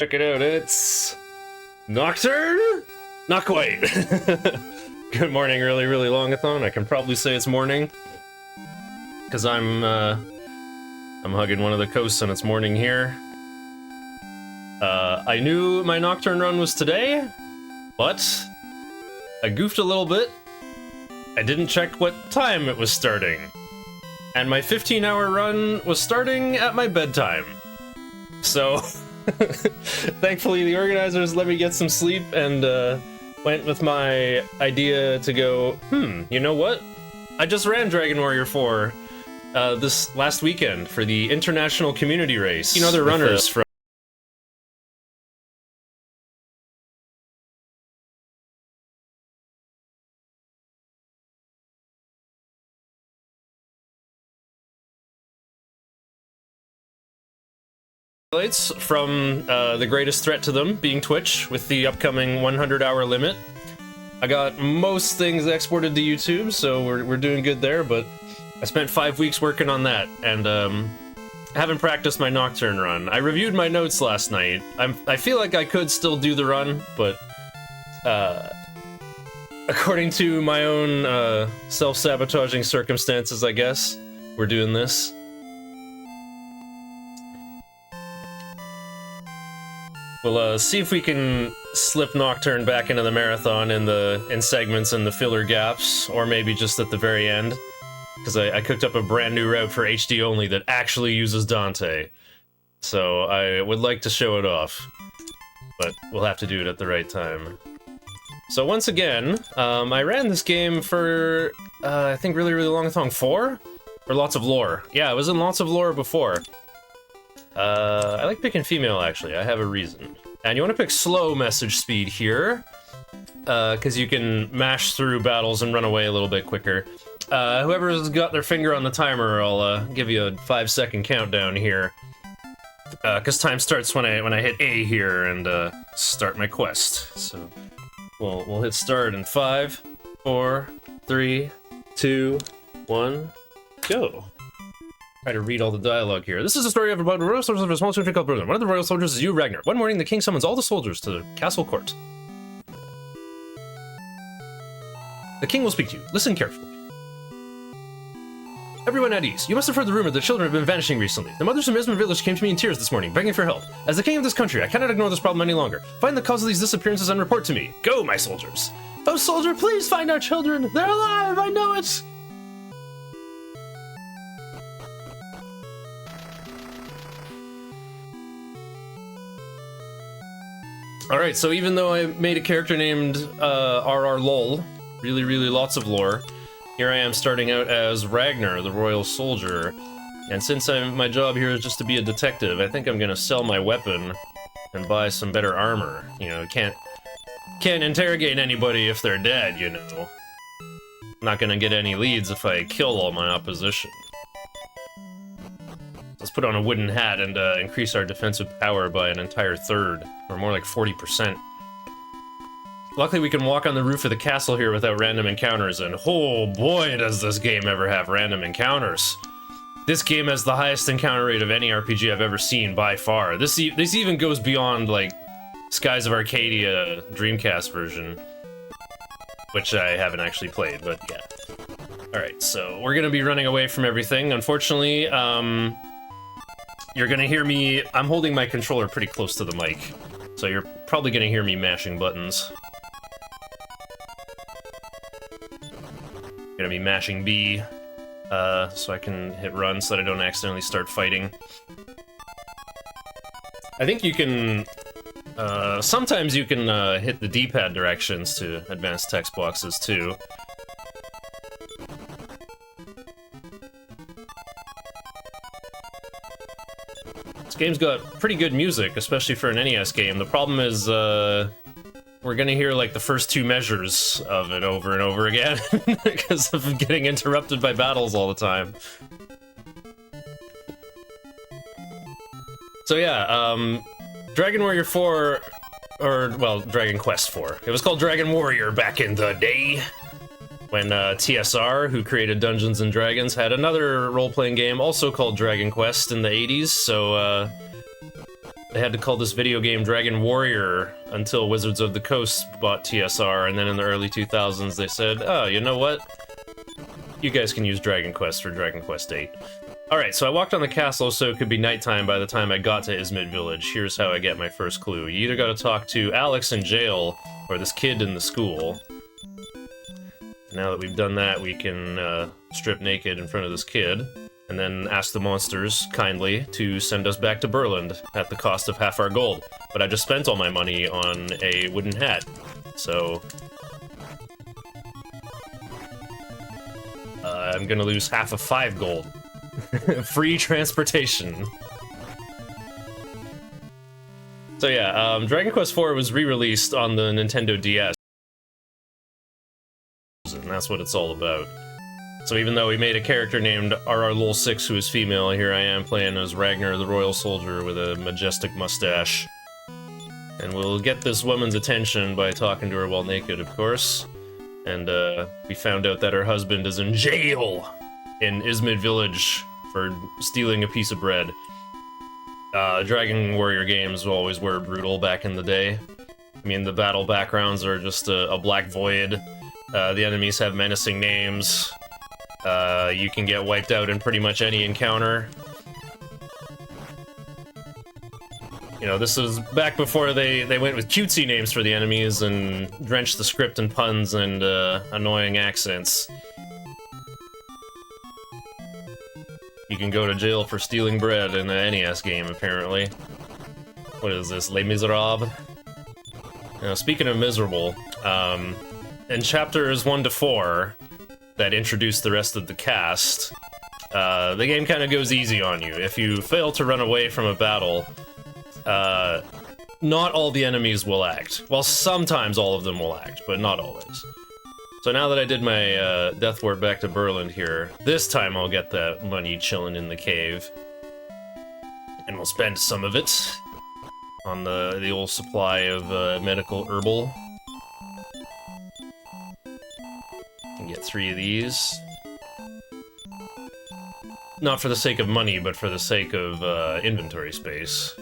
Check it out, it's Nocturne? Not quite. Good morning, really longathon. I can probably say it's morning. Cause I'm hugging one of the coasts and it's morning here. I knew my Nocturne run was today, but I goofed a little bit. I didn't check what time it was starting. And my 15-hour run was starting at my bedtime. So, thankfully the organizers let me get some sleep and went with my idea to go, you know what? I just ran Dragon Warrior 4 this last weekend for the International Community Race. You know, other runners from from the greatest threat to them being Twitch with the upcoming 100-hour limit. I got most things exported to YouTube, so we're doing good there, but I spent 5 weeks working on that, and haven't practiced my Nocturne run. I reviewed my notes last night. I feel like I could still do the run, but according to my own self-sabotaging circumstances, I guess, we're doing this. We'll see if we can slip Nocturne back into the marathon in segments and the filler gaps, or maybe just at the very end. Because I cooked up a brand new route for HD only that actually uses Dante. So I would like to show it off, but we'll have to do it at the right time. So once again, I ran this game for, I think really long-a-thon 4? Or Lots of Lore. Yeah, I was in Lots of Lore before. I like picking female, actually. I have a reason. And you want to pick slow message speed here, because you can mash through battles and run away a little bit quicker. Whoever's got their finger on the timer, I'll give you a 5-second countdown here. Because time starts when I hit A here and start my quest. So we'll hit start in 5, 4, 3, 2, 1, go. Try to read all the dialogue here. This is a story about the royal soldiers of a small country called Brooklyn. One of the royal soldiers is you, Ragnar. One morning, the king summons all the soldiers to the castle court. The king will speak to you. Listen carefully. Everyone at ease. You must have heard the rumor that children have been vanishing recently. The mothers from Isman village came to me in tears this morning, begging for help. As the king of this country, I cannot ignore this problem any longer. Find the cause of these disappearances and report to me. Go, my soldiers. Oh, soldier, please find our children. They're alive, I know it. Alright, so even though I made a character named RRLOL, really lots of lore, here I am starting out as Ragnar, the royal soldier. And since my job here is just to be a detective, I think I'm gonna sell my weapon and buy some better armor. You know, can't interrogate anybody if they're dead, you know. Not gonna get any leads if I kill all my opposition. Let's put on a wooden hat and increase our defensive power by an entire third, or more like 40%. Luckily we can walk on the roof of the castle here without random encounters, and oh boy does this game ever have random encounters. This game has the highest encounter rate of any RPG I've ever seen by far. This even goes beyond, like, Skies of Arcadia Dreamcast version, which I haven't actually played, but yeah. Alright, so we're gonna be running away from everything. Unfortunately, you're gonna hear me, I'm holding my controller pretty close to the mic, so you're probably gonna hear me mashing buttons. Gonna be mashing B, so I can hit run so that I don't accidentally start fighting. I think you can, sometimes you can hit the D-pad directions to advance text boxes too. This game's got pretty good music, especially for an NES game. The problem is, we're gonna hear like the first 2 measures of it over and over again, because of getting interrupted by battles all the time. So yeah, Dragon Warrior 4, or, well, Dragon Quest 4. It was called Dragon Warrior back in the day, when TSR, who created Dungeons & Dragons, had another role-playing game also called Dragon Quest in the 80s, so they had to call this video game Dragon Warrior until Wizards of the Coast bought TSR, and then in the early 2000s they said, oh, you know what? You guys can use Dragon Quest for Dragon Quest VIII. Alright, so I walked on the castle so it could be nighttime by the time I got to Izmit Village. Here's how I get my first clue. You either gotta talk to Alex in jail, or this kid in the school. Now that we've done that, we can strip naked in front of this kid, and then ask the monsters, kindly, to send us back to Berland at the cost of half our gold. But I just spent all my money on a wooden hat, so... I'm gonna lose half of 5 gold. Free transportation. So yeah, Dragon Quest IV was re-released on the Nintendo DS. And that's what it's all about. So even though we made a character named RRLOL6 who is female, here I am playing as Ragnar the Royal Soldier with a majestic mustache. And we'll get this woman's attention by talking to her while naked, of course. And we found out that her husband is in jail in Izmit Village for stealing a piece of bread. Dragon Warrior games always were brutal back in the day. I mean, the battle backgrounds are just a black void. The enemies have menacing names. You can get wiped out in pretty much any encounter. You know, this was back before they went with cutesy names for the enemies and drenched the script in puns and annoying accents. You can go to jail for stealing bread in the NES game, apparently. What is this, Les Miserables? Now, speaking of miserable, in chapters 1 to 4 that introduce the rest of the cast, the game kind of goes easy on you. If you fail to run away from a battle, not all the enemies will act. Well, sometimes all of them will act, but not always. So now that I did my death warp back to Berland here, this time I'll get that money chilling in the cave. And we'll spend some of it on the old supply of medical herbal. Can get 3 of these. Not for the sake of money, but for the sake of inventory space.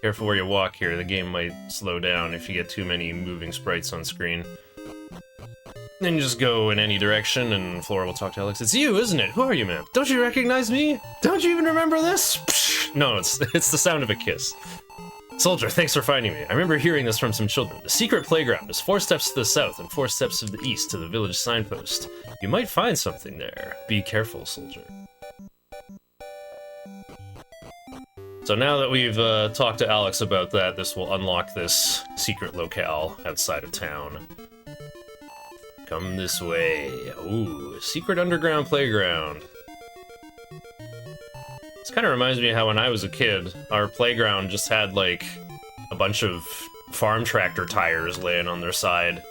Careful where you walk here, the game might slow down if you get too many moving sprites on screen. Then you just go in any direction and Flora will talk to Alex. It's you, isn't it? Who are you, ma'am? Don't you recognize me? Don't you even remember this? Psh! No, it's the sound of a kiss. Soldier, thanks for finding me. I remember hearing this from some children. The secret playground is 4 steps to the south and 4 steps to the east to the village signpost. You might find something there. Be careful, soldier. So now that we've talked to Alex about that, this will unlock this secret locale outside of town. Come this way. Ooh, secret underground playground. This kind of reminds me of how when I was a kid, our playground just had, like, a bunch of farm tractor tires laying on their side.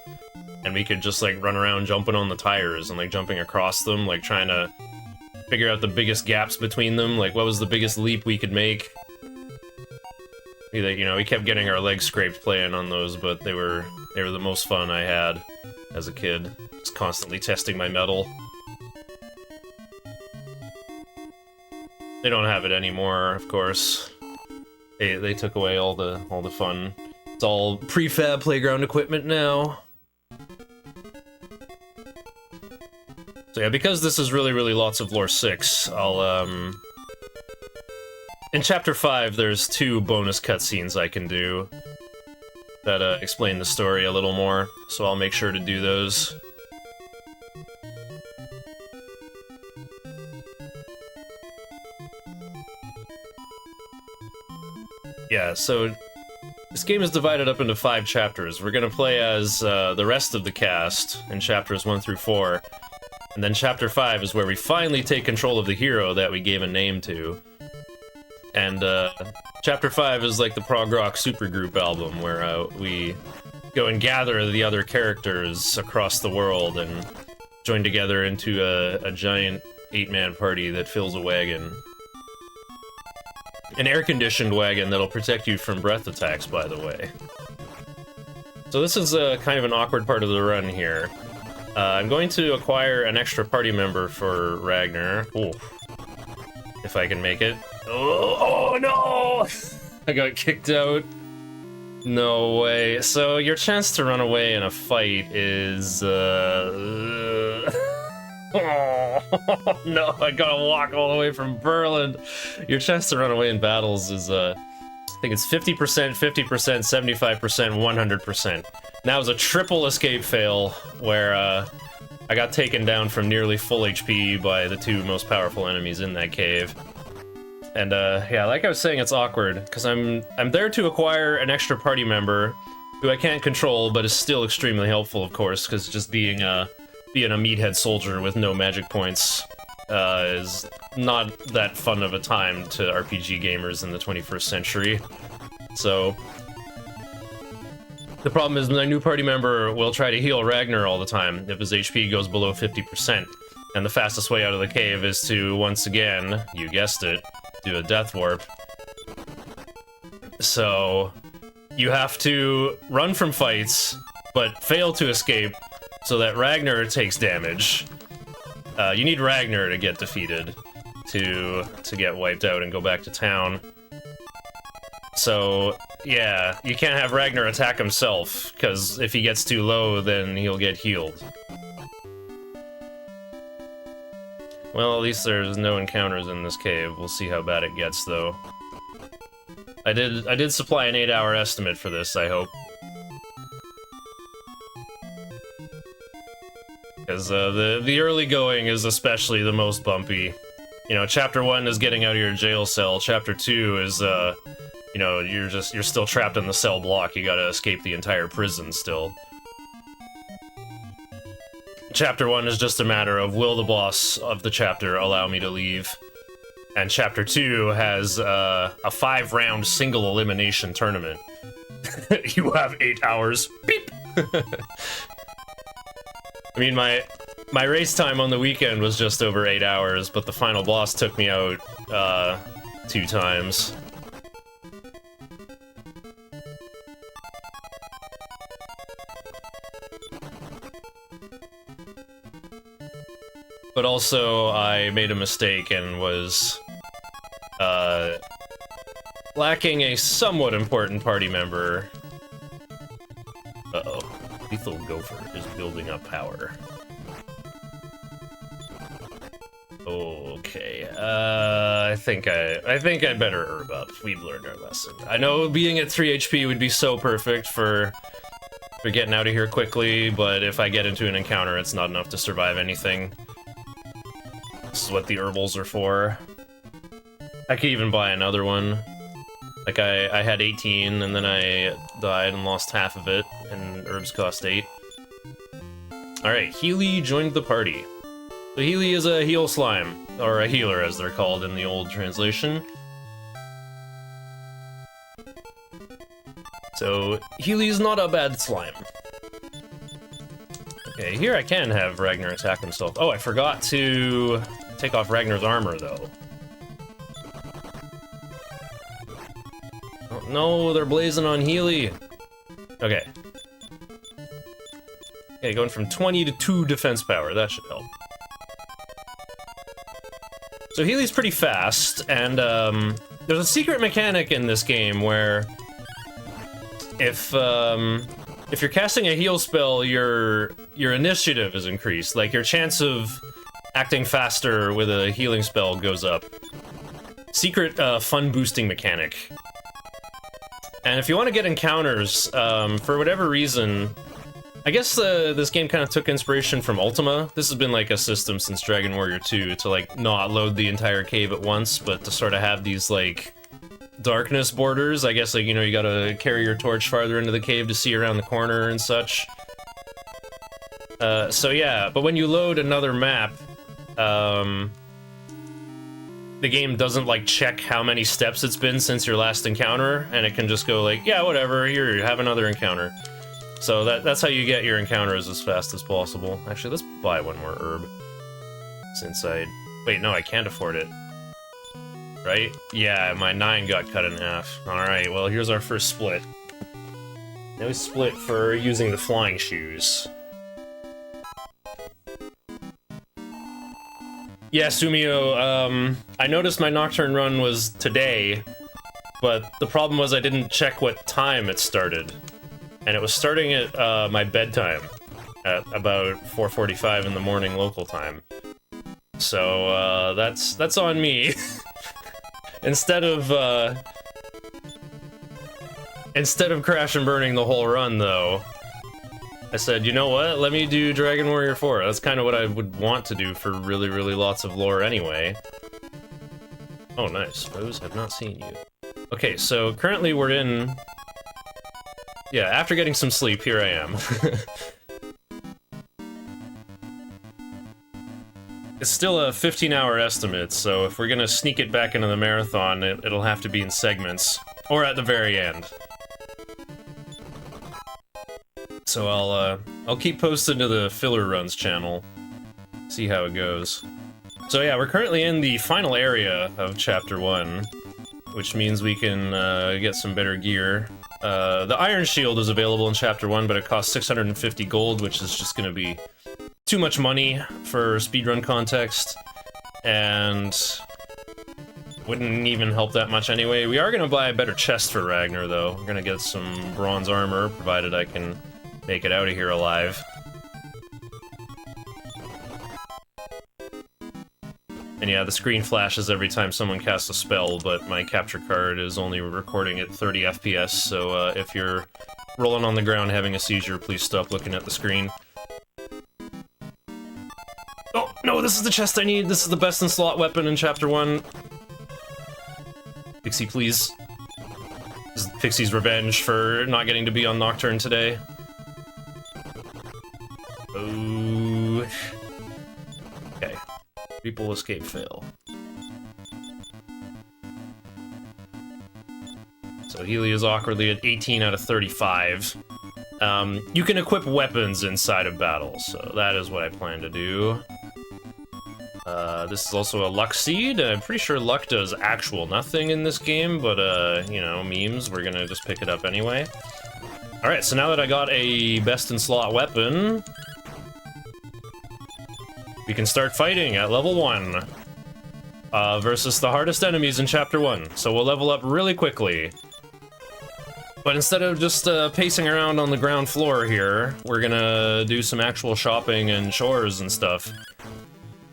And we could just, like, run around jumping on the tires and, like, jumping across them, like, trying to figure out the biggest gaps between them, like, what was the biggest leap we could make. You know, we kept getting our legs scraped playing on those, but they were the most fun I had as a kid. Just constantly testing my metal. They don't have it anymore, of course. They took away all the fun. It's all prefab playground equipment now. So yeah, because this is really lots of lore 6, I'll in Chapter 5, there's 2 bonus cutscenes I can do that explain the story a little more, so I'll make sure to do those. Yeah, so this game is divided up into 5 chapters. We're gonna play as the rest of the cast in chapters 1 through 4, and then Chapter 5 is where we finally take control of the hero that we gave a name to. And Chapter 5 is like the prog rock supergroup album where we go and gather the other characters across the world and join together into a giant 8-man party that fills a wagon. An air-conditioned wagon that'll protect you from breath attacks, by the way. So this is kind of an awkward part of the run here. I'm going to acquire an extra party member for Ragnar. Ooh. if I can make it. Oh no! I got kicked out. No way. So your chance to run away in a fight is oh, no, I gotta walk all the way from Berlin. Your chance to run away in battles is I think it's 50%, 50%, 75%, 100%. That was a triple escape fail where I got taken down from nearly full HP by the two most powerful enemies in that cave. And yeah, like I was saying, it's awkward because I'm there to acquire an extra party member who I can't control, but is still extremely helpful, of course, because just being a meathead soldier with no magic points is not that fun of a time to RPG gamers in the 21st century. So the problem is my new party member will try to heal Ragnar all the time if his HP goes below 50%. And the fastest way out of the cave is to, once again, you guessed it, do a death warp. So you have to run from fights, but fail to escape so that Ragnar takes damage. You need Ragnar to get defeated to get wiped out and go back to town. So yeah, you can't have Ragnar attack himself, because if he gets too low, then he'll get healed. Well, at least there's no encounters in this cave. We'll see how bad it gets, though. I did supply an 8-hour estimate for this, I hope. Because the early going is especially the most bumpy. You know, Chapter 1 is getting out of your jail cell. Chapter 2 is, you know, you're still trapped in the cell block. You gotta escape the entire prison still. Chapter 1 is just a matter of, will the boss of the chapter allow me to leave? And Chapter 2 has a 5-round single elimination tournament. You have 8 hours. Beep! I mean, my race time on the weekend was just over 8 hours, but the final boss took me out 2 times. But also, I made a mistake and was lacking a somewhat important party member. Uh-oh. Lethal Gopher is building up power. Okay, I think I'd better herb up. We've learned our lesson. I know being at 3 HP would be so perfect for getting out of here quickly, but if I get into an encounter, it's not enough to survive anything. This is what the herbals are for. I could even buy another one. Like, I had 18, and then I died and lost half of it, and herbs cost 8. Alright, Healy joined the party. So Healy is a heal slime, or a healer as they're called in the old translation. So, Healy's not a bad slime. Okay, here I can have Ragnar attack himself. Oh, I forgot to take off Ragnar's armor, though. Oh, no, they're blazing on Healy. Okay. Okay, going from 20 to 2 defense power. That should help. So Healy's pretty fast, and there's a secret mechanic in this game where if you're casting a heal spell, your initiative is increased. Like, your chance of acting faster with a healing spell goes up. Secret fun-boosting mechanic. And if you want to get encounters, for whatever reason, I guess this game kind of took inspiration from Ultima. This has been like a system since Dragon Warrior 2 to like not load the entire cave at once, but to sort of have these like darkness borders. I guess, like, you know, you gotta carry your torch farther into the cave to see around the corner and such. So yeah, but when you load another map, the game doesn't, like, check how many steps it's been since your last encounter, and it can just go like, yeah, whatever, here, you have another encounter. So that's how you get your encounters as fast as possible. Actually, let's buy one more herb. Since wait, no, I can't afford it. Right? Yeah, my 9 got cut in half. Alright, well, here's our first split. Now we split for using the flying shoes. Yeah, Sumio, I noticed my Nocturne run was today, but the problem was I didn't check what time it started. And it was starting at my bedtime at about 4:45 in the morning local time. So that's on me. Instead of crash and burning the whole run, though, I said, you know what? Let me do Dragon Warrior 4. That's kind of what I would want to do for really, really lots of lore anyway. Oh, nice. Rose, have not seen you. Okay, so currently we're in... Yeah, after getting some sleep, here I am. It's still a 15-hour estimate, so if we're gonna sneak it back into the marathon, it'll have to be in segments. Or at the very end. So I'll keep posting to the filler runs channel. See how it goes. So yeah, we're currently in the final area of Chapter 1, which means we can get some better gear. The Iron Shield is available in Chapter 1, but it costs 650 gold, which is just gonna be too much money for speedrun context, and wouldn't even help that much anyway. We are gonna buy a better chest for Ragnar, though. We're gonna get some bronze armor, provided I can make it out of here alive. And yeah, the screen flashes every time someone casts a spell, but my capture card is only recording at 30 FPS, so if you're rolling on the ground having a seizure, please stop looking at the screen. Oh, no, this is the chest I need! This is the best in slot weapon in Chapter 1. Pixie, please. This is Pixie's revenge for not getting to be on Nocturne today. Oh. Okay. People escape fail. So Healy is awkwardly at 18 out of 35. You can equip weapons inside of battles, so that is what I plan to do. This is also a luck seed. I'm pretty sure luck does actual nothing in this game, but, you know, memes, we're gonna just pick it up anyway. Alright, so now that I got a best in slot weapon, we can start fighting at level 1 versus the hardest enemies in Chapter 1. So we'll level up really quickly. But instead of just pacing around on the ground floor here, we're gonna do some actual shopping and chores and stuff.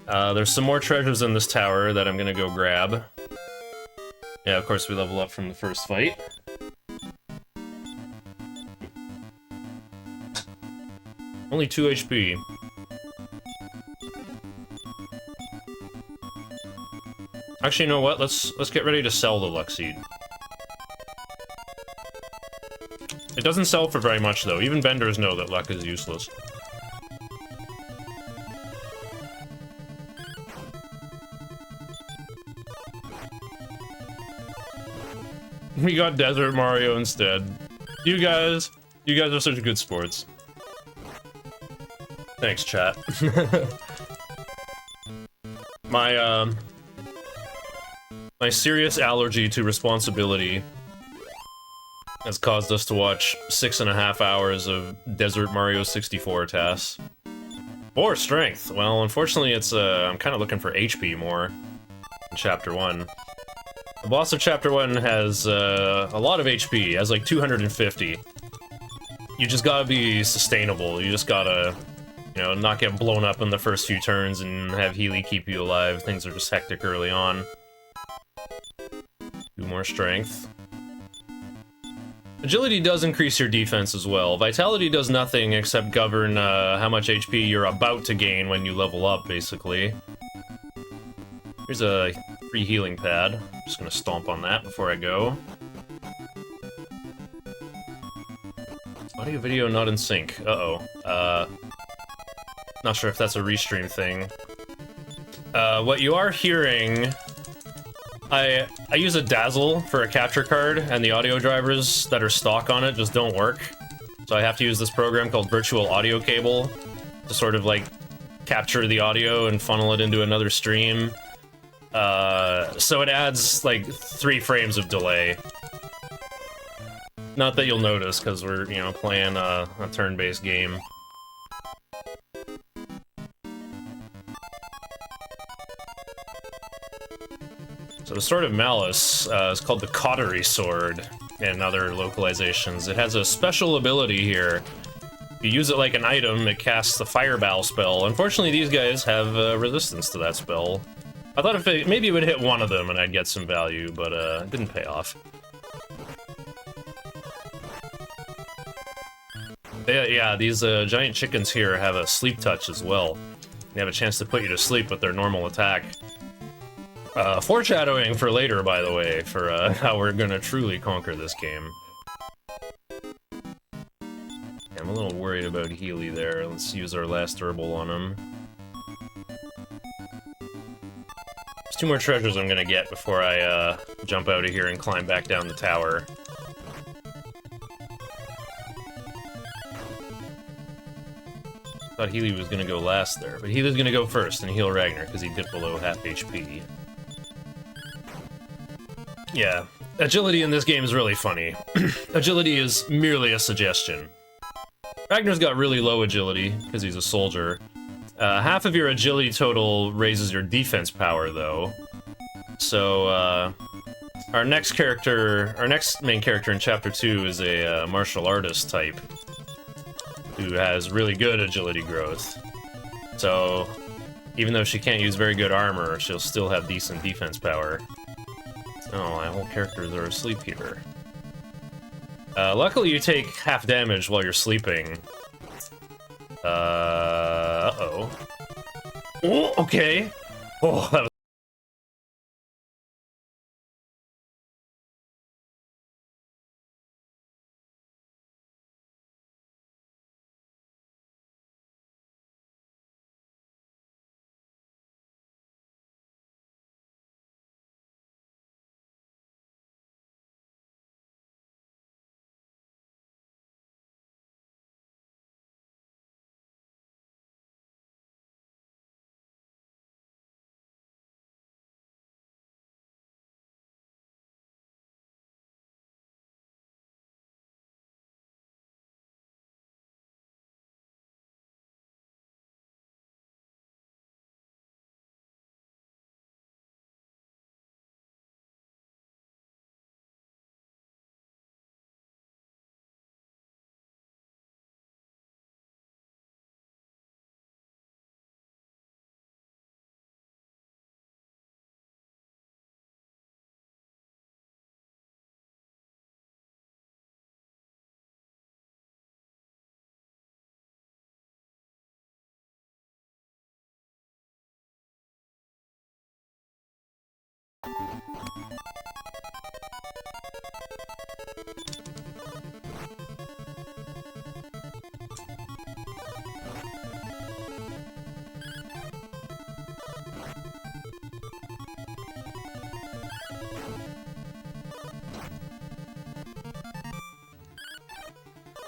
There's some more treasures in this tower that I'm gonna go grab. Yeah, of course we level up from the first fight. Only 2 HP. Actually, you know what? Let's get ready to sell the luck seed. It doesn't sell for very much, though. Even vendors know that luck is useless. We got Desert Mario instead. You guys are such good sports. Thanks, chat. My serious allergy to responsibility has caused us to watch 6.5 hours of Desert Mario 64 tasks. Or strength. Well, unfortunately, it's I'm kind of looking for HP more in Chapter 1. The boss of Chapter 1 has a lot of HP, has like 250. You just gotta be sustainable. You just gotta, you know, not get blown up in the first few turns and have Healy keep you alive. Things are just hectic early on. Do more strength. Agility does increase your defense as well. Vitality does nothing except govern how much HP you're about to gain when you level up, basically. Here's a free healing pad. I'm just gonna stomp on that before I go. Audio video not in sync. Uh-oh. Not sure if that's a restream thing. What you are hearing... I use a Dazzle for a capture card, and the audio drivers that are stock on it just don't work. So I have to use this program called Virtual Audio Cable to sort of, like, capture the audio and funnel it into another stream. So it adds, like, 3 frames of delay. Not that you'll notice, because we're, you know, playing a turn-based game. So the Sword of Malice is called the Cautery Sword in other localizations. It has a special ability here. You use it like an item, it casts the Fireball spell. Unfortunately, these guys have resistance to that spell. I thought if maybe it would hit one of them and I'd get some value, but it didn't pay off. Yeah, these giant chickens here have a sleep touch as well. They have a chance to put you to sleep with their normal attack. Foreshadowing for later, by the way, for how we're gonna truly conquer this game. I'm a little worried about Healy there. Let's use our last herbal on him. There's 2 more treasures I'm gonna get before I jump out of here and climb back down the tower. Thought Healy was gonna go last there, but Healy's gonna go first and heal Ragnar because he dipped below half HP. Yeah, agility in this game is really funny. Agility is merely a suggestion. Ragnar's got really low agility because he's a soldier. Half of your agility total raises your defense power, though. So, our next main character in Chapter 2 is a martial artist type who has really good agility growth. So, even though she can't use very good armor, she'll still have decent defense power. Oh, my whole characters are asleep here. Luckily you take half damage while you're sleeping. Uh-oh. Oh, okay. Oh, that was...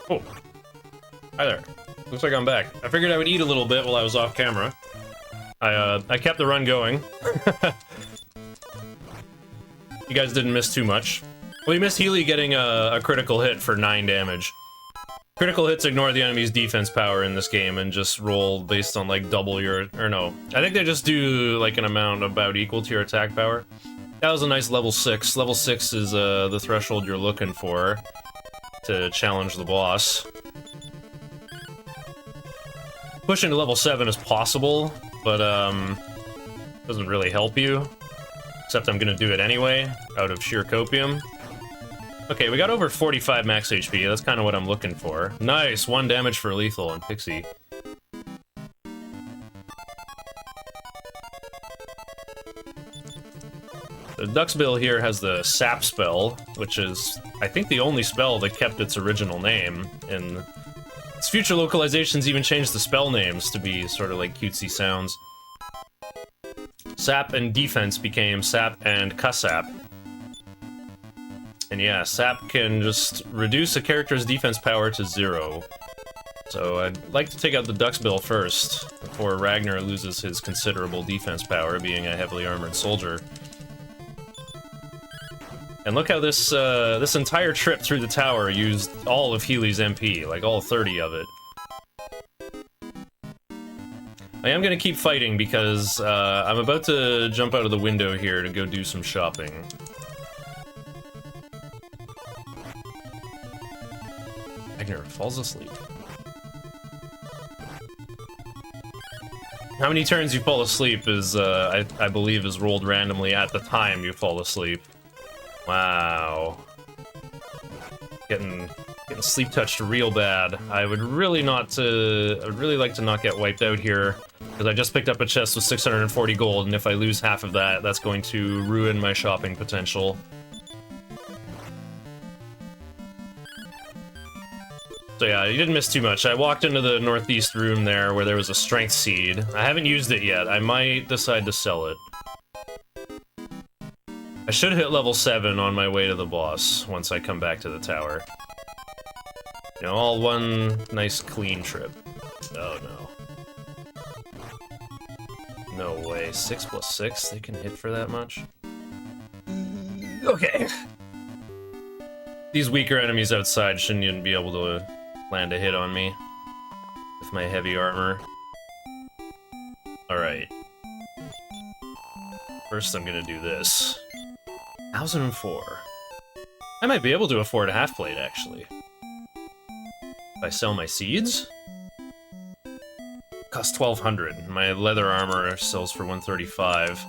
Oh. Hi there. Looks like I'm back. I figured I would eat a little bit while I was off camera. I kept the run going. You guys didn't miss too much. Well, you missed Healy getting a critical hit for 9 damage. Critical hits ignore the enemy's defense power in this game and just roll based on, like, double your... or no. I think they just do, like, an amount about equal to your attack power. That was a nice level 6. Level 6 is the threshold you're looking for to challenge the boss. Pushing to level 7 is possible, but doesn't really help you. Except I'm gonna do it anyway, out of sheer copium. Okay, we got over 45 max HP, that's kind of what I'm looking for. Nice, 1 damage for lethal on Pixie. The Duxbill here has the Sap spell, which is, I think, the only spell that kept its original name, and its future localizations even changed the spell names to be sort of like cutesy sounds. Sap and Defense became Sap and Kasap. And yeah, Sap can just reduce a character's defense power to 0. So I'd like to take out the Duxbill first, before Ragnar loses his considerable defense power, being a heavily armored soldier. And look how this this entire trip through the tower used all of Healy's MP, like all 30 of it. I am gonna keep fighting because I'm about to jump out of the window here to go do some shopping. Ragnar falls asleep. How many turns you fall asleep is, I believe, is rolled randomly at the time you fall asleep. Wow. Getting sleep touched real bad. I would really like to not get wiped out here, because I just picked up a chest with 640 gold, and if I lose half of that, that's going to ruin my shopping potential. So yeah, you didn't miss too much. I walked into the northeast room there where there was a strength seed. I haven't used it yet. I might decide to sell it. I should hit level 7 on my way to the boss once I come back to the tower. You know, all one nice clean trip. Oh no. No way. 6 + 6? They can hit for that much? Okay. These weaker enemies outside shouldn't even be able to land a hit on me with my heavy armor. Alright. First I'm gonna do this. 1004. I might be able to afford a half plate, actually. If I sell my seeds? Costs 1200. My leather armor sells for 135.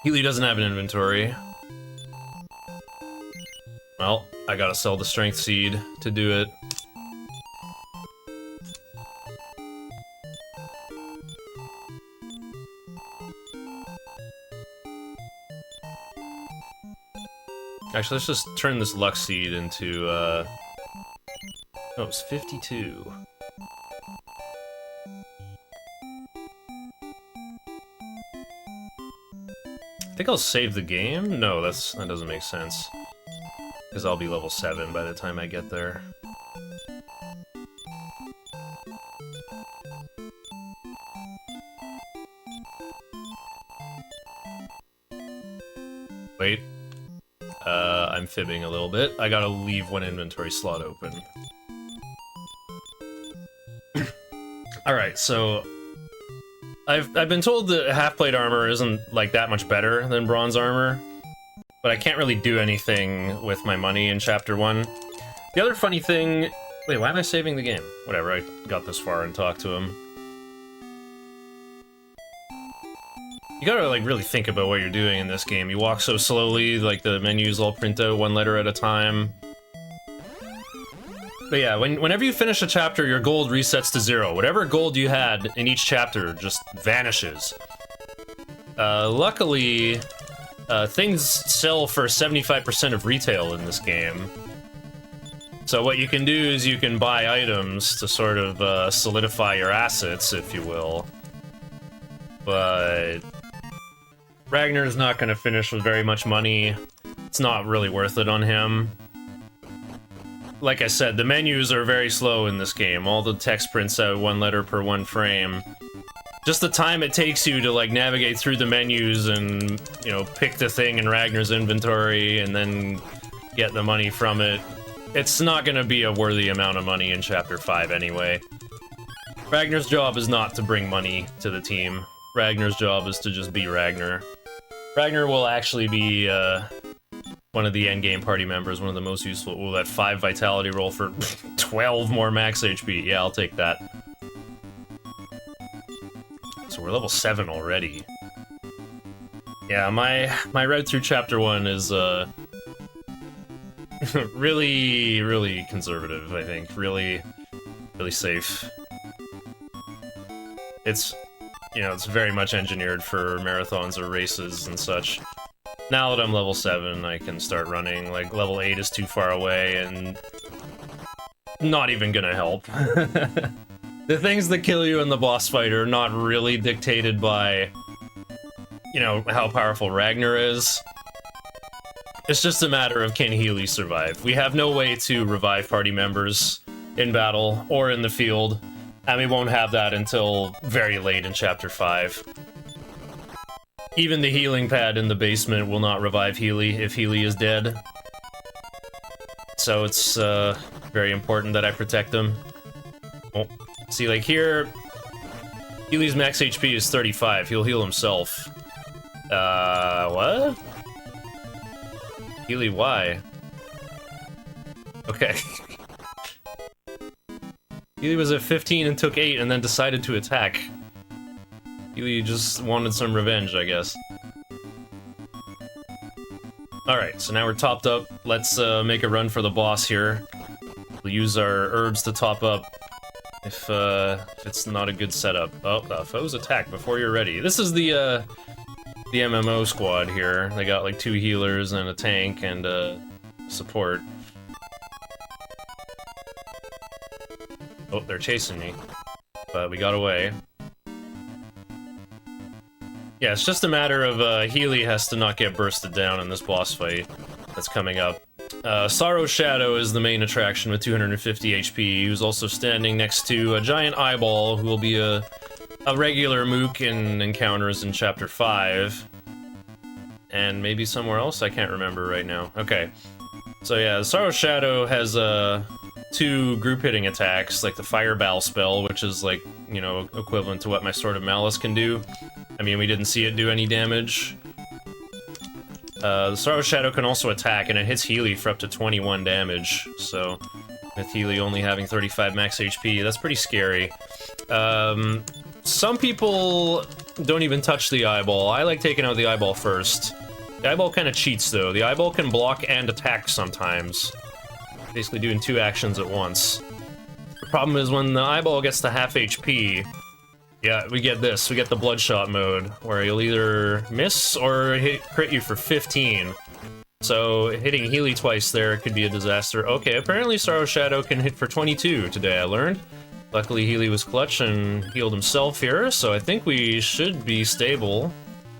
Healy doesn't have an inventory. Well, I gotta sell the strength seed to do it. Actually, let's just turn this luck seed into, oh, it's 52. I think I'll save the game? No, that doesn't make sense. Because I'll be level 7 by the time I get there. Wait. I'm fibbing a little bit. I gotta leave one inventory slot open. Alright, so I've been told that half-plate armor isn't, like, that much better than bronze armor, but I can't really do anything with my money in Chapter 1. The other funny thing... Wait, why am I saving the game? Whatever, I got this far and talked to him. You gotta, like, really think about what you're doing in this game. You walk so slowly, like, the menus all print out one letter at a time. But yeah, whenever you finish a chapter, your gold resets to 0. Whatever gold you had in each chapter just vanishes. Luckily, things sell for 75% of retail in this game. So what you can do is you can buy items to sort of solidify your assets, if you will. But Ragnar's not going to finish with very much money. It's not really worth it on him. Like I said, the menus are very slow in this game. All the text prints out one letter per one frame. Just the time it takes you to, like, navigate through the menus and, you know, pick the thing in Ragnar's inventory and then get the money from it. It's not gonna be a worthy amount of money in Chapter 5 anyway. Ragnar's job is not to bring money to the team. Ragnar's job is to just be Ragnar. Ragnar will actually be, one of the endgame party members, one of the most useful. Ooh, that 5 vitality roll for 12 more max HP. Yeah, I'll take that. So we're level 7 already. Yeah, my route through Chapter 1 is, really, really conservative, I think. Really, really safe. It's, you know, it's very much engineered for marathons or races and such. Now that I'm level 7, I can start running. Like, level 8 is too far away and not even gonna help. The things that kill you in the boss fight are not really dictated by, you know, how powerful Ragnar is. It's just a matter of can Healy survive. We have no way to revive party members in battle or in the field, and we won't have that until very late in Chapter 5. Even the healing pad in the basement will not revive Healy if Healy is dead. So it's very important that I protect him. Oh, see, like here, Healy's max HP is 35. He'll heal himself. What? Healy, why? Okay. Healy was at 15 and took 8 and then decided to attack. Healy just wanted some revenge, I guess. Alright, so now we're topped up. Let's make a run for the boss here. We'll use our herbs to top up if it's not a good setup. Oh, foes attack before you're ready. This is the MMO squad here. They got like 2 healers and a tank and support. Oh, they're chasing me. But we got away. Yeah, it's just a matter of Healy has to not get bursted down in this boss fight that's coming up. Sorrow's Shadow is the main attraction with 250 HP, who's also standing next to a giant eyeball who will be a regular mook in encounters in Chapter 5. And maybe somewhere else? I can't remember right now. Okay. So yeah, Sorrow's Shadow has 2 group hitting attacks, like the Fireball spell, which is like, you know, equivalent to what my Sword of Malice can do. I mean, we didn't see it do any damage. The Sorrow's Shadow can also attack, and it hits Healy for up to 21 damage, so with Healy only having 35 max HP, that's pretty scary. Some people don't even touch the eyeball. I like taking out the eyeball first. The eyeball kind of cheats, though. The eyeball can block and attack sometimes, basically doing 2 actions at once. The problem is when the eyeball gets to half HP, yeah, we get this. We get the Bloodshot mode, where you'll either miss or crit you for 15. So hitting Healy twice there could be a disaster. Okay, apparently Sorrow's Shadow can hit for 22 today, I learned. Luckily Healy was clutch and healed himself here, so I think we should be stable.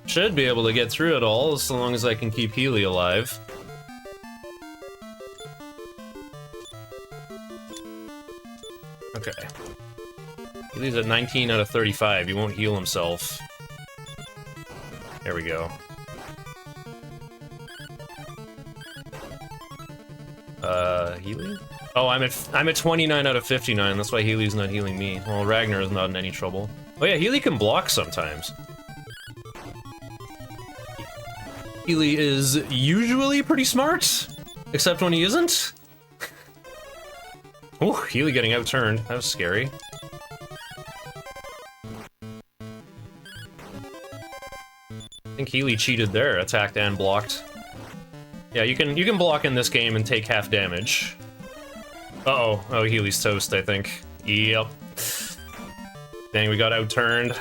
Should be able to get through it all, as long as I can keep Healy alive. Okay. He's at 19 out of 35. He won't heal himself. There we go. Healy? Oh, I'm at 29 out of 59. That's why Healy's not healing me. Well, Ragnar is not in any trouble. Oh yeah, Healy can block sometimes. Healy is usually pretty smart, except when he isn't. Ooh, Healy getting outturned. That was scary. I think Healy cheated there, attacked and blocked. Yeah, you can block in this game and take half damage. Uh-oh. Oh, Healy's toast, I think. Yep. Dang, we got outturned.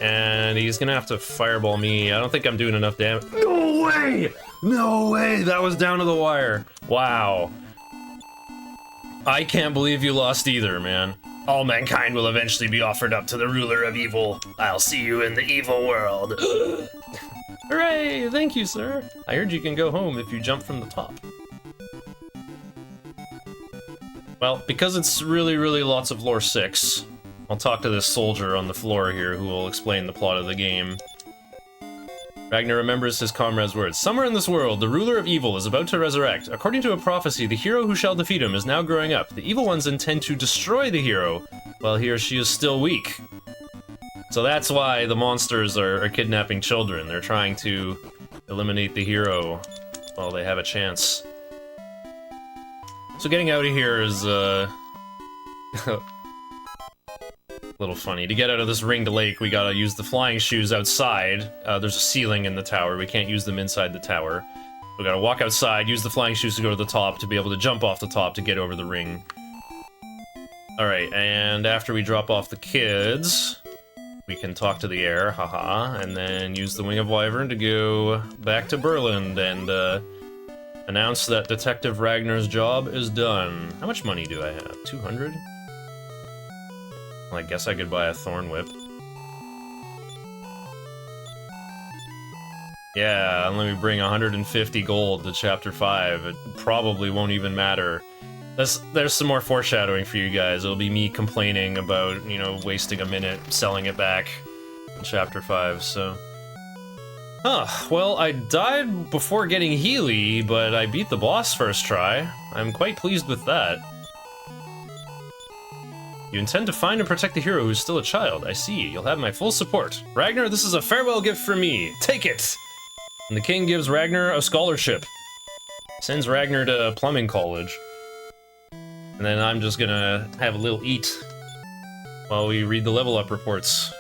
And he's gonna have to fireball me. I don't think I'm doing enough damage. No way! No way! That was down to the wire. Wow. I can't believe you lost either, man. All mankind will eventually be offered up to the ruler of evil. I'll see you in the evil world. Hooray! Thank you, sir. I heard you can go home if you jump from the top. Well, because it's really lots of lore 6, I'll talk to this soldier on the floor here who will explain the plot of the game. Ragnar remembers his comrade's words. Somewhere in this world, the ruler of evil is about to resurrect. According to a prophecy, the hero who shall defeat him is now growing up. The evil ones intend to destroy the hero, while he or she is still weak. So that's why the monsters are kidnapping children. They're trying to eliminate the hero while they have a chance. So getting out of here is, a little funny. To get out of this ringed lake, we gotta use the flying shoes outside. There's a ceiling in the tower. We can't use them inside the tower. We gotta walk outside, use the flying shoes to go to the top, to be able to jump off the top to get over the ring. Alright, and after we drop off the kids, we can talk to the air, haha, and then use the Wing of Wyvern to go back to Berlin and, announce that Detective Ragnar's job is done. How much money do I have? 200? Well, I guess I could buy a Thorn Whip. Yeah, and let me bring 150 gold to Chapter 5. It probably won't even matter. There's some more foreshadowing for you guys. It'll be me complaining about, you know, wasting a minute selling it back in Chapter 5, so... Huh, well, I died before getting Healy, but I beat the boss first try. I'm quite pleased with that. You intend to find and protect the hero who's still a child. I see. You'll have my full support. Ragnar, this is a farewell gift for me. Take it! And the king gives Ragnar a scholarship. Sends Ragnar to plumbing college. And then I'm just gonna have a little eat while we read the level up reports.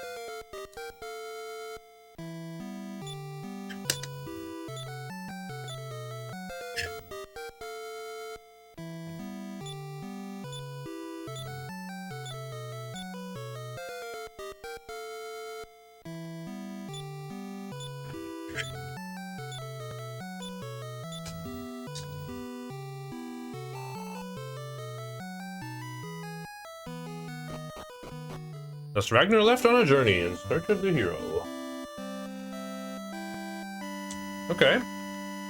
Thus Ragnar left on a journey in search of the hero. Okay.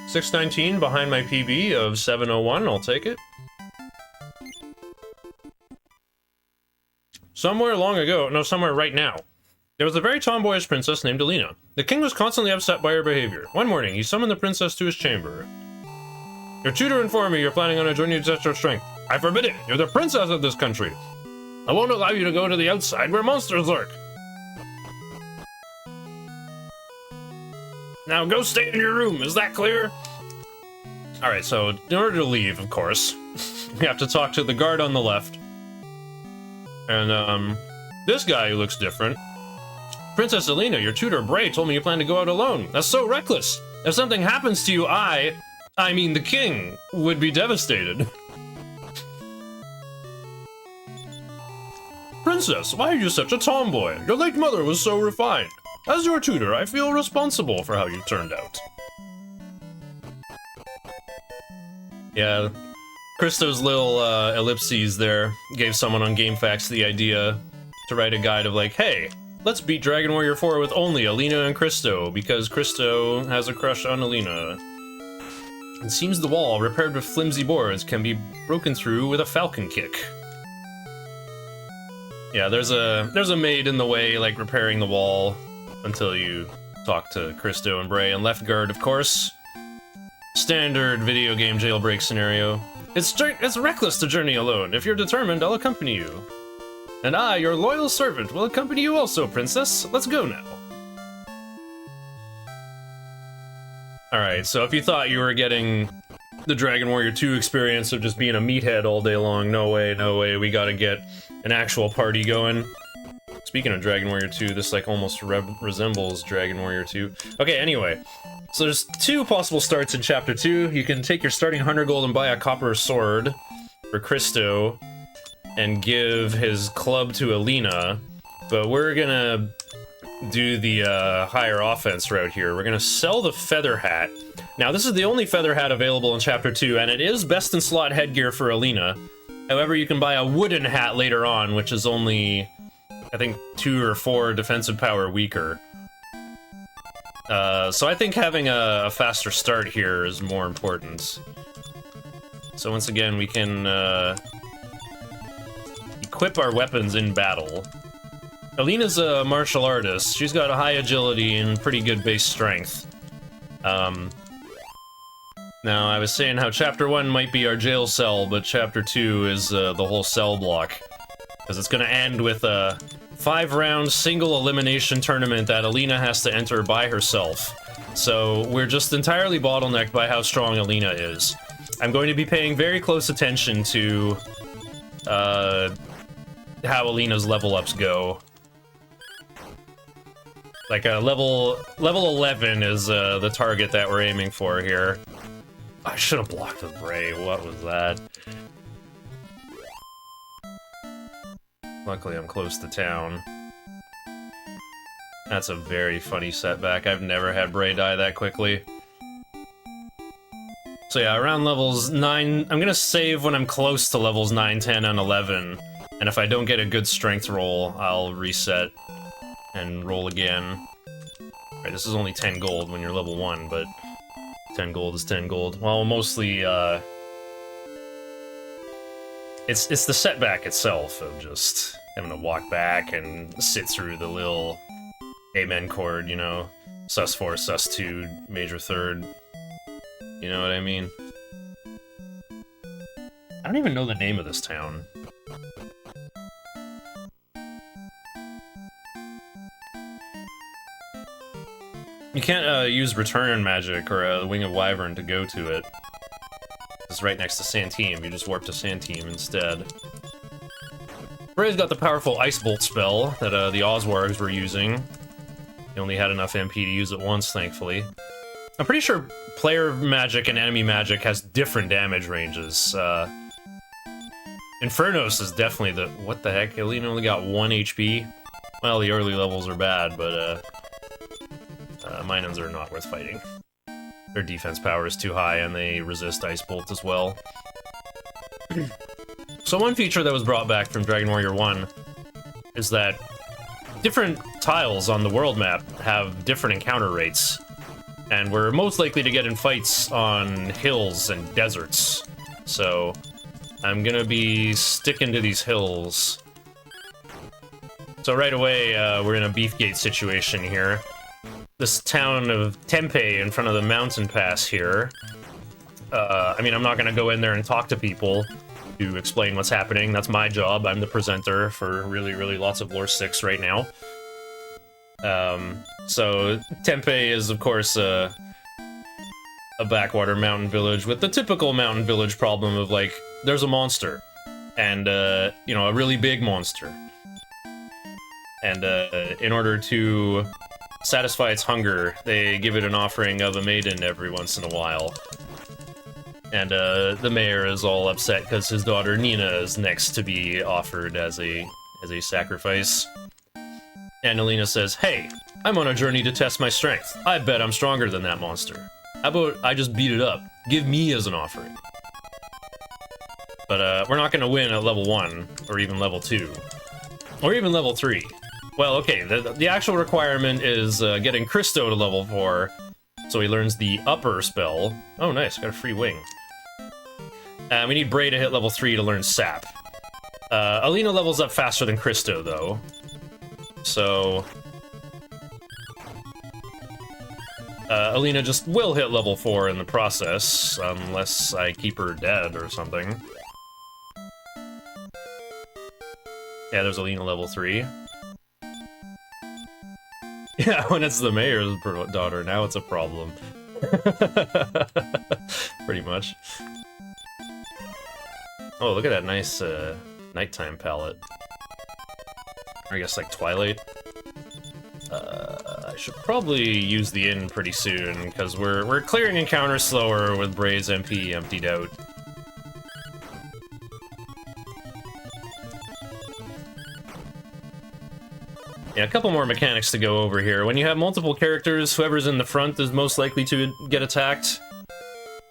619 behind my PB of 701, I'll take it. Somewhere long ago, no, somewhere right now, there was a very tomboyish princess named Alina. The king was constantly upset by her behavior. One morning, he summoned the princess to his chamber. Your tutor informed me you're planning on a journey to test your strength. I forbid it! You're the princess of this country! I won't allow you to go to the outside where monsters lurk! Now go stay in your room, is that clear? Alright, so in order to leave, of course, we have to talk to the guard on the left. And, this guy looks different. Princess Alina, your tutor Bray told me you plan to go out alone. That's so reckless! If something happens to you, I mean the king, would be devastated. Princess, why are you such a tomboy? Your late mother was so refined. As your tutor, I feel responsible for how you turned out. Yeah, Christo's little ellipses there gave someone on GameFAQs the idea to write a guide of like, hey, let's beat Dragon Warrior 4 with only Alina and Christo, because Christo has a crush on Alina. It seems the wall, repaired with flimsy boards, can be broken through with a falcon kick. Yeah, there's a maid in the way, like, repairing the wall until you talk to Christo and Bray, and left guard, of course. Standard video game jailbreak scenario. It's reckless to journey alone. If you're determined, I'll accompany you. And I, your loyal servant, will accompany you also, princess. Let's go now. Alright, so if you thought you were getting the Dragon Warrior 2 experience of just being a meathead all day long, no way, no way, we gotta get an actual party going. Speaking of Dragon Warrior 2, this like almost resembles Dragon Warrior 2. Okay, anyway, so there's two possible starts in Chapter 2. You can take your starting 100 gold and buy a copper sword for Christo and give his club to Alina, but we're gonna do the higher offense route here. We're gonna sell the feather hat. Now, this is the only feather hat available in Chapter 2, and it is best in slot headgear for Alina. However, you can buy a wooden hat later on, which is only, I think, 2 or 4 defensive power weaker. So I think having a faster start here is more important. So once again, we can equip our weapons in battle. Alina's a martial artist. She's got a high agility and pretty good base strength. Now, I was saying how Chapter 1 might be our jail cell, but Chapter 2 is the whole cell block. Because it's going to end with a 5-round single elimination tournament that Alina has to enter by herself. So we're just entirely bottlenecked by how strong Alina is. I'm going to be paying very close attention to how Alina's level ups go. Like level 11 is the target that we're aiming for here. I should have blocked with Bray. What was that? Luckily, I'm close to town. That's a very funny setback. I've never had Bray die that quickly. So yeah, around levels 9... I'm gonna save when I'm close to levels 9, 10, and 11. And if I don't get a good strength roll, I'll reset and roll again. Right, this is only 10 gold when you're level 1, but 10 gold is 10 gold. Well, mostly, it's the setback itself of just having to walk back and sit through the little Amen chord, you know, sus4, sus2, major third. You know what I mean? I don't even know the name of this town. You can't use Return Magic or the Wing of Wyvern to go to it. It's right next to Santeem. You just warp to Santeem instead. Bray's got the powerful Ice Bolt spell that the Oswargs were using. He only had enough MP to use it once, thankfully. I'm pretty sure player magic and enemy magic has different damage ranges. Infernos is definitely the... What the heck? Alina only got 1 HP? Well, the early levels are bad, but Minans are not worth fighting. Their defense power is too high, and they resist Ice Bolt as well. So one feature that was brought back from Dragon Warrior 1 is that different tiles on the world map have different encounter rates, and we're most likely to get in fights on hills and deserts. So I'm gonna be sticking to these hills. So right away, we're in a Beefgate situation here. This town of Tempe in front of the mountain pass here. I mean, I'm not gonna go in there and talk to people to explain what's happening. That's my job. I'm the presenter for really lots of Lore 6 right now. So Tempe is, of course, a backwater mountain village with the typical mountain village problem of, like, there's a monster. And, you know, a really big monster. And, in order to satisfy its hunger, they give it an offering of a maiden every once in a while. And the mayor is all upset because his daughter Nina is next to be offered as a sacrifice. And Alina says, "Hey, I'm on a journey to test my strength. I bet I'm stronger than that monster. How about I just beat it up? Give me as an offering." But we're not going to win at level 1, or even level 2, or even level 3. Well, okay, the actual requirement is getting Christo to level 4, so he learns the upper spell. Oh, nice, got a free wing. We need Bray to hit level 3 to learn Sap. Alina levels up faster than Christo, though. So Alina just will hit level 4 in the process, unless I keep her dead or something. Yeah, there's Alina level 3. Yeah, when it's the mayor's daughter, now it's a problem. Pretty much. Oh, look at that nice nighttime palette. Or I guess like Twilight. I should probably use the inn pretty soon, because we're clearing encounters slower with Bray's MP emptied out. Yeah, a couple more mechanics to go over here. When you have multiple characters, whoever's in the front is most likely to get attacked.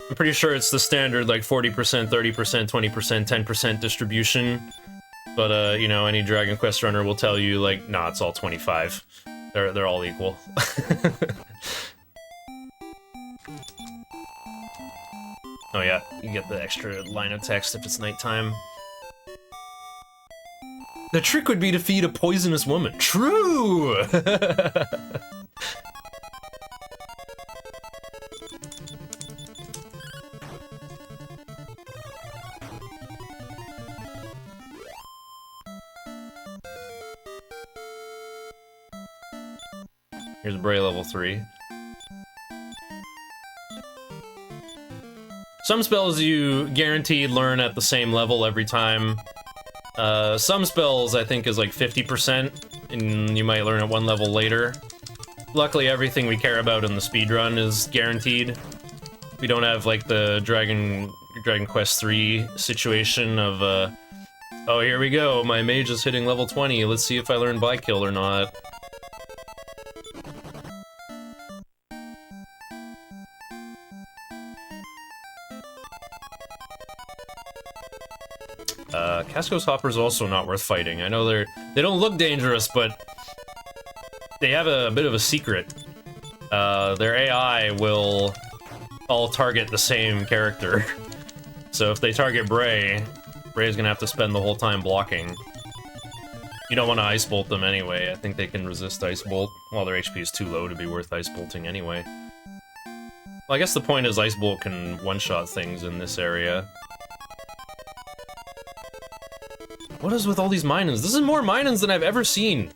I'm pretty sure it's the standard, like, 40%, 30%, 20%, 10% distribution. But, you know, any Dragon Quest runner will tell you, like, nah, it's all 25. They're all equal. Oh yeah, you get the extra line of text if it's nighttime. The trick would be to feed a poisonous woman. True! Here's Bray level 3. Some spells you guaranteed learn at the same level every time. Some spells I think is like 50%, and you might learn at one level later. Luckily, everything we care about in the speedrun is guaranteed. We don't have like the Dragon Quest 3 situation of, oh, here we go, my mage is hitting level 20, let's see if I learn Bykill or not. Casco's Hopper's also not worth fighting. I know they don't look dangerous, but they have a bit of a secret. Their AI will all target the same character. So if they target Bray, Bray's gonna have to spend the whole time blocking. You don't want to Ice Bolt them anyway. I think they can resist Ice Bolt. Well, their HP is too low to be worth Ice Bolting anyway. Well, I guess the point is Ice Bolt can one-shot things in this area. What is with all these Minons? This is more Minons than I've ever seen!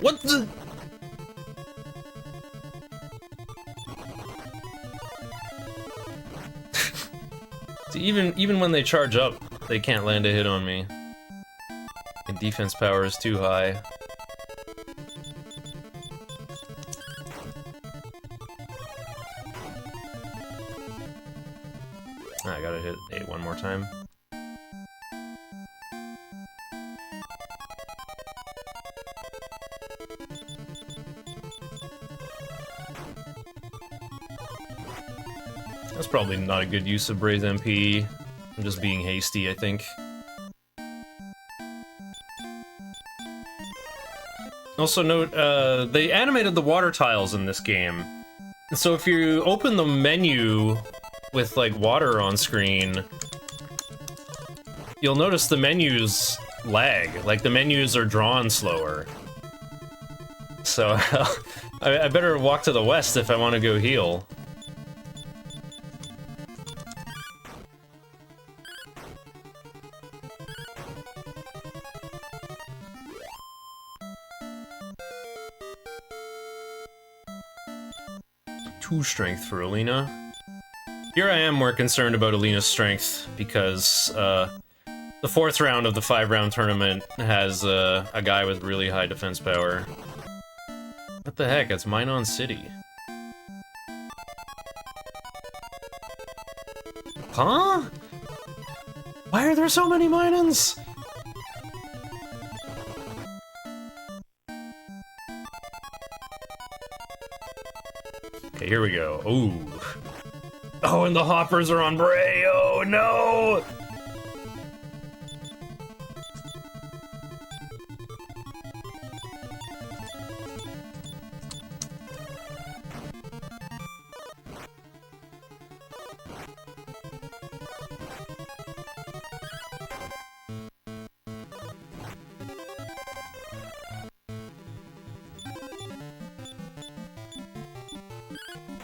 What the? See, even when they charge up, they can't land a hit on me. And defense power is too high. I gotta hit 8 one more time. That's probably not a good use of Bray's MP. I'm just being hasty, I think. Also note, they animated the water tiles in this game. So if you open the menu with, like, water on screen, you'll notice the menus lag. Like, the menus are drawn slower. So, I better walk to the west if I want to go heal. Two strength for Alina. Here I am more concerned about Alina's strength, because the 4th round of the 5-round tournament has a guy with really high defense power. What the heck? It's Minon City. Huh? Why are there so many Minons? Okay, here we go. Ooh. Oh, and the hoppers are on Bray. Oh, no!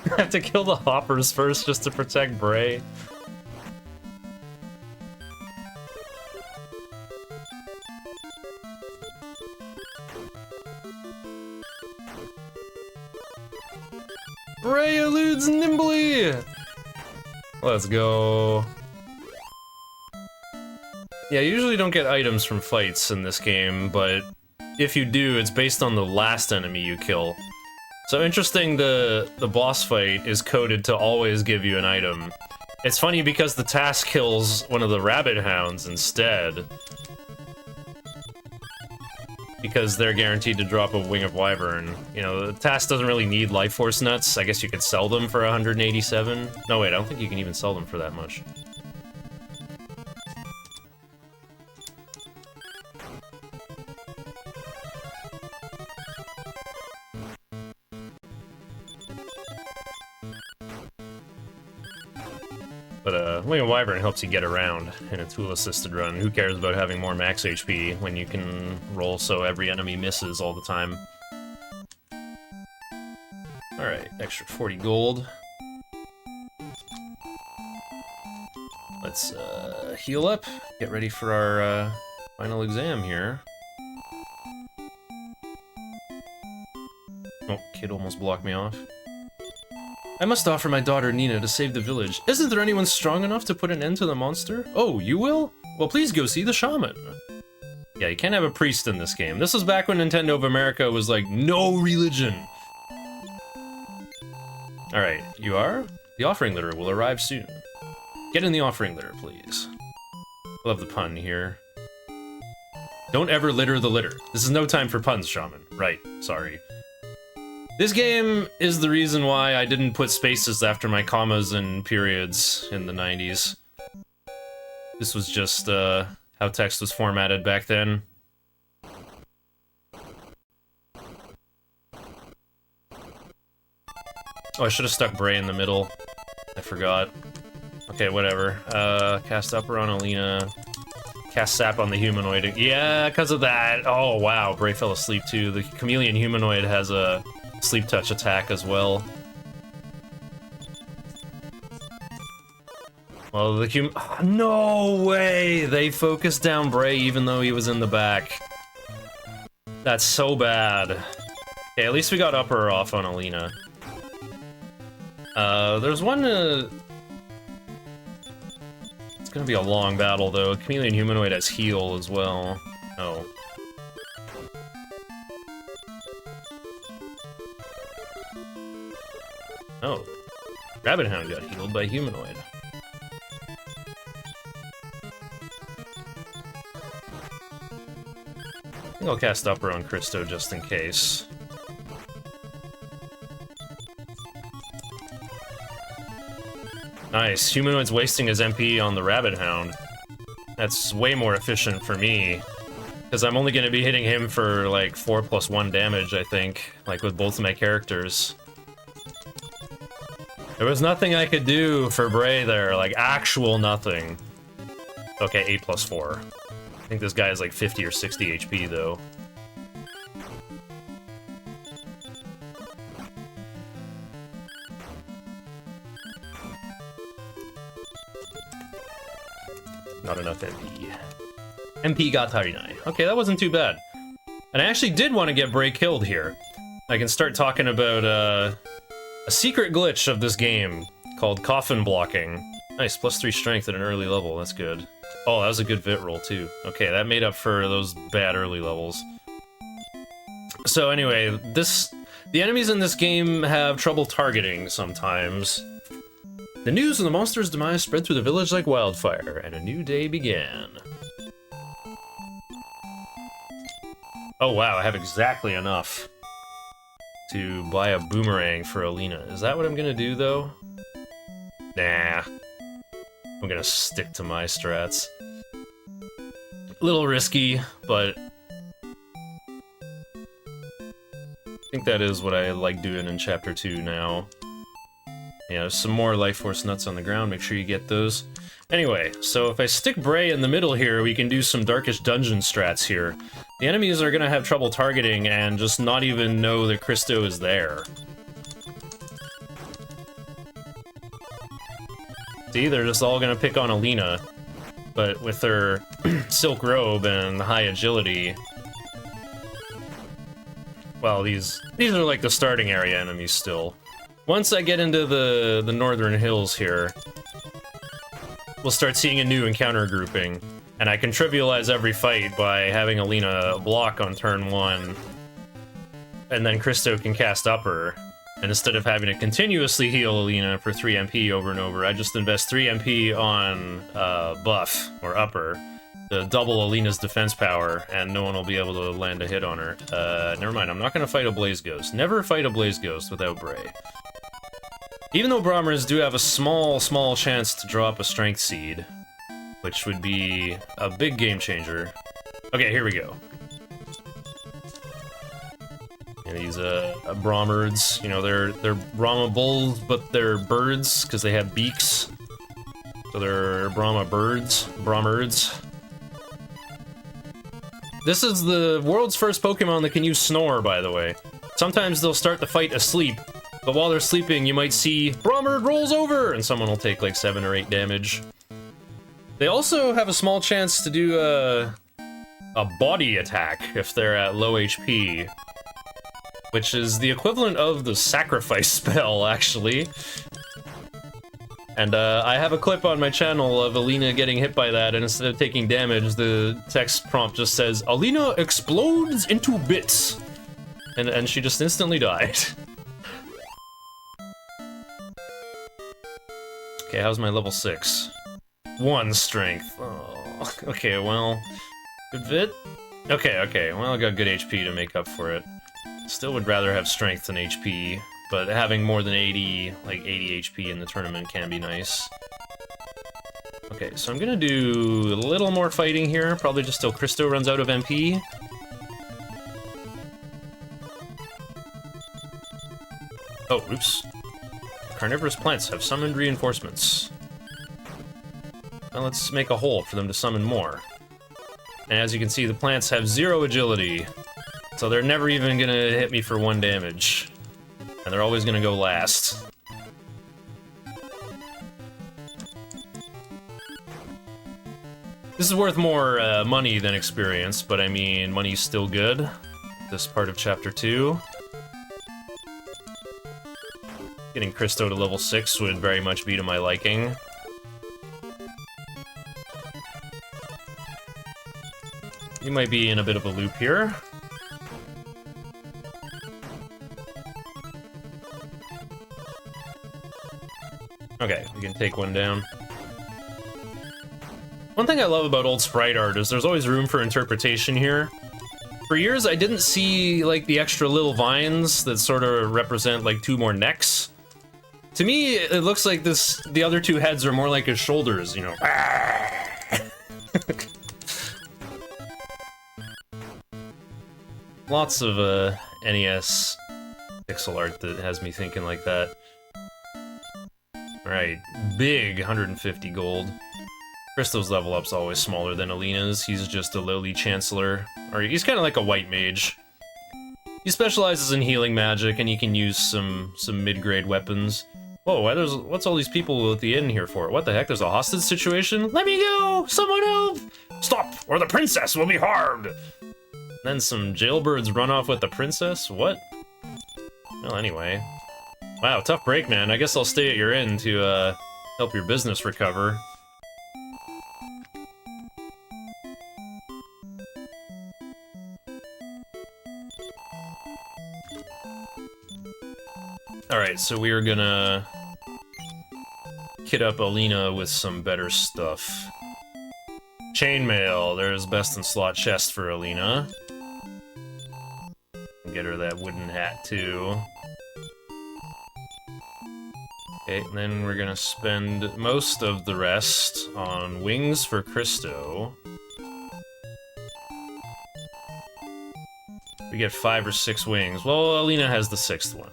I have to kill the hoppers first just to protect Bray. Bray eludes nimbly! Let's go. Yeah, you usually don't get items from fights in this game, but if you do, it's based on the last enemy you kill. So interesting, the boss fight is coded to always give you an item. It's funny because the task kills one of the rabbit hounds instead. Because they're guaranteed to drop a Wing of Wyvern. You know, the task doesn't really need life force nuts. I guess you could sell them for 187. No, wait, I don't think you can even sell them for that much. But, Wing of Wyvern helps you get around in a tool-assisted run. Who cares about having more max HP when you can roll so every enemy misses all the time? Alright, extra 40 gold. Let's, heal up, get ready for our, final exam here. Oh, kid almost blocked me off. I must offer my daughter Nina to save the village. Isn't there anyone strong enough to put an end to the monster? Oh, you will? Well, please go see the shaman. Yeah, you can't have a priest in this game. This was back when Nintendo of America was like, no religion. Alright, you are? The offering litter will arrive soon. Get in the offering litter, please. Love the pun here. Don't ever litter the litter. This is no time for puns, shaman. Right, sorry. This game is the reason why I didn't put spaces after my commas and periods in the 90s. This was just, how text was formatted back then. Oh, I should have stuck Bray in the middle. I forgot. Okay, whatever. Cast Upper on Alina. Cast Sap on the Humanoid. Yeah, because of that. Oh, wow. Bray fell asleep, too. The Chameleon Humanoid has a Sleep Touch attack as well. Well, the no way! They focused down Bray even though he was in the back. That's so bad. Okay, at least we got Upper off on Alina. There's one, It's gonna be a long battle, though. Chameleon Humanoid has heal as well. Oh. Oh. Rabbit Hound got healed by Humanoid. I think I'll cast Upper on Christo just in case. Nice. Humanoid's wasting his MP on the Rabbit Hound. That's way more efficient for me. Because I'm only going to be hitting him for, like, 4+1 damage, I think. Like, with both of my characters. There was nothing I could do for Bray there. Like, actual nothing. Okay, 8+4. I think this guy is like 50 or 60 HP, though. Not enough MP. MP got Tarinai. Okay, that wasn't too bad. And I actually did want to get Bray killed here. I can start talking about a secret glitch of this game called coffin blocking. Nice, +3 strength at an early level. That's good. Oh, that was a good Vit roll, too. Okay, that made up for those bad early levels. So anyway, the enemies in this game have trouble targeting sometimes. The news of the monster's demise spread through the village like wildfire, and a new day began. Oh wow, I have exactly enough to buy a boomerang for Alina. Is that what I'm gonna do, though? Nah. I'm gonna stick to my strats. A little risky, but I think that is what I like doing in Chapter 2 now. Yeah, there's some more Life Force nuts on the ground, make sure you get those. Anyway, so if I stick Bray in the middle here, we can do some Darkish Dungeon strats here. The enemies are gonna have trouble targeting and just not even know that Christo is there. See, they're just all gonna pick on Alina, but with her silk robe and high agility. Well, these are like the starting area enemies still. Once I get into the northern hills here, we'll start seeing a new encounter grouping, and I can trivialize every fight by having Alina block on turn 1, and then Christo can cast Upper. And instead of having to continuously heal Alina for 3 MP over and over, I just invest 3 MP on buff, or Upper, to double Alina's defense power, and no one will be able to land a hit on her. Never mind, I'm not going to fight a Blaze Ghost. Never fight a Blaze Ghost without Bray. Even though Brahmers do have a small chance to drop a Strength Seed, which would be a big game changer. Okay, here we go. And these Brahmerds, you know, they're Brahma bulls, but they're birds because they have beaks. So they're Brahma birds, Brahmerds. This is the world's first Pokemon that can use Snore, by the way. Sometimes they'll start the fight asleep, but while they're sleeping, you might see Brahmerd rolls over, and someone will take like 7 or 8 damage. They also have a small chance to do a body attack if they're at low HP. Which is the equivalent of the sacrifice spell, actually. And I have a clip on my channel of Alina getting hit by that, and instead of taking damage, the text prompt just says, Alina explodes into bits! And she just instantly died. Okay, how's my level 6? 1 strength. Oh, okay, well, good Vit? Okay, well I got good HP to make up for it. Still would rather have strength than HP, but having more than 80, like 80 HP in the tournament can be nice. Okay, so I'm gonna do a little more fighting here, probably just till Christo runs out of MP. Oh, oops. carnivorous plants have summoned reinforcements. Now let's make a hole for them to summon more. And as you can see, the plants have 0 agility. So they're never even gonna hit me for 1 damage. And they're always gonna go last. This is worth more money than experience, but I mean, money's still good. This part of Chapter 2. Getting Christo to level 6 would very much be to my liking. You might be in a bit of a loop here. Okay, we can take one down. One thing I love about old sprite art is there's always room for interpretation here. For years, I didn't see, like, the extra little vines that sort of represent, like, 2 more necks. To me, it looks like the other 2 heads are more like his shoulders, you know. Lots of NES pixel art that has me thinking like that. Alright, big 150 gold. Christo's level up's always smaller than Alina's. He's just a lowly chancellor. Or he's kind of like a white mage. He specializes in healing magic, and he can use some mid-grade weapons. Whoa, what's all these people at the inn here for? What the heck? There's a hostage situation? Let me go! Someone help! Stop, or the princess will be harmed! Then some jailbirds run off with the princess? What? Well, anyway. Wow, tough break, man. I guess I'll stay at your inn to help your business recover. Alright, so we are gonna kit up Alina with some better stuff. Chainmail, there's best in slot chest for Alina. Get her that wooden hat too. Okay, and then we're gonna spend most of the rest on wings for Christo. We get 5 or 6 wings. Well, Alina has the 6th one.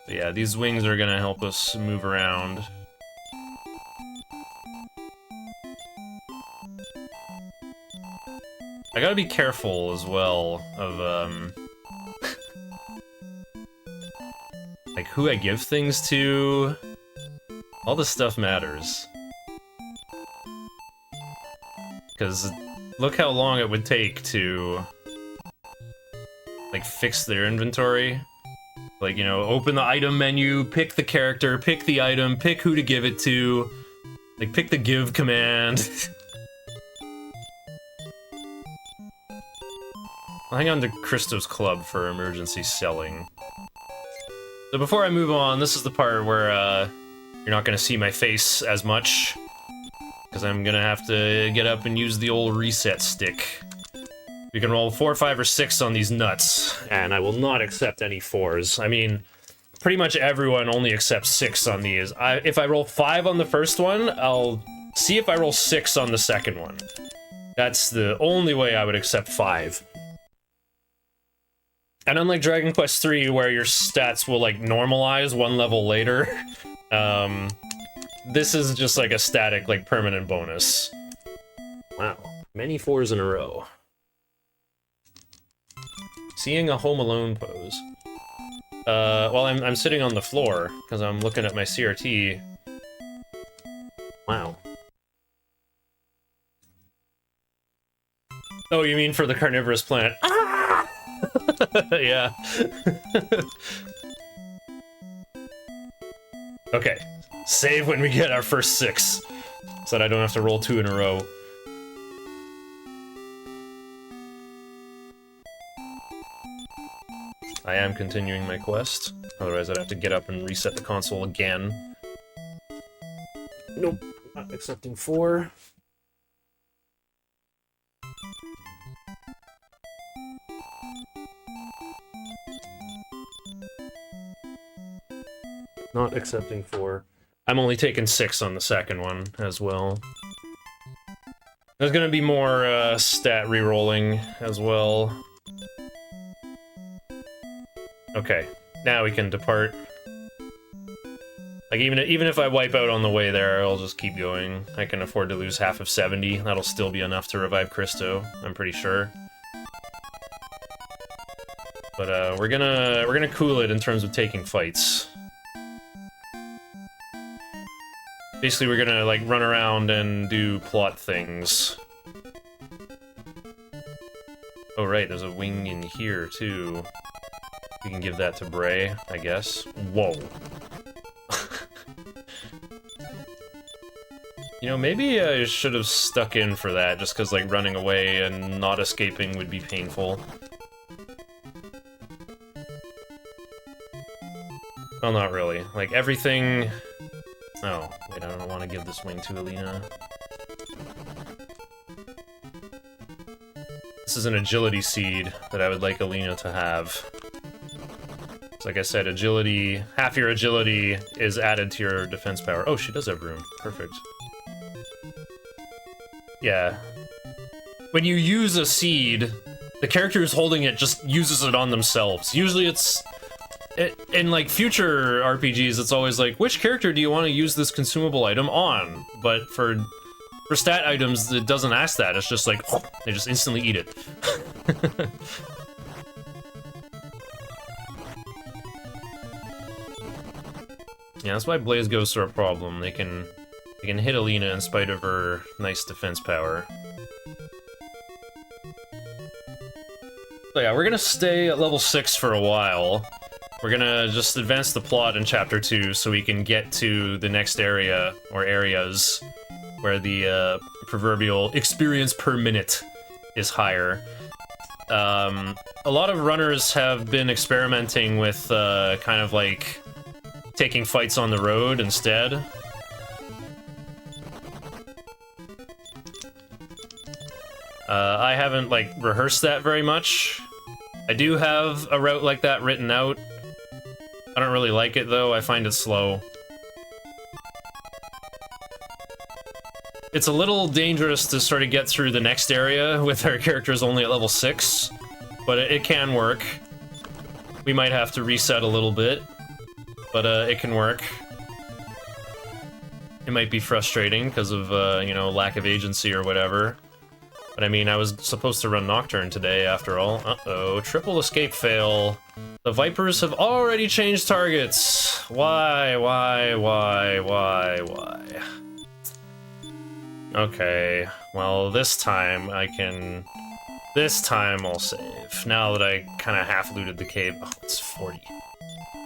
But yeah, these wings are gonna help us move around. I gotta be careful as well of, like, who I give things to. All this stuff matters. Because look how long it would take to, like, fix their inventory. Like, you know, open the item menu, pick the character, pick the item, pick who to give it to. Like, pick the give command. I'll hang on to Christo's club for emergency selling. So before I move on, this is the part where you're not going to see my face as much. Because I'm going to have to get up and use the old reset stick. We can roll 4, 5, or 6 on these nuts, and I will not accept any 4s. I mean, pretty much everyone only accepts 6 on these. If I roll 5 on the first one, I'll see if I roll 6 on the second one. That's the only way I would accept 5. And unlike Dragon Quest III, where your stats will, like, normalize 1 level later, this is just like a static, like, permanent bonus. Wow, many 4s in a row. Seeing a Home Alone pose. Well, I'm sitting on the floor, because I'm looking at my CRT. Wow. Oh, you mean for the carnivorous plant? Ah! Yeah. Okay. Save when we get our first 6, so that I don't have to roll 2 in a row. I am continuing my quest, otherwise I'd have to get up and reset the console again. Nope, not accepting 4. Not accepting 4. I'm only taking 6 on the second one as well. There's gonna be more stat rerolling as well. Okay, Now we can depart. Like, even if I wipe out on the way there, I'll just keep going. I can afford to lose half of 70. That'll still be enough to revive Christo, I'm pretty sure. But we're gonna cool it in terms of taking fights. Basically, we're gonna like run around and do plot things. Oh right, there's a wing in here too. We can give that to Bray, I guess. Whoa. You know, maybe I should have stuck in for that, just because, like, running away and not escaping would be painful. Well, not really. Like, everything... Oh, wait, I don't want to give this wing to Alina. This is an agility seed that I would like Alina to have. So like I said, agility... Half your agility is added to your defense power. Oh, she does have room. Perfect. Yeah. When you use a seed, the character who's holding it just uses it on themselves. Usually it's... In, like, future RPGs, it's always like, which character do you want to use this consumable item on? But for stat items, it doesn't ask that. It's just like, they just instantly eat it. Yeah, that's why Blaze Ghosts are a problem. They can hit Alina in spite of her nice defense power. So yeah, we're gonna stay at level 6 for a while. We're gonna just advance the plot in Chapter 2 so we can get to the next area, or areas, where the proverbial experience per minute is higher. A lot of runners have been experimenting with kind of like taking fights on the road instead. I haven't, like, rehearsed that very much. I do have a route like that written out. I don't really like it, though. I find it slow. It's a little dangerous to sort of get through the next area with our characters only at level 6, but it can work. We might have to reset a little bit, but it can work. It might be frustrating because of, you know, lack of agency or whatever. But I mean, I was supposed to run Nocturne today, after all. Uh-oh, triple escape fail. The Vipers have already changed targets. Why? Okay, well, this time I'll save. Now that I kind of half-looted the cave. Oh, it's 40.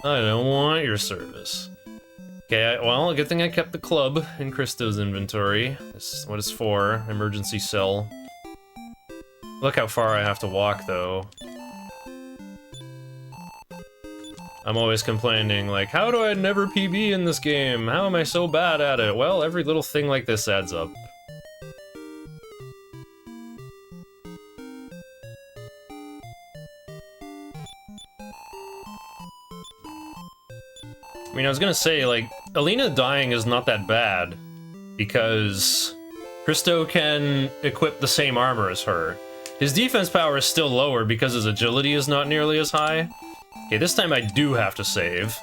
I don't want your service. Okay, well, a good thing I kept the club in Christo's inventory. This is what it's for, emergency cell. Look how far I have to walk, though. I'm always complaining, like, how do I never PB in this game? How am I so bad at it? Well, every little thing like this adds up. I mean, I was gonna say, like, Alina dying is not that bad, because Christo can equip the same armor as her. His defense power is still lower because his agility is not nearly as high. Okay, this time I do have to save,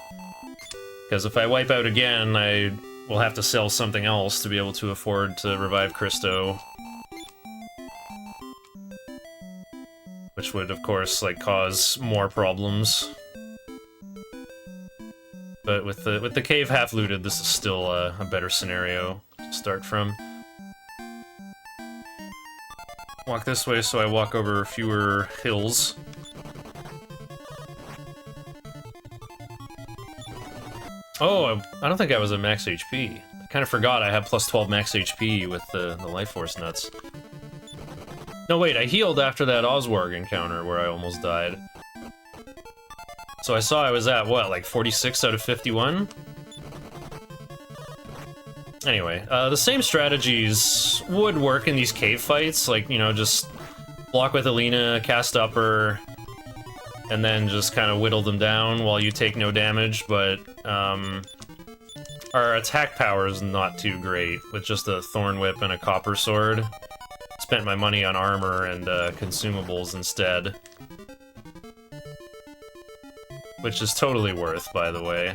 because if I wipe out again, I will have to sell something else to be able to afford to revive Christo. Which would, of course, like, cause more problems. But with the cave half looted, this is still a better scenario to start from. Walk this way so I walk over fewer hills. Oh, I don't think I was at max HP. I kind of forgot I have plus 12 max HP with the Life Force nuts. No, wait, I healed after that Oswarg encounter where I almost died. So I saw I was at, what, like 46 out of 51? Anyway, the same strategies would work in these cave fights, like, you know, just block with Alina, cast upper, and then just kind of whittle them down while you take no damage, but, our attack power is not too great, with just a Thorn Whip and a Copper Sword. Spent my money on armor and, consumables instead. which is totally worth, by the way.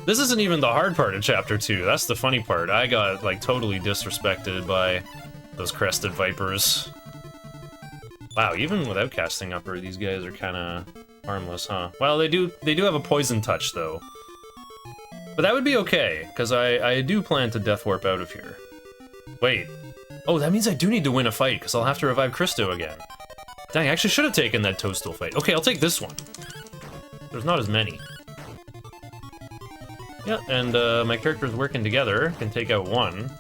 This isn't even the hard part of Chapter 2, that's the funny part. I got, like, totally disrespected by those crested vipers. Wow, even without casting upper, these guys are kinda harmless, huh? Well, they do have a poison touch, though. But that would be okay, because I do plan to Death Warp out of here. Wait. Oh, that means I do need to win a fight, because I'll have to revive Christo again. Dang, I actually should have taken that Toadstool fight. Okay, I'll take this one. There's not as many. Yeah, and my characters working together can take out one.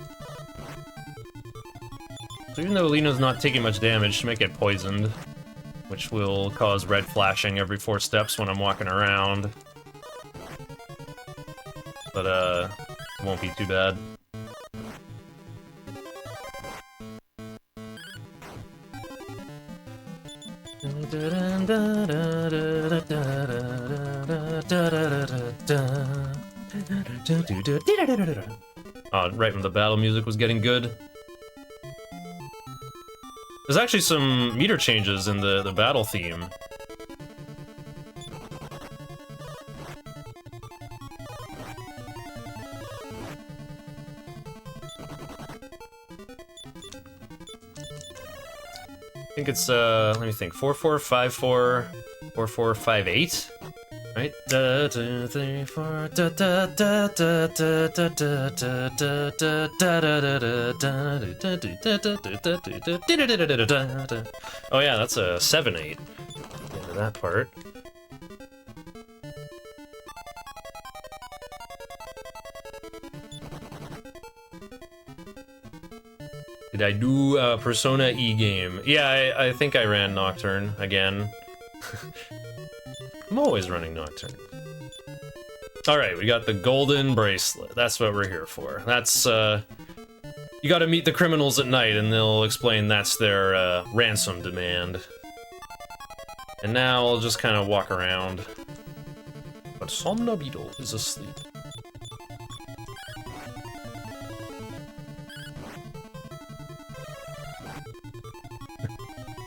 So even though Lena's not taking much damage, she might get poisoned, which will cause red flashing every 4 steps when I'm walking around. But, it won't be too bad. Oh, right when the battle music was getting good. There's actually some meter changes in the battle theme. I think it's, let me think, 4454, 4458, right? Da, 2, 3, 4, da, da, da, da, da, da, da, da, da, da, da, da, da. Oh yeah, that's a 7/8. Into that part. Did I do a Persona E game? Yeah, I think I ran Nocturne again. I'm always running Nocturne. Alright, we got the golden bracelet. That's what we're here for. That's, you gotta meet the criminals at night and they'll explain that's their, ransom demand. And now I'll just kind of walk around. But Somnobito is asleep.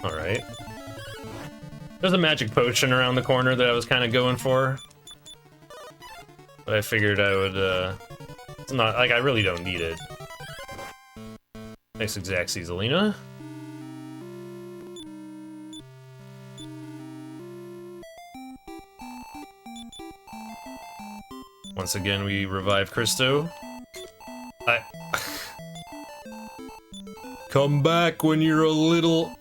Alright. There's a magic potion around the corner that I was kind of going for. But I figured I would, it's not, like, I really don't need it. Nice exact Zelina. Once again, we revive Christo. Come back when you're a little...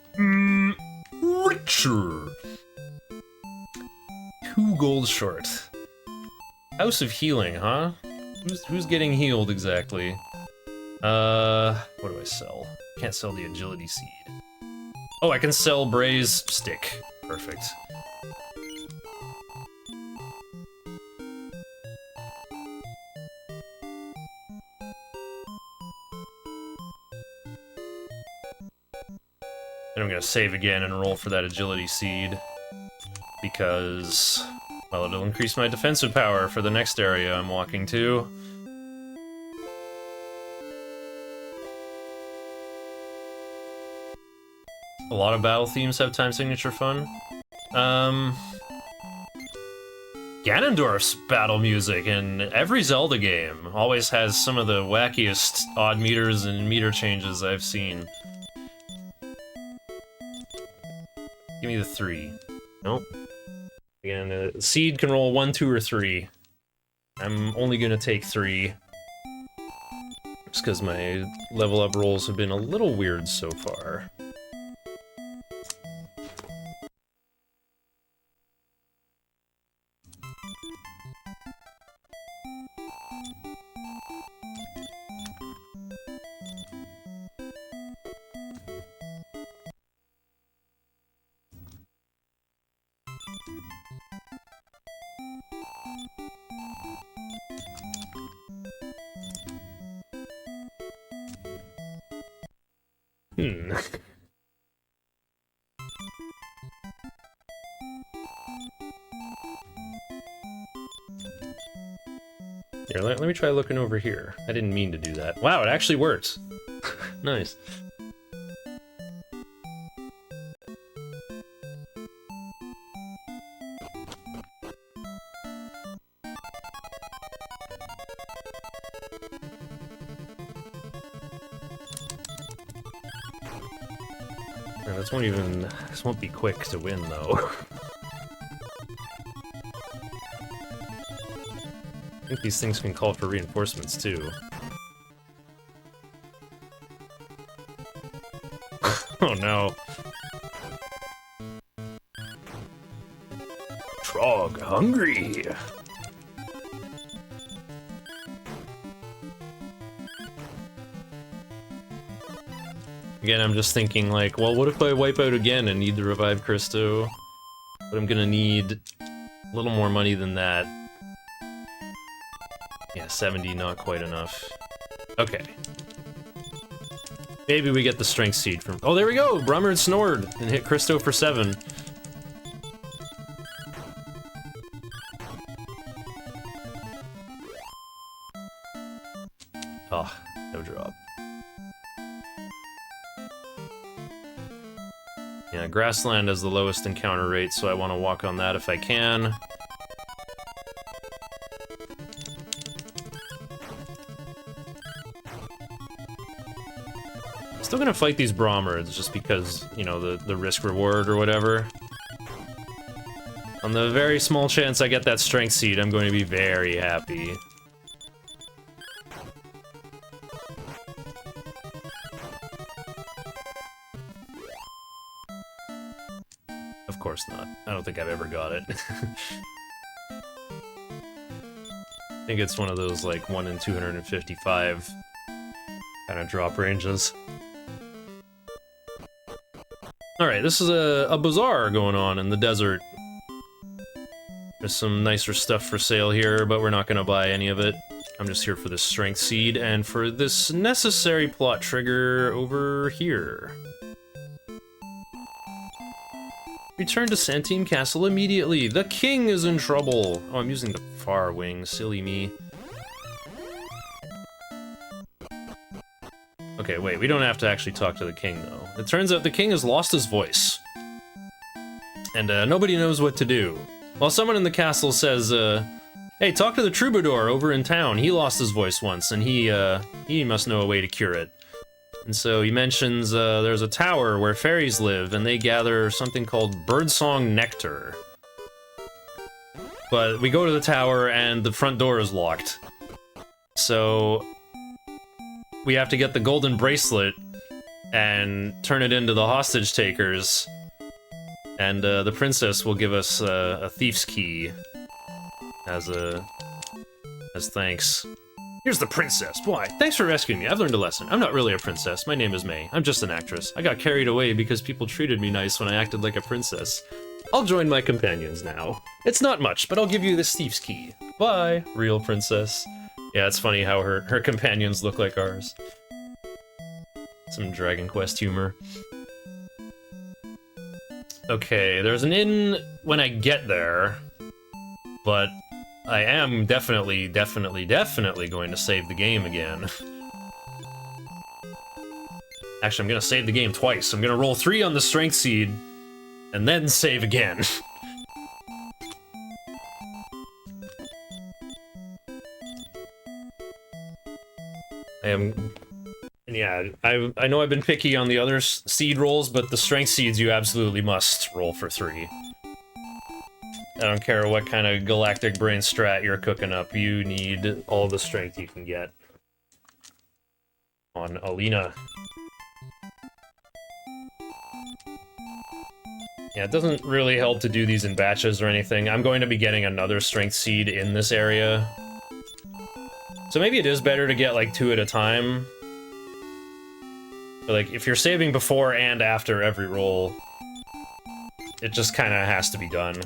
richer. 2 gold short. House of Healing, huh? Who's getting healed exactly? What do I sell? Can't sell the Agility Seed. Oh, I can sell Braze Stick. Perfect. And I'm gonna save again and roll for that Agility Seed. Because, well, it'll increase my defensive power for the next area I'm walking to. A lot of battle themes have time signature fun. Ganondorf's battle music in every Zelda game always has some of the wackiest odd meters and meter changes I've seen. Give me the 3. Nope. Again, Seed can roll 1, 2, or 3. I'm only gonna take 3. Just because my level up rolls have been a little weird so far. Here, let me try looking over here. I didn't mean to do that. Wow, it actually works. Nice. And this won't be quick to win, though. I think these things can call for reinforcements, too. Oh no. Trog hungry! Again, I'm just thinking like, well, what if I wipe out again and need to revive Christo? But I'm gonna need a little more money than that. Yeah, 70, not quite enough. Okay. Maybe we get the strength seed from— oh, there we go! Brummerd snored and hit Christo for 7. Oh, no drop. Yeah, grassland has the lowest encounter rate, so I want to walk on that if I can. Still gonna fight these Brommerds just because, you know, the risk-reward or whatever. On the very small chance I get that strength seed, I'm going to be very happy. Of course not. I don't think I've ever got it. I think it's one of those, like, 1 in 255 kind of drop ranges. Alright, this is a bazaar going on in the desert. There's some nicer stuff for sale here, but we're not gonna buy any of it. I'm just here for this strength seed and for this necessary plot trigger over here. Return to Santine Castle immediately! The king is in trouble! Oh, I'm using the far wing, silly me. Okay, wait, we don't have to actually talk to the king, though. It turns out the king has lost his voice. And, nobody knows what to do. Well, someone in the castle says, hey, talk to the troubadour over in town. He lost his voice once, and he must know a way to cure it. And so he mentions, there's a tower where fairies live, and they gather something called birdsong nectar. But we go to the tower, and the front door is locked. So we have to get the golden bracelet and turn it into the hostage takers. And the princess will give us a thief's key as thanks. Here's the princess. Why? Thanks for rescuing me. I've learned a lesson. I'm not really a princess. My name is May. I'm just an actress. I got carried away because people treated me nice when I acted like a princess. I'll join my companions now. It's not much, but I'll give you this thief's key. Bye, real princess. Yeah, it's funny how her companions look like ours. Some Dragon Quest humor. Okay, there's an inn when I get there, but I am definitely going to save the game again. Actually, I'm gonna save the game twice. I'm gonna roll 3 on the strength seed, and then save again. Yeah, I know I've been picky on the other seed rolls, but the strength seeds you absolutely must roll for 3. I don't care what kind of galactic brain strat you're cooking up, you need all the strength you can get. On Alina. Yeah, it doesn't really help to do these in batches or anything. I'm going to be getting another strength seed in this area. So maybe it is better to get like 2 at a time. But like, if you're saving before and after every roll, it just kind of has to be done.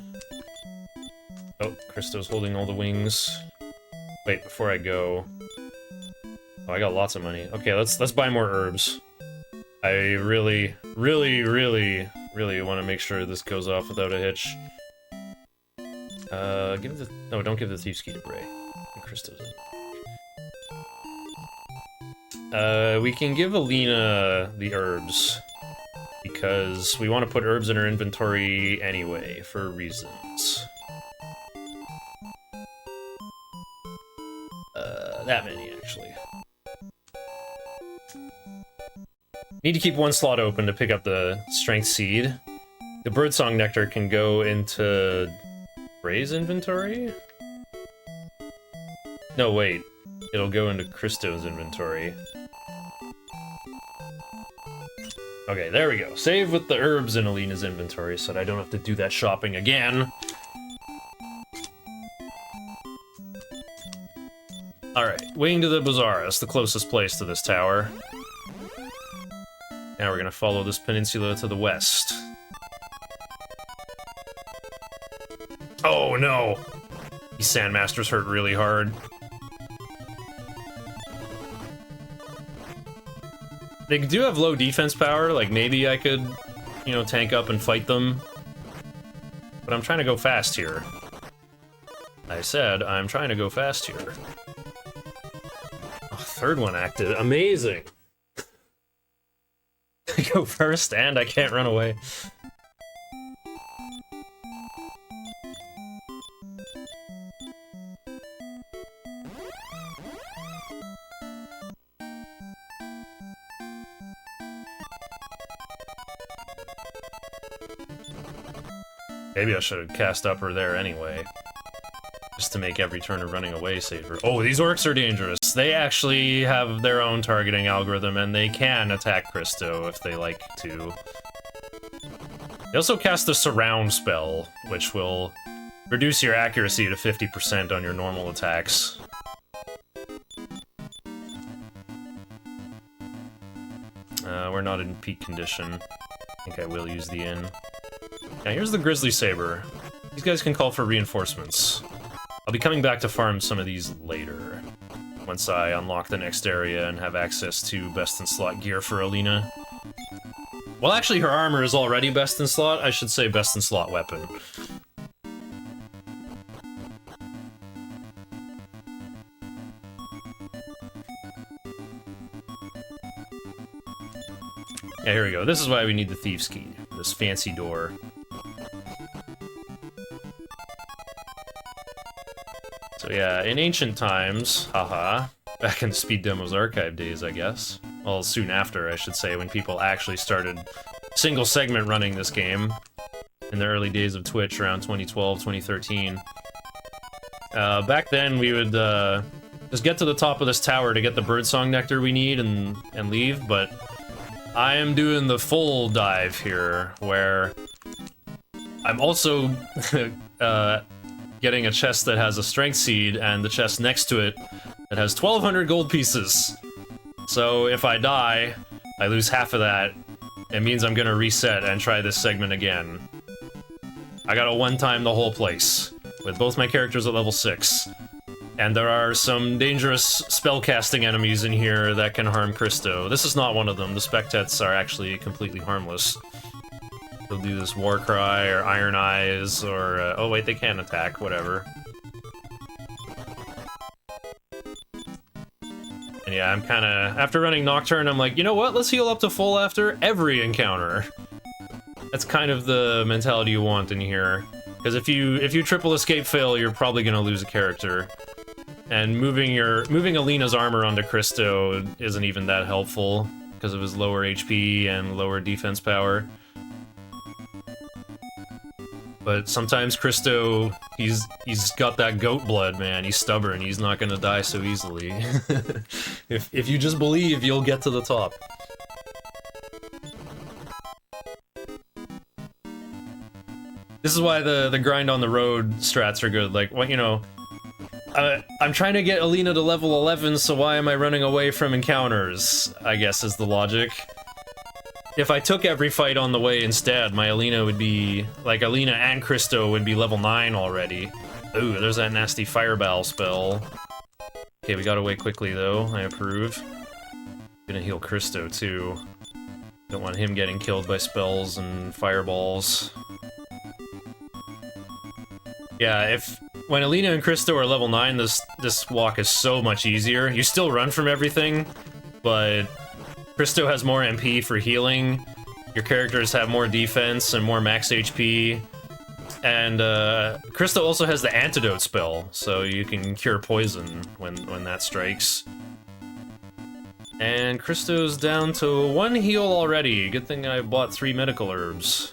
Oh, Christo's holding all the wings. Wait, before I go... Oh, I got lots of money. Okay, let's buy more herbs. I really want to make sure this goes off without a hitch. Give the... No, don't give the Thief's Key to Bray. Christo's in. We can give Alina the herbs, because we want to put herbs in her inventory anyway, for reasons. That many, actually. Need to keep one slot open to pick up the Strength Seed. The Birdsong Nectar can go into Ray's inventory? No, wait. It'll go into Christo's inventory. Okay, there we go. Save with the herbs in Alina's inventory so that I don't have to do that shopping again. Alright, wing to the bazaar. That's the closest place to this tower. Now we're gonna follow this peninsula to the west. Oh no! These Sandmasters hurt really hard. They do have low defense power, like maybe I could, you know, tank up and fight them. But I'm trying to go fast here. I said I'm trying to go fast here. Oh, third one active. Amazing! I go first and I can't run away. Maybe I should have cast upper there anyway. Just to make every turn of running away safer. Oh, these orcs are dangerous. They actually have their own targeting algorithm, and they can attack Christo if they like to. They also cast the Surround spell, which will reduce your accuracy to 50% on your normal attacks. We're not in peak condition. I think I will use the inn. Now here's the Grizzly Saber. These guys can call for reinforcements. I'll be coming back to farm some of these later, once I unlock the next area and have access to best-in-slot gear for Alina. Well, actually, her armor is already best-in-slot. I should say best-in-slot weapon. Yeah, here we go. This is why we need the Thieves' Key. This fancy door. So yeah, in ancient times, haha, back in the Speed Demos archive days, I guess. Well, soon after, I should say, when people actually started single segment running this game in the early days of Twitch around 2012, 2013. Back then, we would just get to the top of this tower to get the Birdsong Nectar we need and leave, but I am doing the full dive here, where I'm also getting a chest that has a Strength Seed, and the chest next to it that has 1,200 gold pieces. So if I die, I lose half of that. It means I'm gonna reset and try this segment again. I gotta one-time the whole place, with both my characters at level 6. And there are some dangerous spellcasting enemies in here that can harm Christo. This is not one of them. The Spectets are actually completely harmless. They'll do this Warcry or Iron Eyes or... oh wait, they can attack, whatever. And yeah, I'm kinda... After running Nocturne, I'm like, you know what? Let's heal up to full after every encounter. That's kind of the mentality you want in here. Because if you triple escape fail, you're probably gonna lose a character. And moving Alina's armor onto Christo isn't even that helpful, because of his lower HP and lower defense power. But sometimes Christo, he's got that goat blood, man. He's stubborn. He's not gonna die so easily. If you just believe, you'll get to the top. This is why the grind on the road strats are good. Like, well, you know, I'm trying to get Alina to level 11, so why am I running away from encounters? I guess is the logic. If I took every fight on the way instead, my Alina would be... like, Alina and Christo would be level 9 already. Ooh, there's that nasty Fireball spell. Okay, we got away quickly, though. I approve. Gonna heal Christo, too. Don't want him getting killed by spells and fireballs. Yeah, when Alina and Christo are level 9, this walk is so much easier. You still run from everything, but... Christo has more MP for healing, your characters have more defense and more max HP, and Christo also has the antidote spell, so you can cure poison when that strikes. And Christo's down to 1 heal already. Good thing I bought 3 medical herbs.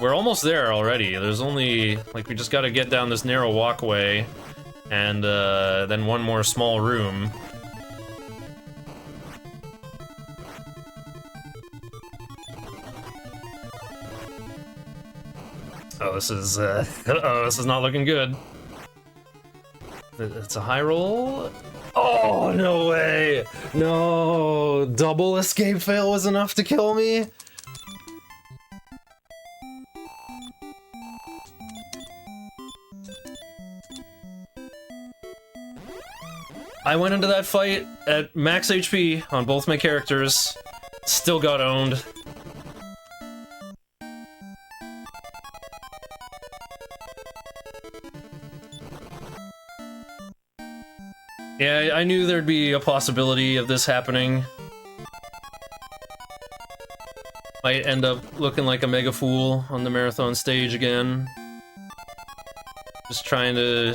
We're almost there already. There's only, like, we just gotta get down this narrow walkway, and then 1 more small room. Oh, this is, uh-oh, this is not looking good. It's a high roll. Oh, no way! No! Double escape fail was enough to kill me? I went into that fight at max HP on both my characters. Still got owned. Yeah, I knew there'd be a possibility of this happening. Might end up looking like a mega fool on the marathon stage again. Just trying to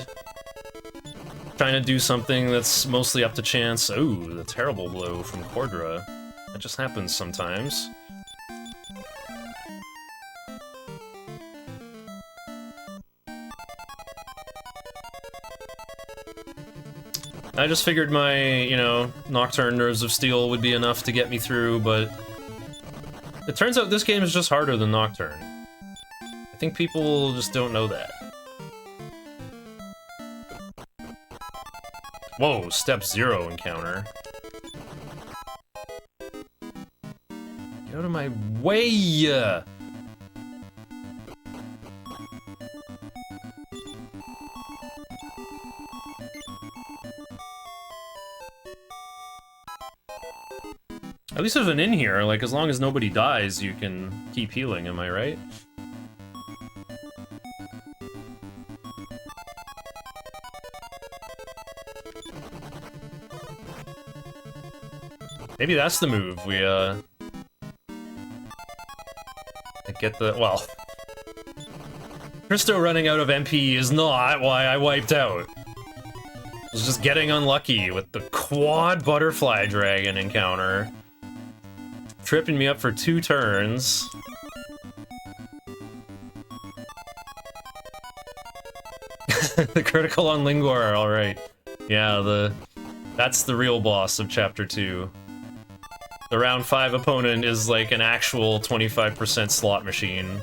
do something that's mostly up to chance. Ooh, the terrible blow from Cordra. That just happens sometimes. I just figured my, you know, Nocturne Nerves of Steel would be enough to get me through, but it turns out this game is just harder than Nocturne. I think people just don't know that. Whoa, step 0 encounter. Get out of my way! At least there's an inn here, like, as long as nobody dies, you can keep healing, am I right? Maybe that's the move, we, get the, well... Christo running out of MP is not why I wiped out. I was just getting unlucky with the quad butterfly dragon encounter. Tripping me up for 2 turns. The critical on Lingor, alright. Yeah, that's the real boss of Chapter 2. The round 5 opponent is like an actual 25% slot machine.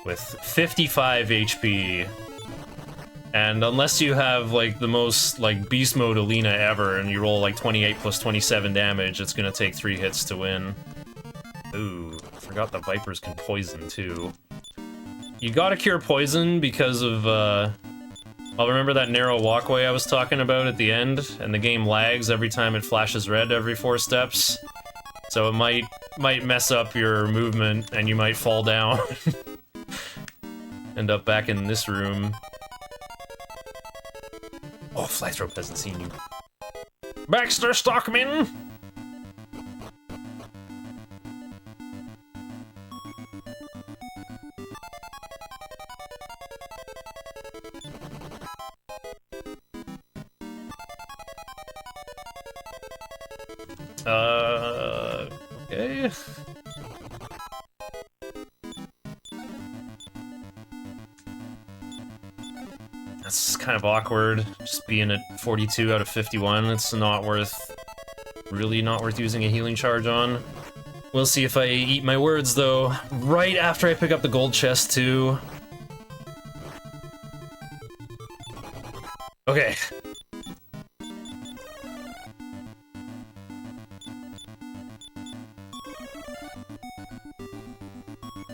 With 55 HP. And unless you have, like, the most, like, beast mode Alina ever, and you roll, like, 28 plus 27 damage, it's gonna take 3 hits to win. Ooh, forgot the Vipers can poison, too. You gotta cure poison because of, I'll remember that narrow walkway I was talking about at the end, and the game lags every time it flashes red every 4 steps. So it might mess up your movement, and you might fall down. End up back in this room. Oh, Flythrope hasn't seen you. Baxter Stockman! Okay. That's kind of awkward, just being at 42 out of 51. It's really not worth using a healing charge on. We'll see if I eat my words, though, right after I pick up the gold chest, too. Okay.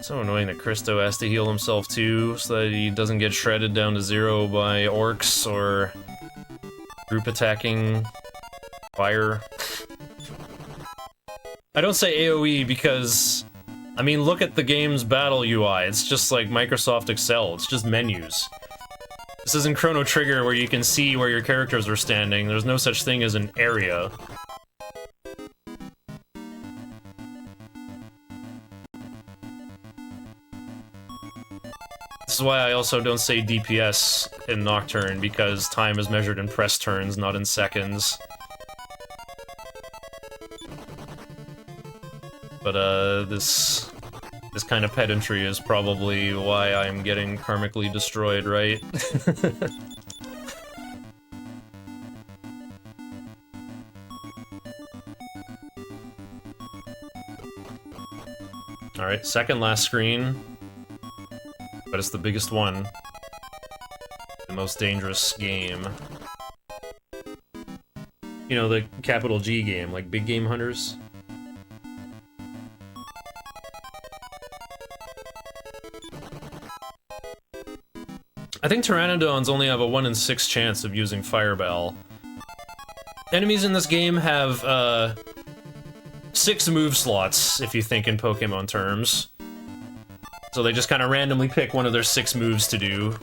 So annoying that Christo has to heal himself too, so that he doesn't get shredded down to 0 by orcs or group attacking fire. I don't say AoE because, I mean, look at the game's battle UI. It's just like Microsoft Excel. It's just menus. This isn't Chrono Trigger where you can see where your characters are standing. There's no such thing as an area. This is why I also don't say DPS in Nocturne, because time is measured in press turns, not in seconds. But, this kind of pedantry is probably why I'm getting karmically destroyed, right? Alright, second last screen. But it's the biggest one. The most dangerous game. You know, the capital G game, like Big Game Hunters? I think Pteranodons only have a 1 in 6 chance of using Fireball. Enemies in this game have, 6 move slots, if you think in Pokemon terms. So they just kind of randomly pick one of their 6 moves to do.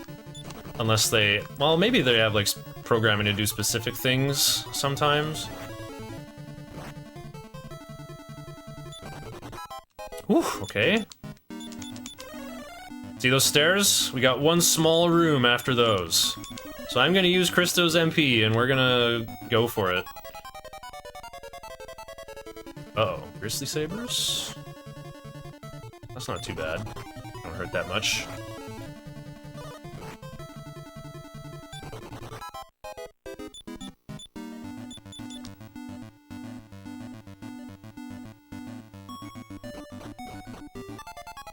Unless they... well, maybe they have, like, programming to do specific things sometimes. Whew, okay. See those stairs? We got one small room after those. So I'm gonna use Christo's MP, and we're gonna go for it. Uh-oh. Grizzly Sabers? That's not too bad. Don't hurt that much.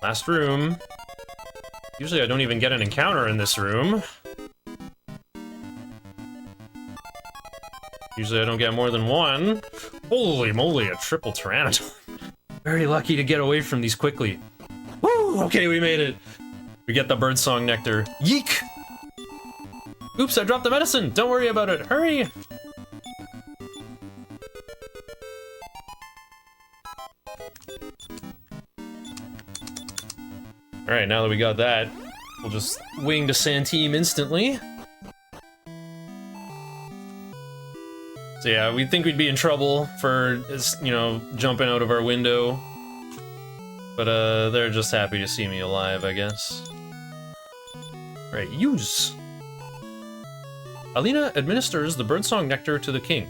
Last room. Usually I don't even get an encounter in this room. Usually I don't get more than one. Holy moly, a triple Pteranodon. Very lucky to get away from these quickly. Woo! Okay, we made it. We get the birdsong nectar. Yeek! Oops, I dropped the medicine! Don't worry about it, hurry! Alright, now that we got that, we'll just wing to Santeem instantly. So yeah, we'd think we'd be in trouble for, you know, jumping out of our window. But, they're just happy to see me alive, I guess. Alright, use! Alina administers the birdsong nectar to the king.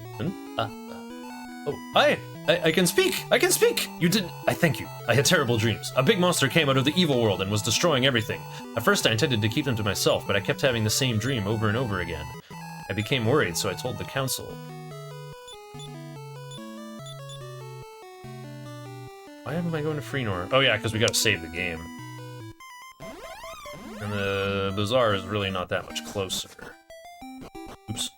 Oh, I can speak! I can speak! You did... I thank you. I had terrible dreams. A big monster came out of the evil world and was destroying everything. At first I intended to keep them to myself, but I kept having the same dream over and over again. I became worried, so I told the council. Why am I going to Freenor? Oh yeah, because we gotta save the game. And the bazaar is really not that much closer. Oops.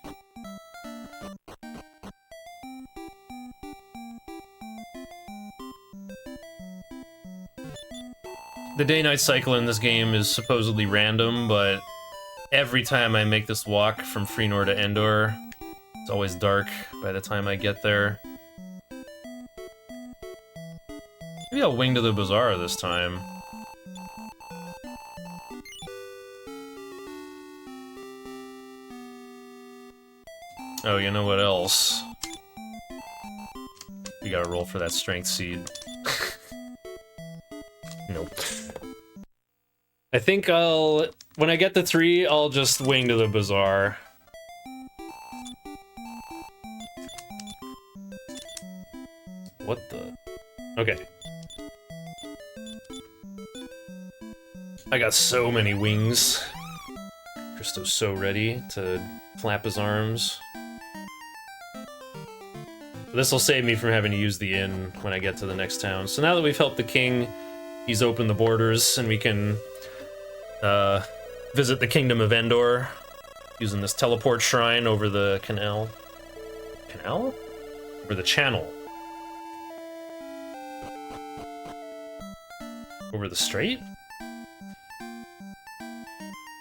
The day-night cycle in this game is supposedly random, but every time I make this walk from Freenor to Endor, it's always dark by the time I get there. Maybe I'll wing to the bazaar this time. Oh, you know what else? We gotta roll for that strength seed. Nope. I think when I get the 3, I'll just wing to the bazaar. What the? Okay. I got so many wings. Christo's so ready to flap his arms. This will save me from having to use the inn when I get to the next town. So now that we've helped the king, he's opened the borders, and we can visit the Kingdom of Endor using this teleport shrine over the canal. Canal? Over the channel. Over the strait?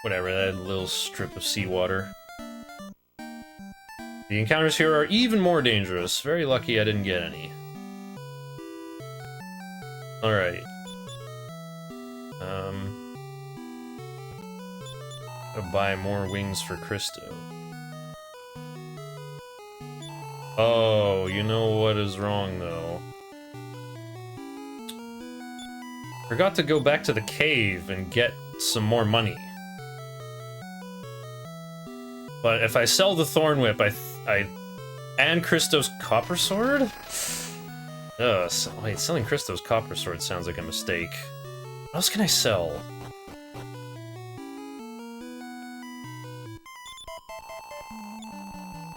Whatever, that little strip of seawater. The encounters here are even more dangerous. Very lucky I didn't get any. Alright. Gotta buy more wings for Christo. Oh, you know what is wrong, though. Forgot to go back to the cave and get some more money. But if I sell the Thorn Whip, and Christo's Copper Sword? Wait, selling Christo's copper sword sounds like a mistake. What else can I sell?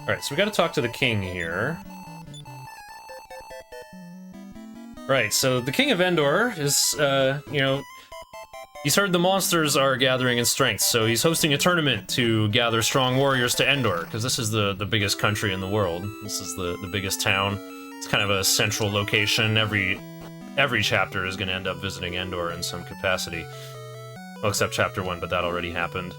Alright, so we gotta talk to the king here. Right, so the king of Endor is, you know, he's heard the monsters are gathering in strength, so he's hosting a tournament to gather strong warriors to Endor, because this is the biggest country in the world. This is the biggest town. It's kind of a central location. Every chapter is going to end up visiting Endor in some capacity. Well, except chapter 1, but that already happened.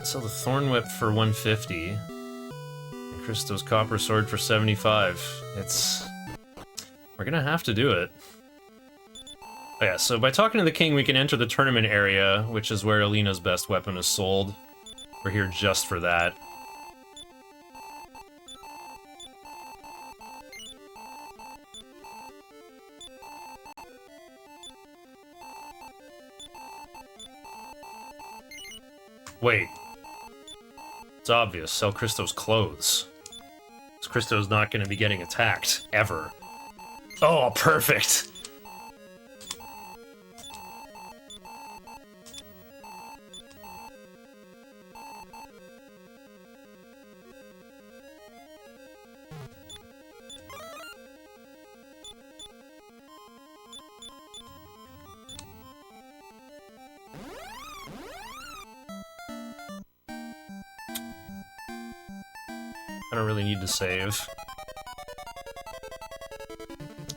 Sell the Thorn Whip for 150. And Christo's Copper Sword for 75. We're gonna have to do it. Oh yeah, so by talking to the king, we can enter the tournament area, which is where Alina's best weapon is sold. We're here just for that. Wait. It's obvious. Sell Christo's clothes. Because Christo's not going to be getting attacked. Ever. Oh, perfect! I don't really need to save.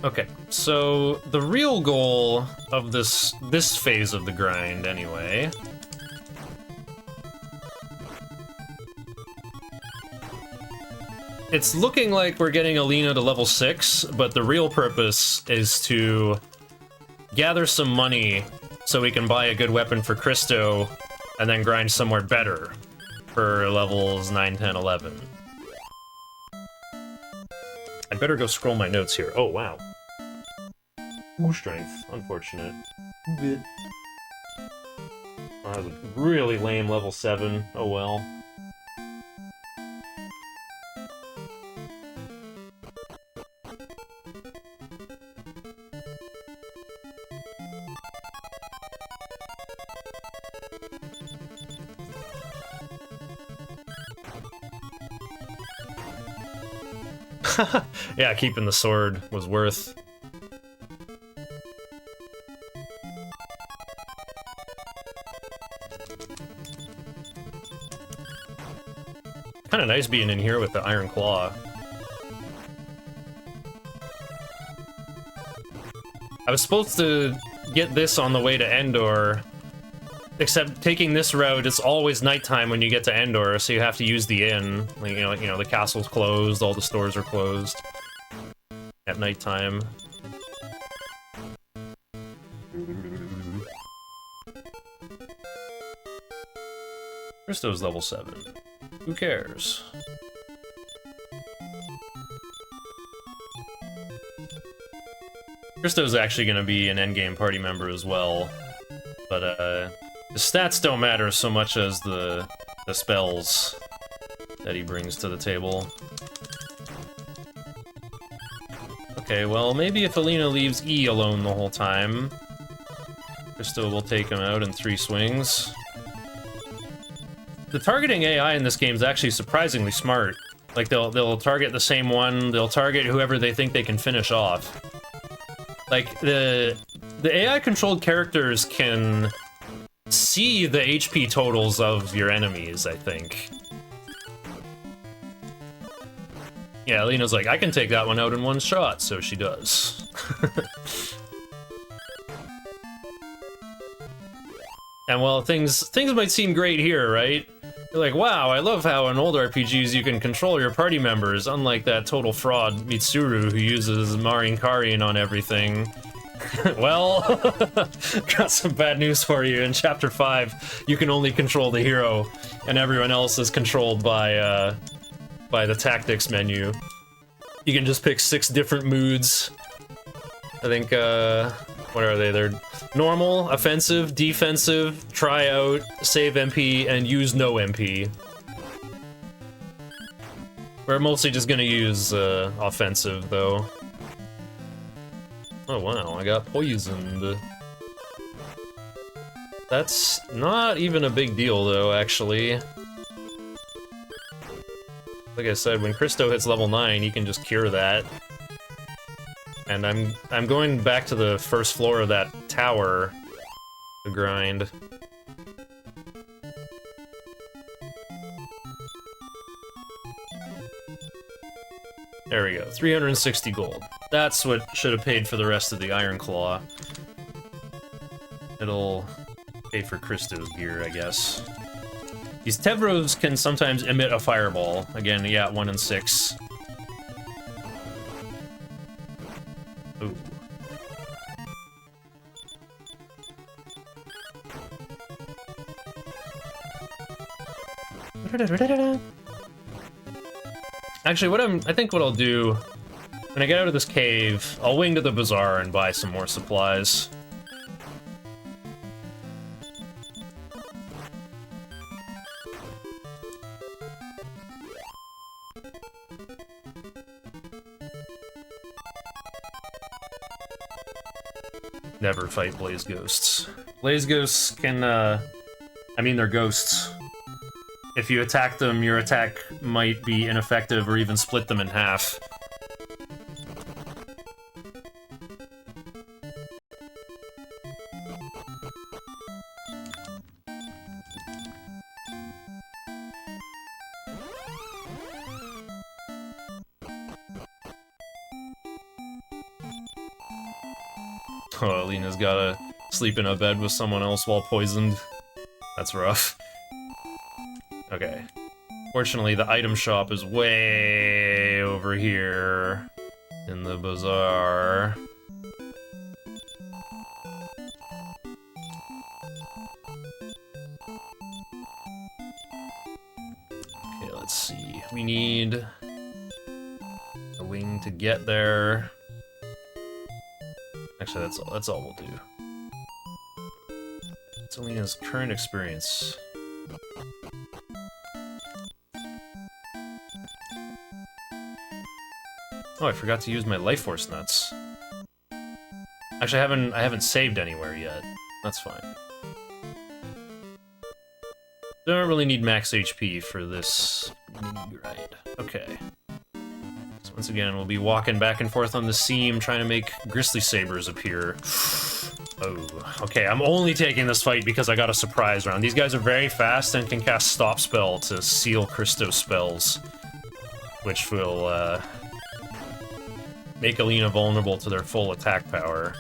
Okay, so the real goal of this phase of the grind, anyway, it's looking like we're getting Alina to level 6, but the real purpose is to gather some money so we can buy a good weapon for Christo and then grind somewhere better for levels 9, 10, 11. I'd better go scroll my notes here. Oh, wow. Ooh, strength. Unfortunate. That was a really lame level 7. Oh well. Yeah, keeping the sword was worth. Kind of nice being in here with the Iron Claw. I was supposed to get this on the way to Endor, except taking this route, it's always nighttime when you get to Endor, so you have to use the inn. Like, you know, the castle's closed, all the stores are closed at nighttime. Christo's level 7. Who cares? Christo's actually going to be an endgame party member as well, but the stats don't matter so much as the spells that he brings to the table. Okay, well, maybe if Alina leaves E alone the whole time, Christo will take him out in 3 swings. The targeting AI in this game is actually surprisingly smart. Like, they'll target the same one, they'll target whoever they think they can finish off. Like, the AI-controlled characters can see the HP totals of your enemies, I think. Yeah, Alina's like, I can take that one out in 1 shot, so she does. And while things might seem great here, right? You're like, wow, I love how in old RPGs you can control your party members, unlike that total fraud Mitsuru who uses Marinkarian on everything. Well, got some bad news for you. In Chapter 5, you can only control the hero, and everyone else is controlled by the tactics menu. You can just pick 6 different moods. I think, what are they? They're normal, offensive, defensive, try out, save MP, and use no MP. We're mostly just gonna use, offensive, though. Oh wow, I got poisoned. That's not even a big deal, though, actually. Like I said, when Christo hits level 9, you can just cure that. And I'm going back to the first floor of that tower to grind. There we go, 360 gold. That's what should have paid for the rest of the Iron Claw. It'll pay for Christo's gear, I guess. These Tevros can sometimes emit a fireball. Again, yeah, 1 and 6. Ooh. Actually, I think what I'll do when I get out of this cave, I'll wing to the bazaar and buy some more supplies. Never fight Blaze Ghosts. Blaze Ghosts can, I mean, they're ghosts. If you attack them, your attack might be ineffective or even split them in half. Oh, Alina's gotta sleep in a bed with someone else while poisoned. That's rough. Okay. Fortunately, the item shop is way over here in the bazaar. Okay, let's see. We need a wing to get there. Actually, that's all we'll do. It's Alina's current experience. Oh, I forgot to use my life force nuts. Actually, I haven't saved anywhere yet. That's fine. Don't really need max HP for this mini grind. Okay. So once again, we'll be walking back and forth on the seam, trying to make Grizzly Sabers appear. Oh, okay, I'm only taking this fight because I got a surprise round. These guys are very fast and can cast Stop Spell to seal Christo spells, which will, make Alina vulnerable to their full attack power.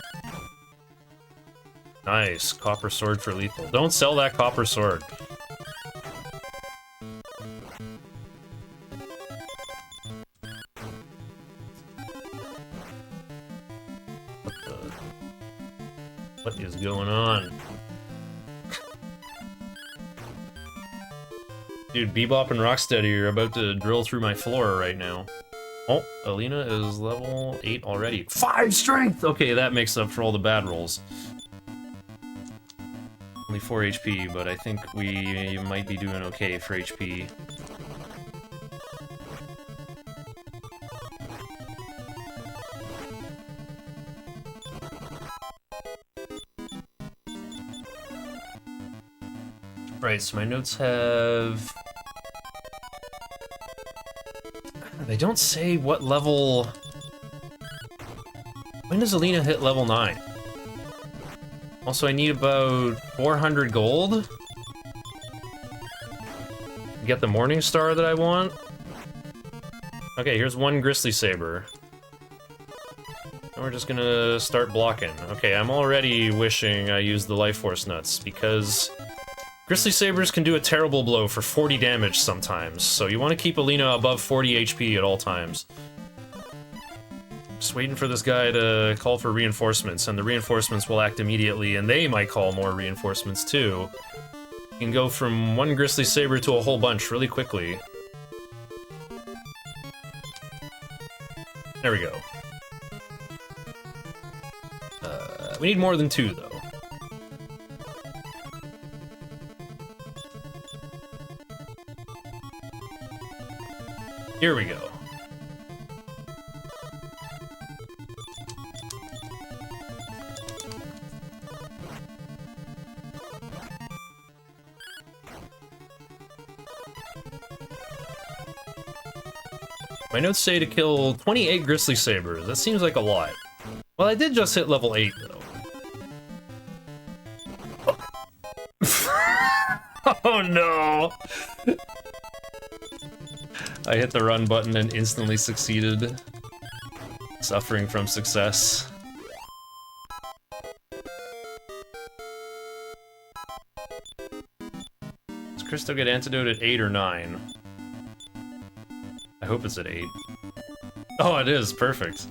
Nice, copper sword for lethal. Don't sell that copper sword. What is going on? Dude, Bebop and Rocksteady are about to drill through my floor right now. Oh, Alina is level 8 already. 5 strength! Okay, that makes up for all the bad rolls. Only 4 HP, but I think we might be doing okay for HP. Right, so my notes have... They don't say what level... When does Alina hit level 9? Also, I need about 400 gold to get the Morning Star that I want. Okay, here's one Grizzly Saber. And we're just gonna start blocking. Okay, I'm already wishing I used the Life Force Nuts, because Grizzly Sabers can do a terrible blow for 40 damage sometimes, so you want to keep Alina above 40 HP at all times. Just waiting for this guy to call for reinforcements, and the reinforcements will act immediately, and they might call more reinforcements too. You can go from one Grizzly Saber to a whole bunch really quickly. There we go. We need more than 2, though. Here we go. My notes say to kill 28 Grizzly Sabers. That seems like a lot. Well, I did just hit level 8, though. Oh no! I hit the run button and instantly succeeded. Suffering from success. Does Christo get antidote at 8 or 9? I hope it's at 8. Oh, it is. Perfect.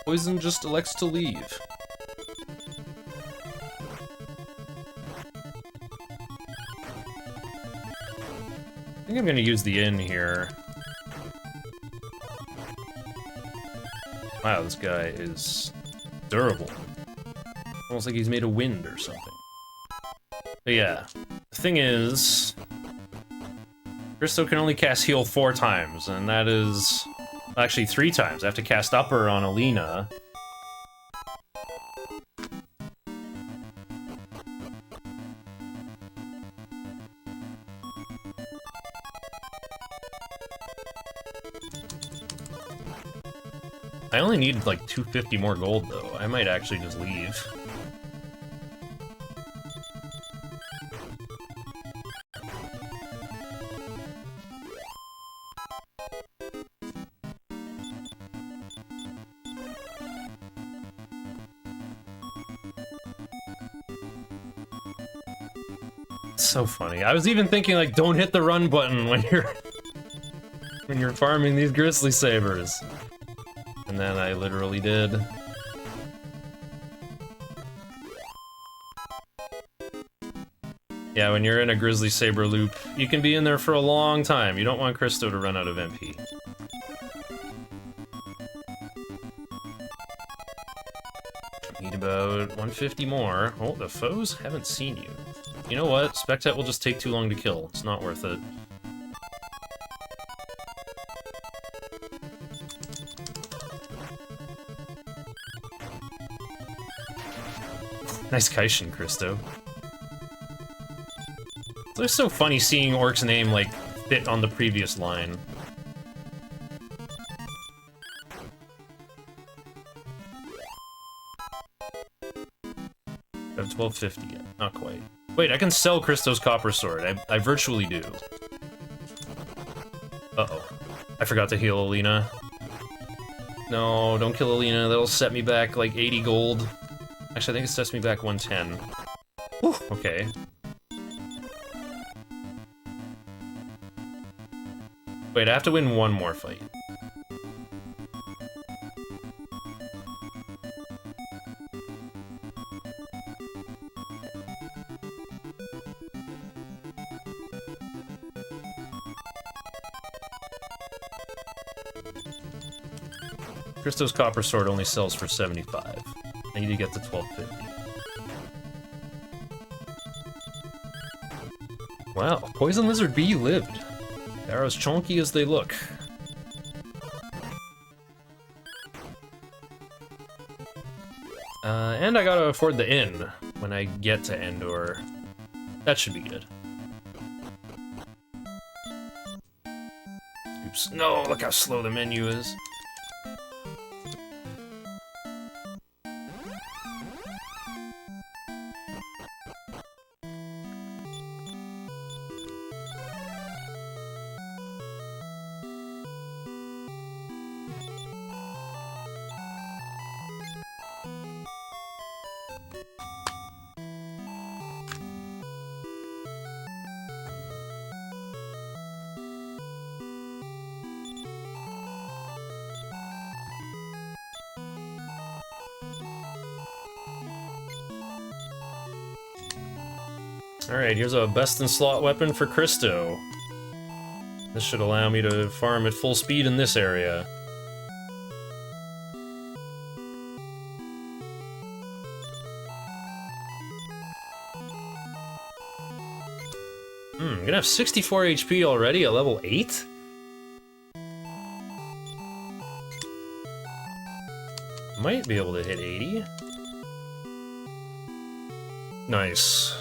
Poison just elects to leave. I think I'm gonna use the inn here. Wow, this guy is durable. Almost like he's made of wind or something. But yeah, the thing is, Christo can only cast heal 4 times, and that is actually 3 times. I have to cast upper on Alina. I only need like 250 more gold though. I might actually just leave. It's so funny. I was even thinking like, don't hit the run button when you're farming these Grizzly Sabers. And then I literally did. Yeah, when you're in a Grizzly Saber loop, you can be in there for a long time. You don't want Christo to run out of MP. Need about 150 more. Oh, the foes haven't seen you. You know what? Spectat will just take too long to kill. It's not worth it. Nice Kaishin, Christo. It's so funny seeing Orc's name, like, fit on the previous line. I have 1250 yet. Not quite. Wait, I can sell Christo's Copper Sword. I virtually do. Uh-oh. I forgot to heal Alina. No, don't kill Alina. That'll set me back, like, 80 gold. Actually, I think it sets me back 110. Whew, okay. Wait, I have to win one more fight. Christo's Copper Sword only sells for 75. I need to get to 1250. Wow, Poison Lizard Bee lived. They're as chonky as they look. And I gotta afford the inn when I get to Endor. That should be good. Oops. No, look how slow the menu is. Alright, here's a best in slot weapon for Christo. This should allow me to farm at full speed in this area. I'm gonna have 64 HP already at level 8? Might be able to hit 80. Nice.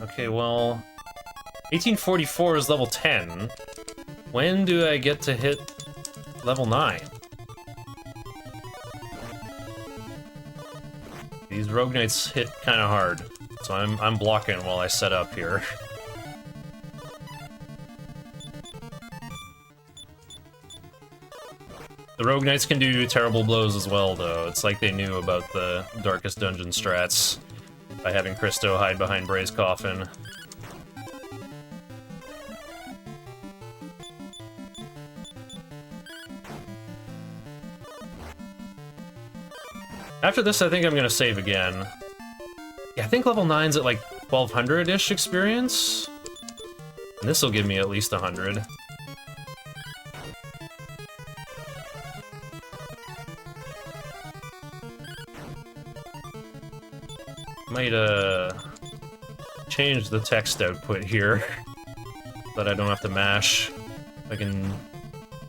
Okay, well, 1844 is level 10. When do I get to hit level 9? These Rogue Knights hit kind of hard, so I'm blocking while I set up here. The Rogue Knights can do terrible blows as well, though. It's like they knew about the Darkest Dungeon strats by having Christo hide behind Bray's coffin. After this, I think I'm gonna save again. Yeah, I think level 9's at like 1200-ish experience. And this will give me at least 100. Might, change the text output here, so that I don't have to mash. I can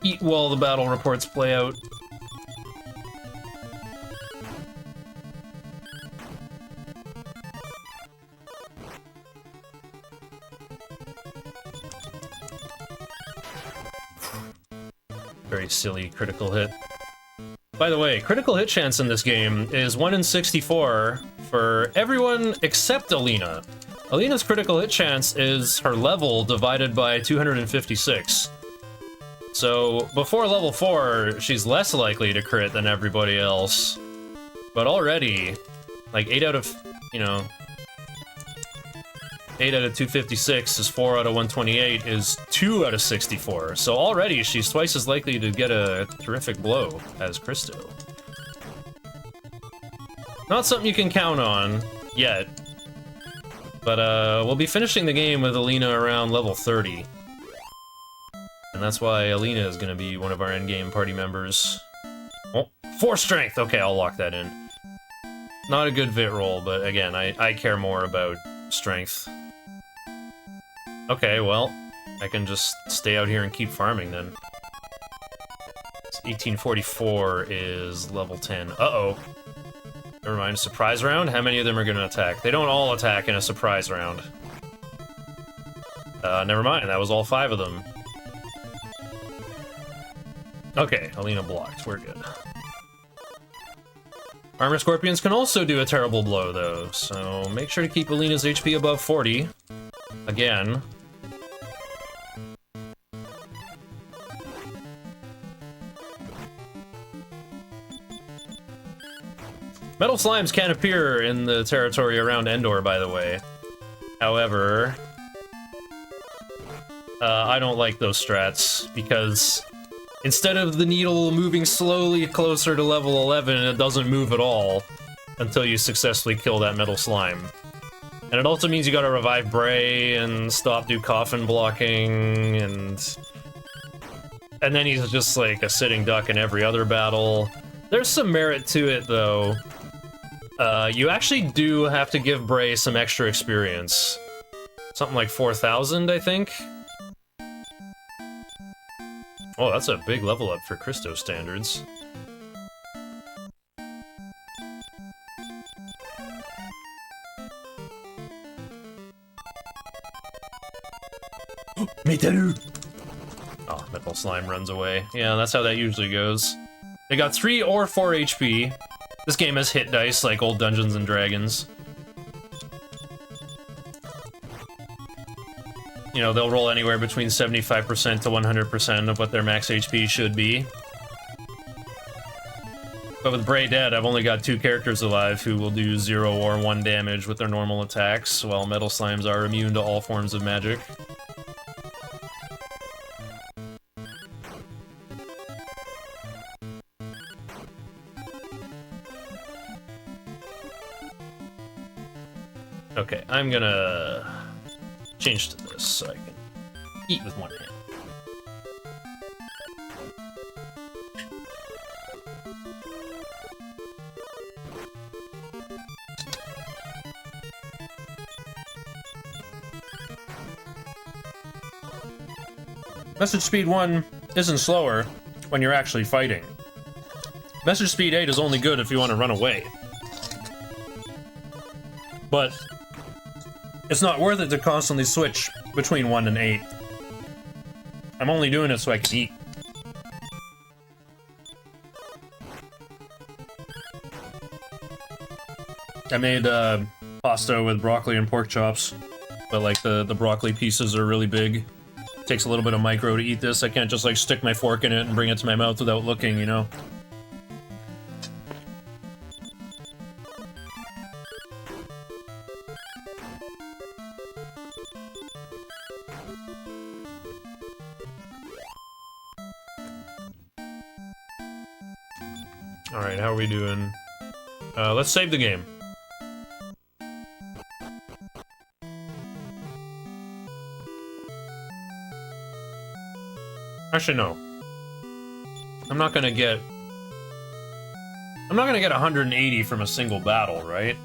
eat while the battle reports play out. Very silly critical hit. By the way, critical hit chance in this game is 1 in 64 for everyone except Alina. Alina's critical hit chance is her level divided by 256. So before level 4, she's less likely to crit than everybody else. But already, like 8 out of, you know, 8 out of 256 is 4 out of 128 is 2 out of 64. So already she's twice as likely to get a terrific blow as Christo. Not something you can count on yet. But we'll be finishing the game with Alina around level 30. And that's why Alina is going to be one of our endgame party members. Oh, 4 strength! Okay, I'll lock that in. Not a good vit roll, but again, I care more about strength. Okay, well, I can just stay out here and keep farming then. 1844 is level 10. Uh-oh. Never mind, surprise round? How many of them are gonna attack? They don't all attack in a surprise round. Never mind, that was all 5 of them. Okay, Alina blocked, we're good. Armor Scorpions can also do a terrible blow, though, so make sure to keep Alina's HP above 40. Again. Metal slimes can appear in the territory around Endor, by the way. However, I don't like those strats, because instead of the needle moving slowly closer to level 11, it doesn't move at all until you successfully kill that metal slime. And it also means you gotta revive Bray and stop do coffin blocking, and then he's just like a sitting duck in every other battle. There's some merit to it, though. You actually do have to give Bray some extra experience. Something like 4,000, I think? Oh, that's a big level up for Christo standards. Meteor! Oh, Metal Slime runs away. Yeah, that's how that usually goes. They got 3 or 4 HP. This game has hit dice like old Dungeons and Dragons. You know, they'll roll anywhere between 75% to 100% of what their max HP should be. But with Bray dead, I've only got 2 characters alive who will do 0 or 1 damage with their normal attacks, while Metal Slimes are immune to all forms of magic. Okay, I'm gonna change to this so I can eat with one hand. Message speed 1 isn't slower when you're actually fighting. Message speed 8 is only good if you want to run away. But it's not worth it to constantly switch between 1 and 8. I'm only doing it so I can eat. I made pasta with broccoli and pork chops, but like the broccoli pieces are really big. Takes a little bit of micro to eat this. I can't just like stick my fork in it and bring it to my mouth without looking, you know? Alright, how are we doing? Let's save the game. Actually, no. I'm not gonna get 180 from a single battle, right?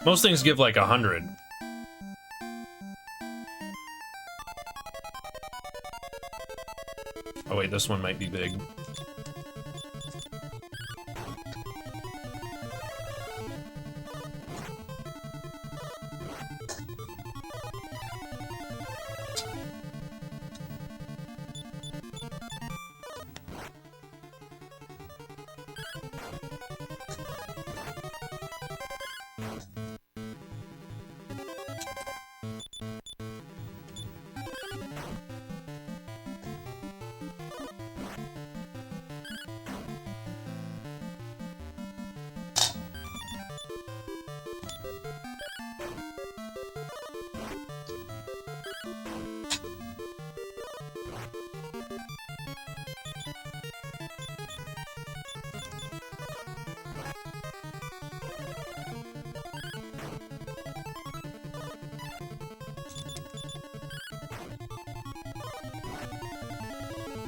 Most things give like 100. Oh wait, this one might be big.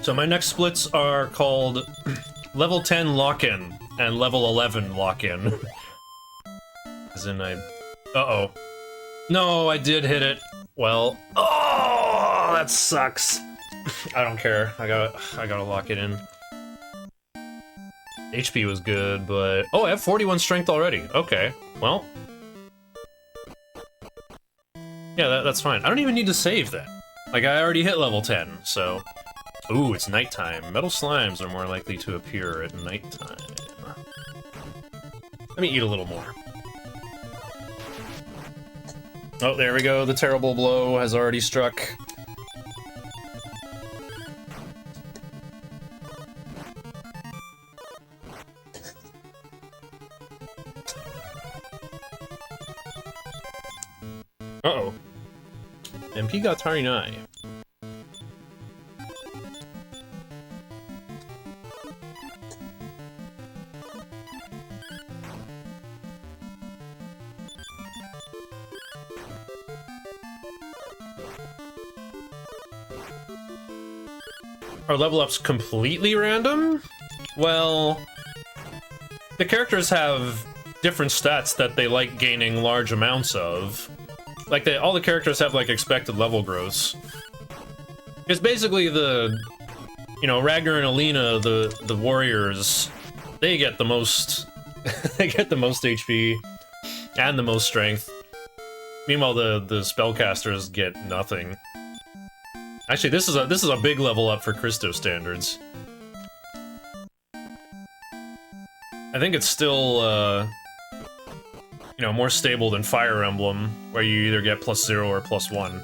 So my next splits are called level 10 lock-in and level 11 lock-in. As in uh-oh. No, I did hit it. Well, oh, that sucks. I don't care. I gotta lock it in. HP was good, but... Oh, I have 41 strength already. Okay, well. Yeah, that's fine. I don't even need to save that. Like, I already hit level 10, so... Ooh, it's nighttime. Metal slimes are more likely to appear at nighttime. Let me eat a little more. Oh, there we go. The terrible blow has already struck. Uh-oh. MP got Tarinai. Are level ups completely random? Well, the characters have different stats that they like gaining large amounts of. Like, all the characters have, like, expected level growths. Because basically the, you know, Ragnar and Alina, the warriors, they get the most, they get the most HP and the most strength. Meanwhile, the spellcasters get nothing. Actually, this is a big level up for Christo standards. I think it's still, you know, more stable than Fire Emblem, where you either get +0 or +1.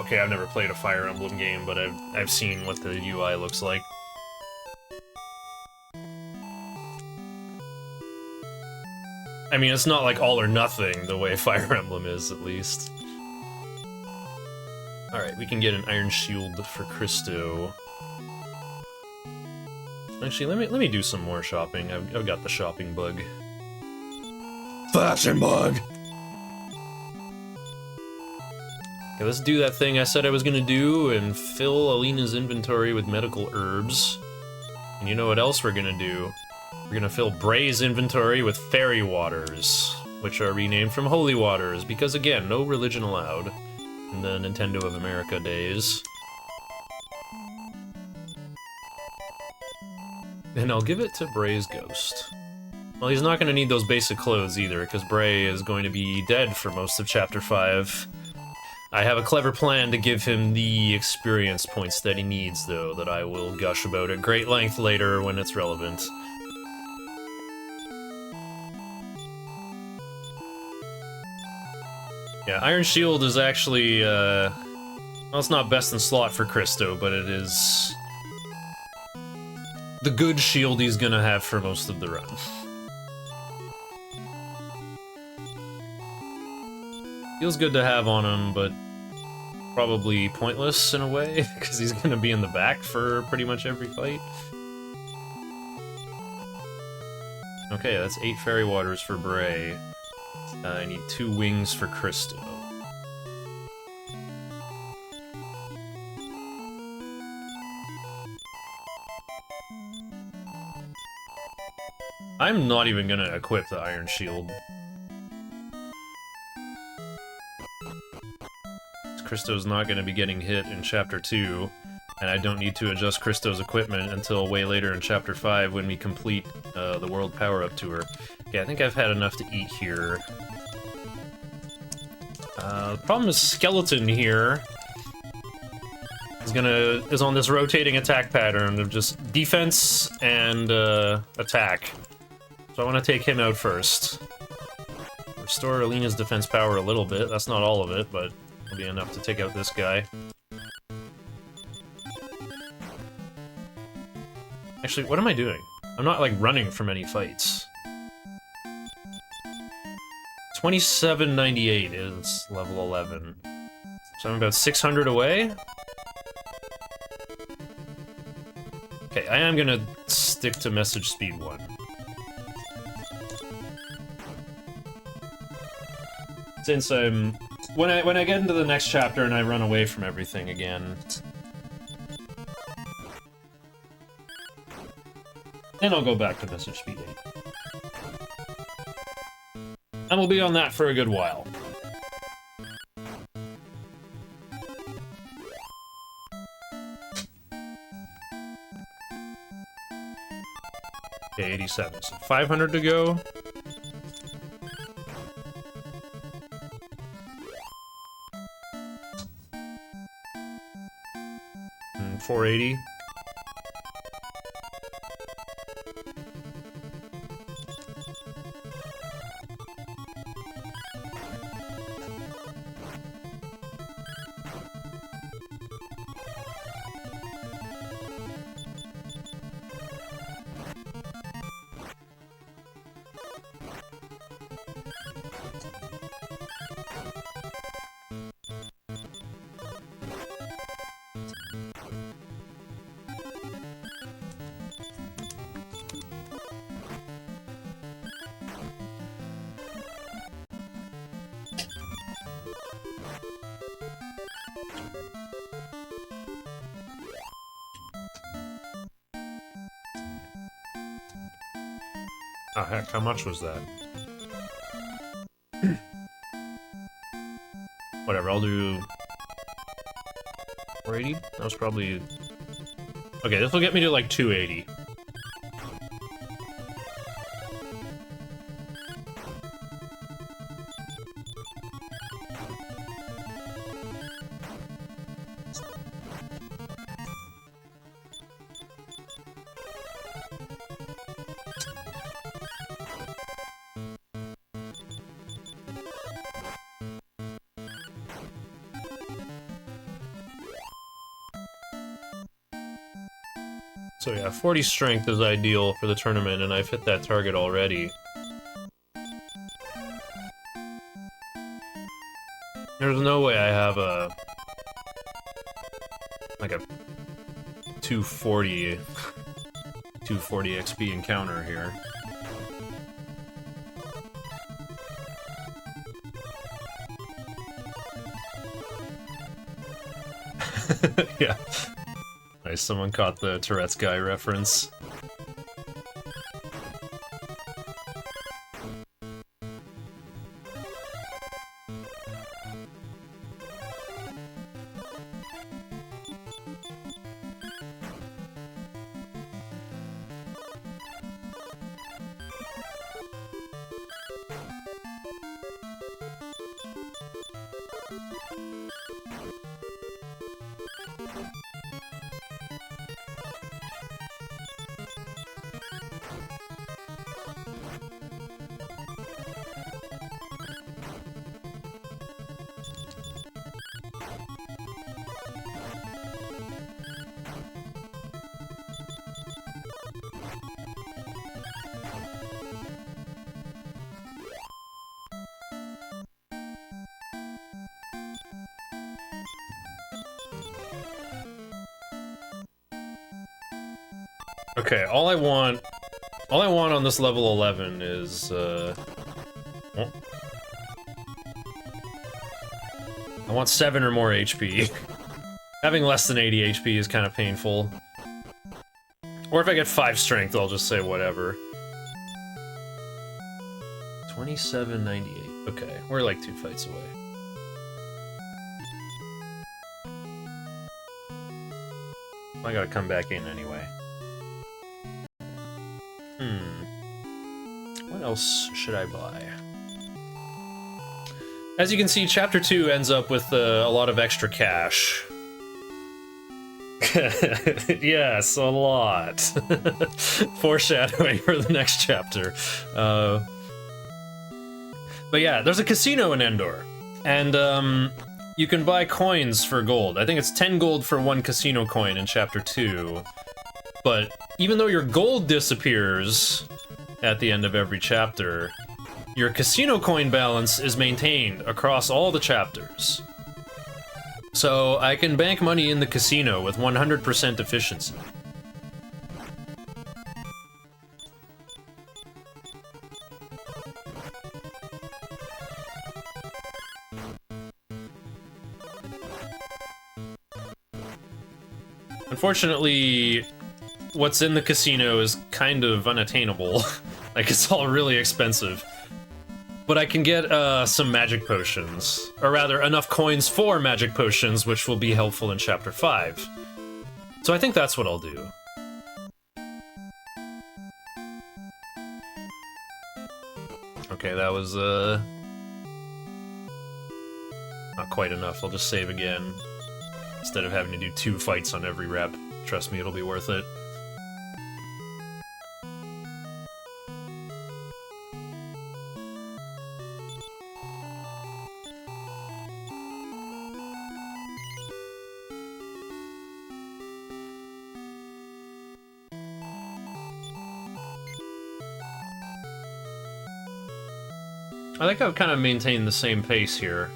Okay, I've never played a Fire Emblem game, but I've seen what the UI looks like. I mean, it's not like all or nothing the way Fire Emblem is, at least. Alright, we can get an Iron Shield for Christo. Actually, let me do some more shopping. I've got the shopping bug. Fashion bug! Okay, let's do that thing I said I was gonna do and fill Alina's inventory with medical herbs. And you know what else we're gonna do? We're gonna fill Bray's inventory with fairy waters, which are renamed from holy waters, because again, no religion allowed in the Nintendo of America days. And I'll give it to Bray's ghost. Well, he's not gonna need those basic clothes either, because Bray is going to be dead for most of Chapter 5. I have a clever plan to give him the experience points that he needs, though, that I will gush about at great length later when it's relevant. Yeah, Iron Shield is actually, well, it's not best in slot for Christo, but it is the good shield he's gonna have for most of the run. Feels good to have on him, but probably pointless in a way, because he's gonna be in the back for pretty much every fight. Okay, that's 8 fairy waters for Bray. I need 2 wings for Christo. I'm not even gonna equip the Iron Shield. Christo's not gonna be getting hit in Chapter 2, and I don't need to adjust Christo's equipment until way later in Chapter 5 when we complete the World Power-Up Tour. Okay, I think I've had enough to eat here. The problem is Skeleton here is on this rotating attack pattern of just defense and attack. So I want to take him out first. Restore Alina's defense power a little bit. That's not all of it, but it'll be enough to take out this guy. Actually, what am I doing? I'm not, like, running from any fights. 2798 is level 11. So I'm about 600 away? Okay, I am gonna stick to message speed 1. Since I'm... When I get into the next chapter and I run away from everything again... then I'll go back to message speed 8. And we'll be on that for a good while. Okay, 87, so 500 to go. And 480. Oh heck, how much was that? Whatever, I'll do... 480? That was probably... Okay, this will get me to like 280. So yeah, 40 strength is ideal for the tournament, and I've hit that target already. There's no way I have a... like a 240 XP encounter here. Yeah. Nice, someone caught the Tourette's guy reference. Okay, all I want on this level 11 is, I want 7 or more HP. Having less than 80 HP is kind of painful. Or if I get 5 strength, I'll just say whatever. 2798. Okay, we're like 2 fights away. I gotta come back in anyway. What else should I buy? As you can see, Chapter 2 ends up with a lot of extra cash. Yes, a lot. Foreshadowing for the next chapter. But yeah, there's a casino in Endor. And you can buy coins for gold. I think it's 10 gold for 1 casino coin in Chapter 2. But even though your gold disappears at the end of every chapter, your casino coin balance is maintained across all the chapters. So I can bank money in the casino with 100% efficiency. Unfortunately, what's in the casino is kind of unattainable. Like, it's all really expensive. But I can get some magic potions. Or rather, enough coins for magic potions, which will be helpful in Chapter 5. So I think that's what I'll do. Okay, that was, not quite enough. I'll just save again. Instead of having to do 2 fights on every rep. Trust me, it'll be worth it. I think I've kind of maintained the same pace here.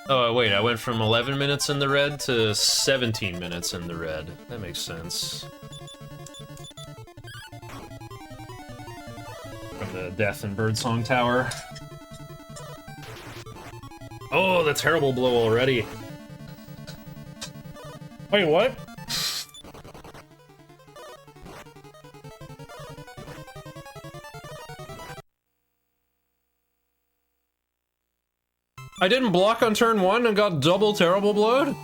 Oh, wait, I went from 11 minutes in the red to 17 minutes in the red. That makes sense. From the Death and Birdsong Tower. Oh, the terrible blow already. Wait, what? I didn't block on turn 1 and got double terrible blowed?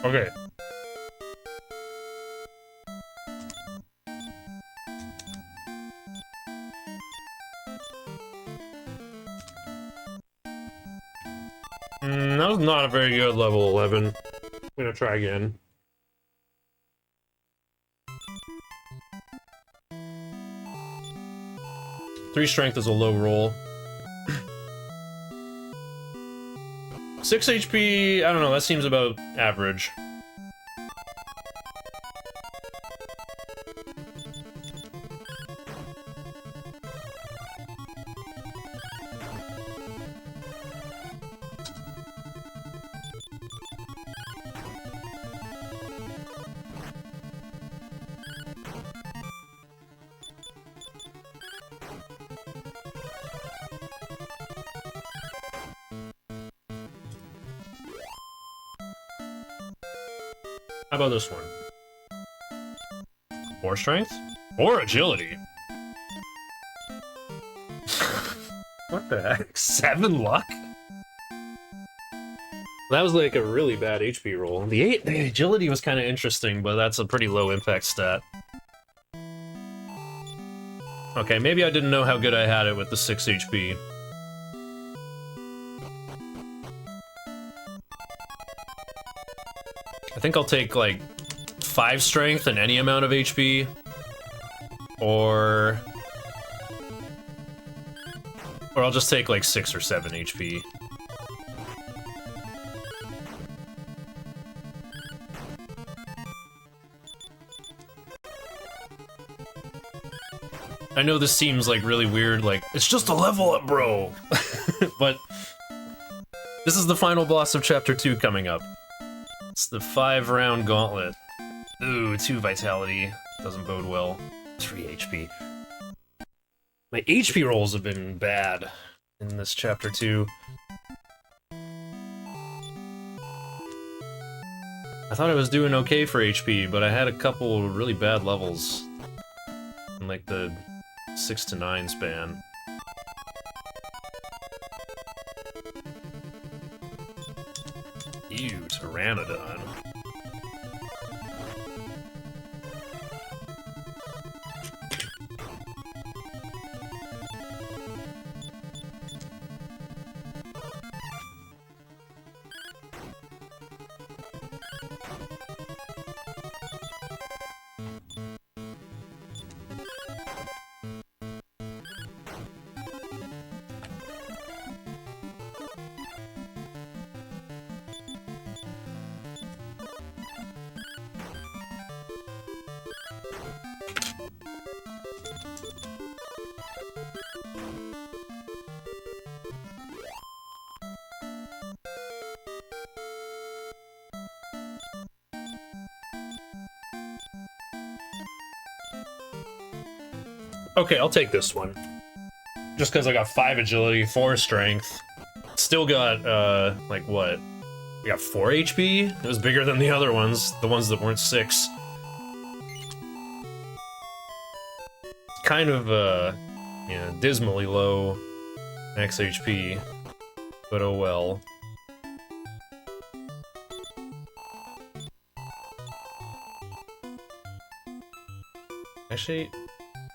Okay. That was not a very good level 11. I'm gonna try again. Three strength is a low roll. 6 HP, I don't know, that seems about average. How about this one? 4 strength? Or agility? What the heck? 7 luck? That was like a really bad HP roll. The agility was kind of interesting, but that's a pretty low impact stat. Okay, maybe I didn't know how good I had it with the 6 HP. I think I'll take, like, 5 strength and any amount of HP. Or I'll just take, like, 6 or 7 HP. I know this seems, like, really weird, like, it's just a level up, bro! But this is the final boss of Chapter 2 coming up. It's the 5-round gauntlet. Ooh, 2 vitality. Doesn't bode well. 3 HP. My HP rolls have been bad in this Chapter 2. I thought I was doing okay for HP, but I had a couple really bad levels. In like the 6 to 9 span. Ew, Pteranodon. Okay, I'll take this one. Just because I got 5 agility, 4 strength. Still got, like what? We got 4 HP? It was bigger than the other ones, the ones that weren't 6. Kind of, yeah, dismally low max HP. But oh well. Actually,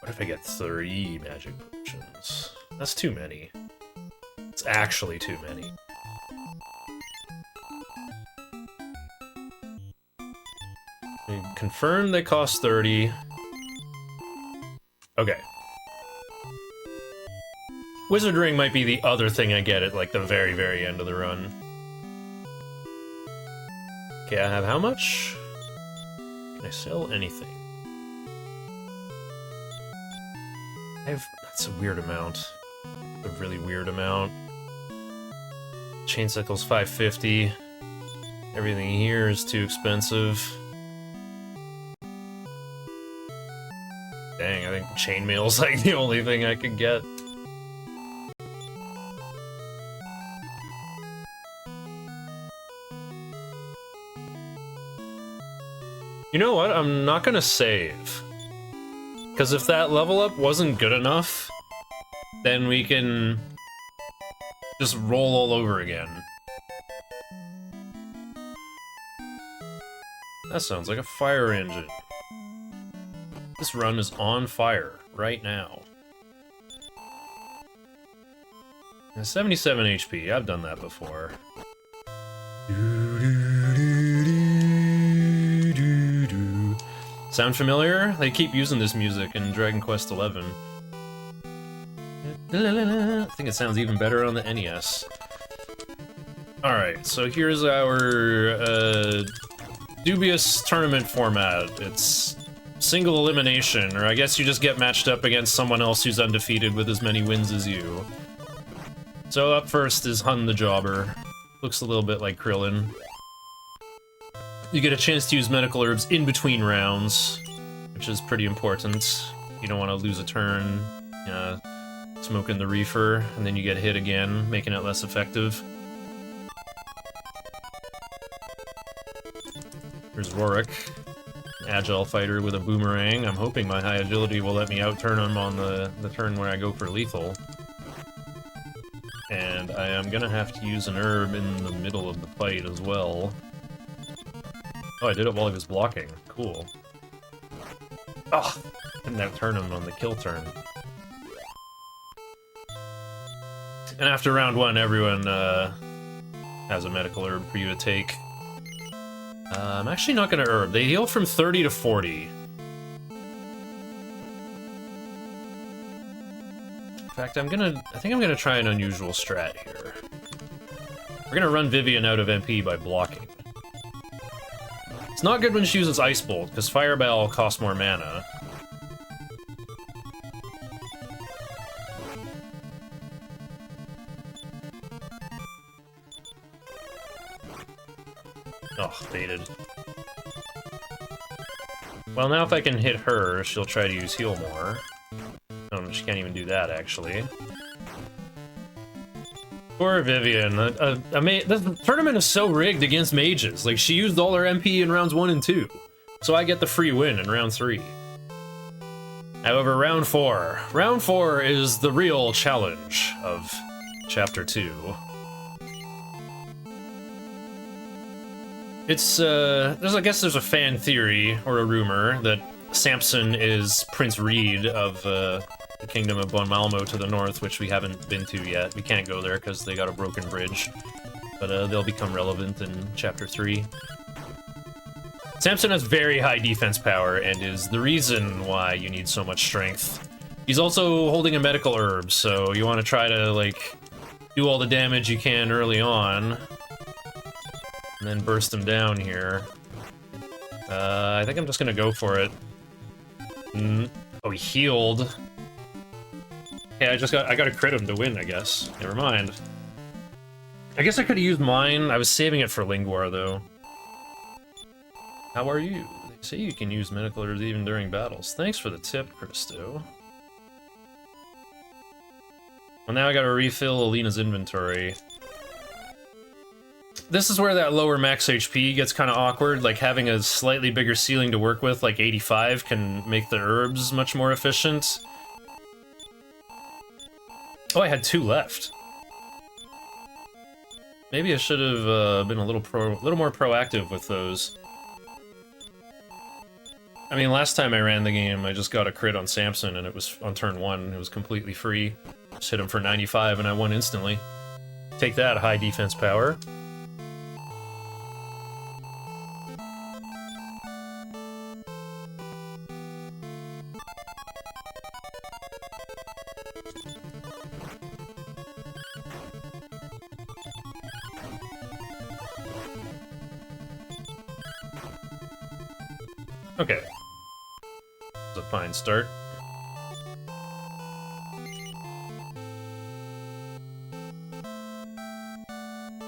what if I get 3 magic potions? That's too many. It's actually too many. Confirm they cost 30. Okay. Wizard Ring might be the other thing I get at, like, the very, very end of the run. Okay, I have how much? Can I sell anything? That's a weird amount. A really weird amount. Chain Cycle's 550. Everything here is too expensive. Dang, I think Chainmail's like the only thing I could get. You know what? I'm not gonna save. Because if that level up wasn't good enough, then we can just roll all over again. That sounds like a fire engine. This run is on fire right now. 77 HP, I've done that before. Sound familiar? They keep using this music in Dragon Quest XI. I think it sounds even better on the NES. Alright, so here's our dubious tournament format. It's single elimination, or I guess you just get matched up against someone else who's undefeated with as many wins as you. So up first is Hun the Jobber. Looks a little bit like Krillin. You get a chance to use medical herbs in between rounds, which is pretty important. You don't want to lose a turn smoking the reefer, and then you get hit again, making it less effective. Here's Rorik, an agile fighter with a boomerang. I'm hoping my high agility will let me outturn him on the turn where I go for lethal. And I am gonna have to use an herb in the middle of the fight as well. Oh, I did it while he was blocking. Cool. Oh, didn't outturn him on the kill turn. And after round one, everyone has a medical herb for you to take. I'm actually not gonna herb. They heal from 30 to 40. In fact, I think I'm gonna try an unusual strat here. We're gonna run Vivian out of MP by blocking. It's not good when she uses Ice Bolt, because Fireball costs more mana. Oh, baited. Well, now if I can hit her, she'll try to use Heal More. Oh, she can't even do that, actually. Poor Vivian. The tournament is so rigged against mages. Like, she used all her MP in rounds 1 and 2. So I get the free win in round 3. However, round 4. Round 4 is the real challenge of Chapter 2. It's, I guess there's a fan theory, or a rumor, that Samson is Prince Reed of, the Kingdom of Bon Malmo to the north, which we haven't been to yet. We can't go there because they got a broken bridge. But, they'll become relevant in Chapter 3. Samson has very high defense power, and is the reason why you need so much strength. He's also holding a medical herb, so you want to try to, like, do all the damage you can early on. And then burst him down here. I think I'm just gonna go for it. Oh, he healed. Okay, I gotta crit him to win, I guess. Never mind. I guess I could've used mine. I was saving it for Lingwar, though. How are you? They say you can use medical herbs even during battles. Thanks for the tip, Christo. Well, now I gotta refill Alina's inventory. This is where that lower max HP gets kind of awkward. Like, having a slightly bigger ceiling to work with, like 85, can make the herbs much more efficient. Oh, I had 2 left. Maybe I should have been a little more proactive with those. I mean, last time I ran the game, I just got a crit on Samson, and it was on turn 1. It was completely free. Just hit him for 95, and I won instantly. Take that, high defense power. Okay. It's a fine start.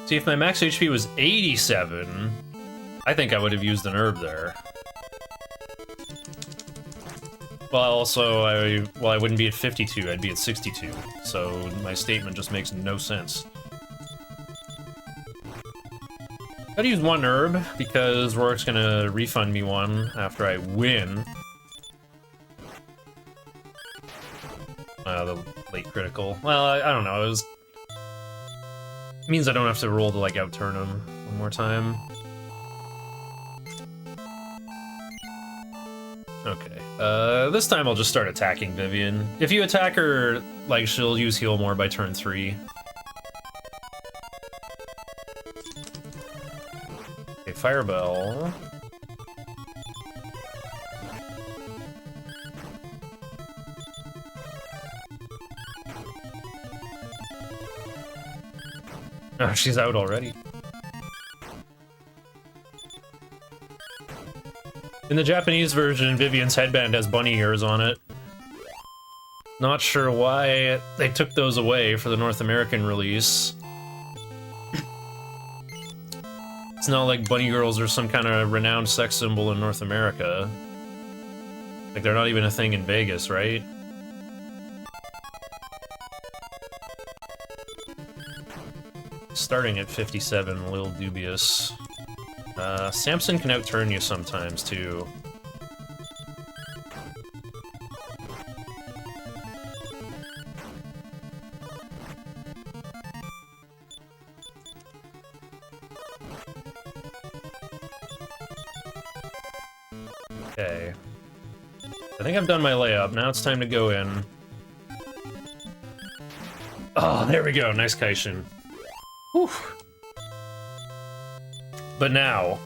See, if my max HP was 87, I think I would have used an herb there. Well, also, I wouldn't be at 52, I'd be at 62, so my statement just makes no sense. I'd use 1 herb, because Rorik's gonna refund me 1 after I win. The late critical. Well, I don't know, it means I don't have to roll to, like, outturn him one more time. Okay, this time I'll just start attacking Vivian. If you attack her, like, she'll use Heal More by turn 3. Okay, Fireball. Oh, she's out already. In the Japanese version, Vivian's headband has bunny ears on it. Not sure why they took those away for the North American release. It's not like bunny girls are some kind of renowned sex symbol in North America. Like, they're not even a thing in Vegas, right? Starting at 57, a little dubious. Samson can outturn you sometimes, too. Okay. I think I've done my layup. Now it's time to go in. Oh, there we go. Nice Kaishin. Whew. But now,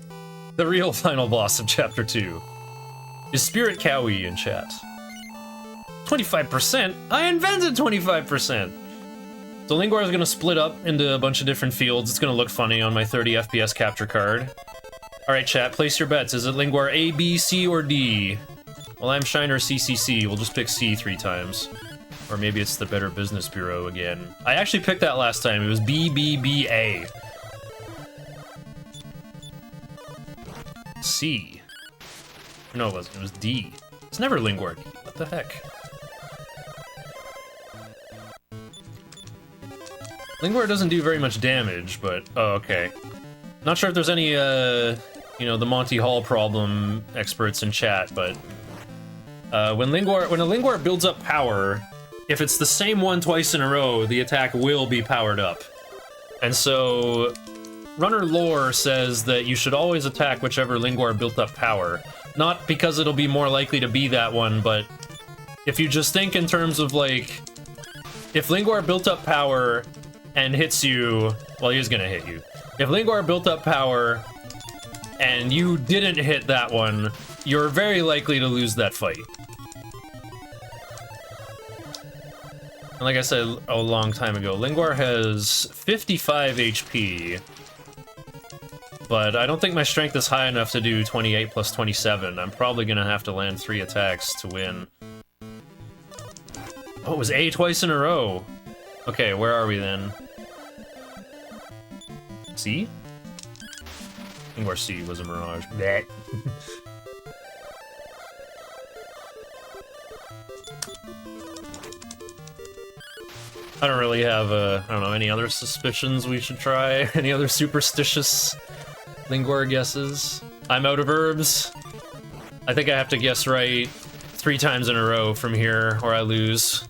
the real final boss of Chapter 2 is Spirit Cowie in chat. 25%? I invented 25%! So Lingwar is going to split up into a bunch of different fields. It's going to look funny on my 30 FPS capture card. Alright chat, place your bets. Is it Lingwar A, B, C, or D? Well, I'm shinerccc. We'll just pick C 3 times. Or maybe it's the Better Business Bureau again. I actually picked that last time. It was B, B, B, A. C. No, it wasn't. It was D. It's never Lingwar D. What the heck? Lingwar doesn't do very much damage, but... Oh, okay. Not sure if there's any, you know, the Monty Hall problem experts in chat, but... when a Lingwar builds up power, if it's the same one twice in a row, the attack will be powered up. And so... Runner lore says that you should always attack whichever Lingwar built up power. Not because it'll be more likely to be that one, but if you just think in terms of, like, if Lingwar built up power and hits you, well, he's gonna hit you. If Lingwar built up power and you didn't hit that one, you're very likely to lose that fight. And like I said a long time ago, Lingwar has 55 HP. But I don't think my strength is high enough to do 28 plus 27. I'm probably gonna have to land 3 attacks to win. Oh, it was A twice in a row. Okay, where are we then? C? Lingwar C was a mirage. Blech. I don't really have, I don't know, any other suspicions we should try? Any other superstitious Lingwar guesses? I'm out of herbs. I think I have to guess right 3 times in a row from here, or I lose.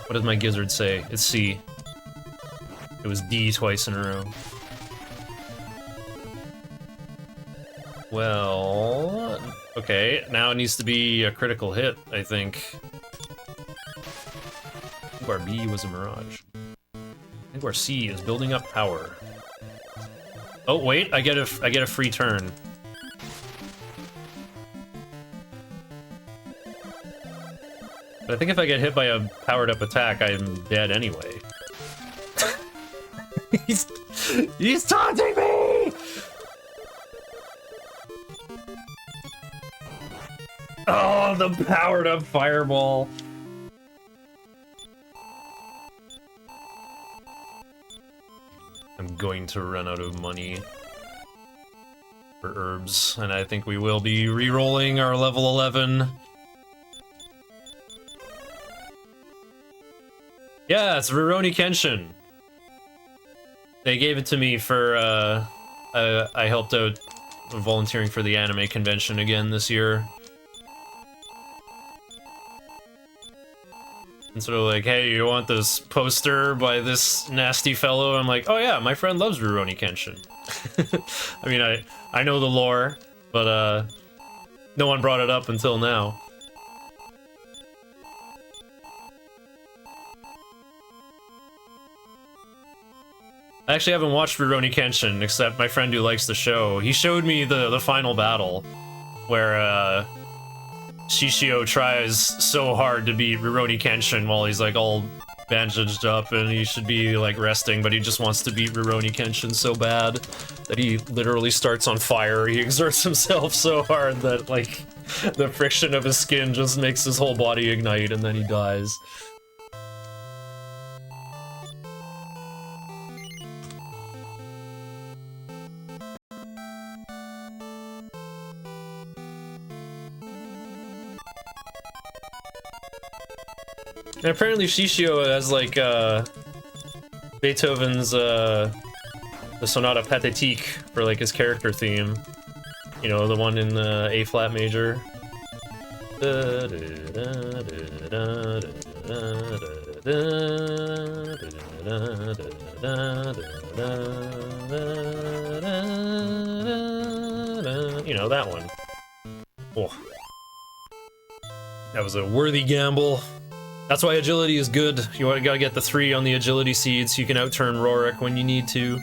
What does my gizzard say? It's C. It was D twice in a row. Well... Okay, now it needs to be a critical hit, I think. Lingwar B was a mirage. Lingwar C is building up power. Oh wait, I get a free turn. But I think if I get hit by a powered up attack, I'm dead anyway. He's taunting me! Oh, the powered up fireball. I'm going to run out of money for herbs, and I think we will be re-rolling our level 11. Yeah, it's Rurouni Kenshin. They gave it to me for, I helped out volunteering for the anime convention again this year. And sort of like, hey, you want this poster by this nasty fellow? I'm like, oh yeah, my friend loves Rurouni Kenshin. I mean, I know the lore, but no one brought it up until now. I actually haven't watched Rurouni Kenshin, except my friend who likes the show. He showed me the final battle, where Shishio tries so hard to beat Rurouni Kenshin while he's like all bandaged up and he should be like resting, but he just wants to beat Rurouni Kenshin so bad that he literally starts on fire. He exerts himself so hard that like the friction of his skin just makes his whole body ignite and then he dies. And apparently Shishio has like Beethoven's the Sonata Pathétique for like his character theme. You know, the one in A flat major. You know, that one. Oh. That was a worthy gamble. That's why agility is good. You gotta get the 3 on the agility seed so you can outturn Rorik when you need to.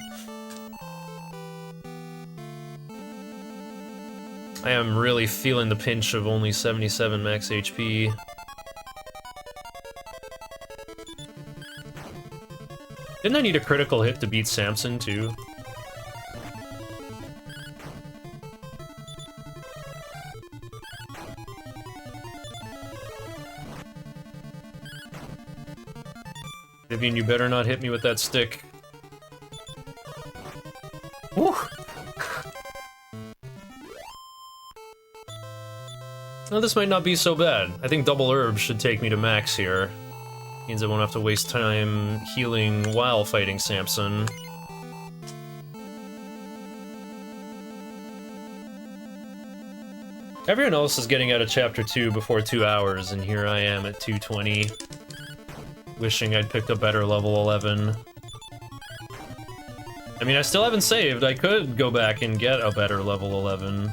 I am really feeling the pinch of only 77 max HP. Didn't I need a critical hit to beat Samson too? Vivian, you better not hit me with that stick. Woo! Well, this might not be so bad. I think double herb should take me to max here. Means I won't have to waste time healing while fighting Samson. Everyone else is getting out of chapter 2 before 2 hours, and here I am at 2:20. Wishing I'd picked a better level 11. I mean, I still haven't saved. I could go back and get a better level 11.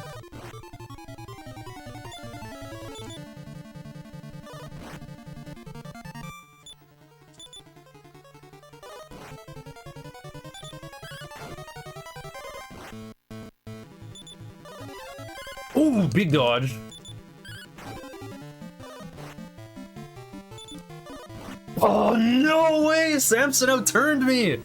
Ooh, big dodge. Oh, no way! Samson outturned me!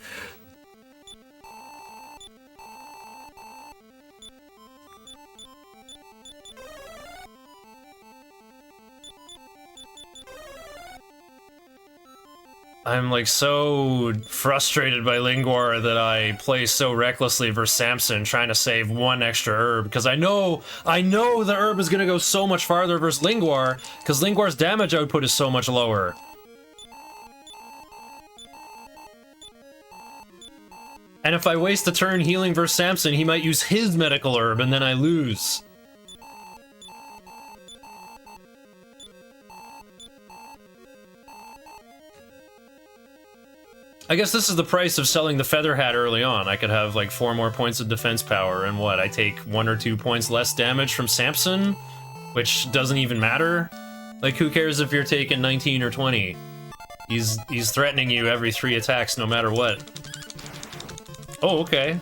I'm like so frustrated by Lingwar that I play so recklessly versus Samson, trying to save 1 extra herb, because I know the herb is gonna go so much farther versus Lingwar, because Lingwar's damage output is so much lower. And if I waste a turn healing versus Samson, he might use his medical herb, and then I lose. I guess this is the price of selling the Feather Hat early on. I could have like 4 more points of defense power, and what, I take 1 or 2 points less damage from Samson? Which doesn't even matter? Like, who cares if you're taking 19 or 20? He's threatening you every 3 attacks no matter what. Oh, okay.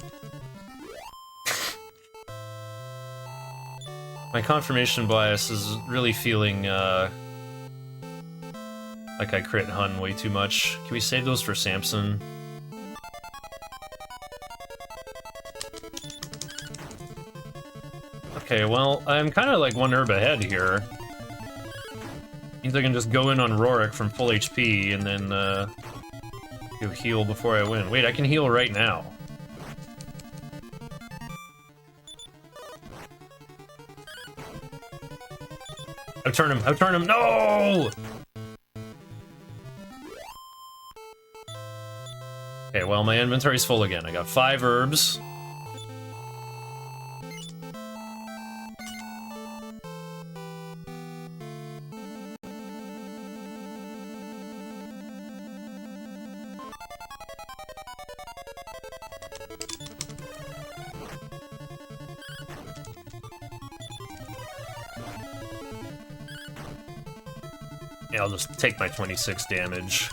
My confirmation bias is really feeling, like I crit Hun way too much. Can we save those for Samson? Okay, well, I'm kind of like 1 herb ahead here. Means I can just go in on Rorik from full HP and then, heal before I win. Wait, I can heal right now. Outturn him, no! Okay, well, my inventory's full again. I got 5 herbs. Yeah, I'll just take my 26 damage.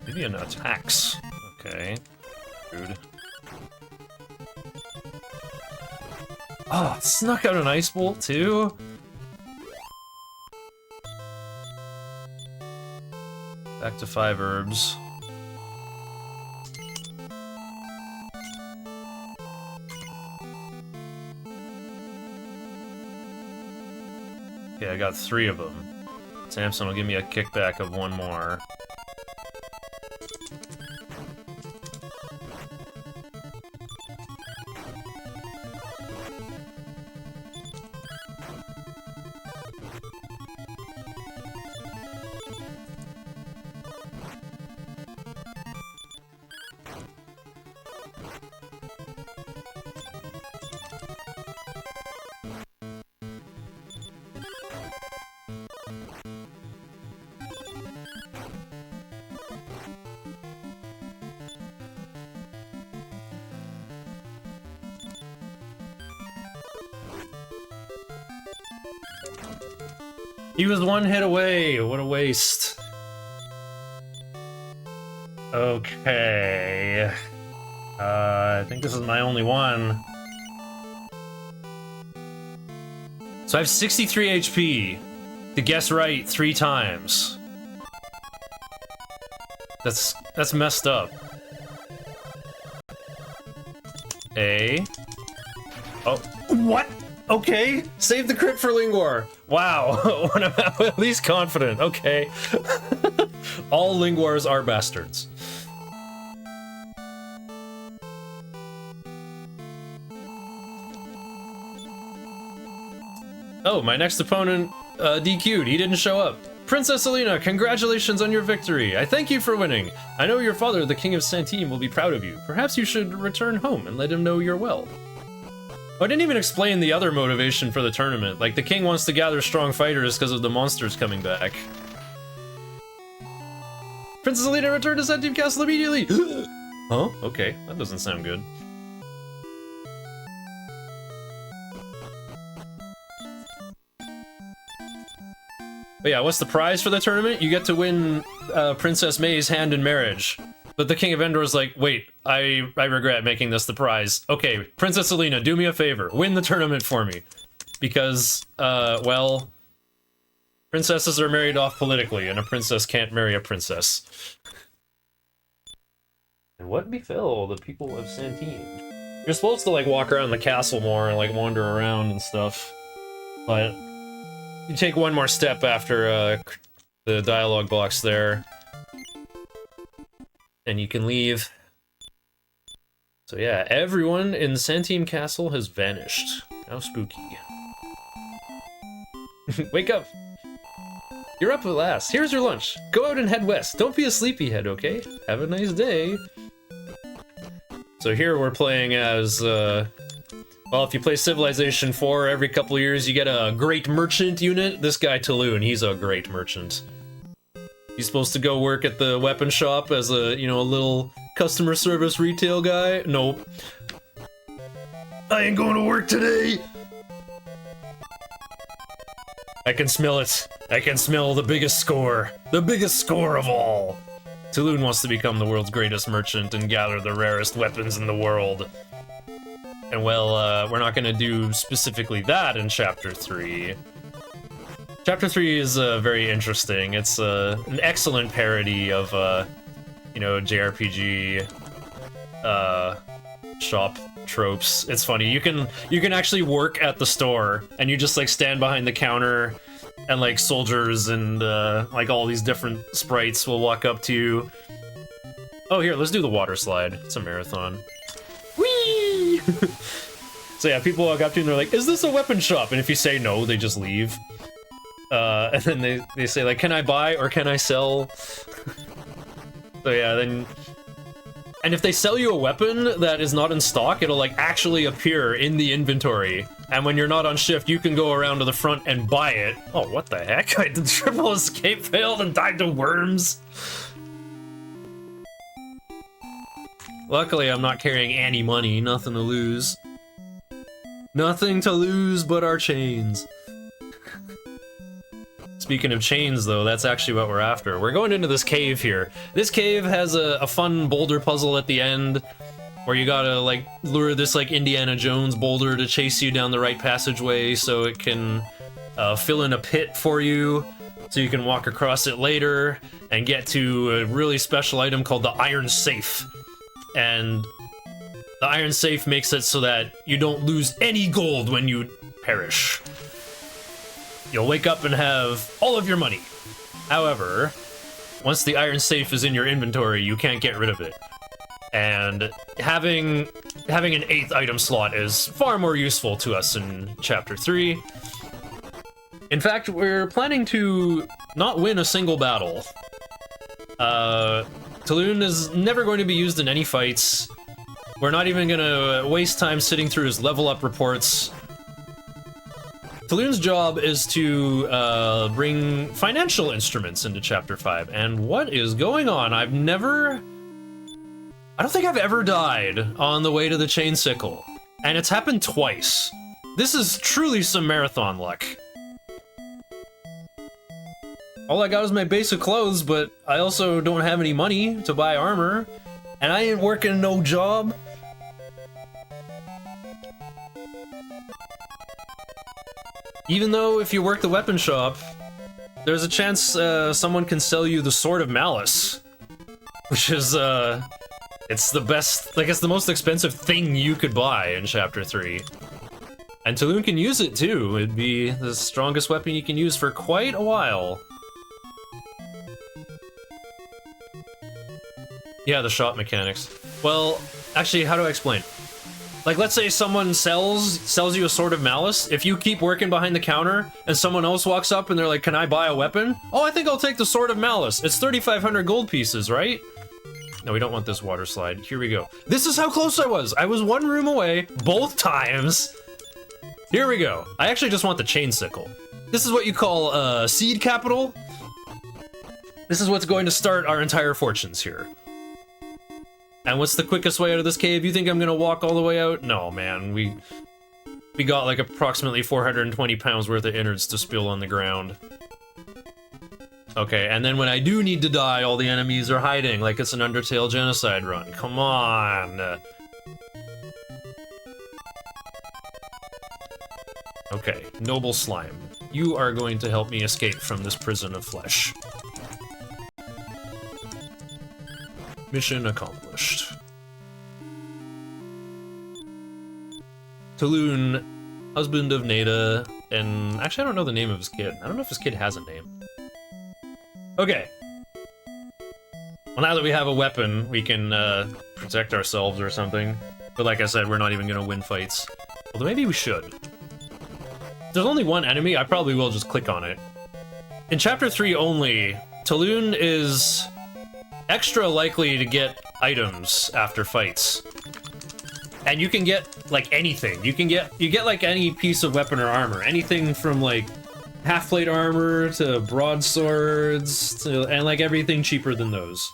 Maybe an attacks. Okay. Rude. Oh, it snuck out an Ice Bolt too? Back to 5 herbs. Okay, I got 3 of them. Samson will give me a kickback of 1 more. He was 1 hit away! What a waste. Okay... I think this is my only one. So I have 63 HP to guess right 3 times. That's messed up. Oh, what? Okay, save the crit for Lingwar. Wow, when I'm at least confident. Okay. All Lingwars are bastards. Oh, my next opponent DQ'd. He didn't show up. Princess Alina, congratulations on your victory. I thank you for winning. I know your father, the King of Santine, will be proud of you. Perhaps you should return home and let him know you're well. I didn't even explain the other motivation for the tournament. Like, the king wants to gather strong fighters because of the monsters coming back. Princess Alina, return to Santine Castle immediately! Huh? Okay, that doesn't sound good. But yeah, what's the prize for the tournament? You get to win Princess May's hand in marriage. But the King of Endor's like, wait, I regret making this the prize. Okay, Princess Alina, do me a favor. Win the tournament for me. Because, well... princesses are married off politically, and a princess can't marry a princess. And what befell the people of Santine? You're supposed to, like, walk around the castle more and, like, wander around and stuff. But... you take one more step after, the dialogue box there. And you can leave. So yeah, everyone in Santine Castle has vanished. How spooky. Wake up! You're up at last. Here's your lunch. Go out and head west. Don't be a sleepyhead, okay? Have a nice day. So here we're playing as, well, if you play Civilization 4, every couple of years you get a great merchant unit. This guy, Taloon, he's a great merchant. He's supposed to go work at the weapon shop as a, you know, a little customer service retail guy. Nope. I ain't going to work today! I can smell it. I can smell the biggest score. The biggest score of all. Taloon wants to become the world's greatest merchant and gather the rarest weapons in the world. And well, we're not gonna do specifically that in Chapter 3. Chapter 3 is very interesting. It's an excellent parody of, you know, JRPG shop tropes. It's funny. You can actually work at the store, and you just like stand behind the counter, and like soldiers and like all these different sprites will walk up to you. Oh, here, let's do the water slide. It's a marathon. Whee! So yeah, people walk up to you and they're like, "Is this a weapon shop?" And if you say no, they just leave. And then they say like, "Can I buy or can I sell?" So yeah, then... and if they sell you a weapon that is not in stock, it'll like actually appear in the inventory. And when you're not on shift, you can go around to the front and buy it. Oh, what the heck? I did triple escape failed and died to worms. Luckily, I'm not carrying any money, nothing to lose. Nothing to lose but our chains. Speaking of chains, though, that's actually what we're after. We're going into this cave here. This cave has a fun boulder puzzle at the end, where you gotta, like, lure this, like, Indiana Jones boulder to chase you down the right passageway so it can fill in a pit for you. so you can walk across it later and get to a really special item called the Iron Safe. And the Iron Safe makes it so that you don't lose any gold when you perish. You'll wake up and have all of your money. However, once the Iron Safe is in your inventory, you can't get rid of it. And having an 8th item slot is far more useful to us in Chapter 3. In fact, we're planning to not win a single battle. Talon is never going to be used in any fights. We're not even gonna waste time sitting through his level up reports. Talon's job is to bring financial instruments into Chapter 5, and what is going on? I don't think I've ever died on the way to the Chain Sickle, and it's happened twice. This is truly some marathon luck. All I got is my basic clothes, but I also don't have any money to buy armor, and I ain't working no job. Even though if you work the weapon shop, there's a chance someone can sell you the Sword of Malice, which is, it's the best, like, it's the most expensive thing you could buy in Chapter 3. And Talon can use it too. It'd be the strongest weapon you can use for quite a while. Yeah, the shop mechanics. Well, actually, how do I explain? Like, let's say someone sells you a Sword of Malice. If you keep working behind the counter and someone else walks up and they're like, can I buy a weapon? Oh, I think I'll take the Sword of Malice. It's 3,500 gold pieces, right? No, we don't want this water slide. Here we go. This is how close I was. I was one room away both times. Here we go. I actually just want the Chain Sickle. This is what you call seed capital. This is what's going to start our entire fortunes here. And what's the quickest way out of this cave? You think I'm gonna walk all the way out? No, man. We got like approximately 420 pounds worth of innards to spill on the ground. Okay, and then when I do need to die, all the enemies are hiding like it's an Undertale genocide run. Come on. Okay, Noble Slime. You are going to help me escape from this prison of flesh. Mission accomplished. Talon, husband of Nada, and actually I don't know the name of his kid. I don't know if his kid has a name. Okay. Well, now that we have a weapon, we can protect ourselves or something. But like I said, we're not even gonna win fights. Although maybe we should. If there's only one enemy, I probably will just click on it. In Chapter 3 only, Talon is extra likely to get items after fights. And you can get, like, anything. You get, like, any piece of weapon or armor. Anything from, like, half-plate armor to broadswords to, and, like, everything cheaper than those.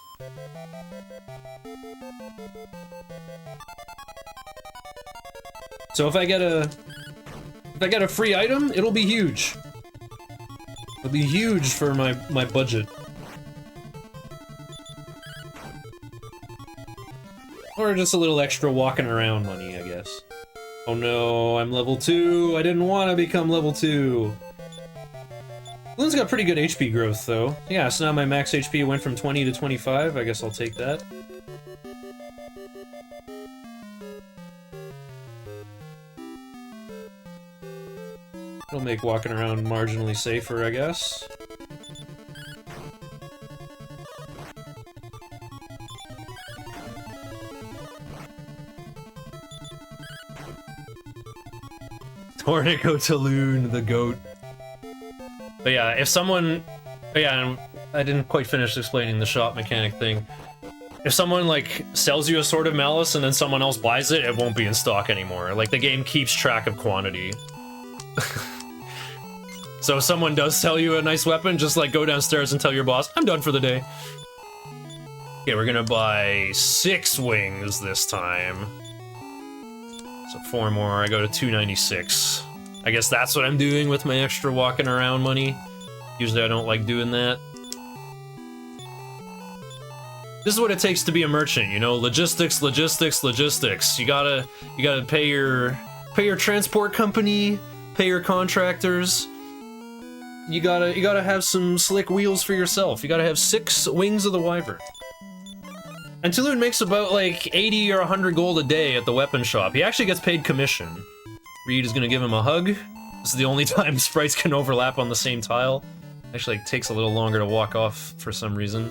So if I get a free item, it'll be huge. It'll be huge for my budget. Or just a little extra walking around money, I guess. Oh no, I'm level 2. I didn't want to become level 2. Talon's got pretty good HP growth, though. Yeah, so now my max HP went from 20 to 25. I guess I'll take that. It'll make walking around marginally safer, I guess. Tornico Talon, the goat. But yeah, if someone... But yeah, I didn't quite finish explaining the shop mechanic thing. If someone, like, sells you a Sword of Malice and then someone else buys it, it won't be in stock anymore. Like, the game keeps track of quantity. So if someone does sell you a nice weapon, just, like, go downstairs and tell your boss, I'm done for the day. Okay, we're gonna buy 6 wings this time. So 4 more, I go to 296. I guess that's what I'm doing with my extra walking around money. Usually I don't like doing that. This is what it takes to be a merchant, you know? Logistics, logistics, logistics. You gotta pay your transport company, pay your contractors. you gotta have some slick wheels for yourself. You gotta have 6 wings of the wyvern. And Tulun makes about like 80 or 100 gold a day at the weapon shop. He actually gets paid commission. Reed is gonna give him a hug. This is the only time sprites can overlap on the same tile. Actually, like, takes a little longer to walk off for some reason.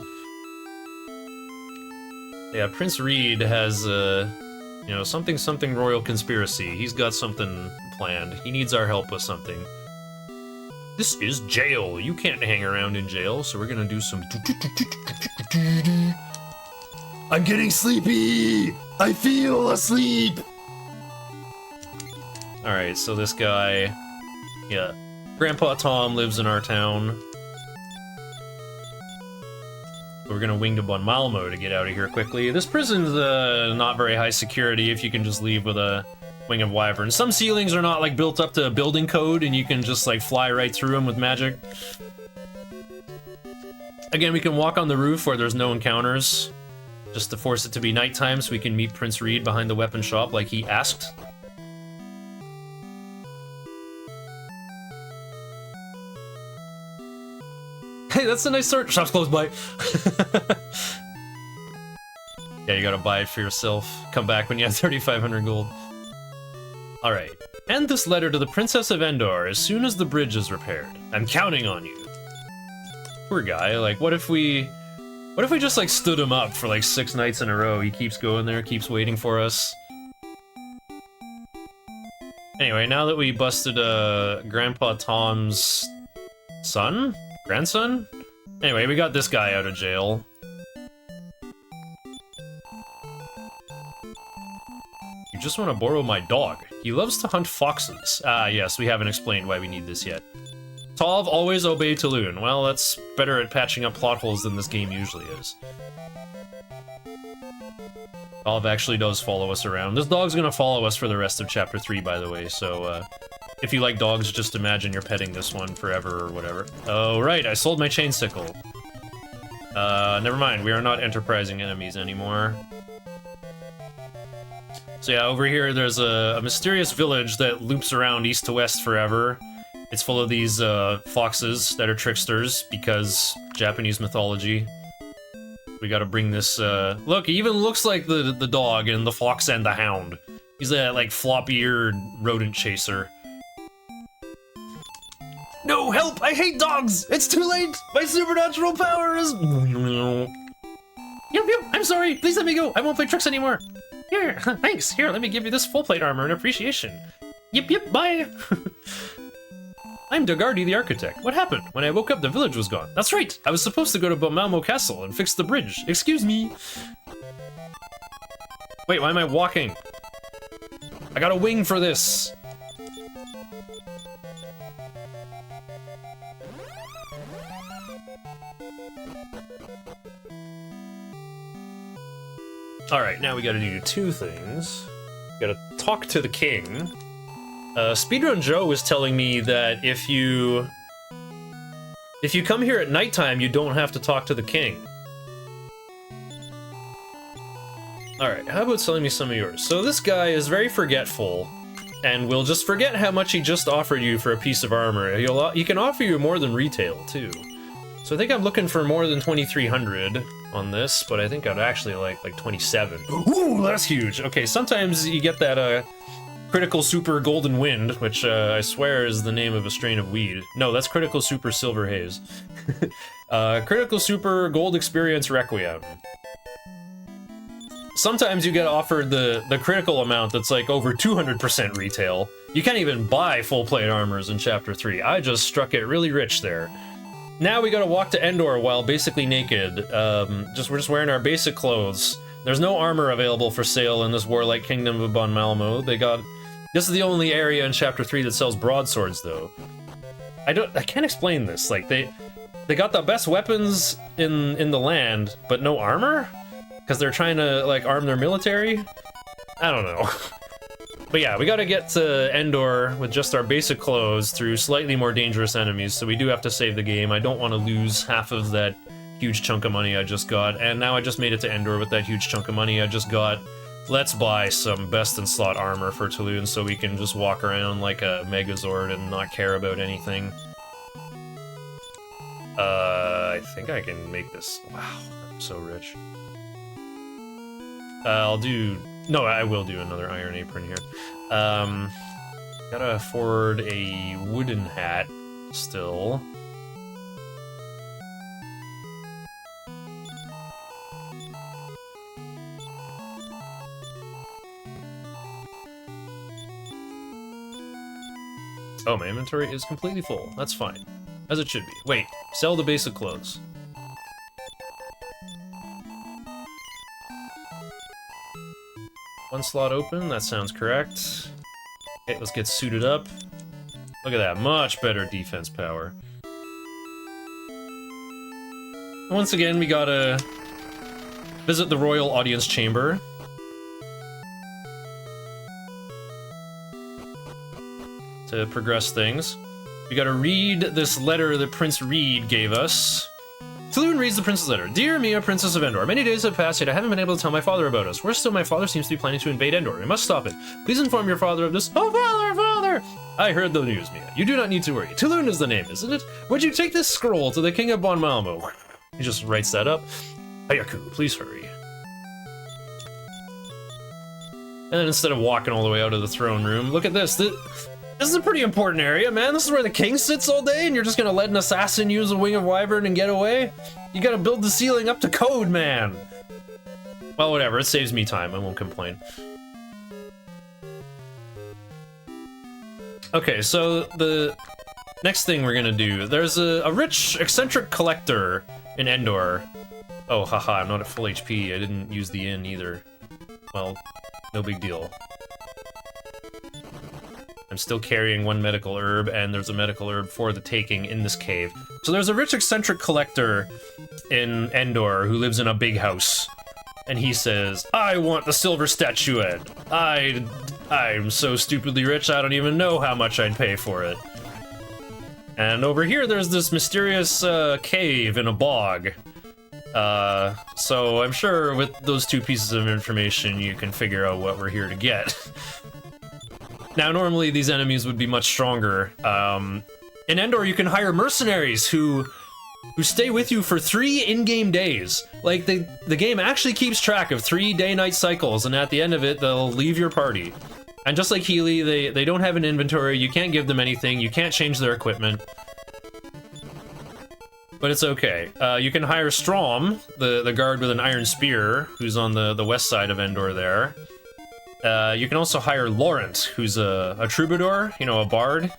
Yeah, Prince Reed has, you know, something royal conspiracy. He's got something planned. He needs our help with something. This is jail. You can't hang around in jail, so we're gonna do some... I'm getting sleepy! I feel asleep! Alright, so this guy... Yeah. Grandpa Tom lives in our town. We're gonna wing to Bon Malmo to get out of here quickly. This prison's not very high security if you can just leave with a wing of wyvern. Some ceilings are not like built up to a building code and you can just like fly right through them with magic. Again, we can walk on the roof where there's no encounters, just to force it to be nighttime so we can meet Prince Reed behind the weapon shop like he asked. Hey, that's a nice sword. Shop's close by. Yeah, you gotta buy it for yourself. Come back when you have 3,500 gold. Alright. End this letter to the Princess of Endor as soon as the bridge is repaired. I'm counting on you. Poor guy. Like, what if we just, like, stood him up for, like, 6 nights in a row? He keeps going there, keeps waiting for us. Anyway, now that we busted, Grandpa Tom's son? Grandson? Anyway, we got this guy out of jail. You just want to borrow my dog. He loves to hunt foxes. Ah, yes, we haven't explained why we need this yet. Tov, always obey Tulun. Well, that's better at patching up plot holes than this game usually is. Tov actually does follow us around. This dog's gonna follow us for the rest of Chapter 3, by the way, so, if you like dogs, just imagine you're petting this one forever or whatever. Oh, right, I sold my chain sickle. Never mind, we are not enterprising enemies anymore. So yeah, over here there's a mysterious village that loops around east to west forever. It's full of these, foxes that are tricksters, because Japanese mythology. We gotta bring this, look, he even looks like the dog in The Fox and the Hound. He's that, like, floppy-eared rodent chaser. No, help! I hate dogs! It's too late! My supernatural power is... Yep, I'm sorry! Please let me go! I won't play tricks anymore! Here, thanks! Here, let me give you this full plate armor in appreciation. Yep, bye! I'm Dagardi the architect. What happened? When I woke up, the village was gone. That's right! I was supposed to go to Malmo Castle and fix the bridge. Excuse me! Wait, why am I walking? I got a wing for this! Alright, now we gotta do 2 things. We gotta talk to the king. Speedrun Joe was telling me that if you come here at nighttime, you don't have to talk to the king. Alright, how about selling me some of yours? So this guy is very forgetful, and will just forget how much he just offered you for a piece of armor. He can offer you more than retail, too. So I think I'm looking for more than 2,300 on this, but I think I'd actually like 27. Ooh, that's huge! Okay, sometimes you get that, Critical Super Golden Wind, which, I swear is the name of a strain of weed. No, that's Critical Super Silver Haze. Critical Super Gold Experience Requiem. Sometimes you get offered the critical amount that's like over 200% retail. You can't even buy full plate armors in Chapter 3. I just struck it really rich there. Now we gotta walk to Endor while basically naked. We're just wearing our basic clothes. There's no armor available for sale in this warlike kingdom of Bon Malmo. This is the only area in Chapter 3 that sells broadswords, though. I can't explain this. Like, they got the best weapons in the land, but no armor? Because they're trying to, like, arm their military? I don't know. But yeah, we gotta get to Endor with just our basic clothes through slightly more dangerous enemies, so we do have to save the game. I don't want to lose half of that huge chunk of money I just got, and now I just made it to Endor with that huge chunk of money I just got. Let's buy some best-in-slot armor for Tulun so we can just walk around like a Megazord and not care about anything. I think I can make this. Wow, I'm so rich. I'll do... No, I will do another iron apron here. Gotta afford a wooden hat still. Oh, my inventory is completely full. That's fine. As it should be. Wait, sell the basic clothes. One slot open, that sounds correct. Okay, let's get suited up. Look at that, much better defense power. Once again, we gotta visit the Royal Audience Chamber. To progress things. We gotta read this letter that Prince Reed gave us. Tulun reads the prince's letter. Dear Mia, Princess of Endor, many days have passed, yet I haven't been able to tell my father about us. Worse still, my father seems to be planning to invade Endor. We must stop it. Please inform your father of this. Oh, father! I heard the news, Mia. You do not need to worry. Tulun is the name, isn't it? Would you take this scroll to the King of Bon Malmo? He just writes that up. Hayaku, please hurry. And then instead of walking all the way out of the throne room, look at this. This is a pretty important area, man. This is where the king sits all day, and you're just gonna let an assassin use a wing of wyvern and get away? You gotta build the ceiling up to code, man. Well, whatever. It saves me time. I won't complain. Okay, so the next thing we're gonna do, there's a rich, eccentric collector in Endor. Oh, haha, I'm not at full HP. I didn't use the inn either. Well, no big deal. I'm still carrying one medical herb, and there's a medical herb for the taking in this cave. So there's a rich, eccentric collector in Endor who lives in a big house. And he says, I want the silver statuette. I'm so stupidly rich, I don't even know how much I'd pay for it. And over here, there's this mysterious cave in a bog. So I'm sure with those two pieces of information, you can figure out what we're here to get. Now, normally these enemies would be much stronger. In Endor, you can hire mercenaries who stay with you for 3 in-game days. Like, the game actually keeps track of 3 day-night cycles, and at the end of it, they'll leave your party. And just like Healy, they don't have an inventory, you can't give them anything, you can't change their equipment. But it's okay. You can hire Strom, the guard with an iron spear, who's on the west side of Endor there. You can also hire Laurent, who's a troubadour, you know, a bard.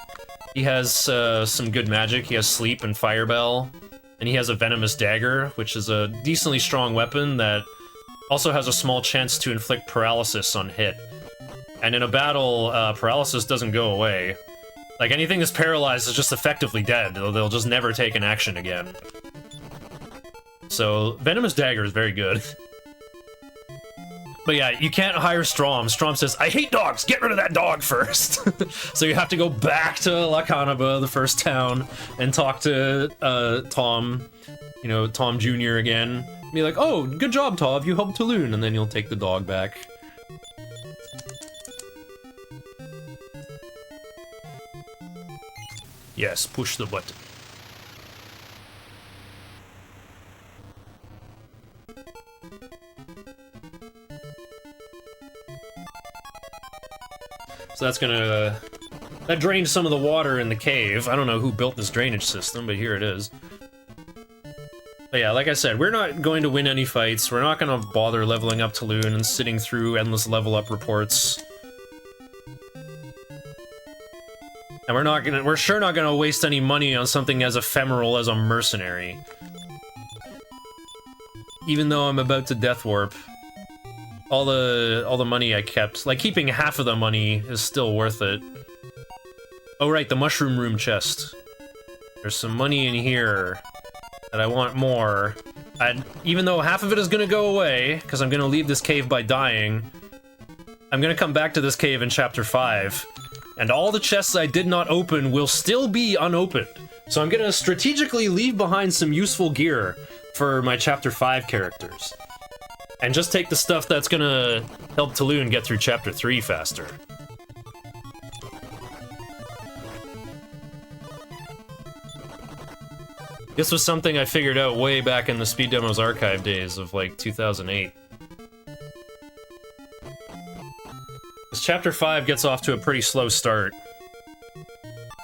He has some good magic. He has sleep and firebell, and he has a venomous dagger, which is a decently strong weapon that also has a small chance to inflict paralysis on hit. And in a battle, paralysis doesn't go away. Like, anything that's paralyzed is just effectively dead. They'll just never take an action again. So, venomous dagger is very good. But yeah, you can't hire Strom. Strom says, I hate dogs! Get rid of that dog first! So you have to go back to Lacanaba, the first town, and talk to Tom, you know, Tom Jr. again. Be like, oh, good job, Tov, you helped Tulun, and then you'll take the dog back. Yes, push the button. So that's gonna... That drained some of the water in the cave. I don't know who built this drainage system, but here it is. But yeah, like I said, we're not going to win any fights. We're not gonna bother leveling up Tulun and sitting through endless level up reports. And we're sure not gonna waste any money on something as ephemeral as a mercenary. Even though I'm about to death warp. All the money I kept, like keeping half of the money is still worth it. Oh right, the mushroom room chest. There's some money in here that I want more. Even though half of it is gonna go away, because I'm gonna leave this cave by dying, I'm gonna come back to this cave in Chapter 5, and all the chests I did not open will still be unopened. So I'm gonna strategically leave behind some useful gear for my Chapter 5 characters. And just take the stuff that's gonna help Tulun get through Chapter 3 faster. This was something I figured out way back in the Speed Demos archive days of, like, 2008. This Chapter 5 gets off to a pretty slow start.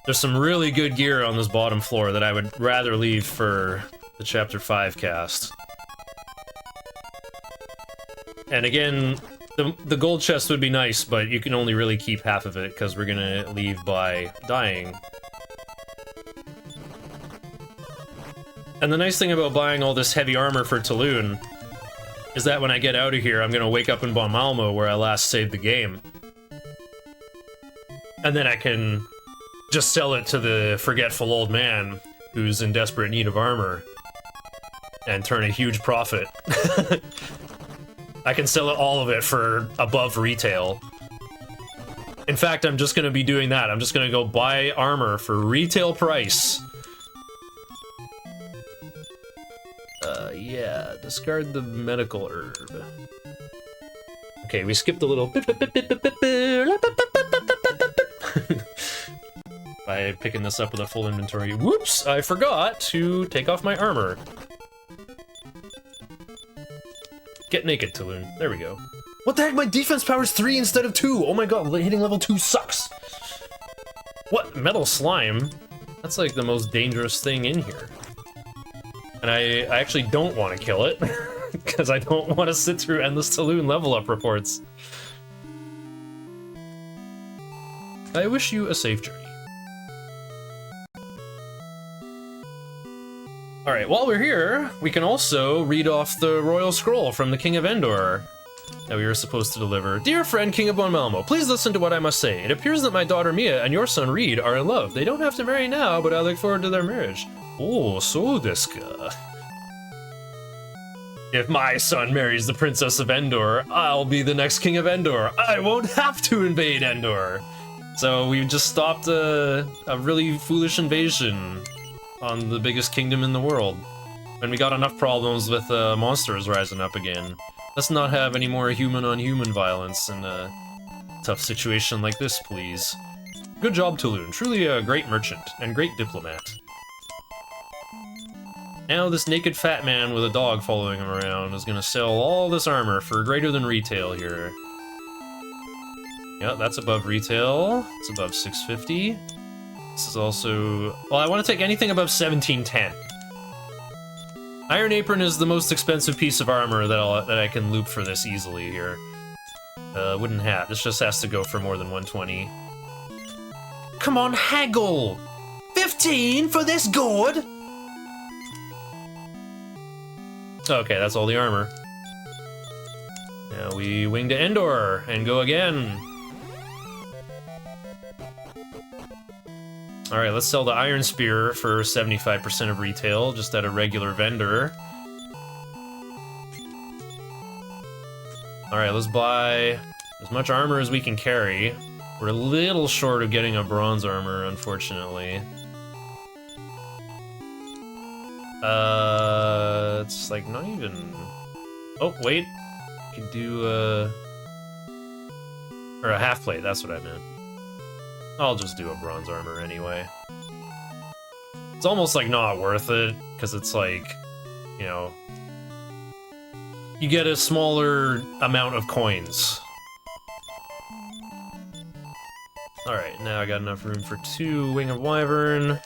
There's some really good gear on this bottom floor that I would rather leave for the Chapter 5 cast. And again, the gold chest would be nice, but you can only really keep half of it, because we're gonna leave by dying. And the nice thing about buying all this heavy armor for Tulun is that when I get out of here, I'm gonna wake up in Bon Malmo, where I last saved the game. And then I can just sell it to the forgetful old man who's in desperate need of armor and turn a huge profit. I can sell all of it for above retail. In fact, I'm just gonna be doing that. I'm just gonna go buy armor for retail price. Yeah, discard the medical herb. Okay, we skipped a little by picking this up with a full inventory. Whoops, I forgot to take off my armor. Get naked, Tulun. There we go. What the heck? My defense power's 3 instead of 2! Oh my god, hitting level 2 sucks! What? Metal slime? That's like the most dangerous thing in here. And I actually don't want to kill it, because I don't want to sit through endless Tulun level up reports. I wish you a safe journey. Alright, while we're here, we can also read off the royal scroll from the King of Endor that we were supposed to deliver. Dear friend, King of Bon Malmo, please listen to what I must say. It appears that my daughter Mia and your son Reed are in love. They don't have to marry now, but I look forward to their marriage. Oh, so desu ka. If my son marries the Princess of Endor, I'll be the next King of Endor. I won't have to invade Endor. So we just stopped a really foolish invasion on the biggest kingdom in the world. And we got enough problems with monsters rising up again. Let's not have any more human-on-human violence in a tough situation like this, please. Good job, Tulun. Truly a great merchant and great diplomat. Now this naked fat man with a dog following him around is gonna sell all this armor for greater than retail here. Yeah, that's above retail. It's above 650. This is also... Well, I want to take anything above 1710. Iron Apron is the most expensive piece of armor that I can loop for this easily here. Wooden hat. This just has to go for more than 120. Come on, haggle! 15 for this gourd? Okay, that's all the armor. Now we wing to Endor and go again. Alright, let's sell the Iron Spear for 75% of retail, just at a regular vendor. Alright, let's buy as much armor as we can carry. We're a little short of getting a bronze armor, unfortunately. It's like not even... Oh, wait. Could do or a half plate, that's what I meant. I'll just do a bronze armor anyway. It's almost like not worth it, because it's like, you know, you get a smaller amount of coins. Alright, now I got enough room for 2 Wing of Wyvern.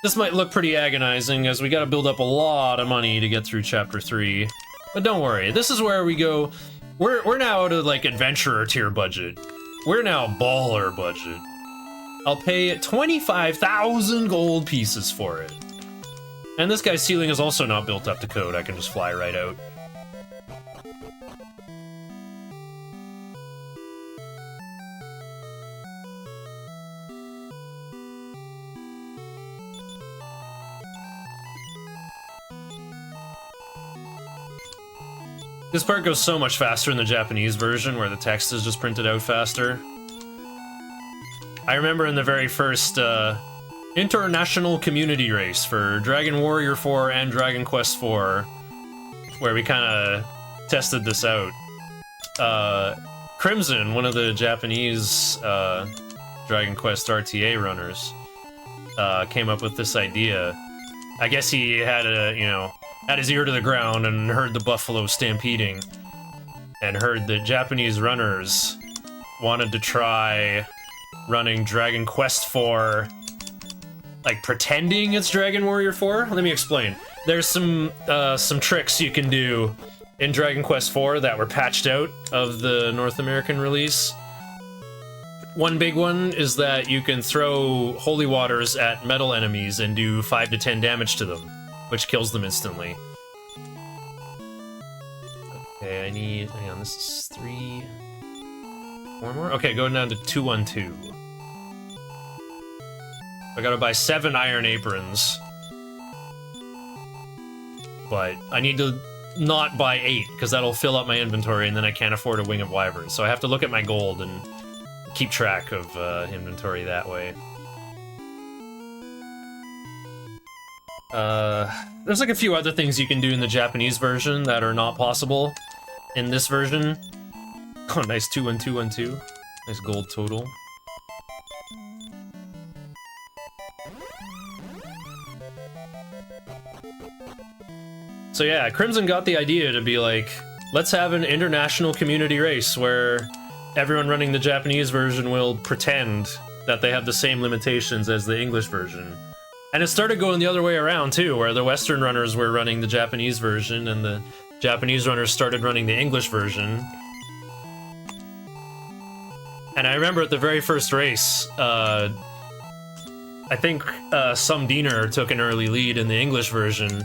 This might look pretty agonizing, as we gotta build up a lot of money to get through Chapter 3. But don't worry, this is where we go... We're now out of, like, adventurer tier budget. We're now baller budget. I'll pay 25,000 gold pieces for it. And this guy's ceiling is also not built up to code. I can just fly right out. This part goes so much faster in the Japanese version, where the text is just printed out faster. I remember in the very first international community race for Dragon Warrior 4 and Dragon Quest 4, where we kind of tested this out. Crimson, one of the Japanese Dragon Quest RTA runners, came up with this idea. I guess he had had his ear to the ground and heard the buffalo stampeding, and heard that Japanese runners wanted to try running Dragon Quest IV, like pretending it's Dragon Warrior 4. Let me explain. There's some tricks you can do in Dragon Quest IV that were patched out of the North American release. One big one is that you can throw holy waters at metal enemies and do 5 to 10 damage to them, which kills them instantly. Okay, I need... hang on, this is 3... 4 more? Okay, going down to 212. I gotta buy 7 iron aprons. But I need to not buy 8, because that'll fill up my inventory and then I can't afford a wing of wyverns. So I have to look at my gold and keep track of inventory that way. There's like a few other things you can do in the Japanese version that are not possible in this version. Oh, nice 21212. Nice gold total. So yeah, Crimson got the idea to be like, let's have an international community race where everyone running the Japanese version will pretend that they have the same limitations as the English version. And it started going the other way around too, where the Western runners were running the Japanese version and the Japanese runners started running the English version. And I remember at the very first race, I think some Diener took an early lead in the English version,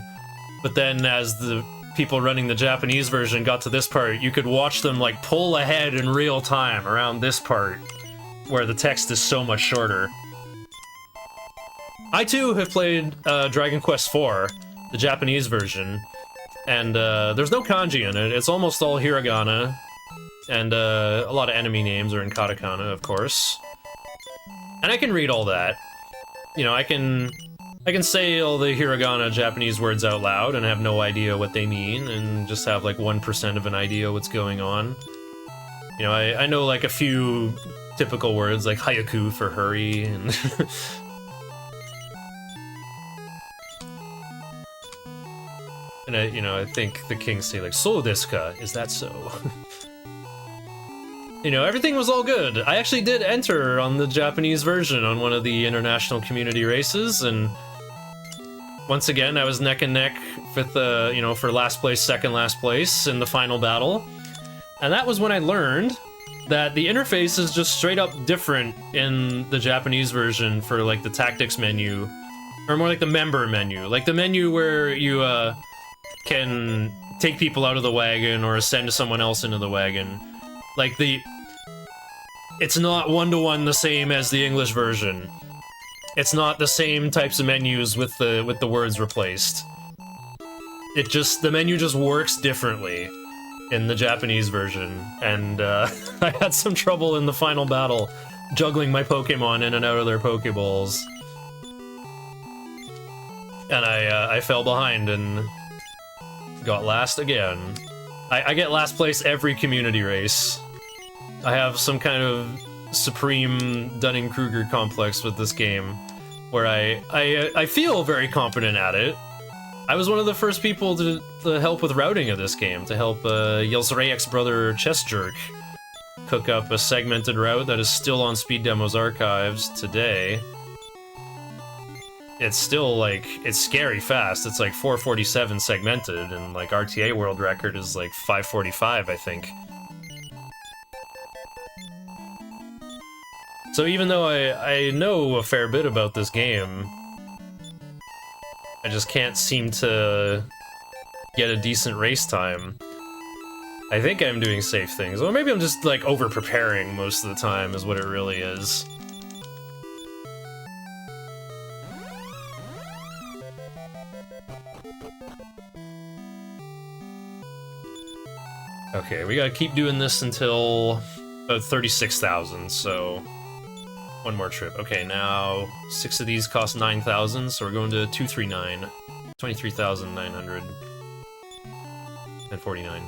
but then as the people running the Japanese version got to this part, you could watch them like pull ahead in real time around this part, where the text is so much shorter. I too have played Dragon Quest IV, the Japanese version, and there's no kanji in it. It's almost all hiragana, and a lot of enemy names are in katakana, of course. And I can read all that. You know, I can say all the hiragana Japanese words out loud and have no idea what they mean, and just have like 1% of an idea what's going on. You know, I know like a few typical words like hayaku for hurry, and and I think the kings say like, "So desu ka? Is that so?" You know, everything was all good. I actually did enter on the Japanese version on one of the international community races, and once again, I was neck and neck with for last place, second last place in the final battle. And that was when I learned that the interface is just straight up different in the Japanese version for like the tactics menu, or more like the member menu. Like the menu where you can take people out of the wagon or send someone else into the wagon. Like it's not one-to-one the same as the English version. It's not the same types of menus with the words replaced. The menu just works differently in the Japanese version, and I had some trouble in the final battle juggling my Pokemon in and out of their Pokeballs. And I fell behind and got last again. I get last place every community race. I have some kind of supreme Dunning-Kruger complex with this game, where I feel very competent at it. I was one of the first people to help with routing of this game, to help Yelzrayek's brother Chess Jerk cook up a segmented route that is still on Speed Demo's archives today. It's still, like, it's scary fast. It's like 447 segmented, and like RTA world record is like 545, I think. So even though I know a fair bit about this game, I just can't seem to get a decent race time. I think I'm doing safe things, or maybe I'm just like over-preparing most of the time is what it really is. Okay, we gotta keep doing this until about 36,000, so one more trip. Okay, now 6 of these cost 9,000, so we're going to 239. 23,949.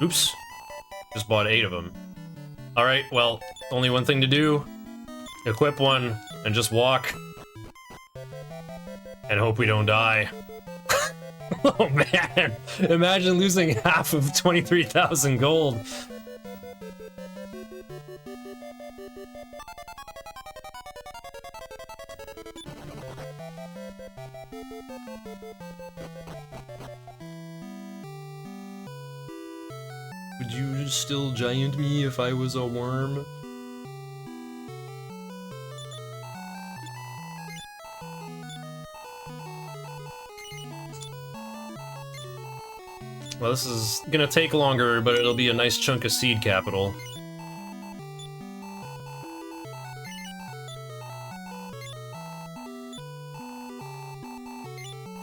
Oops. Just bought 8 of them. Alright, well, only one thing to do. Equip one, and just walk. And hope we don't die. Oh man! Imagine losing half of 23,000 gold. Would you still giant me if I was a worm? Well, this is gonna take longer, but it'll be a nice chunk of seed capital.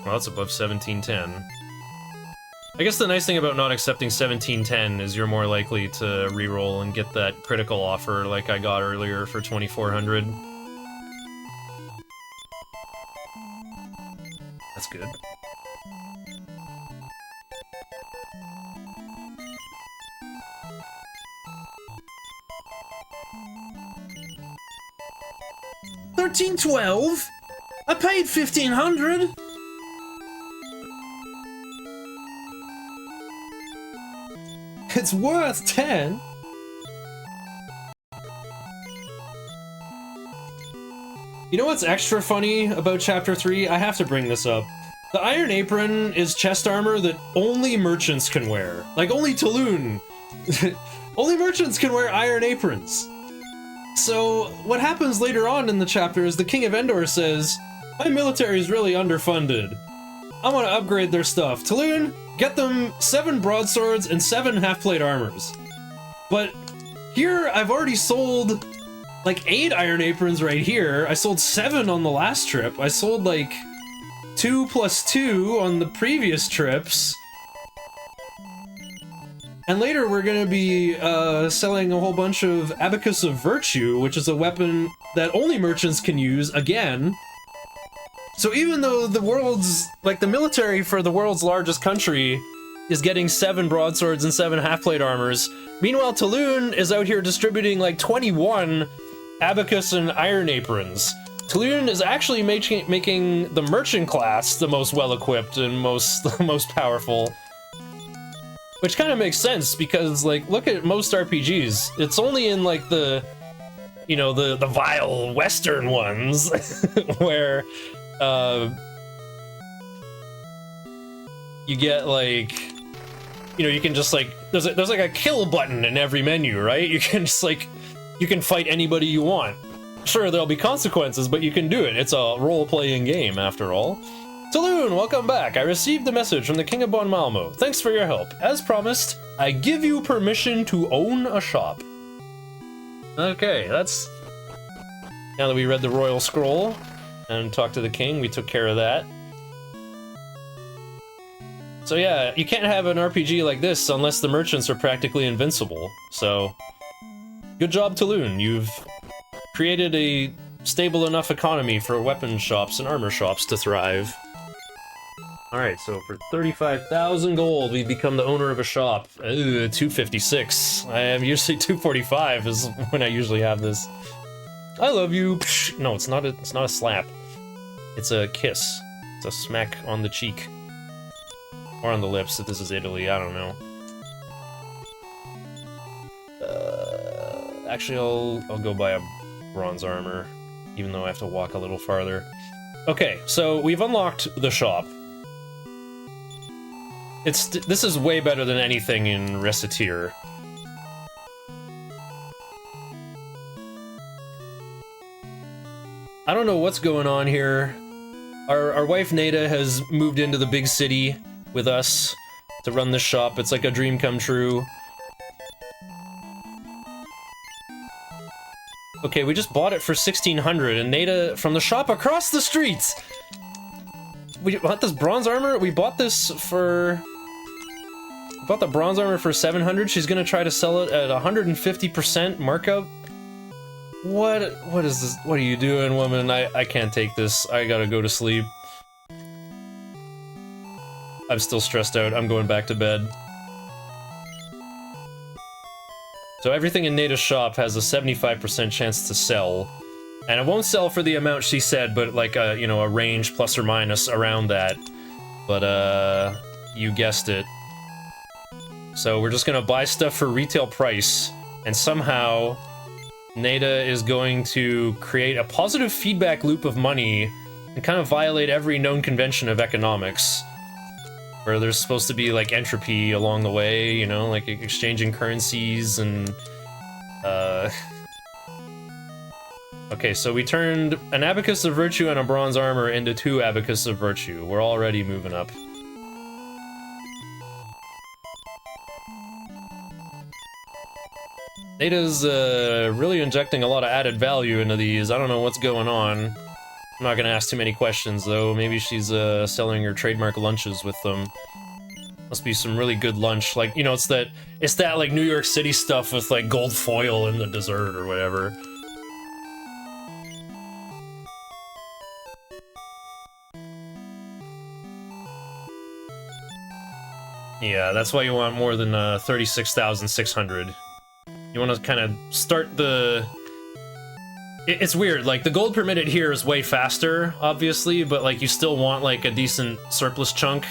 Well, that's above 1710. I guess the nice thing about not accepting 1710 is you're more likely to reroll and get that critical offer like I got earlier for 2400. That's good. $13.12? I paid 1500. It's worth 10. You know what's extra funny about Chapter 3? I have to bring this up. The Iron Apron is chest armor that only merchants can wear. Like, only Tulun. Only merchants can wear iron aprons. So, what happens later on in the chapter is the King of Endor says, my military is really underfunded. I want to upgrade their stuff. Tulun, get them 7 broadswords and 7 half-plate armors. But here, I've already sold like 8 iron aprons right here. I sold 7 on the last trip. I sold like 2 + 2 on the previous trips. And later we're gonna be selling a whole bunch of Abacus of Virtue, which is a weapon that only merchants can use again. So even though the world's, like the military for the world's largest country is getting 7 broadswords and 7 half-plate armors, meanwhile Tulun is out here distributing like 21 Abacus and Iron Aprons. Tulun is actually making the merchant class the most well-equipped and most powerful. Which kind of makes sense, because, like, look at most RPGs. It's only in, like, the, you know, the vile Western ones, where, you get, like, you know, you can just, like, there's like a kill button in every menu, right? You can just, like, you can fight anybody you want. Sure, there'll be consequences, but you can do it. It's a role-playing game, after all. Tulun, welcome back. I received the message from the King of Bon Malmo. Thanks for your help. As promised, I give you permission to own a shop. Okay, that's... Now that we read the Royal Scroll and talked to the King, we took care of that. So yeah, you can't have an RPG like this unless the merchants are practically invincible. So, good job, Tulun. You've created a stable enough economy for weapon shops and armor shops to thrive. Alright, so for 35,000 gold, we become the owner of a shop. 256. I am usually 245 is when I usually have this. I love you. Psh, no, it's not a slap. It's a kiss. It's a smack on the cheek. Or on the lips, if this is Italy, I don't know. Actually, I'll go buy a bronze armor, even though I have to walk a little farther. Okay, so we've unlocked the shop. This is way better than anything in Reciteer. I don't know what's going on here. Our wife Nada has moved into the big city with us to run this shop. It's like a dream come true. Okay, we just bought it for 1,600, and Nada from the shop across the street. We bought this bronze armor. We bought this for. Bought the bronze armor for 700. She's gonna try to sell it at 150% markup. What is this? What are you doing, woman? I can't take this. I gotta go to sleep. I'm still stressed out. I'm going back to bed. So everything in Nada's shop has a 75% chance to sell. And it won't sell for the amount she said, but like a, you know, a range plus or minus around that. But, you guessed it. So we're just gonna buy stuff for retail price, and somehow Nada is going to create a positive feedback loop of money and kind of violate every known convention of economics. Where there's supposed to be, like, entropy along the way, you know, like exchanging currencies and, Okay, so we turned an Abacus of Virtue and a Bronze Armor into 2 Abacus of Virtue. We're already moving up. Nada's, really injecting a lot of added value into these. I don't know what's going on. I'm not gonna ask too many questions, though. Maybe she's, selling her trademark lunches with them. Must be some really good lunch. Like, you know, it's that, like, New York City stuff with, like, gold foil in the dessert or whatever. Yeah, that's why you want more than 36,600. You want to kind of start the... It's weird, like, the gold permitted here is way faster, obviously, but, like, you still want, like, a decent surplus chunk.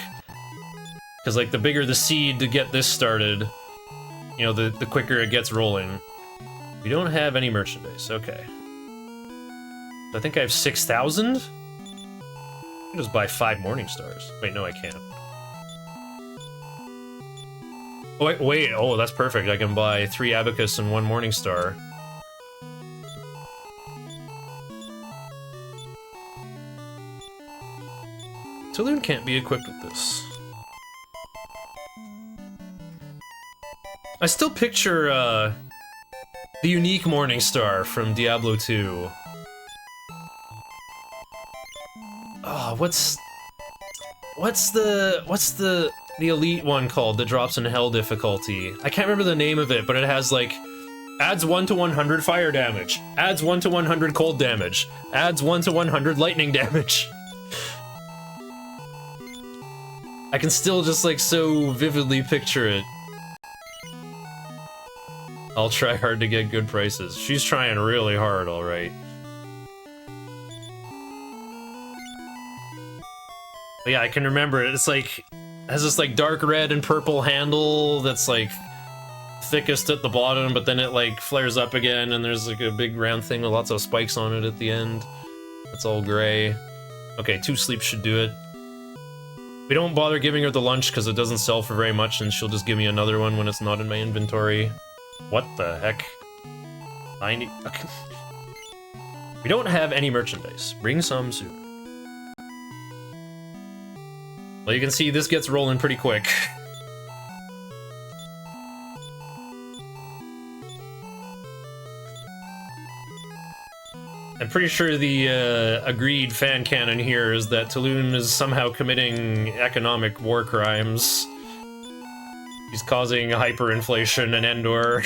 Because, like, the bigger the seed to get this started, you know, the quicker it gets rolling. We don't have any merchandise, okay. I think I have 6,000? I can just buy 5 Morning Stars. Wait, no, I can't. Oh, wait, oh, that's perfect. I can buy 3 Abacus and 1 Morning Star. Saloon can't be equipped with this. I still picture, the unique Morning Star from Diablo 2. Oh, what's the elite one called that drops in hell difficulty? I can't remember the name of it, but it has, like, adds 1 to 100 fire damage, adds 1 to 100 cold damage, adds 1 to 100 lightning damage. I can still just, like, so vividly picture it. I'll try hard to get good prices. She's trying really hard, alright. But yeah, I can remember it. It's like, it has this, like, dark red and purple handle that's, like, thickest at the bottom, but then it, like, flares up again, and there's, like, a big round thing with lots of spikes on it at the end. It's all gray. Okay, 2 sleeps should do it. We don't bother giving her the lunch because it doesn't sell for very much, and she'll just give me another one when it's not in my inventory. What the heck? 90... Okay. We don't have any merchandise. Bring some soon. Well, you can see this gets rolling pretty quick. I'm pretty sure the agreed fan canon here is that Tulun is somehow committing economic war crimes. He's causing hyperinflation in Endor.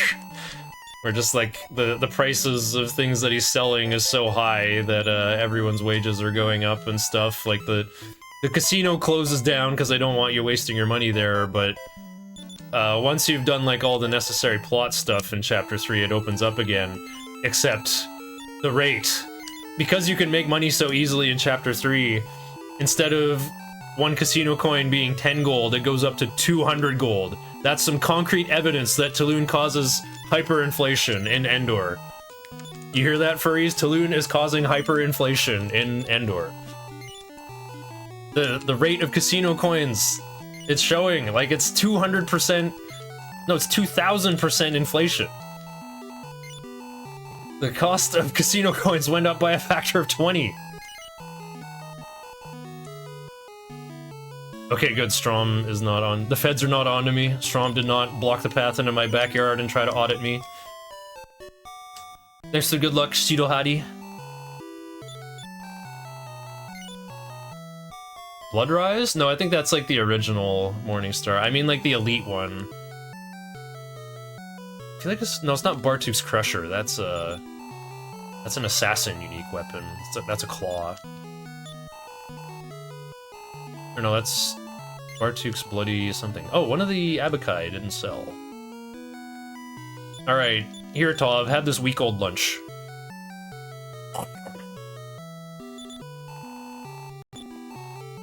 Where just, like, the prices of things that he's selling is so high that everyone's wages are going up and stuff. Like, the casino closes down because they don't want you wasting your money there, but once you've done, like, all the necessary plot stuff in Chapter 3, it opens up again. Except the rate. Because you can make money so easily in Chapter 3, instead of 1 casino coin being 10 gold, it goes up to 200 gold. That's some concrete evidence that Tulun causes hyperinflation in Endor. You hear that, furries? Tulun is causing hyperinflation in Endor. The rate of casino coins, it's showing, like, it's 200%, no, it's 2,000% inflation. The cost of casino coins went up by a factor of 20. Okay, good, Strom is not on. The feds are not onto me. Strom did not block the path into my backyard and try to audit me. Thanks for good luck, Shidohari. Bloodrise? No, I think that's like the original Morningstar. I mean, like the elite one. I feel like it's... No, it's not Bartuk's Crusher. That's an assassin unique weapon. That's a claw. Or no, that's Bartuk's Bloody something. Oh, one of the Abakai didn't sell. Alright, here, Tov, have this week-old lunch.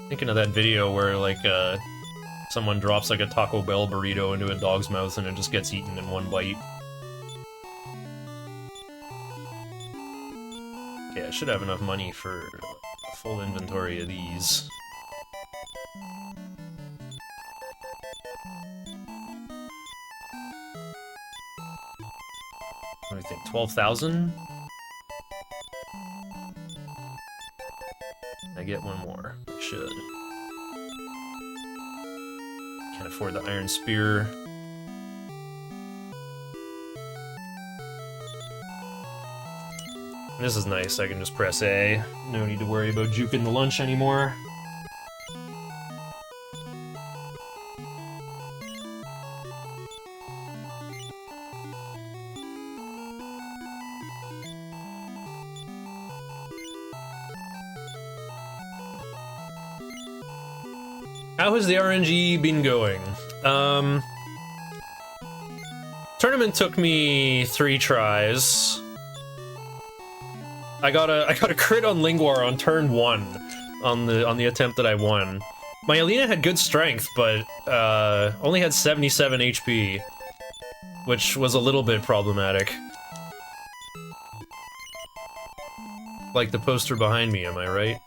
Thinking of that video where, like, someone drops, like, a Taco Bell burrito into a dog's mouth and it just gets eaten in one bite. Okay, I should have enough money for a full inventory of these. What do you think, 12,000? I get one more. I should. Can't afford the iron spear. This is nice, I can just press A. No need to worry about juking the lunch anymore. How has the RNG been going? Tournament took me 3 tries. I got a crit on Lingwar on turn 1 on the attempt that I won. My Alina had good strength, but only had 77 HP, which was a little bit problematic. Like the poster behind me, am I right?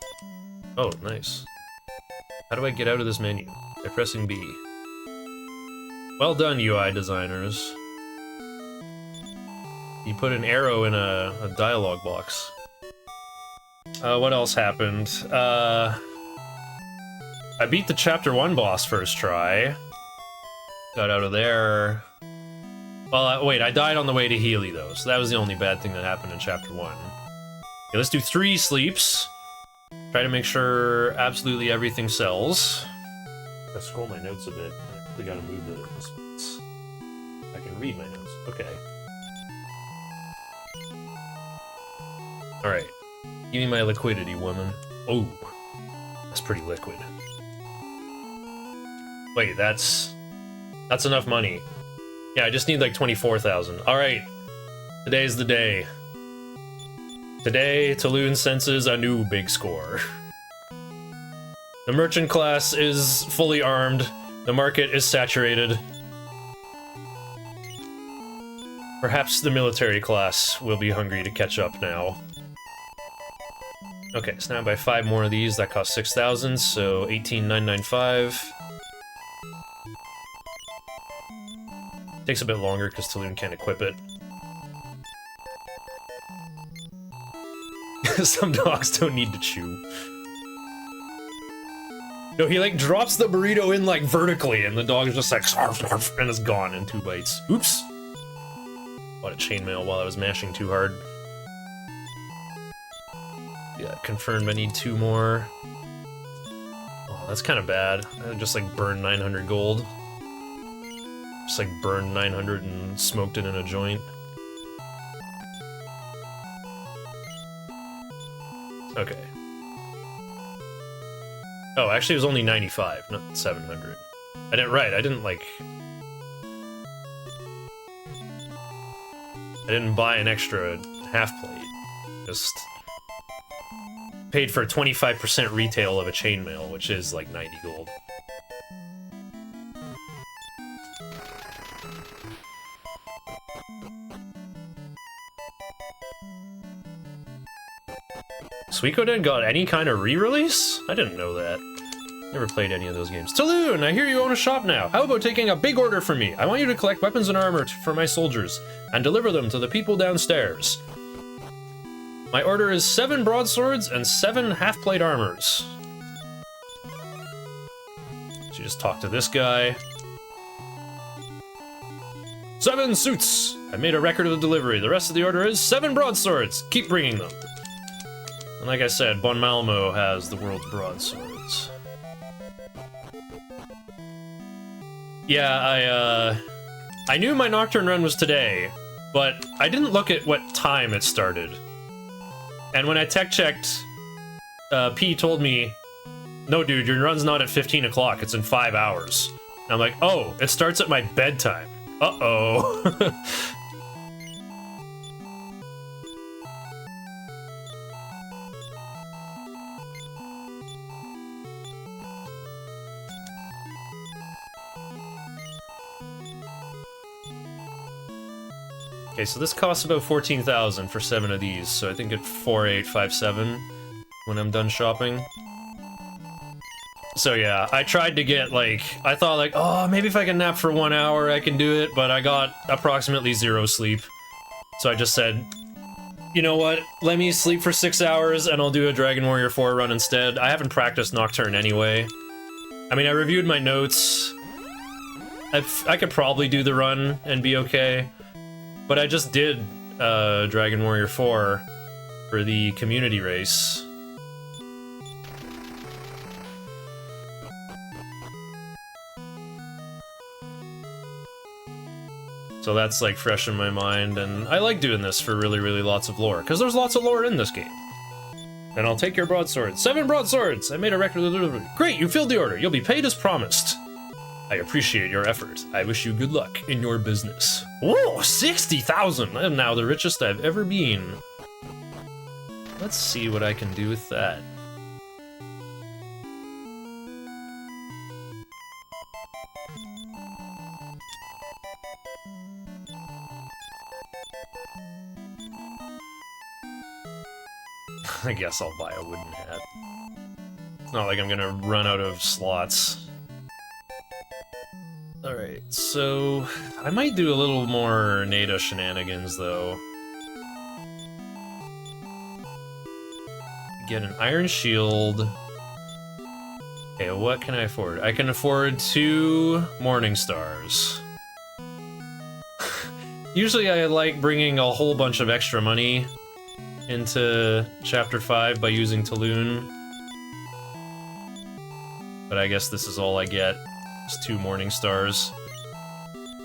Oh, nice. How do I get out of this menu? By pressing B. Well done, UI designers. You put an arrow in a dialogue box. What else happened? I beat the Chapter 1 boss first try. Got out of there. Well, wait, I died on the way to Healy, though, so that was the only bad thing that happened in Chapter 1. Okay, let's do 3 sleeps. Try to make sure absolutely everything sells. I scroll my notes a bit. I really gotta move the spots. I can read my notes. Okay. Alright. Give me my liquidity, woman. Oh, that's pretty liquid. Wait, that's enough money. Yeah, I just need like 24,000. Alright. Today's the day. Today, Taloon senses a new big score. The merchant class is fully armed. The market is saturated. Perhaps the military class will be hungry to catch up now. Okay, so now I buy 5 more of these. That costs 6,000, so 18,995. Takes a bit longer because Taloon can't equip it. Some dogs don't need to chew. No, he like drops the burrito in like vertically and the dog is just like and it's gone in 2 bites. Oops. Bought a chainmail while I was mashing too hard. Yeah, confirmed I need 2 more. Oh, that's kind of bad. I just like burned 900 gold. Just like burned 900 and smoked it in a joint. Okay. Oh, actually it was only 95, not 700. I didn't buy an extra half plate. Just paid for 25% retail of a chainmail, which is like 90 gold. Suikoden got any kind of re-release? I didn't know that. Never played any of those games. Taloon, I hear you own a shop now. How about taking a big order from me? I want you to collect weapons and armor for my soldiers, and deliver them to the people downstairs. My order is 7 broadswords and 7 half-plate armors. So you just talk to this guy. 7 suits! I made a record of the delivery. The rest of the order is 7 broadswords. Keep bringing them. And like I said, Bon Malmo has the world's broadswords. Yeah, I knew my Nocturne run was today, but I didn't look at what time it started. And when I tech checked, P told me, no dude, your run's not at 15 o'clock, it's in 5 hours. And I'm like, oh, it starts at my bedtime. Uh-oh. Okay, so this costs about 14,000 for 7 of these, so I think it's 4,857 when I'm done shopping. So yeah, I tried to get, like, I thought, like, oh, maybe if I can nap for 1 hour I can do it, but I got approximately 0 sleep. So I just said, you know what, let me sleep for 6 hours and I'll do a Dragon Warrior 4 run instead. I haven't practiced Nocturne anyway. I mean, I reviewed my notes. I could probably do the run and be okay. But I just did Dragon Warrior 4 for the community race. So that's like fresh in my mind, and I like doing this for really, really lots of lore, because there's lots of lore in this game. And I'll take your broadsword. 7 broadswords! I made a record of delivery. Great, you filled the order. You'll be paid as promised. I appreciate your effort. I wish you good luck in your business. Whoa, 60,000! I am now the richest I've ever been. Let's see what I can do with that. I guess I'll buy a wooden hat. It's not like I'm gonna run out of slots. Alright, so I might do a little more NATO shenanigans, though. Get an iron shield. Okay, what can I afford? I can afford 2 morning stars. Usually I like bringing a whole bunch of extra money into Chapter 5 by using Talon. But I guess this is all I get. It's 2 morning stars.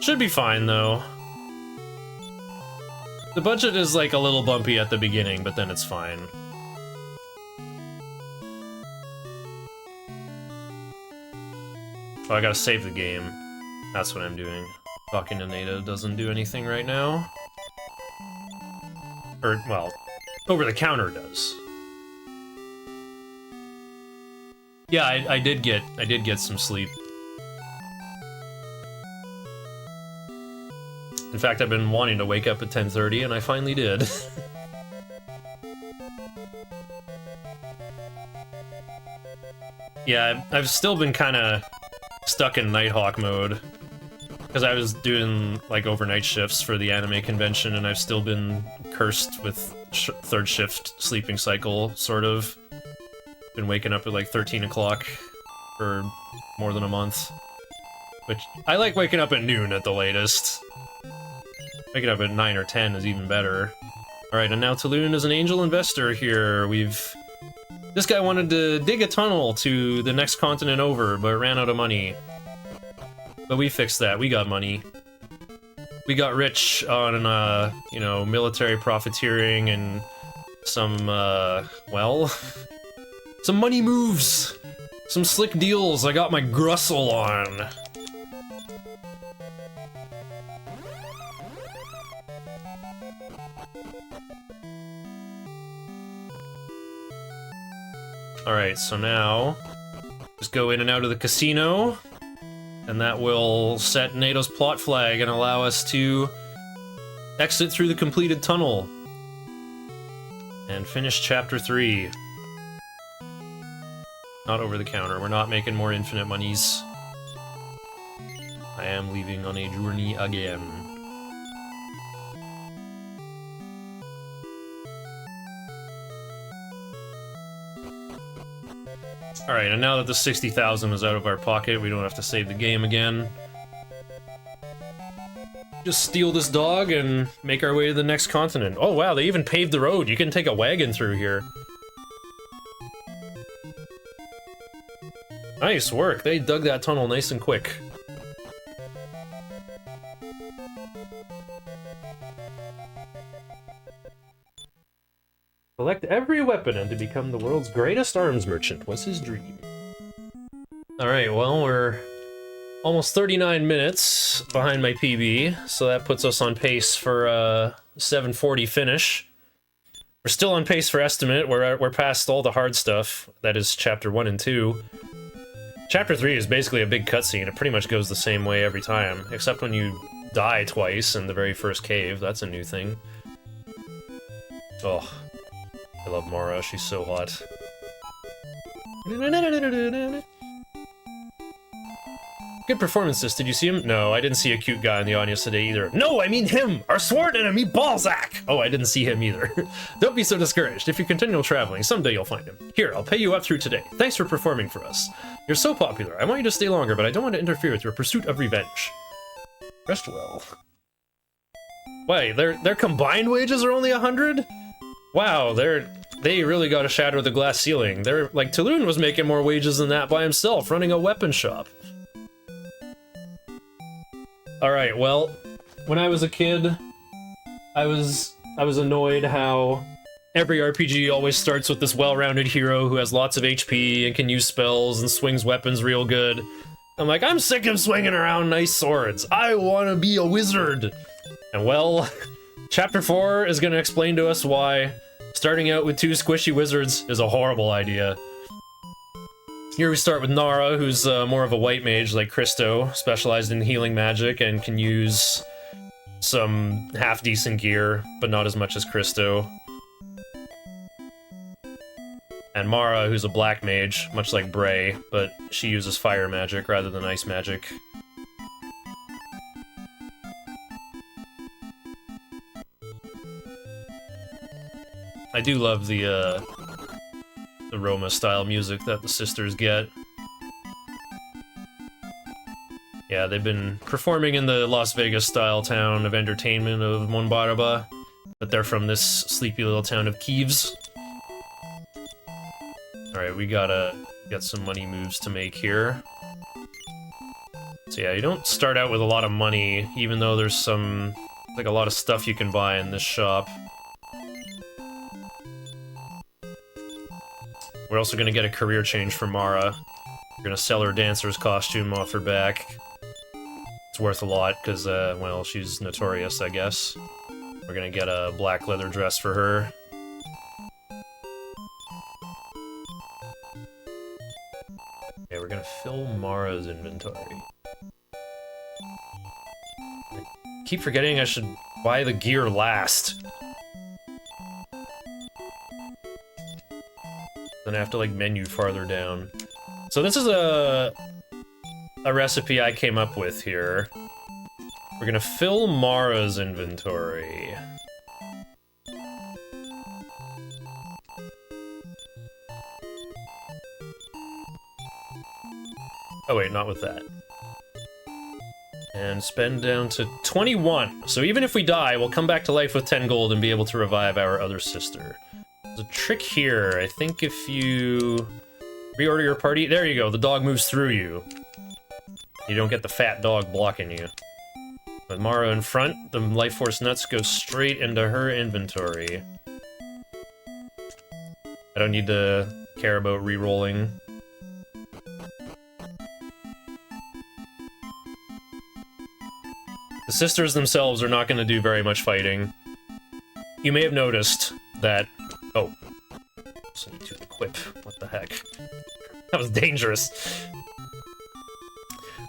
Should be fine, though. The budget is like a little bumpy at the beginning, but then it's fine. Oh, I gotta save the game. That's what I'm doing. Talking to NATO doesn't do anything right now. Or, well, over the counter does. Yeah, I did get some sleep. In fact, I've been wanting to wake up at 10:30, and I finally did. Yeah, I've still been kind of stuck in Nighthawk mode. Because I was doing, like, overnight shifts for the anime convention, and I've still been cursed with third shift sleeping cycle, sort of. Been waking up at, like, 13 o'clock for more than a month. Which, I like waking up at noon at the latest. Waking up at 9 or 10 is even better. Alright, and now Talon is an angel investor here. This guy wanted to dig a tunnel to the next continent over, but ran out of money. But we fixed that. We got money. We got rich on, you know, military profiteering and some, well, some money moves. Some slick deals. I got my Grussel on. Alright, so now, just go in and out of the casino. And that will set NATO's plot flag and allow us to exit through the completed tunnel. And finish Chapter 3. Not over the counter. We're not making more infinite monies. I am leaving on a journey again. Alright, and now that the 60,000 is out of our pocket, we don't have to save the game again. Just steal this dog and make our way to the next continent. Oh wow, they even paved the road. You can take a wagon through here. Nice work. They dug that tunnel nice and quick. Collect every weapon and to become the world's greatest arms merchant was his dream. Alright, well, we're almost 39 minutes behind my PB, so that puts us on pace for a 740 finish. We're still on pace for estimate. We're past all the hard stuff. That is Chapter 1 and 2. Chapter 3 is basically a big cutscene. It pretty much goes the same way every time, except when you die twice in the very first cave. That's a new thing. Oh, I love Mara. She's so hot. Good performances. Did you see him? No, I didn't see a cute guy in the audience today either. No, I mean him! Our sworn enemy, Balzac! Oh, I didn't see him either. Don't be so discouraged. If you continue traveling, someday you'll find him. Here, I'll pay you up through today. Thanks for performing for us. You're so popular. I want you to stay longer, but I don't want to interfere with your pursuit of revenge. Rest well. Wait, their combined wages are only 100? Wow, they really got to shatter the glass ceiling. They're like, Tulun was making more wages than that by himself, running a weapon shop. Alright, well, when I was a kid, I was annoyed how every RPG always starts with this well-rounded hero who has lots of HP and can use spells and swings weapons real good. I'm like, I'm sick of swinging around nice swords. I want to be a wizard. And well, Chapter 4 is going to explain to us why starting out with 2 squishy wizards is a horrible idea. Here we start with Nara, who's more of a white mage like Christo, specialized in healing magic and can use some half-decent gear, but not as much as Christo. And Mara, who's a black mage, much like Bray, but she uses fire magic rather than ice magic. I do love the Roma-style music that the sisters get. Yeah, they've been performing in the Las Vegas-style town of entertainment of Monbaraba, but they're from this sleepy little town of Kiev. Alright, we got some money moves to make here. So yeah, you don't start out with a lot of money, even though there's like a lot of stuff you can buy in this shop. We're also gonna get a career change for Mara. We're gonna sell her dancer's costume off her back. It's worth a lot, because, well, she's notorious, I guess. We're gonna get a black leather dress for her. Okay, we're gonna fill Mara's inventory. I keep forgetting I should buy the gear last. Then I have to, like, menu farther down. So this is a recipe I came up with here. We're gonna fill Mara's inventory. Oh wait, not with that. And spend down to 21. So even if we die, we'll come back to life with 10 gold and be able to revive our other sister. There's a trick here. I think if you reorder your party... There you go, the dog moves through you. You don't get the fat dog blocking you. With Mara in front, the Life Force nuts go straight into her inventory. I don't need to care about re-rolling. The sisters themselves are not going to do very much fighting. You may have noticed that... Oh. So I need to equip. What the heck? That was dangerous.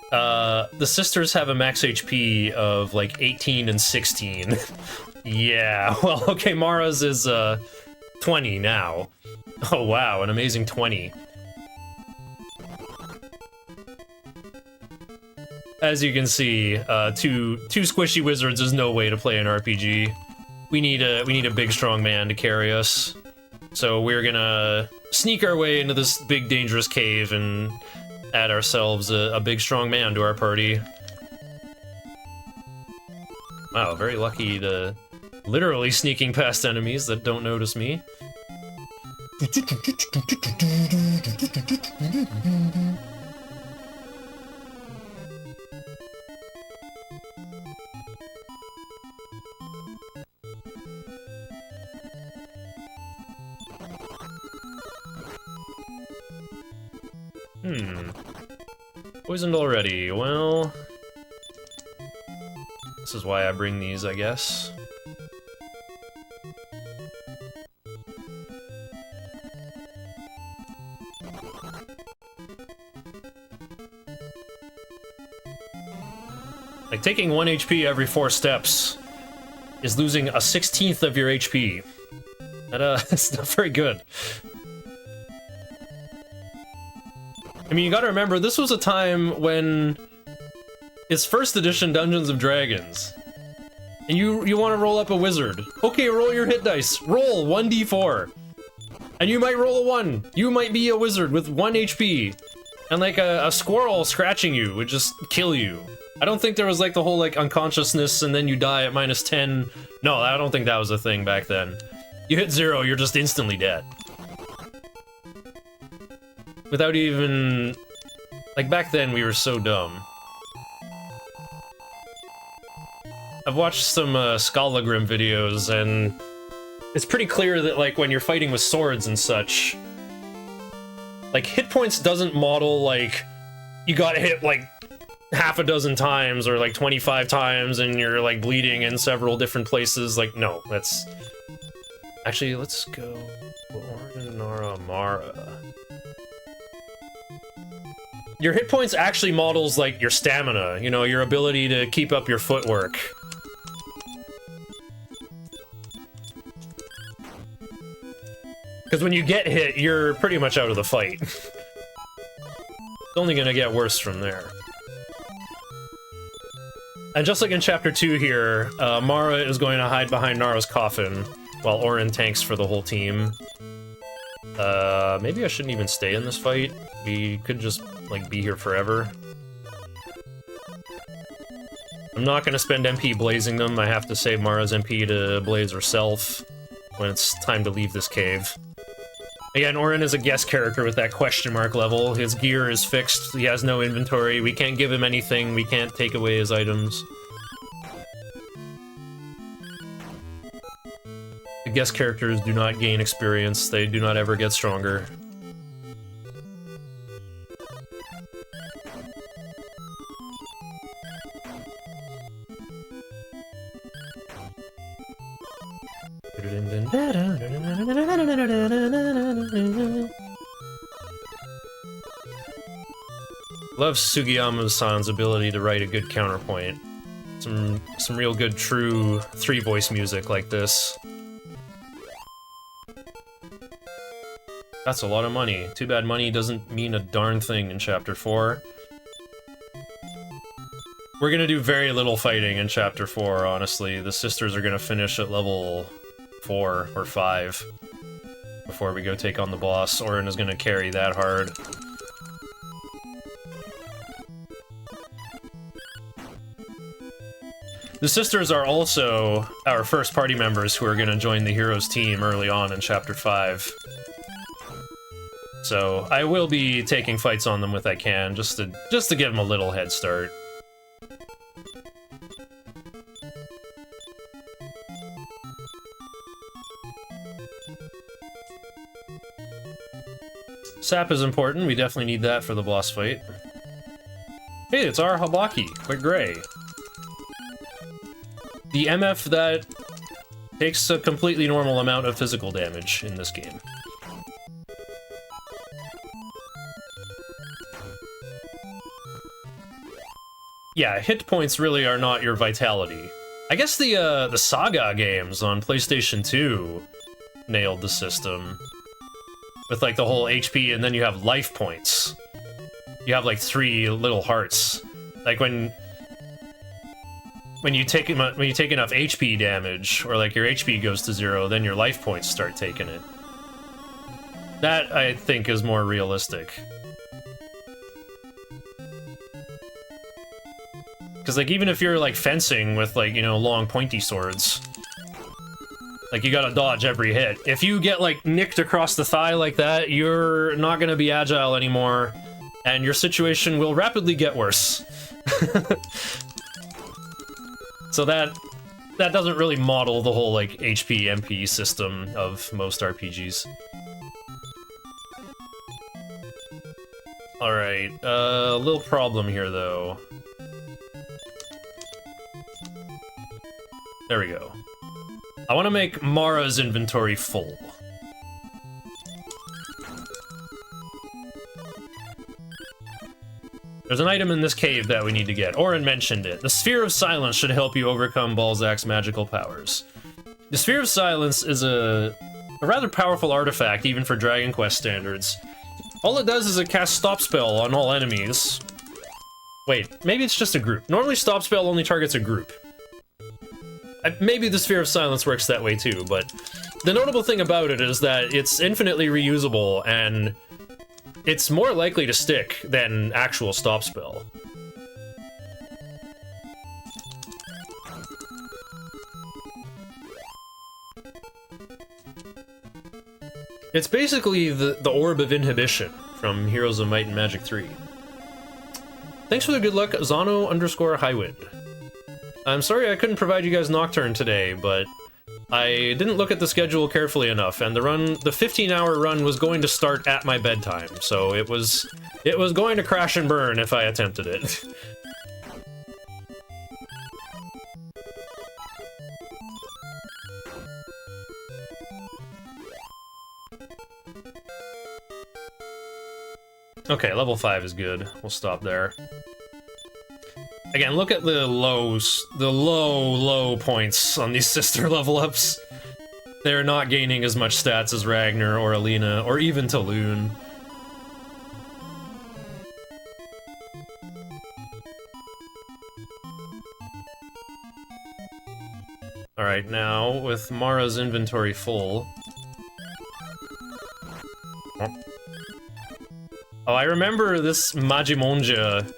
The sisters have a max HP of, like, 18 and 16. Yeah, well, okay, Mara's is, 20 now. Oh, wow, an amazing 20. As you can see, two squishy wizards is no way to play an RPG. We need a big strong man to carry us. So we're gonna sneak our way into this big dangerous cave and add ourselves a big strong man to our party. Wow, very lucky to literally sneaking past enemies that don't notice me. Poisoned already. Well, this is why I bring these, I guess. Like, taking 1 HP every 4 steps is losing a 1/16 of your HP. That's not very good. I mean, you gotta remember, this was a time when it's first edition Dungeons & Dragons. And you want to roll up a wizard. Okay, roll your hit dice. Roll 1d4. And you might roll a 1. You might be a wizard with 1 HP. And like a squirrel scratching you would just kill you. I don't think there was like the whole like unconsciousness and then you die at -10. No, I don't think that was a thing back then. You hit 0, you're just instantly dead. Without even... Like back then we were so dumb. I've watched some Skalagrim videos, and it's pretty clear that, like, when you're fighting with swords and such, like, hit points doesn't model, like, you gotta hit, like, half a dozen times, or, like, 25 times, and you're, like, bleeding in several different places. Like, no, that's... Actually, let's go... Orinara Mara. Your hit points actually models, like, your stamina, you know, your ability to keep up your footwork. Because when you get hit, you're pretty much out of the fight. It's only gonna get worse from there. And just like in Chapter 2 here, Mara is going to hide behind Nara's coffin, while Orin tanks for the whole team. Maybe I shouldn't even stay in this fight. We could just, like, be here forever. I'm not gonna spend MP blazing them. I have to save Mara's MP to blaze herself when it's time to leave this cave. Again, Orin is a guest character with that question mark level. His gear is fixed, he has no inventory, we can't give him anything, we can't take away his items. The guest characters do not gain experience, they do not ever get stronger. Love Sugiyama-san's ability to write a good counterpoint. Some real good, true three-voice music like this. That's a lot of money. Too bad money doesn't mean a darn thing in Chapter 4. We're gonna do very little fighting in Chapter 4, honestly. The sisters are gonna finish at level 4 or 5 before we go take on the boss. Orin is gonna carry that hard. The sisters are also our first party members who are gonna join the heroes team early on in Chapter 5. So I will be taking fights on them if I can, just to give them a little head start. Sap is important, we definitely need that for the boss fight. Hey, it's our Habaki, quick gray. The MF that takes a completely normal amount of physical damage in this game. Yeah, hit points really are not your vitality. I guess the Saga games on PlayStation 2 nailed the system. With like the whole HP, and then you have life points. You have like 3 little hearts. Like when you take enough HP damage, or like your HP goes to 0, then your life points start taking it. That, I think, is more realistic. Because, like, even if you're, like, fencing with, like, you know, long, pointy swords, like, you gotta dodge every hit. If you get, like, nicked across the thigh like that, you're not gonna be agile anymore, and your situation will rapidly get worse. So that doesn't really model the whole, like, HP, MP system of most RPGs. Alright, a little problem here, though. There we go. I want to make Mara's inventory full. There's an item in this cave that we need to get. Orin mentioned it. The Sphere of Silence should help you overcome Balzac's magical powers. The Sphere of Silence is a rather powerful artifact, even for Dragon Quest standards. All it does is it casts Stop Spell on all enemies. Wait, maybe it's just a group. Normally Stop Spell only targets a group. Maybe the Sphere of Silence works that way too, but the notable thing about it is that it's infinitely reusable, and it's more likely to stick than actual Stop Spell. It's basically the Orb of Inhibition from Heroes of Might and Magic 3. Thanks for the good luck, Zano_Highwind. I'm sorry I couldn't provide you guys Nocturne today, but I didn't look at the schedule carefully enough, and the 15-hour run was going to start at my bedtime, so it was going to crash and burn if I attempted it. Okay, level 5 is good. We'll stop there. Again, look at the low points on these sister level ups. They're not gaining as much stats as Ragnar or Alina, or even Talune. Alright, now, with Mara's inventory full... Oh, I remember this Magimonja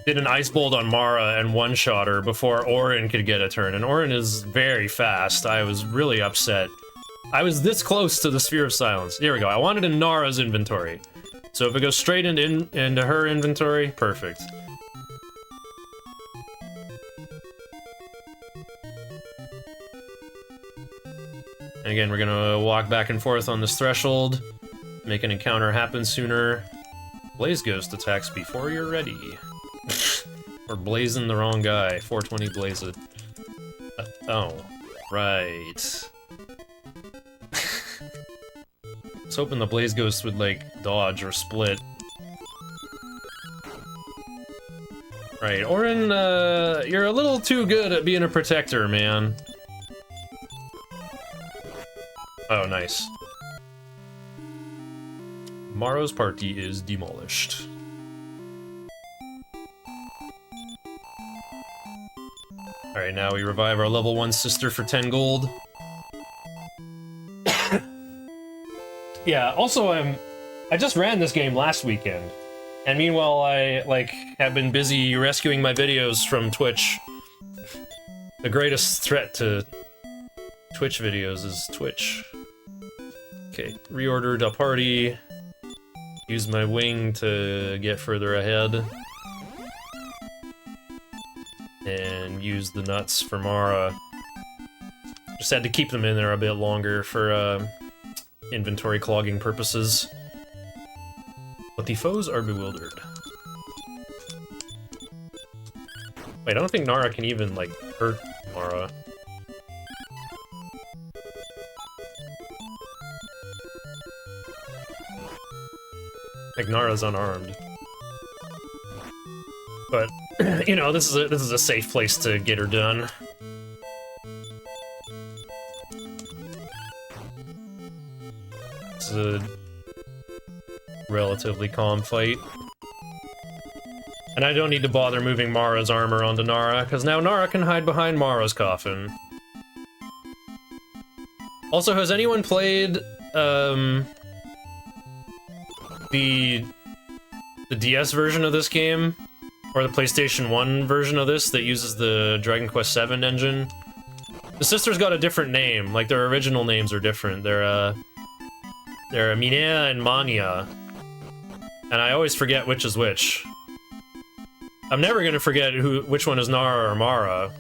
did an Ice Bolt on Mara and one-shot her before Orin could get a turn, and Orin is very fast. I was really upset. I was this close to the Sphere of Silence. Here we go. I wanted in Nara's inventory. So if it goes straight into her inventory, perfect. And again, we're gonna walk back and forth on this threshold, make an encounter happen sooner. Blaze Ghost attacks before you're ready. We're blazing the wrong guy. 420 blaze it. Oh, right. I was hoping the Blaze Ghost would, like, dodge or split. Right, Orin, you're a little too good at being a protector, man. Oh, nice. Mara's party is demolished. Alright, now we revive our level 1 sister for 10 gold. Yeah, also I just ran this game last weekend. And meanwhile I, like, have been busy rescuing my videos from Twitch. The greatest threat to Twitch videos is Twitch. Okay, reordered a party. Use my wing to get further ahead. And use the nuts for Mara. Just had to keep them in there a bit longer for inventory clogging purposes. But the foes are bewildered. Wait, I don't think Nara can even, like, hurt Mara. Like, Nara's unarmed. But, you know, this is a safe place to get her done. It's a relatively calm fight. And I don't need to bother moving Mara's armor onto Nara, because now Nara can hide behind Mara's coffin. Also, has anyone played, the DS version of this game? Or the PlayStation 1 version of this that uses the Dragon Quest VII engine? The sisters got a different name, like their original names are different. They're Minea and Mania. And I always forget which is which. I'm never gonna forget which one is Nara or Mara.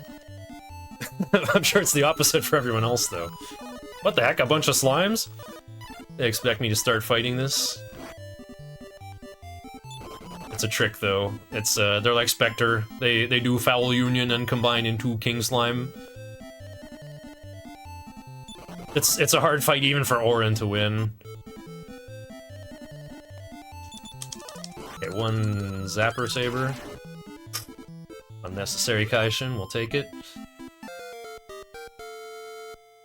I'm sure it's the opposite for everyone else, though. What the heck, a bunch of slimes? They expect me to start fighting this? It's a trick, though. It's, they're like Spectre. They do foul union and combine into King Slime. It's a hard fight even for Orin to win. Okay, Okay, one Zapper Saber. Unnecessary Kaishin, we'll take it.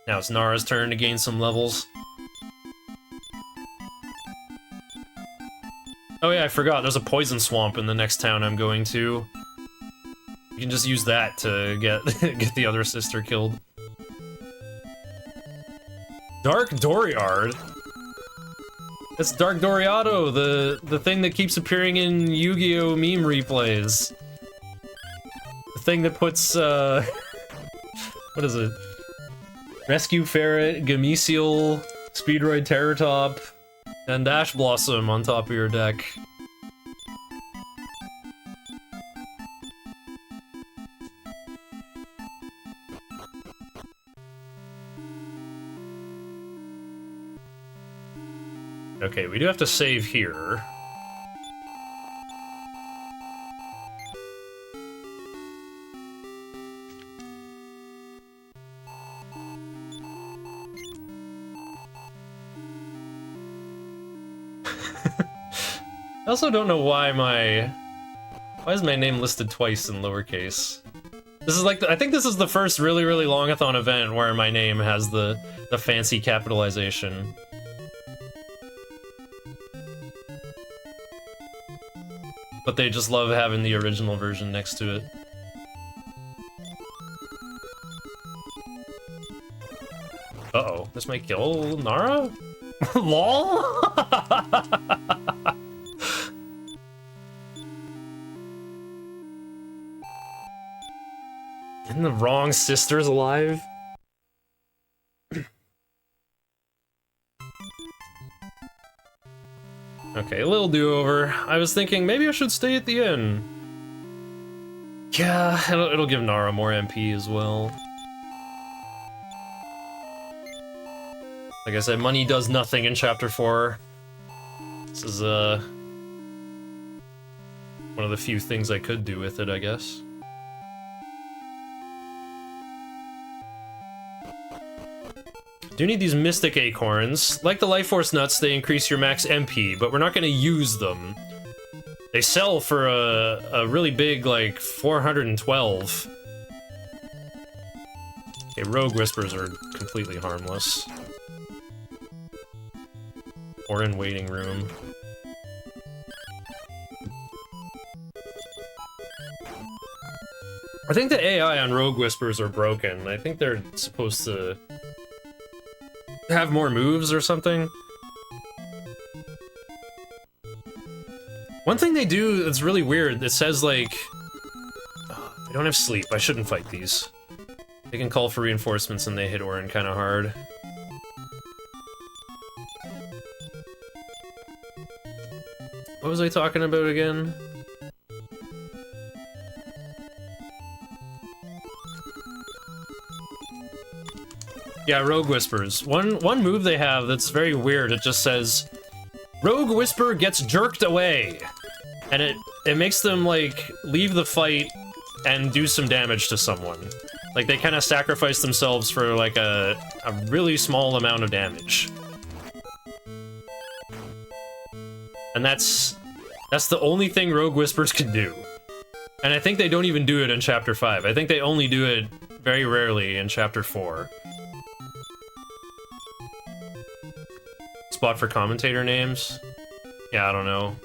Now it's Nara's turn to gain some levels. Oh yeah, I forgot, there's a poison swamp in the next town I'm going to. You can just use that to get get the other sister killed. Dark Doriard? That's Dark Doriado, the thing that keeps appearing in Yu-Gi-Oh! Meme replays. The thing that puts, what is it? Rescue Ferret, Gameciel, Speedroid Terrortop, and Ash Blossom on top of your deck. Okay, we do have to save here. I also don't know why why is my name listed twice in lowercase? This is like, I think this is the first really, really long-a-thon event where my name has the fancy capitalization. But they just love having the original version next to it. Uh-oh, this might kill Nara? LOL? Isn't the wrong sisters alive? Okay, a little do-over. I was thinking maybe I should stay at the inn. Yeah, it'll give Nara more MP as well. Like I said, money does nothing in Chapter 4. This is, one of the few things I could do with it, I guess. Do need these Mystic Acorns. Like the Life Force Nuts, they increase your max MP, but we're not gonna use them. They sell for a really big, like, 412. Okay, Rogue Whispers are completely harmless. Or in waiting room. I think the AI on Rogue Whispers are broken. I think they're supposed to have more moves or something. One thing they do that's really weird, it says like, I don't have sleep, I shouldn't fight these. They can call for reinforcements and they hit Orin kind of hard. What was I talking about again? Yeah, Rogue Whispers. One move they have that's very weird, it just says, Rogue Whisper gets jerked away. And it makes them, like, leave the fight and do some damage to someone. Like, they kind of sacrifice themselves for, like, a really small amount of damage. And that's the only thing Rogue Whispers can do. And I think they don't even do it in Chapter 5. I think they only do it very rarely in Chapter 4. Spot for commentator names? Yeah, I don't know.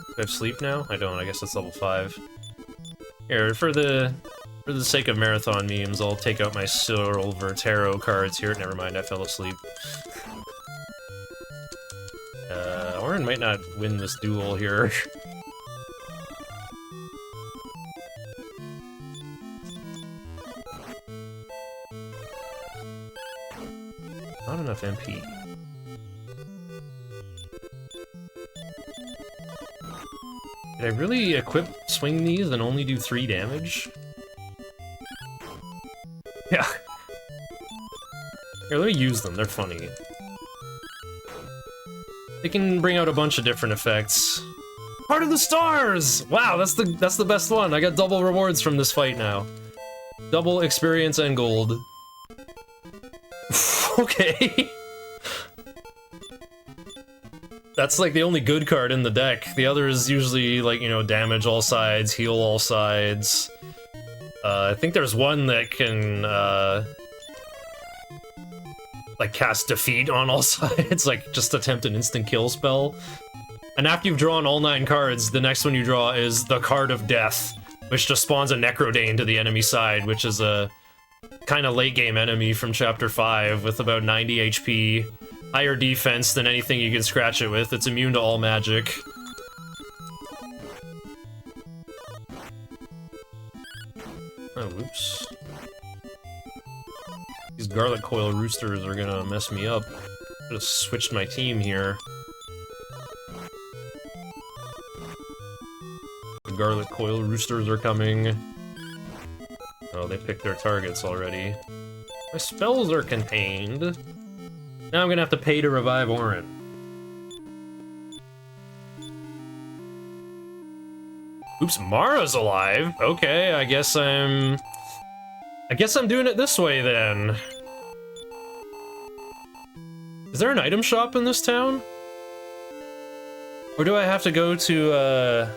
Do I have sleep now? I don't, I guess that's level 5. Here, for the sake of marathon memes, I'll take out my silver tarot cards here. Never mind, I fell asleep. Orin might not win this duel here. Not enough MP. Did I really swing these and only do 3 damage? Yeah. Here, let me use them, they're funny. They can bring out a bunch of different effects. Heart of the Stars! Wow, that's the best one. I got double rewards from this fight now. Double experience and gold. Okay. That's like the only good card in the deck. The other is usually like, you know, damage all sides, heal all sides. I think there's one that can, like cast defeat on all sides, like just attempt an instant kill spell. And after you've drawn all 9 cards, the next one you draw is the Card of Death, which just spawns a Necrodane to the enemy side, which is a kind of late game enemy from Chapter 5 with about 90 HP, higher defense than anything you can scratch it with. It's immune to all magic. Oh, whoops. These Garlic Coil Roosters are gonna mess me up. Just switched my team here. The Garlic Coil Roosters are coming. Oh, they picked their targets already. My spells are contained. Now I'm gonna have to pay to revive Orin. Oops, Mara's alive. Okay, I guess I'm doing it this way then. Is there an item shop in this town? Or do I have to go to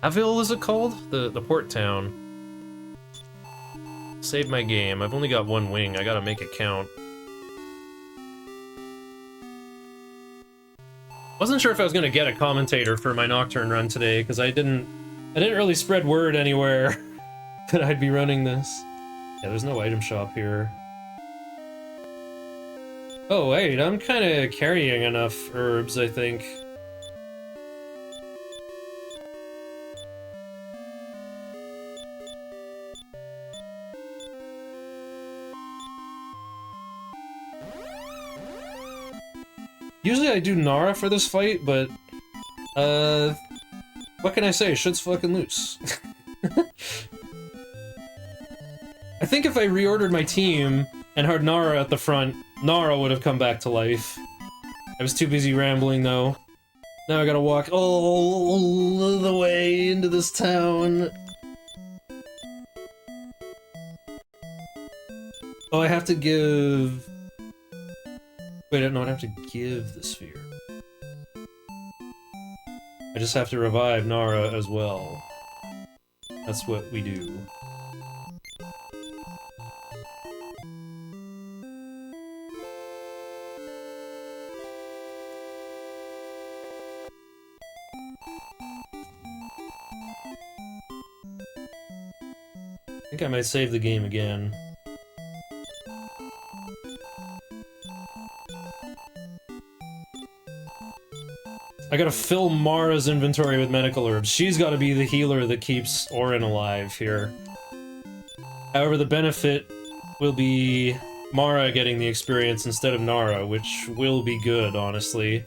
Avil, is it called? The port town. Save my game. I've only got 1 wing. I gotta make it count. Wasn't sure if I was gonna get a commentator for my Nocturne run today, because I didn't really spread word anywhere that I'd be running this. Yeah, there's no item shop here. Oh wait, I'm kinda carrying enough herbs, I think. Usually I do Nara for this fight, but, what can I say? Shit's fucking loose. I think if I reordered my team and had Nara at the front, Nara would have come back to life. I was too busy rambling, though. Now I gotta walk all the way into this town. Oh, I have to give... Wait, no, I have to give the sphere. I just have to revive Nara as well. That's what we do. I think I might save the game again. I gotta fill Mara's inventory with medical herbs. She's gotta be the healer that keeps Orin alive here. However, the benefit will be Mara getting the experience instead of Nara, which will be good, honestly.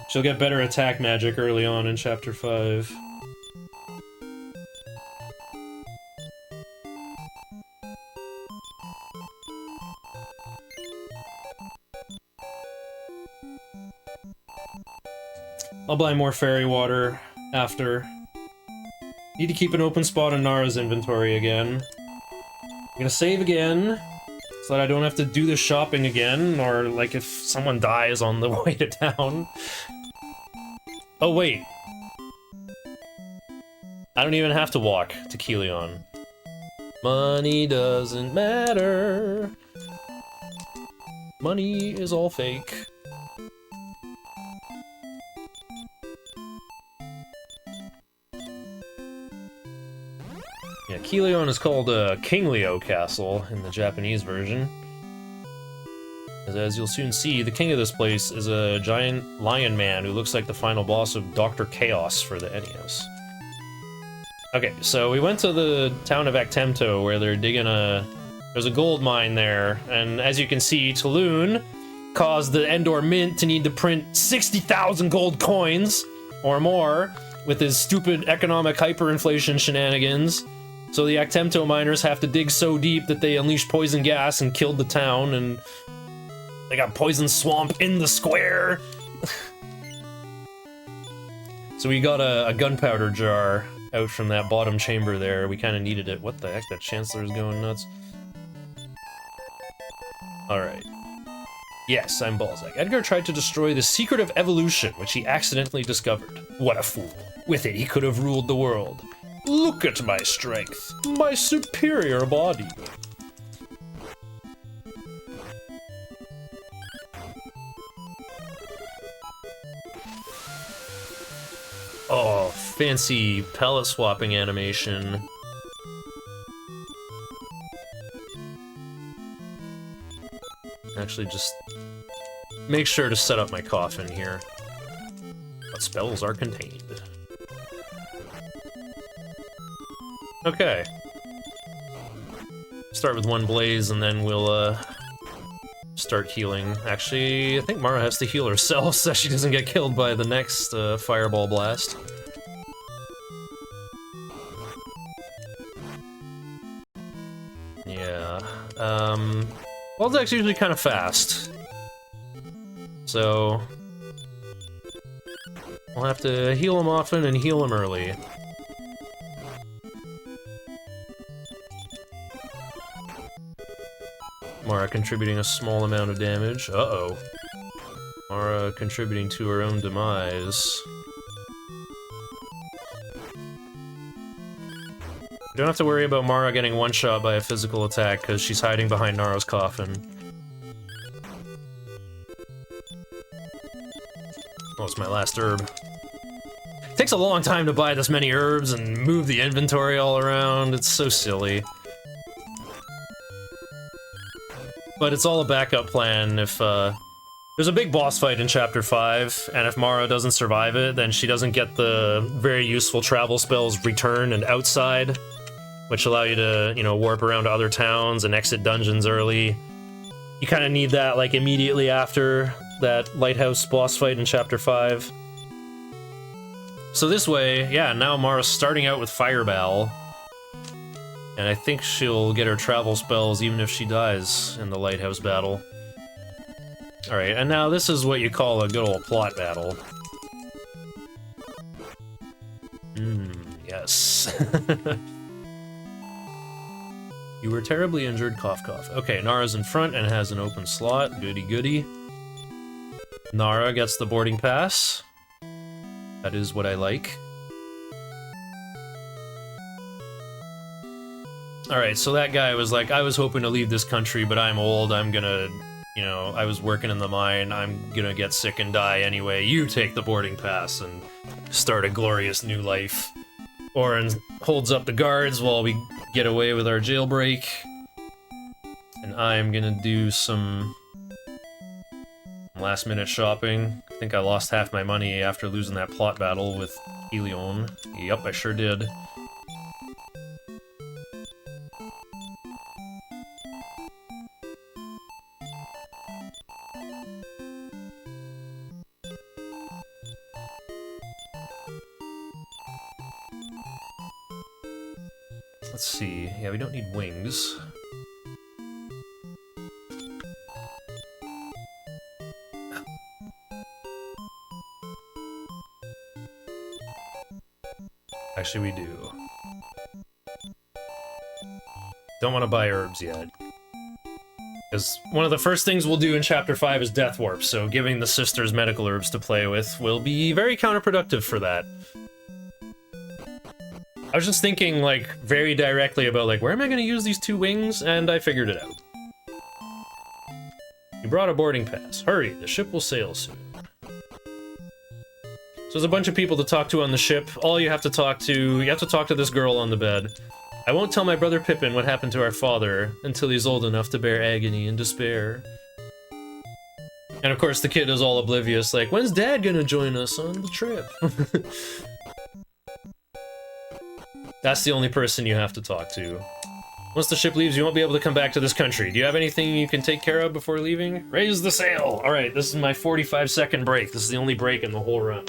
She'll get better attack magic early on in Chapter 5. I'll buy more fairy water after. Need to keep an open spot in Nara's inventory again. I'm gonna save again, so that I don't have to do the shopping again, or like if someone dies on the way to town. Oh wait. I don't even have to walk to Kelion. Money doesn't matter. Money is all fake. Yeah, Kelion is called Kingleo Castle in the Japanese version. As you'll soon see, the king of this place is a giant lion man who looks like the final boss of Dr. Chaos for the NES. Okay, so we went to the town of Actemto where they're digging there's a gold mine there, and as you can see, Taloon caused the Endor Mint to need to print 60,000 gold coins, or more, with his stupid economic hyperinflation shenanigans. So the Actemto miners have to dig so deep that they unleashed poison gas and killed the town, and they got poison swamp in the square. So we got a gunpowder jar out from that bottom chamber there. We kind of needed it. What the heck? That Chancellor's going nuts. Alright. Yes, I'm Balzac. Edgar tried to destroy the secret of evolution, which he accidentally discovered. What a fool. With it, he could have ruled the world. Look at my strength. My superior body. Oh, fancy pellet swapping animation. Actually, just make sure to set up my coffin here. What spells are contained? Okay. Start with one blaze, and then we'll, start healing. Actually, I think Mara has to heal herself so she doesn't get killed by the next, fireball blast. Yeah, Balzac's usually kind of fast. So we'll have to heal him often and heal him early. Mara contributing a small amount of damage. Uh-oh. Mara contributing to her own demise. We don't have to worry about Mara getting one-shot by a physical attack, because she's hiding behind Naro's coffin. Oh, it's my last herb. It takes a long time to buy this many herbs and move the inventory all around. It's so silly. But it's all a backup plan if, there's a big boss fight in Chapter 5, and if Mara doesn't survive it, then she doesn't get the very useful travel spells Return and Outside, which allow you to, you know, warp around to other towns and exit dungeons early. You kind of need that, like, immediately after that lighthouse boss fight in Chapter 5. So this way, yeah, now Mara's starting out with Fireball. And I think she'll get her travel spells even if she dies in the lighthouse battle. Alright, and now this is what you call a good old plot battle. Yes. You were terribly injured, cough cough. Okay, Nara's in front and has an open slot, goody goody. Nara gets the boarding pass. That is what I like. Alright, so that guy was like, I was hoping to leave this country, but I'm old, I'm gonna, you know, I was working in the mine, I'm gonna get sick and die anyway. You take the boarding pass and start a glorious new life. Oren holds up the guards while we get away with our jailbreak. And I'm gonna do some last-minute shopping. I think I lost half my money after losing that plot battle with Helion. Yup, I sure did. Let's see. Yeah, we don't need wings. Actually, we do. Don't want to buy herbs yet. Because one of the first things we'll do in Chapter 5 is Death Warp, so giving the sisters medical herbs to play with will be very counterproductive for that. I was just thinking, like, very directly about, like, where am I going to use these 2 wings? And I figured it out. You brought a boarding pass. Hurry, the ship will sail soon. So there's a bunch of people to talk to on the ship. All you have to talk to this girl on the bed. I won't tell my brother Pippin what happened to our father until he's old enough to bear agony and despair. And of course the kid is all oblivious, like, when's Dad gonna join us on the trip? That's the only person you have to talk to. Once the ship leaves, you won't be able to come back to this country. Do you have anything you can take care of before leaving? Raise the sail! Alright, this is my 45-second break. This is the only break in the whole run.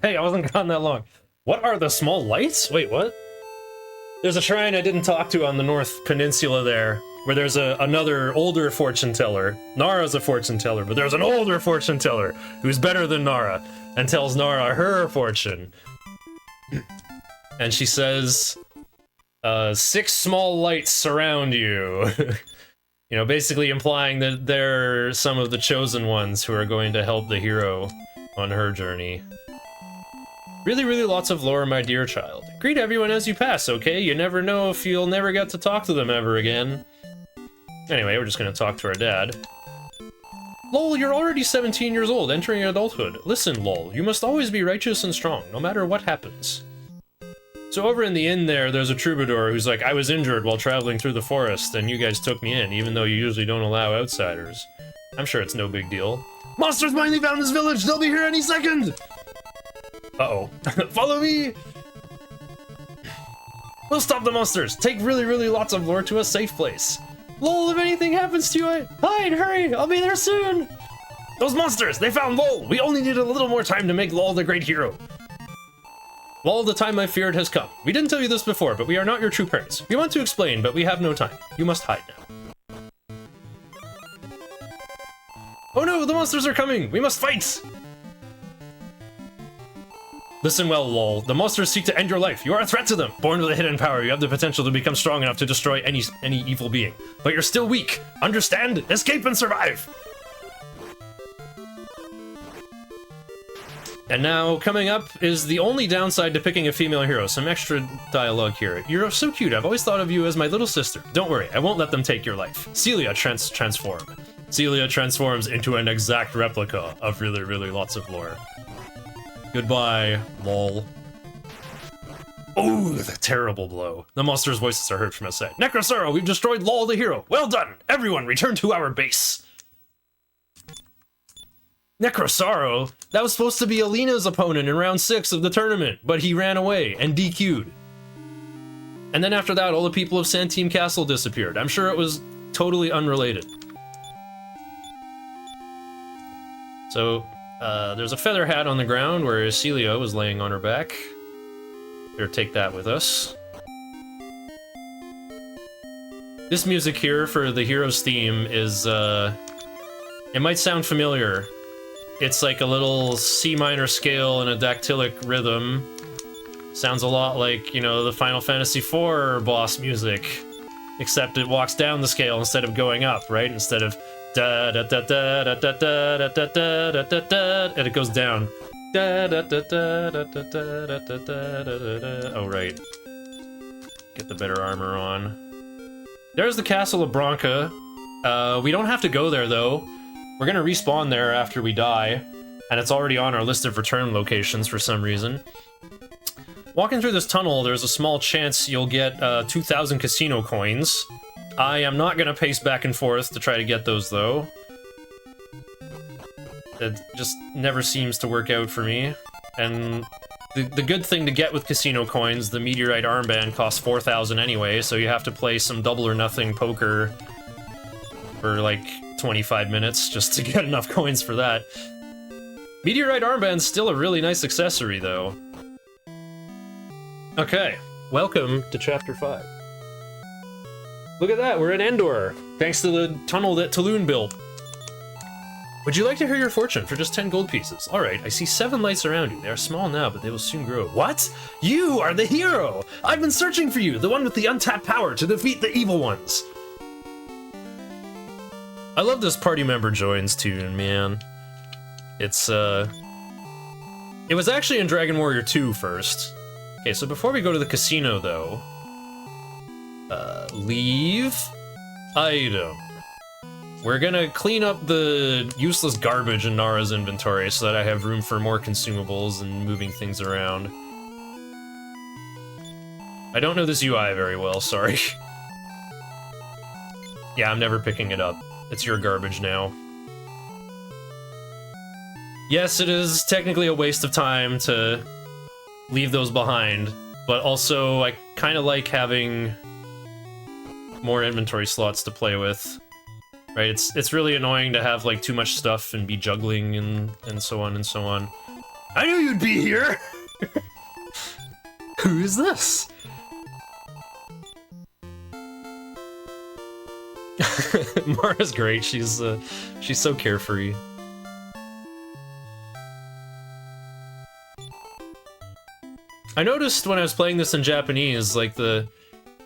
Hey, I wasn't gone that long. What are the small lights? Wait, what? There's a shrine I didn't talk to on the North Peninsula there, where there's another older fortune teller. Nara's a fortune teller, but there's an older fortune teller who's better than Nara and tells Nara her fortune. And she says, 6 small lights surround you. You know, basically implying that they're some of the chosen ones who are going to help the hero on her journey. Really, really lots of lore, my dear child. Greet everyone as you pass, okay? You never know if you'll never get to talk to them ever again. Anyway, we're just gonna talk to our dad. Lol, you're already 17 years old, entering adulthood. Listen, Lol, you must always be righteous and strong, no matter what happens. So over in the inn there's a troubadour who's like, I was injured while traveling through the forest, and you guys took me in, even though you usually don't allow outsiders. I'm sure it's no big deal. Monsters finally found this village! They'll be here any second! Uh-oh. Follow me! We'll stop the monsters! Take really, really lots of lore to a safe place. Lol, if anything happens to you, hide, hurry! I'll be there soon! Those monsters! They found Lol! We only need a little more time to make Lol the great hero. Lol, the time I feared has come. We didn't tell you this before, but we are not your true parents. We want to explain, but we have no time. You must hide now. Oh no, the monsters are coming! We must fight! Listen well, Lol. The monsters seek to end your life. You are a threat to them. Born with a hidden power, you have the potential to become strong enough to destroy any evil being. But you're still weak. Understand? Escape and survive! And now, coming up is the only downside to picking a female hero. Some extra dialogue here. You're so cute. I've always thought of you as my little sister. Don't worry, I won't let them take your life. Celia transform. Celia transforms into an exact replica of really, really lots of lore. Goodbye, Lol. Oh, the terrible blow. The monster's voices are heard from outside. Necrosaro, we've destroyed Lol the hero. Well done! Everyone, return to our base. Necrosaro? That was supposed to be Alina's opponent in round 6 of the tournament, but he ran away and DQ'd. And then after that, all the people of Santeem Castle disappeared. I'm sure it was totally unrelated. So, there's a feather hat on the ground where Celia was laying on her back. Better take that with us. This music here for the hero's theme is, it might sound familiar. It's like a little C minor scale and a dactylic rhythm. Sounds a lot like, you know, the Final Fantasy IV boss music. Except it walks down the scale instead of going up, right? Instead of da da da da da da da da da da da da, and it goes down. Da da da da da da da da da da. Oh right. Get the better armor on. There's the castle of Bronca. We don't have to go there though. We're gonna respawn there after we die, and it's already on our list of return locations for some reason. Walking through this tunnel, there's a small chance you'll get 2,000 casino coins. I am not gonna pace back and forth to try to get those, though. It just never seems to work out for me. And the good thing to get with casino coins, the meteorite armband costs 4,000 anyway, so you have to play some double or nothing poker for like 25 minutes just to get enough coins for that. Meteorite armband's still a really nice accessory, though. Okay, welcome to Chapter 5. Look at that, we're in Endor, thanks to the tunnel that Taloon built. Would you like to hear your fortune for just 10 gold pieces? Alright, I see 7 lights around you. They are small now, but they will soon grow. What? You are the hero! I've been searching for you, the one with the untapped power to defeat the evil ones! I love this party member joins tune, man. It's, it was actually in Dragon Warrior 2 first. Okay, so before we go to the casino, though... leave... item. We're gonna clean up the useless garbage in Nara's inventory so that I have room for more consumables and moving things around. I don't know this UI very well, sorry. Yeah, I'm never picking it up. It's your garbage now. Yes, it is technically a waste of time to leave those behind, but also I kind of like having more inventory slots to play with. Right, it's really annoying to have like too much stuff and be juggling and so on and so on. I knew you'd be here! Who is this? Mara's great. She's so carefree. I noticed when I was playing this in Japanese, like the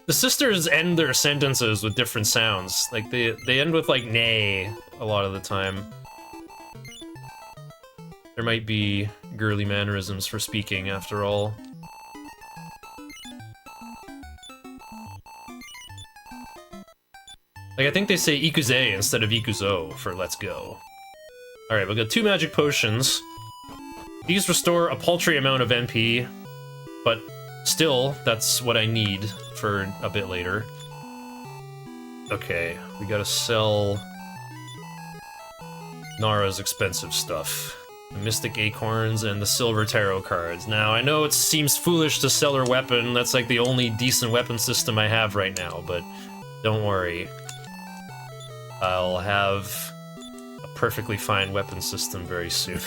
sisters end their sentences with different sounds. Like they end with like "nay" a lot of the time. There might be girly mannerisms for speaking, after all. Like, I think they say ikuze instead of ikuzo for let's go. Alright, we've got 2 magic potions. These restore a paltry amount of NP, but still, that's what I need for a bit later. Okay, we gotta sell Nara's expensive stuff. The Mystic Acorns and the Silver Tarot cards. Now, I know it seems foolish to sell her weapon, that's like the only decent weapon system I have right now, but don't worry. I'll have a perfectly fine weapon system very soon.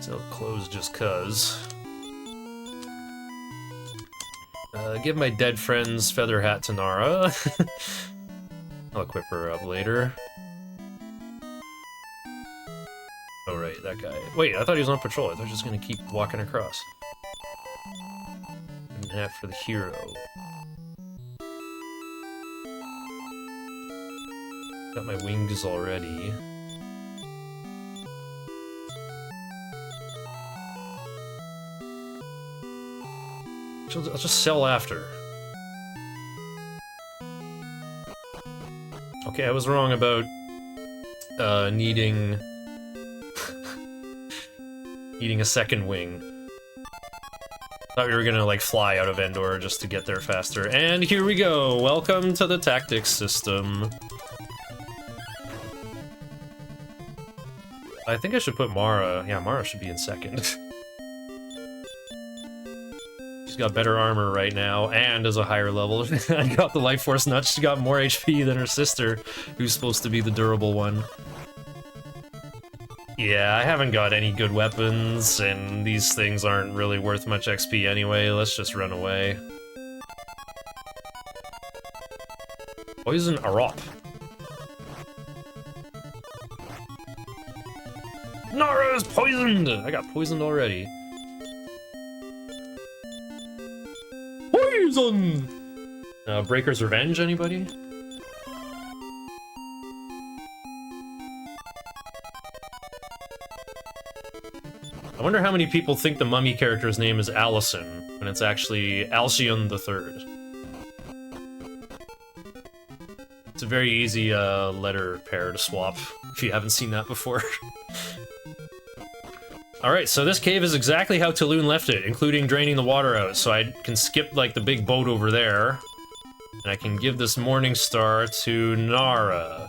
So close just cuz. Give my dead friend's feather hat to Nara. I'll equip her up later. Oh right, that guy. Wait, I thought he was on patrol. I thought he was just gonna keep walking across. And hat for the hero. Got my wings already. I'll just sell after. Okay, I was wrong about needing needing a second wing. Thought we were gonna like fly out of Endor just to get there faster. And here we go. Welcome to the tactics system. I think I should put Mara. Yeah, Mara should be in second. She's got better armor right now, and is a higher level. I got the Life Force nuts. She got more HP than her sister, who's supposed to be the durable one. Yeah, I haven't got any good weapons, and these things aren't really worth much XP anyway. Let's just run away. Poison Arop. Nara is poisoned! I got poisoned already. Poison! Breaker's Revenge, anybody? I wonder how many people think the mummy character's name is Allison, when it's actually Alcyon III. It's a very easy letter pair to swap, if you haven't seen that before. Alright, so this cave is exactly how Tulun left it, including draining the water out, so I can skip, like, the big boat over there. And I can give this Morning Star to Nara.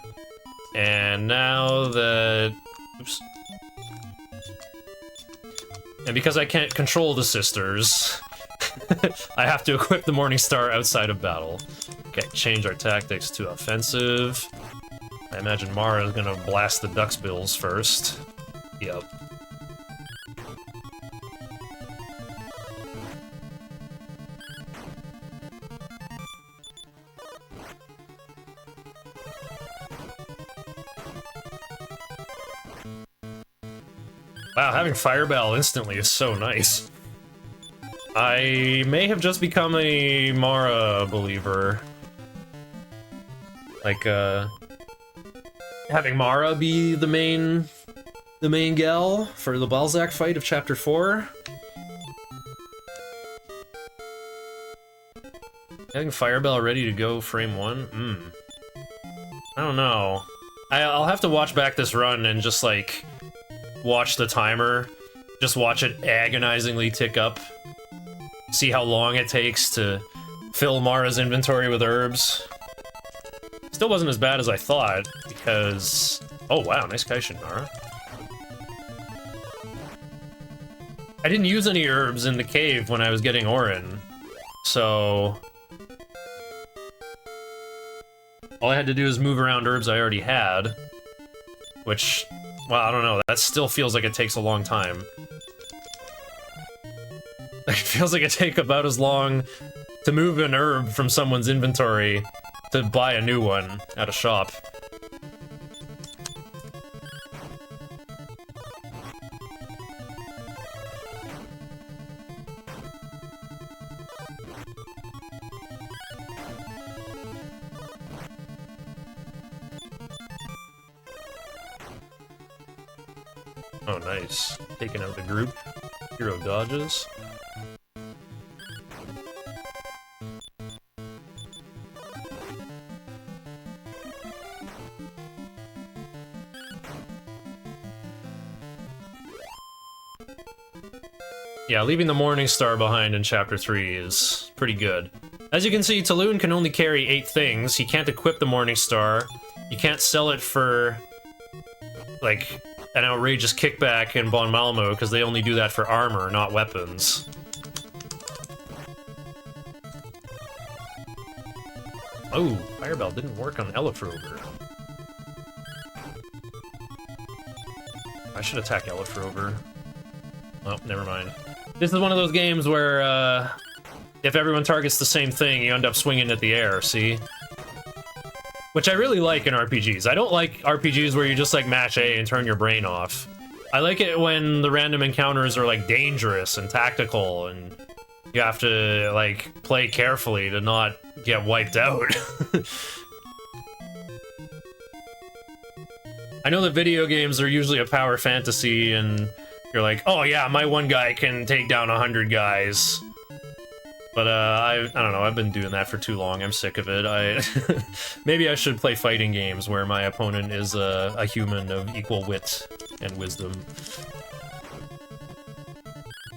And now that... Oops. And because I can't control the sisters, I have to equip the Morning Star outside of battle. Okay, change our tactics to offensive. I imagine Mara is gonna blast the duck's bills first. Yep. Wow, having Fireball instantly is so nice. I may have just become a Mara believer. Like, having Mara be the main gal for the Balzac fight of Chapter 4. Having Fireball ready to go frame 1? I don't know. I'll have to watch back this run and just, like, watch the timer. Just watch it agonizingly tick up. See how long it takes to fill Mara's inventory with herbs. Still wasn't as bad as I thought, because... Oh wow, nice Kaishin, Nara. I didn't use any herbs in the cave when I was getting Orin, so... All I had to do is move around herbs I already had. Which, well, I don't know, that still feels like it takes a long time. It feels like it takes about as long to move an herb from someone's inventory to buy a new one at a shop. Oh, nice. Taking out the group. Hero dodges. Yeah, leaving the Morning Star behind in Chapter 3 is pretty good. As you can see, Taloon can only carry 8 things. He can't equip the Morning Star. You can't sell it for, like, an outrageous kickback in Bon Malmo, because they only do that for armor, not weapons. Oh, Firebell didn't work on Elefrover. I should attack Elefrover. Oh, never mind. This is one of those games where, if everyone targets the same thing, you end up swinging at the air, see? Which I really like in RPGs. I don't like RPGs where you just, like, mash A and turn your brain off. I like it when the random encounters are, like, dangerous and tactical, and you have to, like, play carefully to not get wiped out. I know that video games are usually a power fantasy, and you're like, oh yeah, my one guy can take down 100 guys. But I don't know, I've been doing that for too long, I'm sick of it. Maybe I should play fighting games where my opponent is a human of equal wit and wisdom.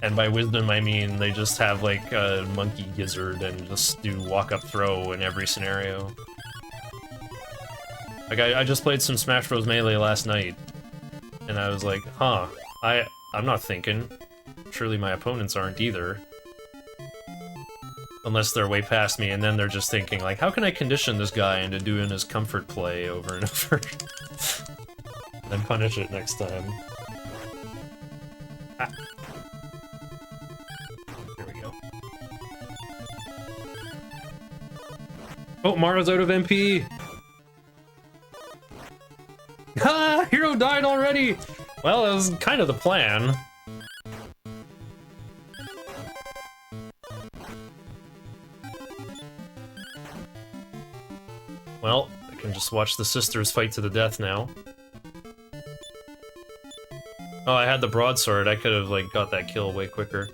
And by wisdom I mean they just have like a monkey gizzard and just do walk-up throw in every scenario. Like I just played some Smash Bros. Melee last night, and I was like, huh, I'm not thinking. Surely my opponents aren't either. Unless they're way past me, and then they're just thinking, like, how can I condition this guy into doing his comfort play over and over? And punish it next time. Ah. There we go. Oh, Mara's out of MP! Ah! Hero died already! Well, that was kind of the plan. Well, I can just watch the sisters fight to the death now. Oh, I had the broadsword. I could have, like, got that kill way quicker.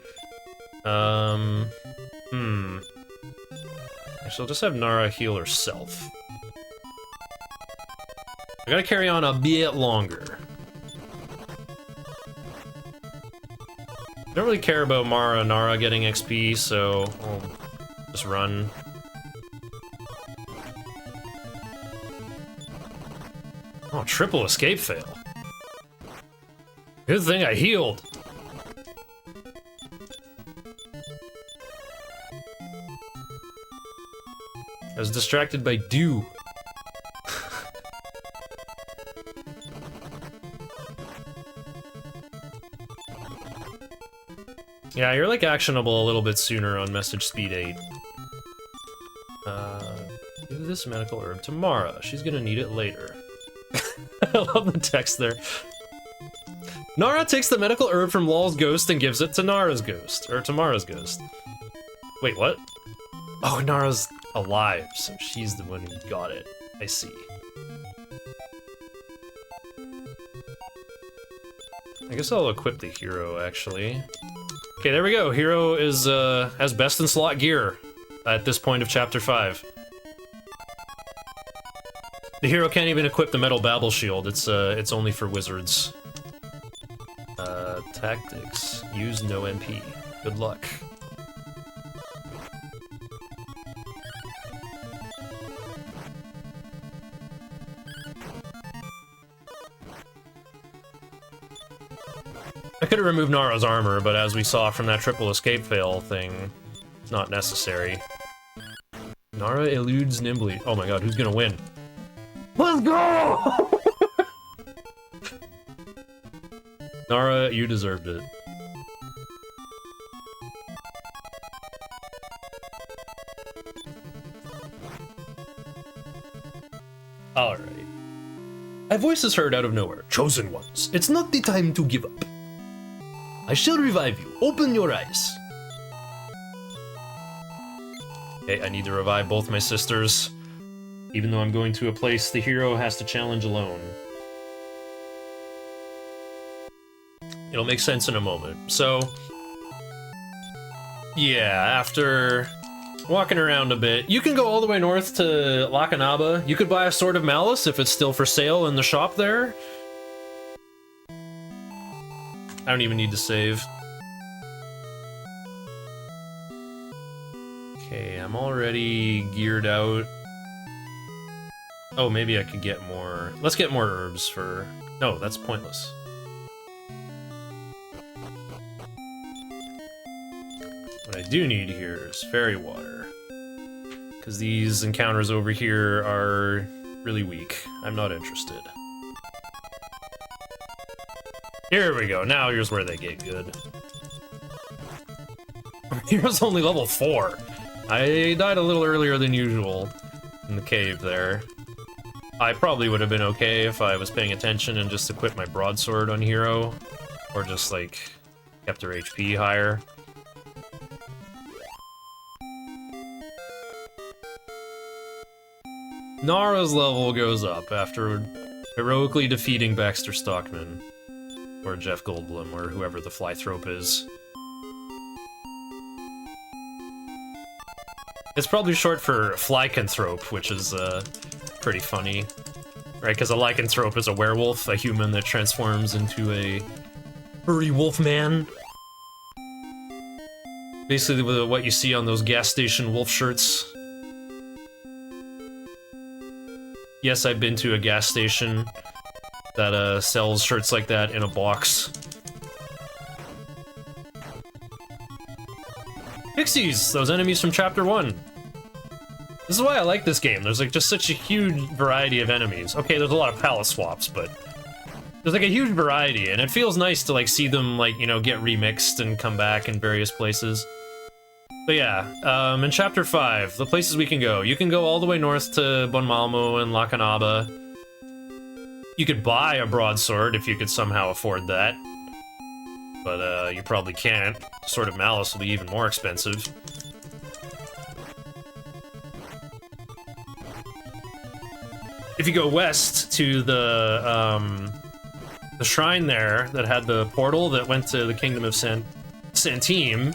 I shall just have Nara heal herself. I gotta carry on a bit longer. I don't really care about Mara and Nara getting XP, so I'll just run. Oh, triple escape fail. Good thing I healed. I was distracted by dew. Yeah, you're like actionable a little bit sooner on message speed 8. Give this medical herb to Mara. She's gonna need it later. I love the text there. Nara takes the medical herb from Lol's ghost and gives it to Nara's ghost. Or to Mara's ghost. Wait, what? Oh, Nara's alive, so she's the one who got it. I see. I guess I'll equip the hero, actually. Okay, there we go. Hero is, has best in slot gear at this point of Chapter 5. The hero can't even equip the metal babble shield. It's only for wizards. Tactics. Use no MP. Good luck. I could have removed Nara's armor, but as we saw from that triple escape fail thing, it's not necessary. Nara eludes nimbly. Oh my god, who's gonna win? Let's go! Nara, you deserved it. Alright. A voice is heard out of nowhere. Chosen ones, it's not the time to give up. I shall revive you. Open your eyes. Okay, I need to revive both my sisters. Even though I'm going to a place the hero has to challenge alone. It'll make sense in a moment. So, yeah, after walking around a bit, you can go all the way north to Lakanaba. You could buy a Sword of Malice if it's still for sale in the shop there. I don't even need to save. Okay, I'm already geared out. Oh, maybe I could get more. Let's get more herbs for... No, that's pointless. What I do need here is fairy water. Because these encounters over here are really weak. I'm not interested. Here we go, now here's where they get good. Here's only level 4. I died a little earlier than usual in the cave there. I probably would have been okay if I was paying attention and just equipped my broadsword on Hero. Or just, like, kept her HP higher. Nara's level goes up after heroically defeating Baxter Stockman. Or Jeff Goldblum, or whoever the Flythrope is. It's probably short for Flycanthrope, which is, pretty funny. Right, because a lycanthrope is a werewolf, a human that transforms into a furry wolf man. Basically what you see on those gas station wolf shirts. Yes, I've been to a gas station that sells shirts like that in a box. Pixies! Those enemies from Chapter 1. This is why I like this game. There's like just such a huge variety of enemies. Okay, there's a lot of palace swaps, but there's like a huge variety, and it feels nice to like see them like, you know, get remixed and come back in various places. But yeah, in Chapter 5, the places we can go. You can go all the way north to Bonmalmo and Lakanaba. You could buy a broadsword if you could somehow afford that. But you probably can't. Sword of Malice will be even more expensive. If you go west to the shrine there that had the portal that went to the Kingdom of Santime,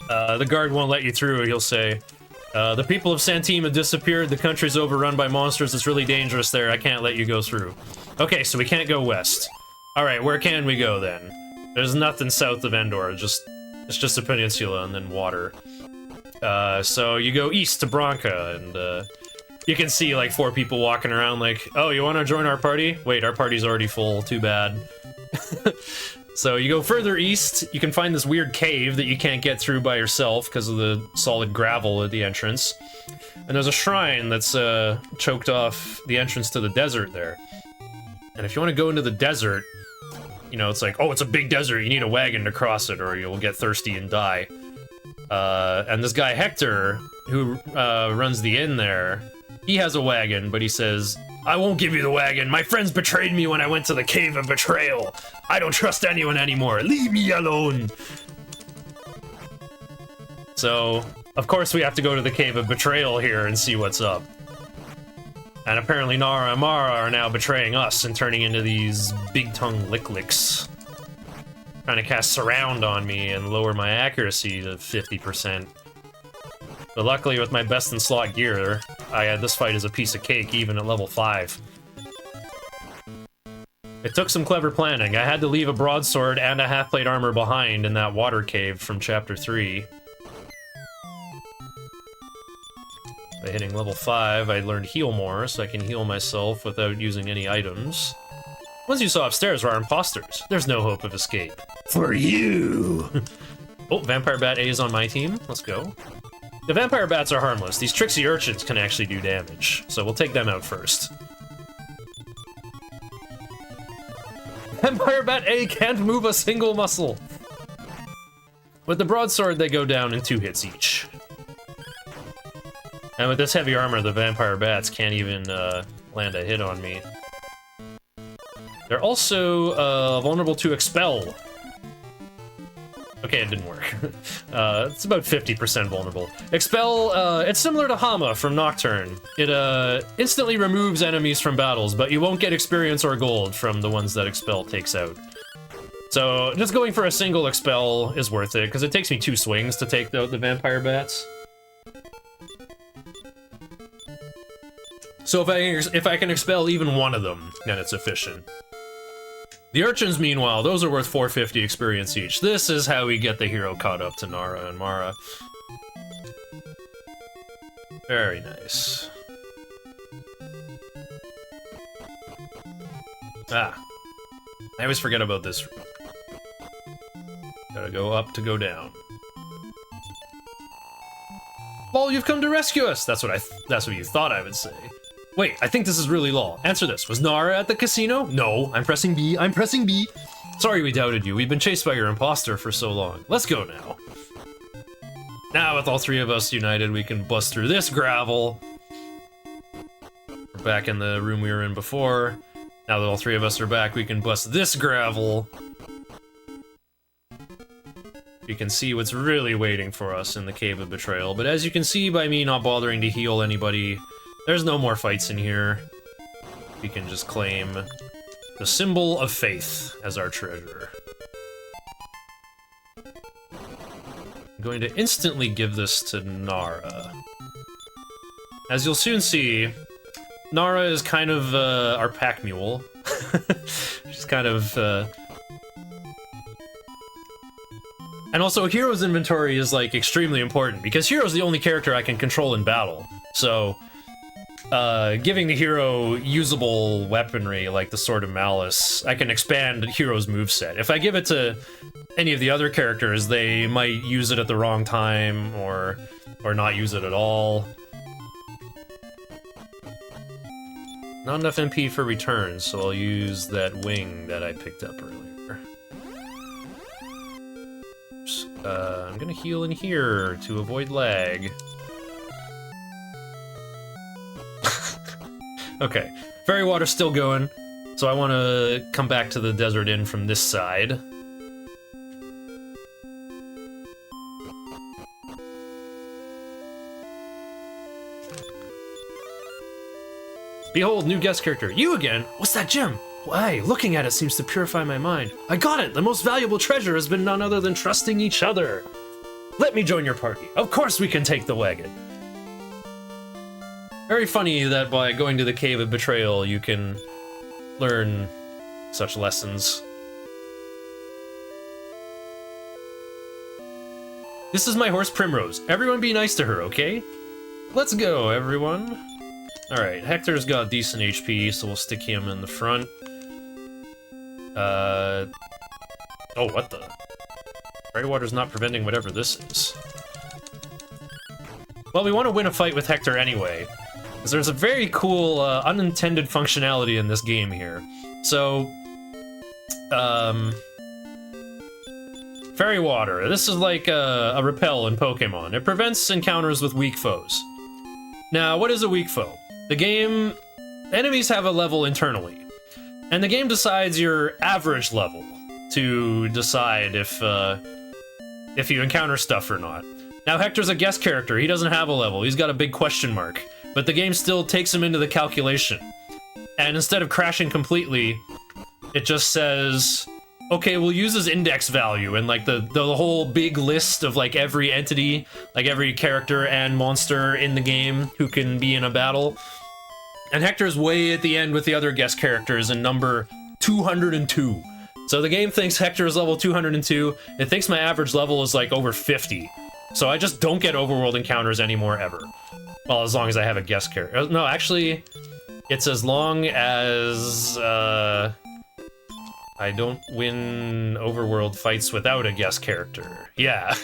the guard won't let you through. He'll say, the people of Santime have disappeared, the country's overrun by monsters, it's really dangerous there, I can't let you go through. Okay, so we can't go west. Alright, where can we go then? There's nothing south of Endor, it's just a peninsula and then water. So you go east to Branca, and you can see like 4 people walking around like, oh, you want to join our party? Wait, our party's already full, too bad. So you go further east, you can find this weird cave that you can't get through by yourself because of the solid gravel at the entrance. And there's a shrine that's choked off the entrance to the desert there. And if you want to go into the desert, you know, it's like, oh, it's a big desert, you need a wagon to cross it or you'll get thirsty and die. And this guy Hector, who runs the inn there, he has a wagon, but he says, I won't give you the wagon. My friends betrayed me when I went to the Cave of Betrayal. I don't trust anyone anymore. Leave me alone. So, of course we have to go to the Cave of Betrayal here and see what's up. And apparently Nara and Mara are now betraying us and turning into these big-tongued lick-licks. Trying to cast Surround on me and lower my accuracy to 50%. But luckily, with my best in slot gear, this fight is a piece of cake, even at level 5. It took some clever planning. I had to leave a broadsword and a half-plate armor behind in that water cave from Chapter 3. By hitting level 5, I learned Heal More, so I can heal myself without using any items. Ones you saw upstairs were imposters. There's no hope of escape. For you! Oh, Vampire Bat A is on my team. Let's go. The vampire bats are harmless. These tricksy urchins can actually do damage, so we'll take them out first. Vampire bat A can't move a single muscle. With the broadsword, they go down in 2 hits each. And with this heavy armor, the vampire bats can't even land a hit on me. They're also vulnerable to expel. Okay, it didn't work. It's about 50% vulnerable. Expel, it's similar to Hama from Nocturne. It instantly removes enemies from battles, but you won't get experience or gold from the ones that Expel takes out. So just going for a single Expel is worth it, because it takes me 2 swings to take out the vampire bats. So if I can expel even one of them, then it's efficient. The urchins, meanwhile, those are worth 450 experience each. This is how we get the hero caught up to Nara and Mara. Very nice. Ah. I always forget about this room. Gotta go up to go down. Lol, you've come to rescue us! That's what you thought I would say. Wait, I think this is really lol. Answer this. Was Nara at the casino? No. I'm pressing B. I'm pressing B. Sorry we doubted you. We've been chased by your imposter for so long. Let's go now. Now with all 3 of us united, we can bust through this gravel. We're back in the room we were in before. Now that all 3 of us are back, we can bust this gravel. You can see what's really waiting for us in the Cave of Betrayal. But as you can see by me not bothering to heal anybody, there's no more fights in here. We can just claim the symbol of faith as our treasure. I'm going to instantly give this to Nara. As you'll soon see, Nara is kind of our pack mule. She's kind of... And also, Hero's inventory is, like, extremely important, because Hero's the only character I can control in battle. So, giving the hero usable weaponry, like the Sword of Malice, I can expand Hero's moveset. If I give it to any of the other characters, they might use it at the wrong time, or not use it at all. Not enough MP for returns, so I'll use that wing that I picked up earlier. Oops. I'm gonna heal in here to avoid lag. Okay, Fairy Water's still going, so I want to come back to the Desert Inn from this side. Behold, new guest character. You again? What's that gem? Why, looking at it seems to purify my mind. I got it! The most valuable treasure has been none other than trusting each other. Let me join your party. Of course we can take the wagon. Very funny that by going to the Cave of Betrayal, you can learn such lessons. This is my horse Primrose. Everyone be nice to her, okay? Let's go, everyone. Alright, Hector's got decent HP, so we'll stick him in the front. Oh, what the? Fairy Water's not preventing whatever this is. Well, we want to win a fight with Hector anyway. Because there's a very cool unintended functionality in this game here. So, Fairy Water. This is like a repel in Pokemon. It prevents encounters with weak foes. Now, what is a weak foe? The game... Enemies have a level internally. And the game decides your average level to decide if you encounter stuff or not. Now, Hector's a guest character. He doesn't have a level. He's got a big question mark. But the game still takes him into the calculation. And instead of crashing completely, it just says, okay, we'll use his index value and like the whole big list of like every entity, like every character and monster in the game who can be in a battle. And Hector's way at the end with the other guest characters in number 202. So the game thinks Hector is level 202. It thinks my average level is like over 50. So I just don't get overworld encounters anymore ever. Well, as long as I have a guest character. No, actually, it's as long as I don't win overworld fights without a guest character. Yeah,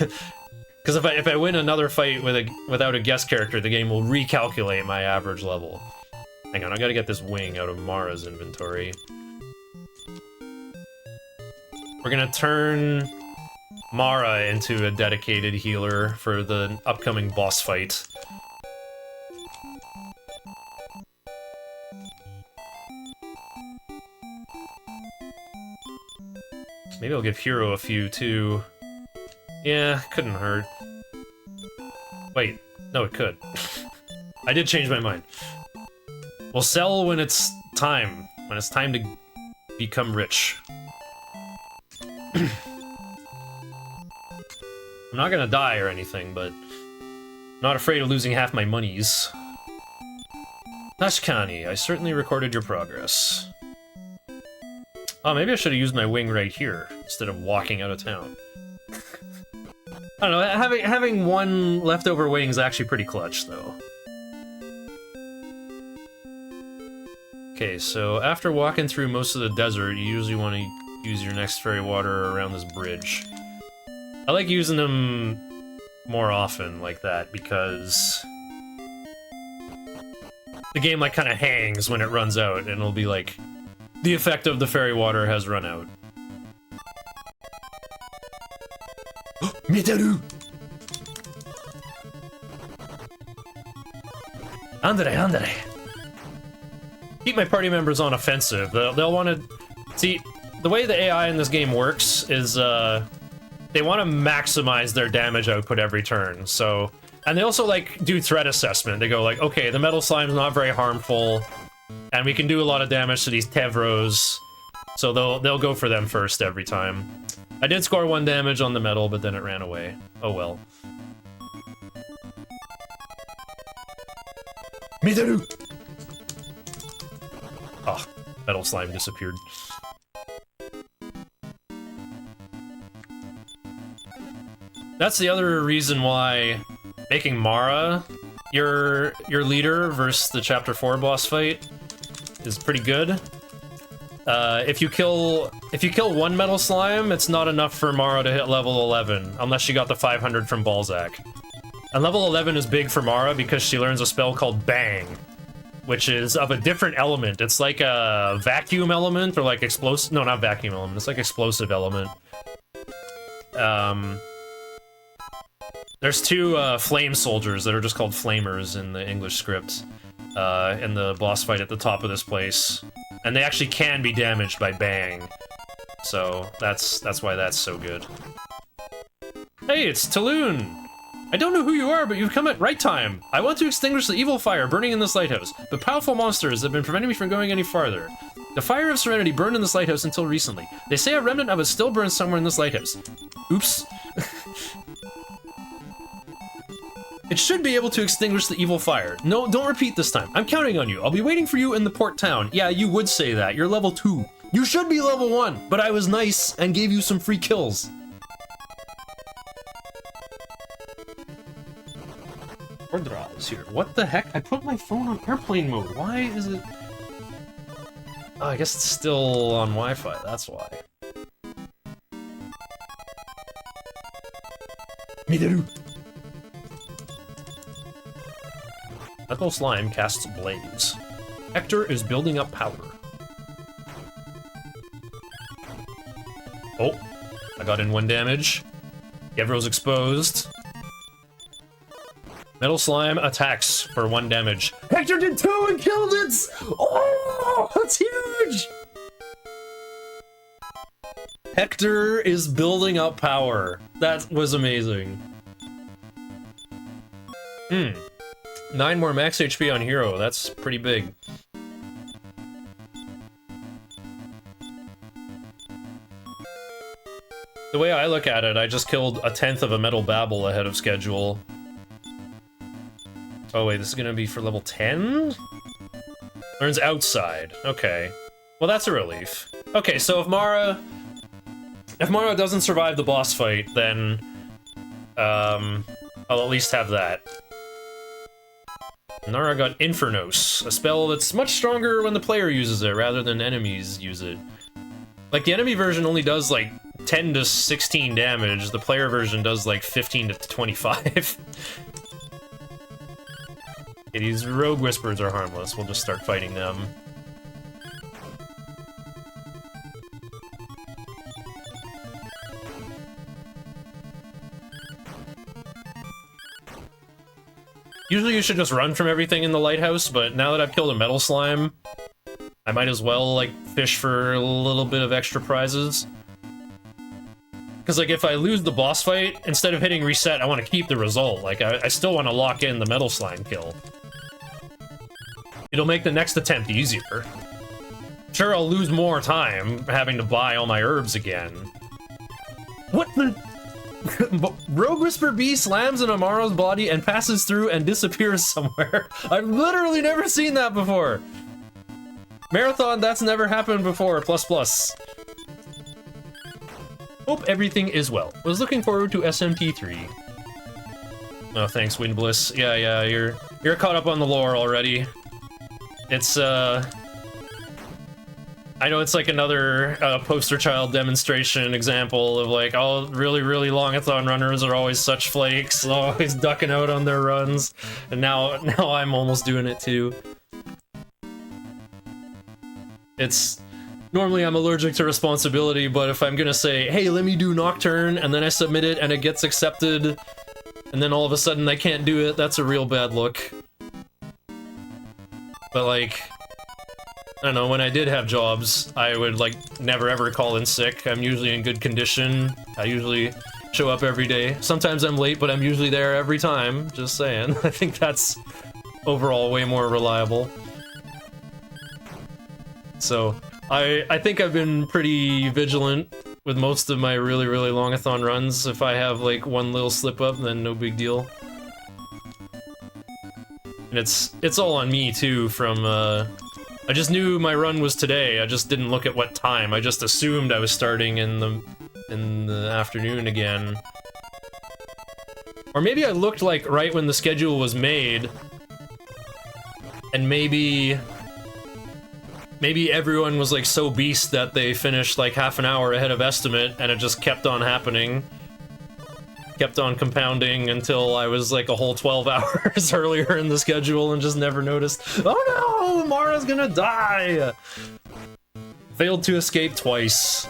Because if I win another fight without a guest character, the game will recalculate my average level. Hang on, I gotta get this wing out of Mara's inventory. We're gonna turn Mara into a dedicated healer for the upcoming boss fight. Maybe I'll give Hero a few, too. Yeah, couldn't hurt. Wait, no, it could. I did change my mind. We'll sell when it's time. When it's time to become rich. I'm not gonna die or anything, but I'm not afraid of losing half my monies. Tashkani, I certainly recorded your progress. Oh, maybe I should have used my wing right here, instead of walking out of town. I don't know, having one leftover wing is actually pretty clutch, though. Okay, so after walking through most of the desert, you usually want to use your next fairy water around this bridge. I like using them more often like that, because the game like kind of hangs when it runs out, and it'll be like, the effect of the fairy water has run out. Mitaru! Andre! Keep my party members on offensive. They'll want to... See, the way the AI in this game works is, they want to maximize their damage output every turn, so... And they also, like, do threat assessment. They go like, okay, the metal slime's not very harmful, and we can do a lot of damage to these Tevros, so they'll go for them first every time. I did score 1 damage on the metal, but then it ran away. Oh well. Mitaru! Oh, metal slime disappeared. That's the other reason why making Mara your leader versus the Chapter 4 boss fight is pretty good. If you kill 1 metal slime, it's not enough for Mara to hit level 11, unless she got the 500 from Balzac. And level 11 is big for Mara because she learns a spell called Bang, which is of a different element. It's like a vacuum element, or like explosive... No, not vacuum element. It's like explosive element. There's 2 flame soldiers that are just called flamers in the English script, in the boss fight at the top of this place. And they actually can be damaged by Bang. So, that's why that's so good. Hey, it's Taloon! I don't know who you are, but you've come at right time. I want to extinguish the evil fire burning in this lighthouse, but powerful monsters have been preventing me from going any farther. The fire of serenity burned in this lighthouse until recently. They say a remnant of it still burns somewhere in this lighthouse. Oops. It should be able to extinguish the evil fire. No, don't repeat this time. I'm counting on you. I'll be waiting for you in the port town. Yeah, you would say that. You're level 2. You should be level 1, but I was nice and gave you some free kills. Ordra is here. What the heck? I put my phone on airplane mode. Why is it... Oh, I guess it's still on Wi-Fi. That's why. Mitaru! Metal Slime casts Blaze. Hector is building up power. Oh, I got in 1 damage. Gevro's exposed. Metal Slime attacks for 1 damage. Hector did 2 and killed it! Oh, that's huge! Hector is building up power. That was amazing. 9 more max HP on Hero, that's pretty big. The way I look at it, I just killed 1/10 of a Metal Babble ahead of schedule. Oh wait, this is gonna be for level 10? Learns Outside, okay. Well, that's a relief. Okay, so if Mara doesn't survive the boss fight, then I'll at least have that. Nara got Infernos, a spell that's much stronger when the player uses it rather than enemies use it. Like, the enemy version only does, like, 10 to 16 damage. The player version does like 15 to 25. Okay, these rogue whispers are harmless. We'll just start fighting them. Usually you should just run from everything in the lighthouse, but now that I've killed a metal slime, I might as well, like, fish for a little bit of extra prizes. Because, like, if I lose the boss fight, instead of hitting reset, I want to keep the result. Like, I still want to lock in the metal slime kill. It'll make the next attempt easier. Sure, I'll lose more time having to buy all my herbs again. What the... Rogue Whisper Bee slams in Amaro's body and passes through and disappears somewhere. I've literally never seen that before. Marathon, that's never happened before. Plus plus. Hope everything is well. Was looking forward to SMT3. Oh, thanks, Windbliss. Yeah, you're caught up on the lore already. It's I know it's like another poster child demonstration example of like, oh, really longathon runners are always such flakes, always ducking out on their runs, and now I'm almost doing it too. It's normally I'm allergic to responsibility, but if I'm gonna say, hey, let me do Nocturne, and then I submit it and it gets accepted, and then all of a sudden I can't do it, that's a real bad look. But like, I don't know, when I did have jobs, I would, like, never ever call in sick. I'm usually in good condition. I usually show up every day. Sometimes I'm late, but I'm usually there every time. Just saying. I think that's overall way more reliable. So, I think I've been pretty vigilant with most of my really longathon runs. If I have, like, one little slip-up, then no big deal. And it's all on me, too, from, I just knew my run was today, I just didn't look at what time, I just assumed I was starting in the afternoon again. Or maybe I looked, like, right when the schedule was made, and maybe everyone was, like, so beast that they finished, like, half an hour ahead of estimate, and it just kept on happening. Kept on compounding until I was like a whole 12 hours earlier in the schedule and just never noticed. Oh no, Mara's gonna die! Failed to escape twice.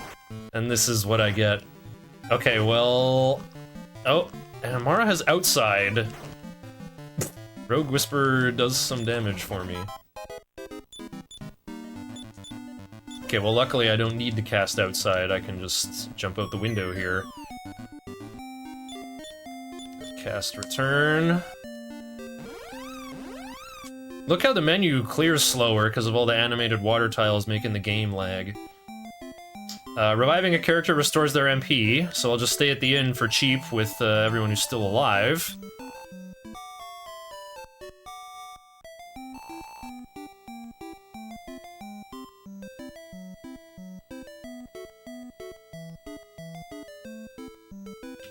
And this is what I get. Okay, well... Oh, and Mara has outside. Rogue Whisper does some damage for me. Okay, well luckily I don't need to cast outside, I can just jump out the window here. Cast return. Look how the menu clears slower because of all the animated water tiles making the game lag. Reviving a character restores their MP, so I'll just stay at the inn for cheap with everyone who's still alive.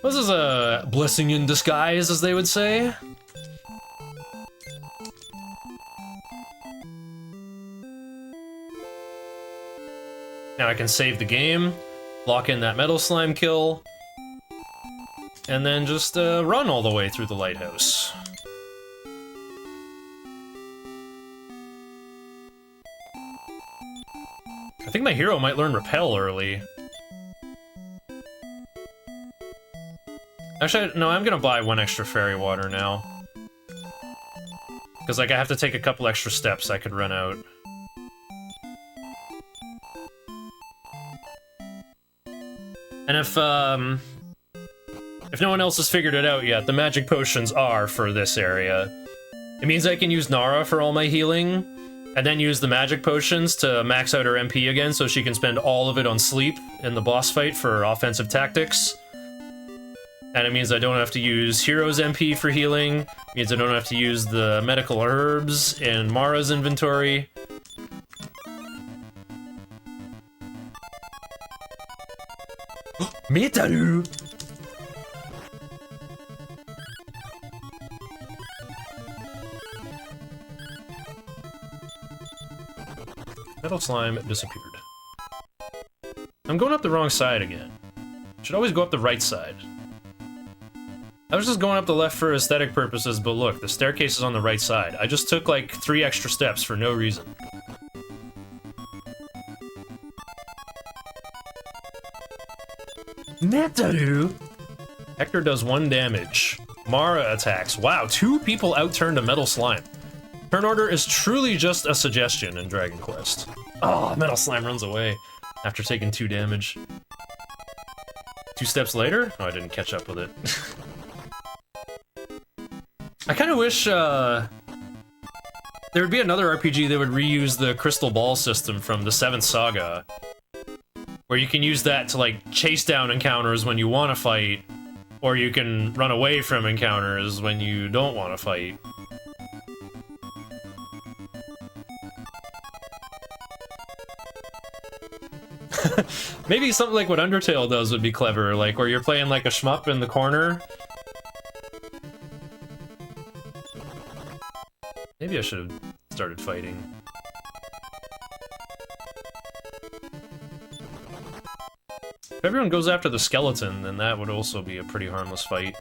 This is a blessing in disguise, as they would say. Now I can save the game, lock in that metal slime kill, and then just run all the way through the lighthouse. I think my hero might learn Repel early. Actually, no, I'm gonna buy one extra fairy water now. Because, like, I have to take a couple extra steps, I could run out. And if no one else has figured it out yet, the magic potions are for this area. It means I can use Nara for all my healing, and then use the magic potions to max out her MP again so she can spend all of it on sleep in the boss fight for offensive tactics. And it means I don't have to use Hero's MP for healing. It means I don't have to use the medical herbs in Mara's inventory. Mitaru! Metal slime disappeared. I'm going up the wrong side again. Should always go up the right side. I was just going up the left for aesthetic purposes, but look, the staircase is on the right side. I just took like 3 extra steps for no reason. Netaru! Hector does 1 damage. Mara attacks. Wow, 2 people outturned a metal slime. Turn order is truly just a suggestion in Dragon Quest. Oh, metal slime runs away after taking 2 damage. 2 steps later? Oh, I didn't catch up with it. I kind of wish there would be another RPG that would reuse the crystal ball system from the 7th Saga, where you can use that to like chase down encounters when you want to fight, or you can run away from encounters when you don't want to fight. Maybe something like what Undertale does would be clever, like where you're playing like a shmup in the corner. Maybe I should have started fighting. If everyone goes after the skeleton, then that would also be a pretty harmless fight.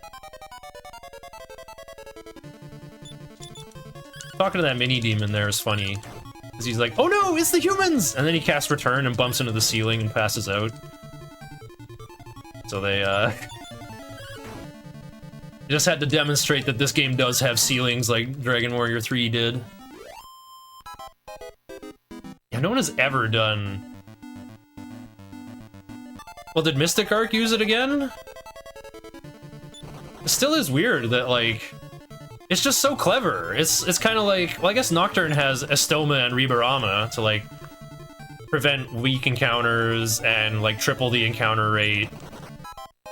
Talking to that mini-demon there is funny. Because he's like, oh no, it's the humans! And then he casts Return and bumps into the ceiling and passes out. So they, just had to demonstrate that this game does have ceilings like Dragon Warrior 3 did. Yeah, no one has ever done... Well, did Mystic Arc use it again? It still is weird that, like... It's just so clever. It's kind of like... Well, I guess Nocturne has Estoma and Ribarama to, like, prevent weak encounters and, like, triple the encounter rate.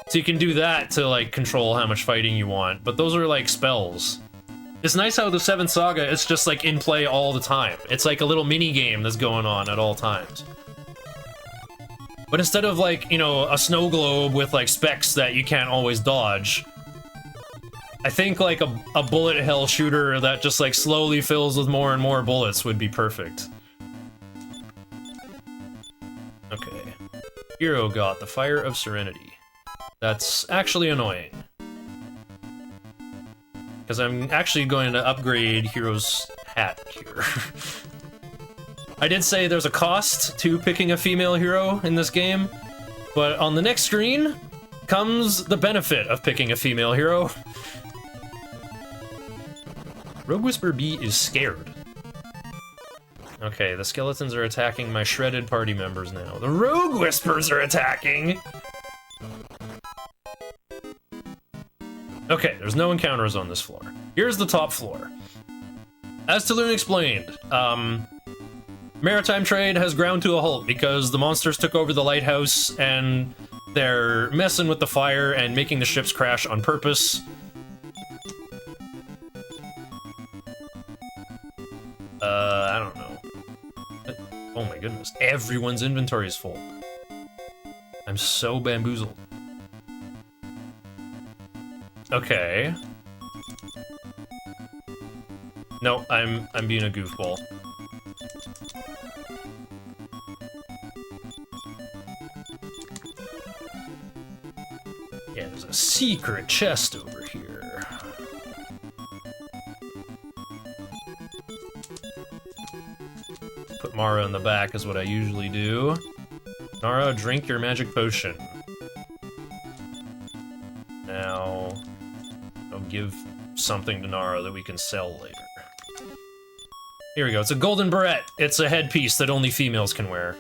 So you can do that to, like, control how much fighting you want, but those are, like, spells. It's nice how the 7th Saga, it's just, like, in play all the time. It's like a little mini-game that's going on at all times. But instead of, like, you know, a snow globe with, like, specs that you can't always dodge, I think, like, a bullet hell shooter that just, like, slowly fills with more and more bullets would be perfect. Okay. Hero got the Fire of Serenity. That's actually annoying. Because I'm actually going to upgrade Hero's hat here. I did say there's a cost to picking a female hero in this game, but on the next screen comes the benefit of picking a female hero. Rogue Whisper B is scared. Okay, the skeletons are attacking my shredded party members now. The Rogue Whispers are attacking! Okay, there's no encounters on this floor. Here's the top floor. As Taloon explained, maritime trade has ground to a halt because the monsters took over the lighthouse and they're messing with the fire and making the ships crash on purpose. I don't know. Oh my goodness, everyone's inventory is full. I'm so bamboozled. Okay. No, I'm being a goofball. Yeah, there's a secret chest over here. Put Mara in the back is what I usually do. Nara, drink your magic potion. Now, I'll give something to Nara that we can sell later. Here we go, it's a golden beret. It's a headpiece that only females can wear.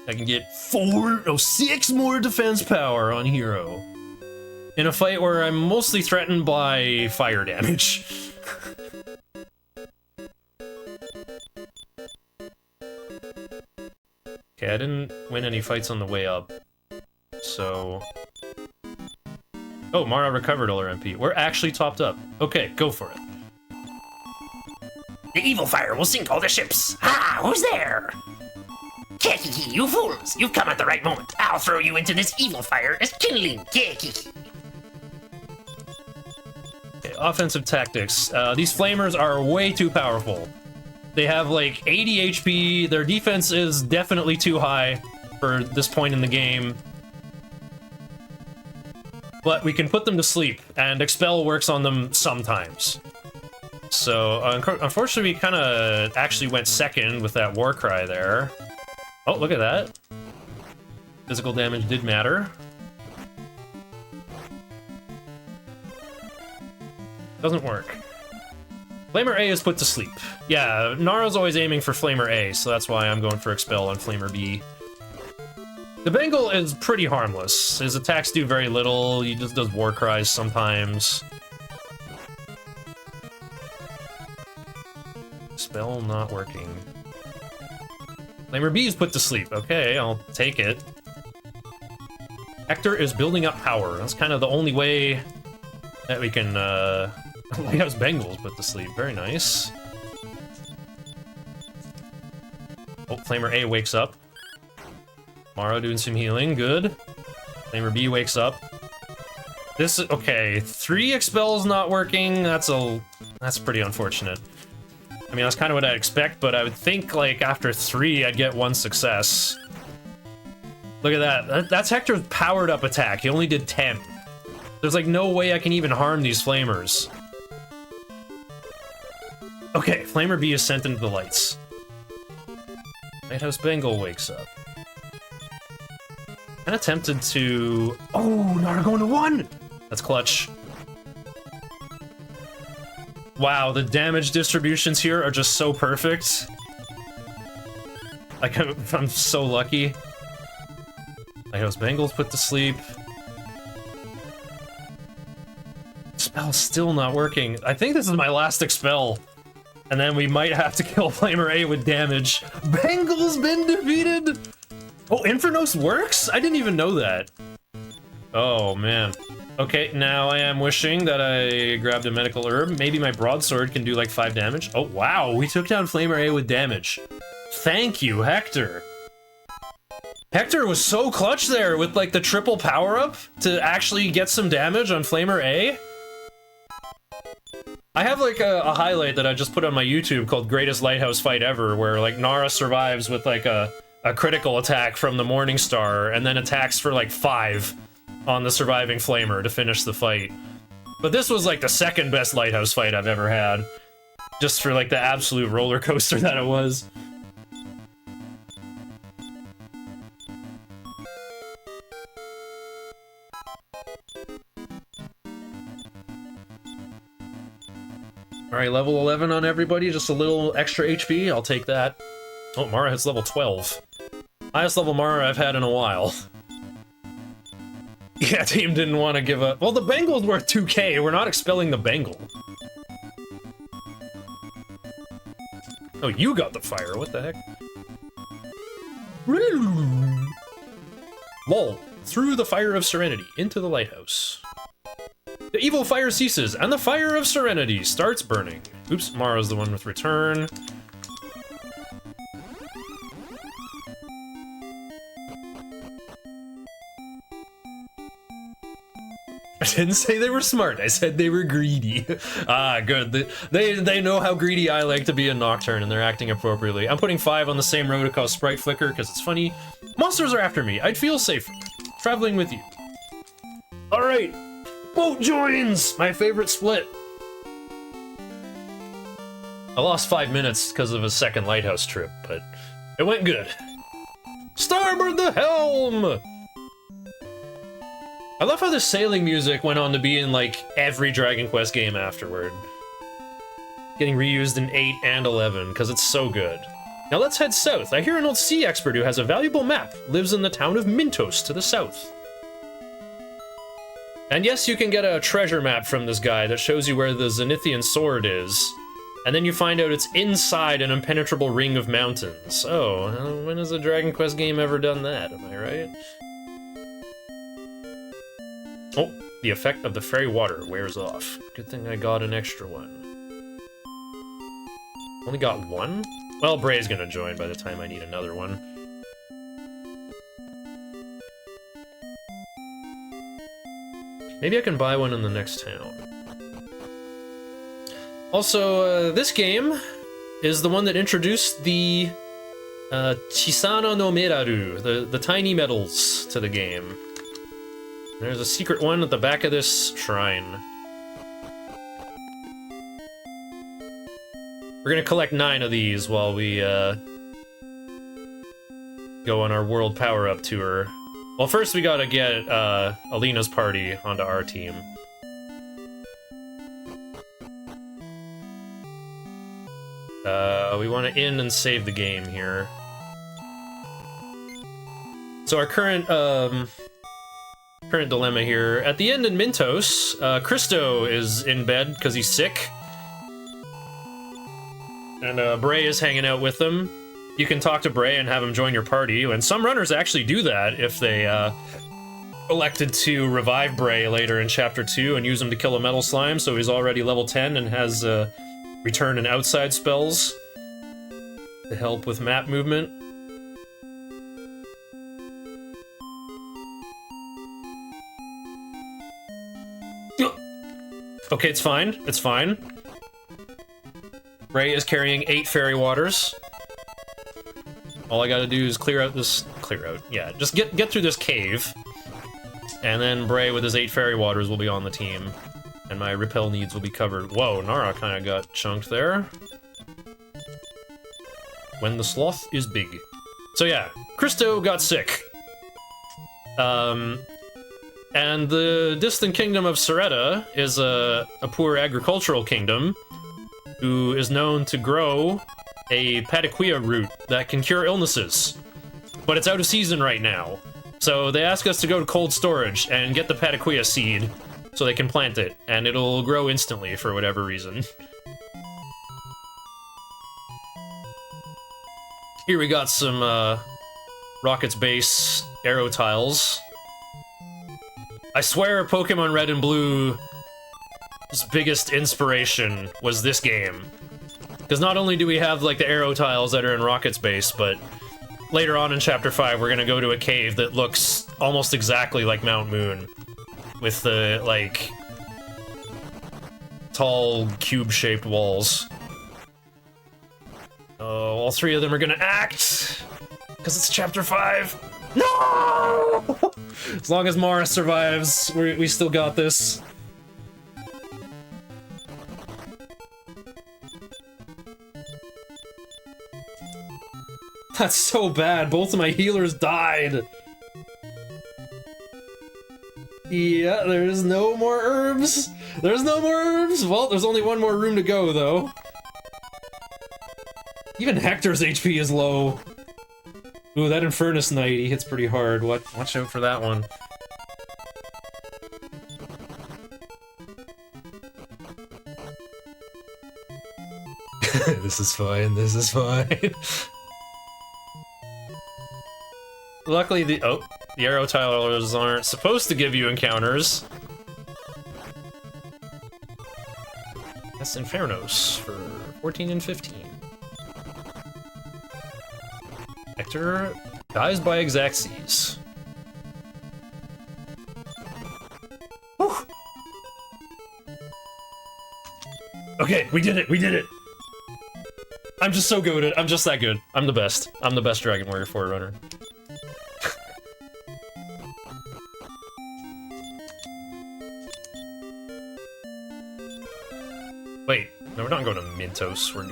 I can get 6 more defense power on Hero. In a fight where I'm mostly threatened by fire damage. Okay, I didn't win any fights on the way up. So... Oh, Mara recovered all her MP. We're actually topped up. Okay, go for it. The evil fire will sink all the ships. Ah, who's there? Kekiki, you fools! You've come at the right moment. I'll throw you into this evil fire as kindling. Kekiki. Okay, offensive tactics. These flamers are way too powerful. They have like 80 HP, their defense is definitely too high, for this point in the game. But we can put them to sleep, and Expel works on them sometimes. So, unfortunately, we kind of actually went second with that war cry there. Oh, look at that. Physical damage did matter. Doesn't work. Flamer A is put to sleep. Yeah, Nara's always aiming for Flamer A, so that's why I'm going for Expel on Flamer B. The Bengal is pretty harmless. His attacks do very little, he just does war cries sometimes. Spell not working. Flamer B is put to sleep. Okay, I'll take it. Hector is building up power. That's kind of the only way that we can, Lighthouse Bengal's put to sleep. Very nice. Oh, Flamer A wakes up. Maro doing some healing. Good. Flamer B wakes up. This is... Okay, 3 Expels not working. That's pretty unfortunate. I mean, that's kind of what I'd expect, but I would think, like, after 3, I'd get 1 success. Look at that. That's Hector's powered-up attack. He only did 10. There's, like, no way I can even harm these Flamers. Okay, Flamer B is sent into the lights. Lighthouse Bengal wakes up. Kinda tempted to... Oh, Nara going to 1! That's clutch. Wow, the damage distributions here are just so perfect. Like, I'm so lucky. Lighthouse Bengal's put to sleep. Spell's still not working. I think this is my last Expel. And then we might have to kill Flamer A with damage. Bengal's been defeated! Oh, Infernos works? I didn't even know that. Oh, man. Okay, now I am wishing that I grabbed a medical herb. Maybe my broadsword can do like 5 damage. Oh, wow, we took down Flamer A with damage. Thank you, Hector. Hector was so clutch there with like the triple power-up to actually get some damage on Flamer A. I have like a highlight that I just put on my YouTube called Greatest Lighthouse Fight Ever, where like Nara survives with like a critical attack from the Morning Star and then attacks for like 5 on the surviving Flamer to finish the fight. But this was like the second best Lighthouse fight I've ever had, just for like the absolute roller coaster that it was. Alright, level 11 on everybody, just a little extra HP, I'll take that. Oh, Mara hits level 12. Highest level Mara I've had in a while. Yeah, team didn't want to give up. Well, the Bengal's worth 2k, we're not expelling the Bengal. Oh, you got the fire, what the heck? Lol, through the fire of serenity, into the lighthouse. The evil fire ceases, and the fire of serenity starts burning. Oops, Mara's the one with return. I didn't say they were smart, I said they were greedy. Ah, good. They know how greedy I like to be in Nocturne, and they're acting appropriately. I'm putting 5 on the same row to cause Sprite Flicker, because it's funny. Monsters are after me, I'd feel safer traveling with you. Alright, boat joins! My favorite split. I lost 5 minutes because of a second lighthouse trip, but it went good. Starboard the helm! I love how the sailing music went on to be in, like, every Dragon Quest game afterward. Getting reused in 8 and 11, because it's so good. Now let's head south. I hear an old sea expert who has a valuable map lives in the town of Mintos to the south. And yes, you can get a treasure map from this guy that shows you where the Zenithian sword is. And then you find out it's inside an impenetrable ring of mountains. Oh, when has a Dragon Quest game ever done that, am I right? Oh, the effect of the fairy water wears off. Good thing I got an extra one. Only got 1? Well, Bray's gonna join by the time I need another one. Maybe I can buy one in the next town. Also, this game is the one that introduced the Chisano no Meraru, the tiny medals to the game. There's a secret one at the back of this shrine. We're gonna collect 9 of these while we go on our world power-up tour. Well, first we gotta get Alina's party onto our team. We want to in and save the game here. So our current dilemma here, at the end in Mintos, Christo is in bed because he's sick. And Bray is hanging out with them. You can talk to Bray and have him join your party, and some runners actually do that if they elected to revive Bray later in Chapter 2 and use him to kill a metal slime, so he's already level 10 and has return and outside spells to help with map movement. Okay, it's fine. It's fine. Bray is carrying 8 fairy waters. All I gotta do is clear out, yeah, just get through this cave. And then Bray with his 8 fairy waters will be on the team. And my repel needs will be covered. Whoa, Nara kinda got chunked there. When the sloth is big. So yeah, Christo got sick. And the distant kingdom of Soretta is a poor agricultural kingdom who is known to grow a pataquilla root that can cure illnesses. But it's out of season right now. So they ask us to go to cold storage and get the pataquilla seed so they can plant it, and it'll grow instantly for whatever reason. Here we got some Rocket's base arrow tiles. I swear Pokemon Red and Blue's biggest inspiration was this game. Because not only do we have, like, the arrow tiles that are in Rocket's base, but later on in Chapter 5, we're gonna go to a cave that looks almost exactly like Mount Moon. With the, like, tall, cube-shaped walls. Oh, all 3 of them are gonna act! Because it's Chapter 5! No! As long as Mara survives, we still got this. That's so bad. Both of my healers died. Yeah, there's no more herbs. There's no more herbs. Well, there's only one more room to go, though. Even Hector's HP is low. Ooh, that Infernus Knight, he hits pretty hard. Watch out for that one. This is fine, this is fine. Luckily, the arrow tilers aren't supposed to give you encounters. That's Infernos for 14 and 15. Hector dies by Exacxes. Whew. Okay, we did it, we did it! I'm just so goated, I'm just that good. I'm the best. I'm the best Dragon Warrior Forerunner. Wait, no, we're not going to Mintos. We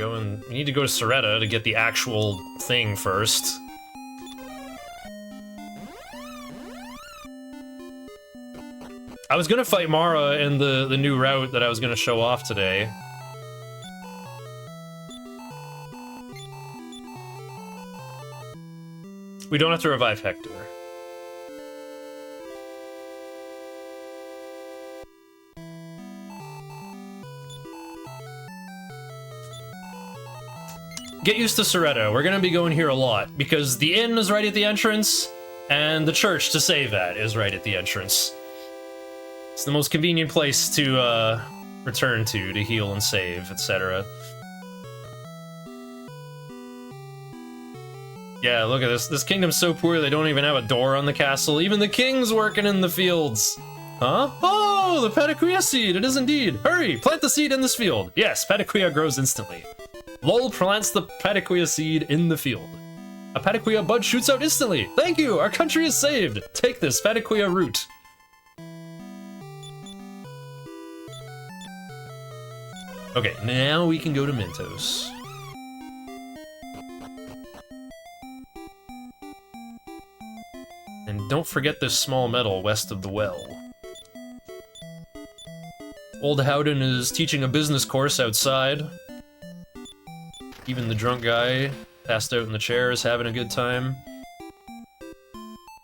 need to go to Soretta to get the actual thing first. I was gonna fight Mara in the new route that I was gonna show off today. We don't have to revive Hector. Get used to Soretta. We're gonna be going here a lot, because the inn is right at the entrance, and the church to save at is right at the entrance. It's the most convenient place to return to heal and save, etc. Yeah, look at this. This kingdom's so poor they don't even have a door on the castle. Even the king's working in the fields. Huh? Oh, the pataquilla seed! It is indeed! Hurry! Plant the seed in this field! Yes, pataquilla grows instantly. LOL plants the pataquilla seed in the field. A Pataquia bud shoots out instantly. Thank you, our country is saved. Take this Pataquia root. Okay, now we can go to Mintos. And don't forget this small meadow west of the well. Old Howden is teaching a business course outside. Even the drunk guy passed out in the chair is having a good time.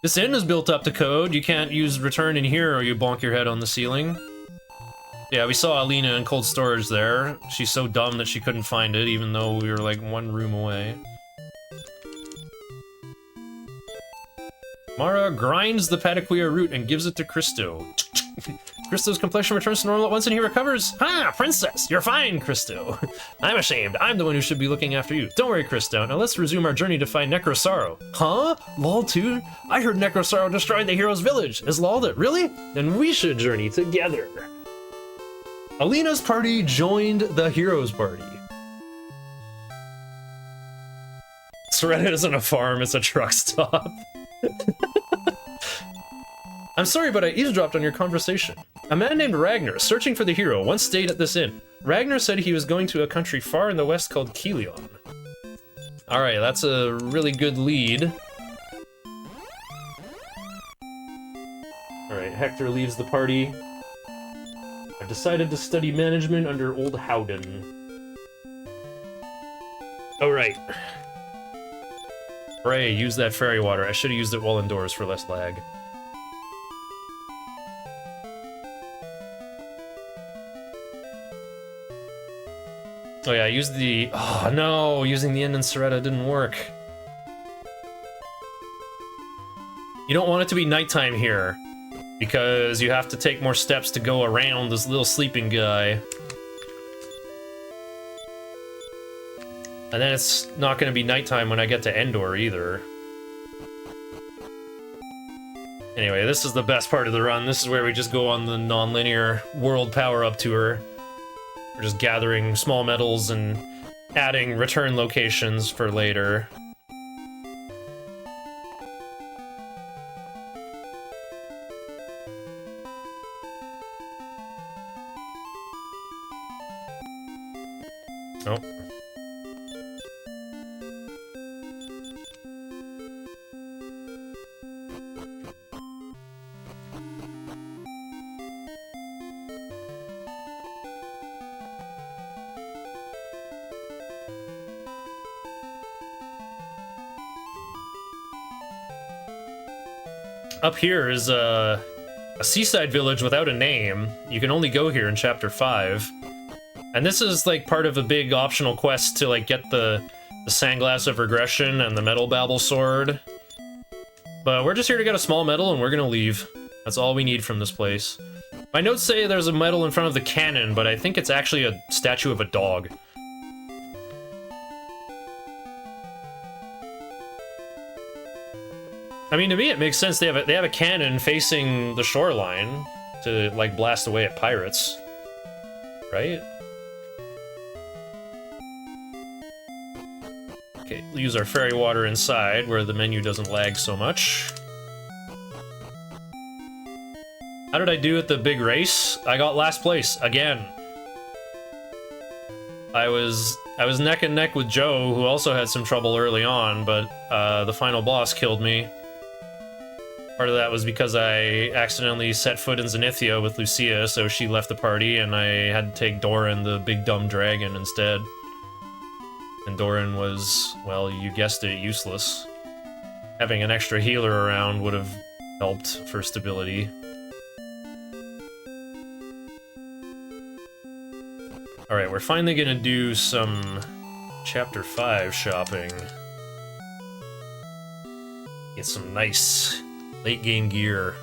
This inn is built up to code. You can't use return in here or you bonk your head on the ceiling. Yeah, we saw Alina in cold storage there. She's so dumb that she couldn't find it, even though we were like one room away. Mara grinds the Pataquia root and gives it to Christo. Christo's complexion returns to normal at once and he recovers. Ah, princess, you're fine, Christo. I'm ashamed. I'm the one who should be looking after you. Don't worry, Christo. Now let's resume our journey to find Necrosaro. Huh? Lol too? I heard Necrosaro destroyed the hero's village. Is Lol it? Really? Then we should journey together. Alina's party joined the hero's party. Soretta isn't a farm, it's a truck stop. I'm sorry, but I eavesdropped on your conversation. A man named Ragnar, searching for the hero, once stayed at this inn. Ragnar said he was going to a country far in the west called Kelion. Alright, that's a really good lead. Alright, Hector leaves the party. I've decided to study management under Old Howden. Alright. Ray, use that fairy water. I should have used it while indoors for less lag. Oh yeah, use the... Oh no, using the end in Soretta didn't work. You don't want it to be nighttime here, because you have to take more steps to go around this little sleeping guy. And then it's not going to be nighttime when I get to Endor either. Anyway, this is the best part of the run. This is where we just go on the non-linear world power-up tour. We're just gathering small medals and adding return locations for later. Oh. Up here is a seaside village without a name. You can only go here in Chapter 5. And this is like part of a big optional quest to like get the Sandglass of Regression and the Metal Babble Sword. But we're just here to get a small medal and we're gonna leave. That's all we need from this place. My notes say there's a medal in front of the cannon, but I think it's actually a statue of a dog. I mean, to me, it makes sense. They have a cannon facing the shoreline to like blast away at pirates, right? Okay, we'll use our fairy water inside where the menu doesn't lag so much. How did I do at the big race? I got last place again. I was neck and neck with Joe, who also had some trouble early on, but the final boss killed me. Part of that was because I accidentally set foot in Zenithia with Lucia, so she left the party, and I had to take Doran, the big dumb dragon, instead. And Doran was, well, you guessed it, useless. Having an extra healer around would have helped for stability. Alright, we're finally gonna do some Chapter 5 shopping. Get some nice late game gear.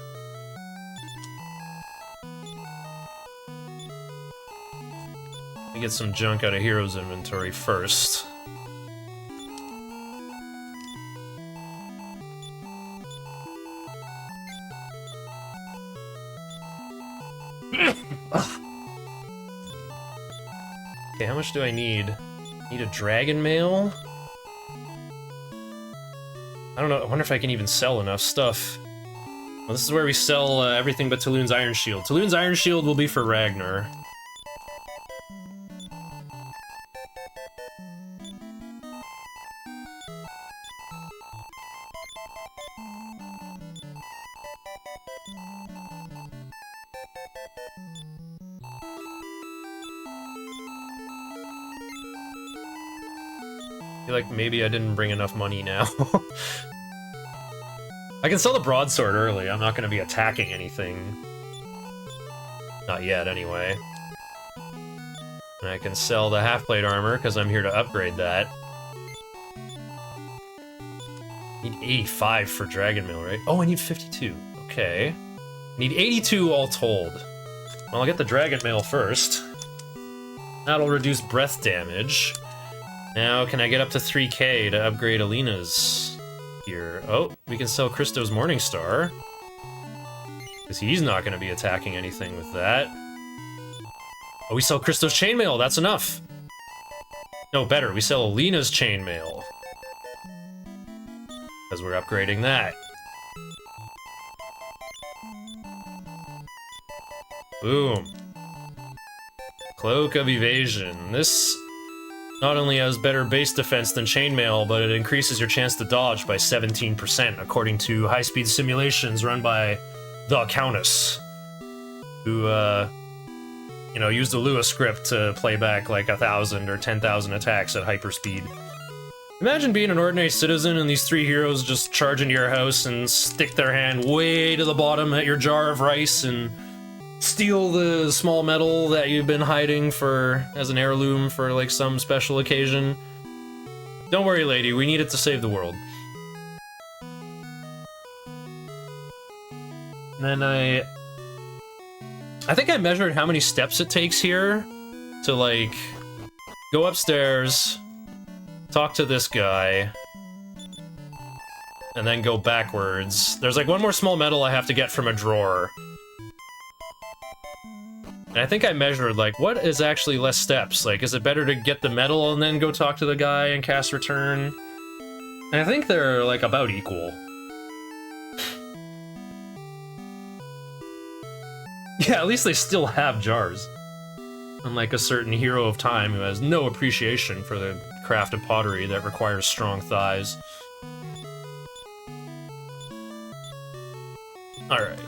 Let me get some junk out of Hero's inventory first. Okay, how much do I need? Need a dragon mail? I don't know, I wonder if I can even sell enough stuff. Well, this is where we sell everything but Talon's Iron Shield. Talon's Iron Shield will be for Ragnar. I feel like maybe I didn't bring enough money now. I can sell the broadsword early. I'm not going to be attacking anything. Not yet, anyway. And I can sell the half-plate armor, because I'm here to upgrade that. Need 85 for Dragon Mail, right? Oh, I need 52. Okay. Need 82 all told. Well, I'll get the Dragon Mail first. That'll reduce breath damage. Now, can I get up to 3k to upgrade Alina's here? Oh, we can sell Christo's Morningstar. Because he's not going to be attacking anything with that. Oh, we sell Christo's Chainmail, that's enough! No, better, we sell Alina's Chainmail. Because we're upgrading that. Boom. Cloak of Evasion. This not only has better base defense than Chainmail, but it increases your chance to dodge by 17%, according to high-speed simulations run by the Countess, who, you know, used the Lua script to play back like 1,000 or 10,000 attacks at hyperspeed. Imagine being an ordinary citizen and these three heroes just charge into your house and stick their hand way to the bottom at your jar of rice and steal the small medal that you've been hiding for as an heirloom for like some special occasion. Don't worry, lady, we need it to save the world. And then I think I measured how many steps it takes here to like go upstairs, talk to this guy, and then go backwards. There's like one more small medal I have to get from a drawer. And I think I measured, like, what is actually less steps? Like, is it better to get the medal and then go talk to the guy and cast return? And I think they're, like, about equal. Yeah, at least they still have jars. Unlike a certain hero of time who has no appreciation for the craft of pottery that requires strong thighs. Alright.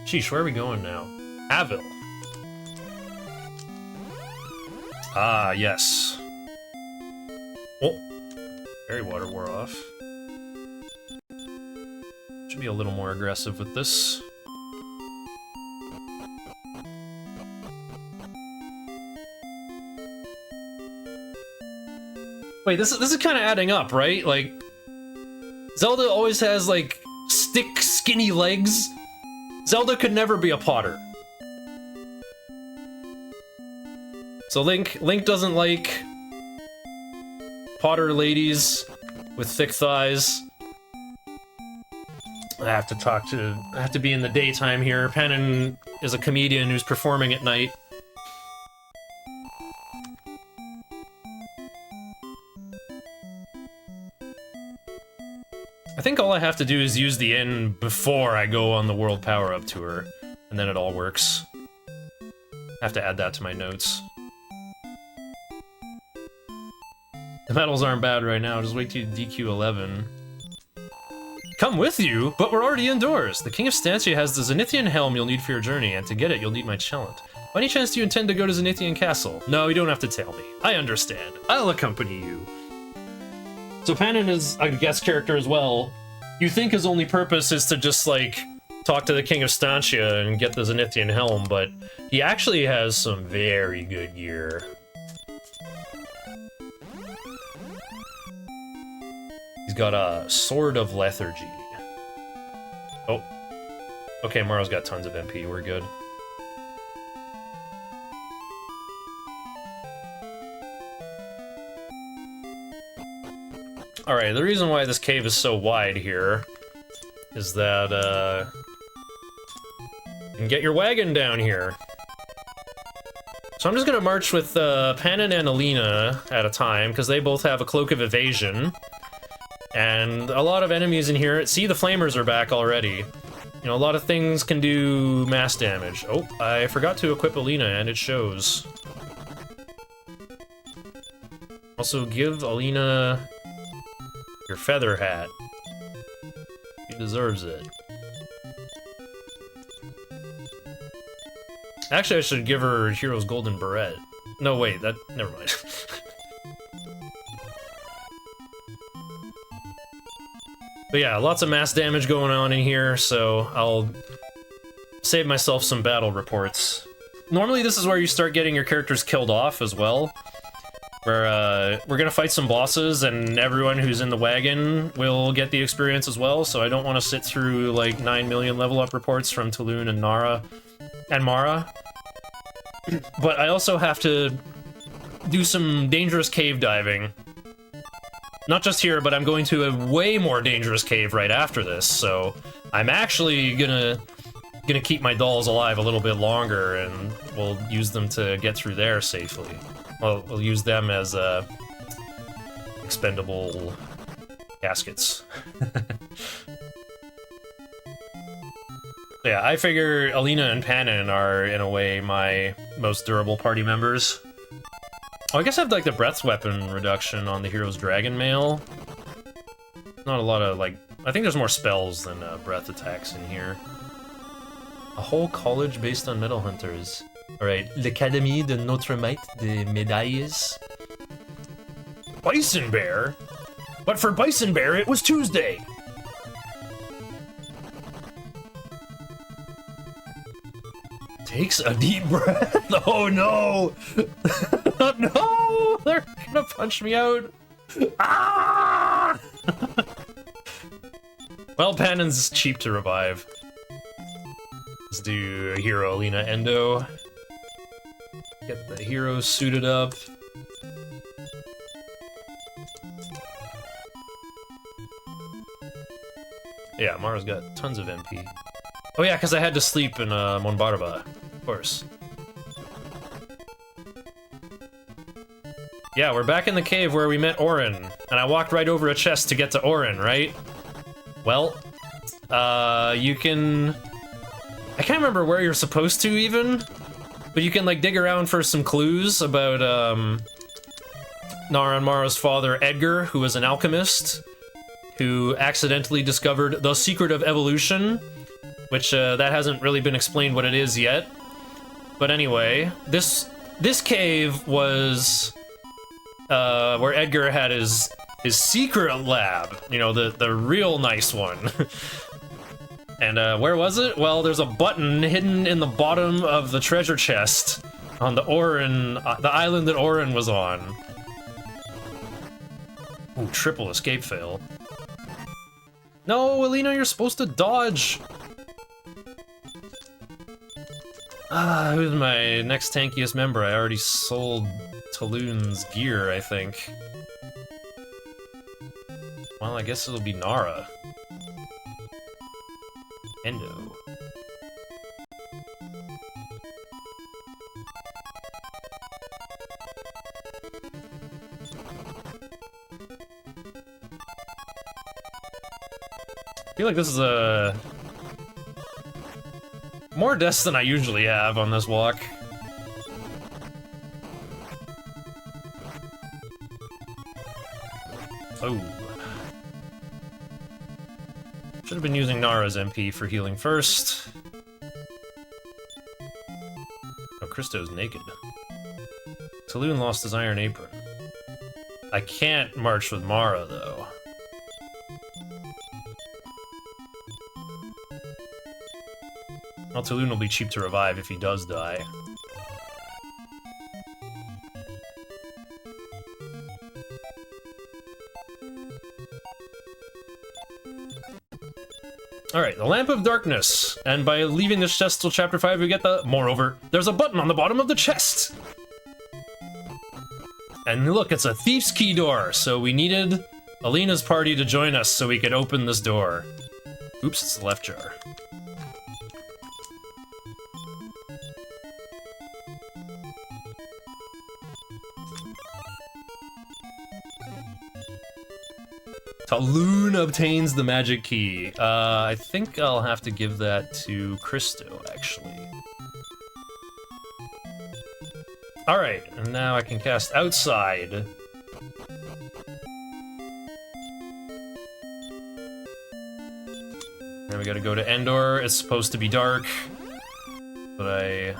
Sheesh, where are we going now? Avil. Ah, yes. Oh, fairy water wore off. Should be a little more aggressive with this. Wait, this is kind of adding up, right? Like, Zelda always has, like, skinny legs. Zelda could never be a potter. So Link doesn't like potter ladies with thick thighs. I have to be in the daytime here. Panon is a comedian who's performing at night. I think all I have to do is use the inn before I go on the World Power-Up Tour, and then it all works. I have to add that to my notes. The medals aren't bad right now, just wait till DQ 11. Come with you? But we're already indoors! The King of Stancia has the Zenithian helm you'll need for your journey, and to get it, you'll need my challenge. By any chance do you intend to go to Zenithian Castle? No, you don't have to tell me. I understand. I'll accompany you. So Panon is a guest character as well. You think his only purpose is to just, like, talk to the King of Stancia and get the Zenithian helm, but he actually has some very good gear. He's got a Sword of Lethargy. Oh. Okay, Maro's got tons of MP, we're good. Alright, the reason why this cave is so wide here is that, you can get your wagon down here. So I'm just gonna march with, Panon and Alina at a time, because they both have a Cloak of Evasion. And a lot of enemies in here. See, the flamers are back already. You know, a lot of things can do mass damage. Oh, I forgot to equip Alina, and it shows. Also, give Alina your feather hat. She deserves it. Actually, I should give her Hero's Golden Beret. No, wait, that... never mind. But yeah, lots of mass damage going on in here, so I'll save myself some battle reports. Normally this is where you start getting your characters killed off as well. Where, we're gonna fight some bosses, and everyone who's in the wagon will get the experience as well, so I don't want to sit through, like, 9 million level up reports from Taloon and Nara... and Mara. But I also have to do some dangerous cave diving. Not just here, but I'm going to a way more dangerous cave right after this, so I'm actually gonna keep my dolls alive a little bit longer, and we'll use them to get through there safely. Well, we'll use them as, expendable caskets. Yeah, I figure Alina and Panin are, in a way, my most durable party members. Oh, I guess I have, like, the breath weapon reduction on the hero's dragon mail. Not a lot of, like... I think there's more spells than breath attacks in here. A whole college based on metal hunters. Alright, l'Académie de Notre Maître des Médailles. Bison Bear? But for Bison Bear, it was Tuesday! Takes a deep breath. Oh no! No! They're gonna punch me out. Ah! Well, Panin's cheap to revive. Let's do Hero Alina Endo. Get the hero suited up. Yeah, Mara's got tons of MP. Oh yeah, because I had to sleep in Monbarba. Of course. Yeah, we're back in the cave where we met Orin, and I walked right over a chest to get to Orin, right? Well, you can... I can't remember where you're supposed to, even, but you can, like, dig around for some clues about, Nara and Mara's father, Edgar, who was an alchemist, who accidentally discovered the secret of evolution, which, that hasn't really been explained what it is yet. But anyway, this cave was, where Edgar had his secret lab, you know, the real nice one. And, where was it? Well, there's a button hidden in the bottom of the treasure chest on the Orin, the island that Orin was on. Ooh, triple escape fail. No, Alina, you're supposed to dodge! Ah, who's my next tankiest member? I already sold Taloon's gear, I think. Well, I guess it'll be Nara. Endo. I feel like this is a... more deaths than I usually have on this walk. Oh. Should have been using Nara's MP for healing first. Oh, Christo's naked. Taloon lost his iron apron. I can't march with Mara, though. Well, Taloon will be cheap to revive if he does die. Alright, the Lamp of Darkness. And by leaving this chest till Chapter 5, we get the... Moreover, there's a button on the bottom of the chest! And look, it's a Thief's Key door, so we needed Alina's party to join us so we could open this door. Oops, it's the left jar. Talon obtains the magic key. I think I'll have to give that to Christo, actually. Alright, and now I can cast Outside. Now we gotta go to Endor. It's supposed to be dark, but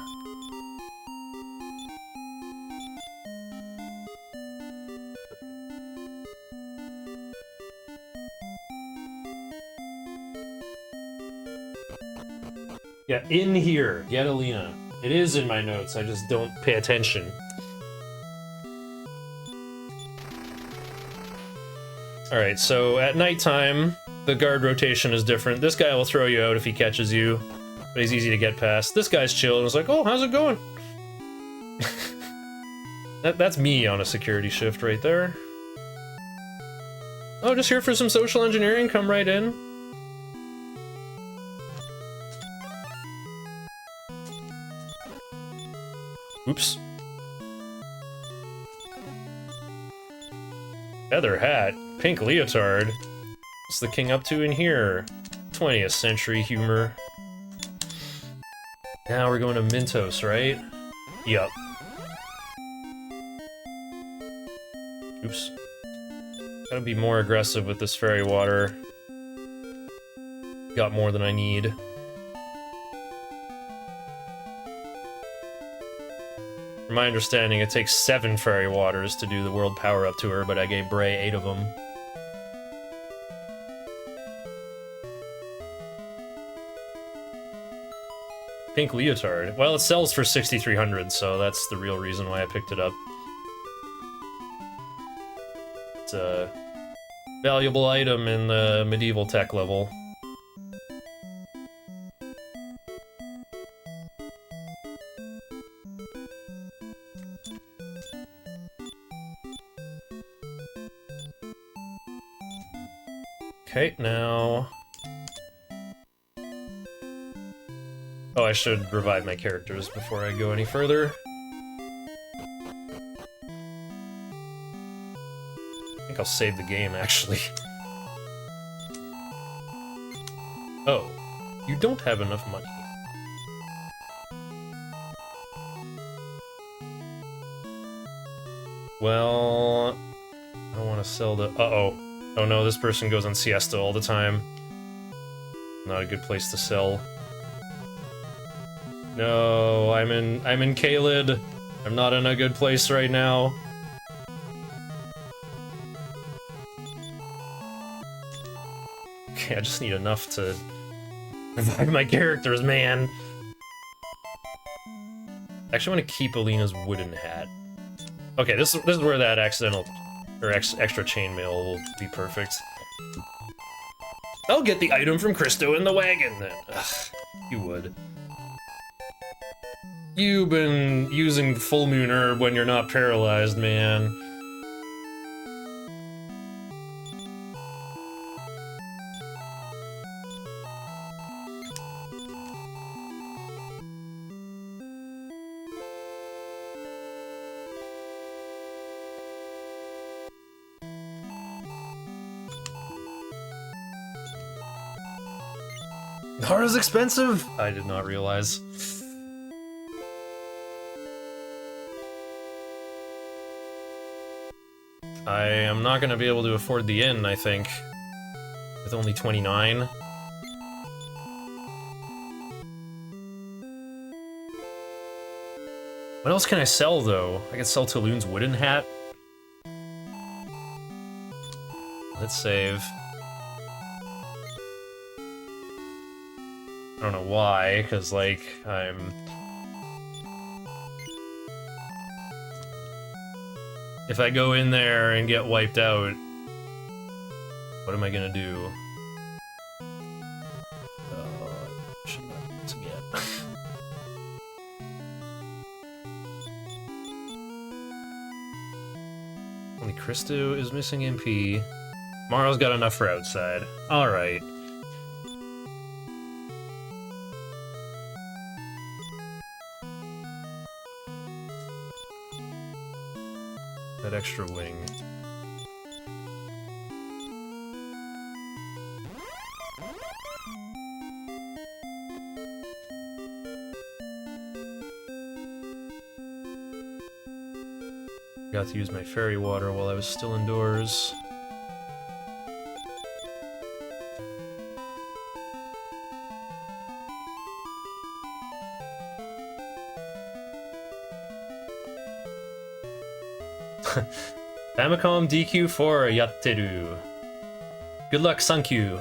yeah, in here, get Alina. It is in my notes, I just don't pay attention. Alright, so at nighttime, the guard rotation is different. This guy will throw you out if he catches you, but he's easy to get past. This guy's chill and is like, oh, how's it going? That's me on a security shift right there. Oh, just here for some social engineering, come right in. Oops. Feather hat, pink leotard. What's the king up to in here? 20th century humor. Now we're going to Mintos, right? Yup. Oops. Gotta be more aggressive with this fairy water. Got more than I need. From my understanding, it takes 7 fairy waters to do the world power-up tour, but I gave Bray 8 of them. Pink leotard. Well, it sells for 6,300, so that's the real reason why I picked it up. It's a valuable item in the medieval tech level. Okay, now... Oh, I should revive my characters before I go any further. I think I'll save the game, actually. Oh, you don't have enough money. Well... I don't want to sell the... Uh-oh. Oh no, this person goes on siesta all the time. Not a good place to sell. No, I'm in Caelid. I'm not in a good place right now. Okay, I just need enough to revive my characters, man. Actually, I want to keep Alina's wooden hat. Okay, this is where that accidental or extra chainmail will be perfect. I'll get the item from Christo in the wagon then. Ugh, you would. You've been using full moon herb when you're not paralyzed, man. Nara's expensive? I did not realize. I am not gonna be able to afford the inn, I think. With only 29. What else can I sell, though? I can sell Talon's wooden hat. Let's save. I don't know why, because, like, if I go in there and get wiped out, what am I gonna do? Shouldn't have to get. Only Christo is missing MP. Maro's got enough for outside. Alright. That extra wing. Got to use my fairy water while I was still indoors. Famicom DQ4 yatteru. Good luck, Sankyu.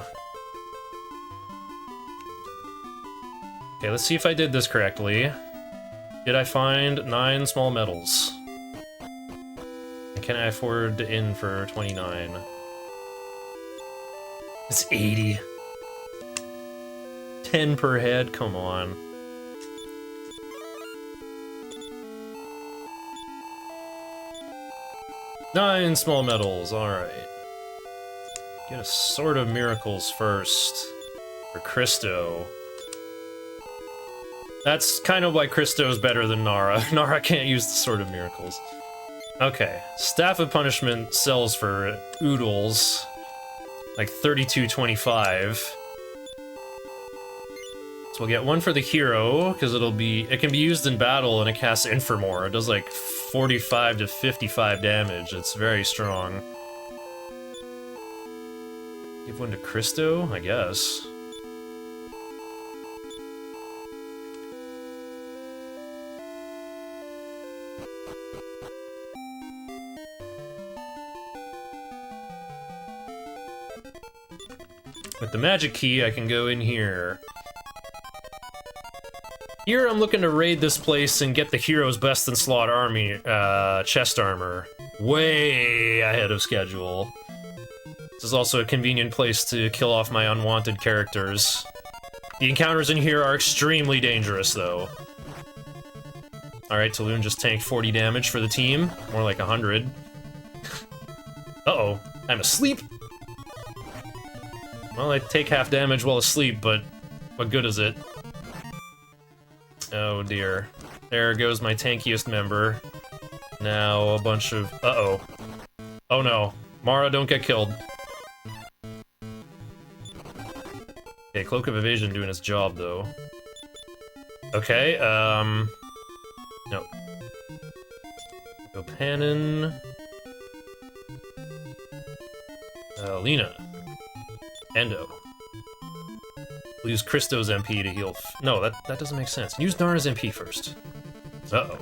Okay, let's see if I did this correctly. Did I find 9 small metals? And can I afford the inn for 29? It's 80. 10 per head, come on. Nine small metals, alright. Get a Sword of Miracles first. For Christo. That's kind of why Christo's better than Nara. Nara can't use the Sword of Miracles. Okay, Staff of Punishment sells for oodles. Like 32.25. So we'll get one for the hero, because it can be used in battle and it casts Infirmore. It does like 45 to 55 damage. It's very strong. Give one to Christo, I guess. With the magic key, I can go in here. Here, I'm looking to raid this place and get the hero's best in slot army, chest armor. Way ahead of schedule. This is also a convenient place to kill off my unwanted characters. The encounters in here are extremely dangerous, though. Alright, Taloon just tanked 40 damage for the team. More like 100. Uh-oh, I'm asleep! Well, I take half damage while asleep, but what good is it? Oh dear. There goes my tankiest member. Now a bunch of... Uh-oh. Oh no. Mara, don't get killed. Okay, Cloak of Evasion doing its job, though. Okay, no. Go Panin. Lena. Endo. We'll use Christo's MP to heal... No, that doesn't make sense. Use Nara's MP first. Uh-oh.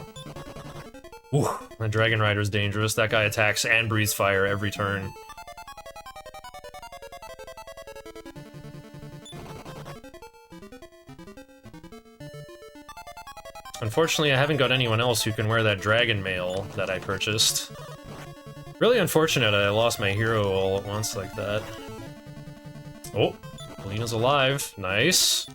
Ooh, that Dragon Rider's dangerous. That guy attacks and breathes fire every turn. Unfortunately, I haven't got anyone else who can wear that dragon mail that I purchased. Really unfortunate I lost my hero all at once like that. Oh, Lena's alive. Nice.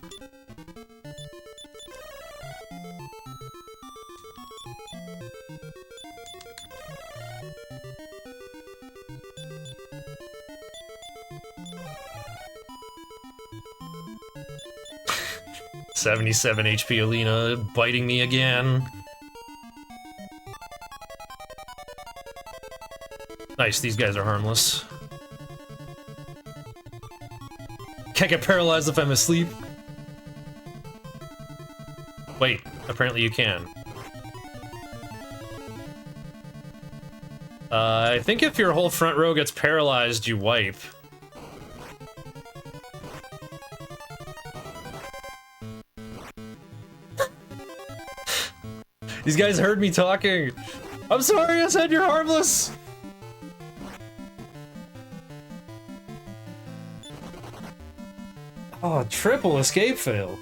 $77 HP Alina biting me again. Nice, these guys are harmless. Can't get paralyzed if I'm asleep. Wait, apparently you can. I think if your whole front row gets paralyzed, you wipe. These guys heard me talking. I'm sorry, I said you're harmless. Oh, triple escape fail.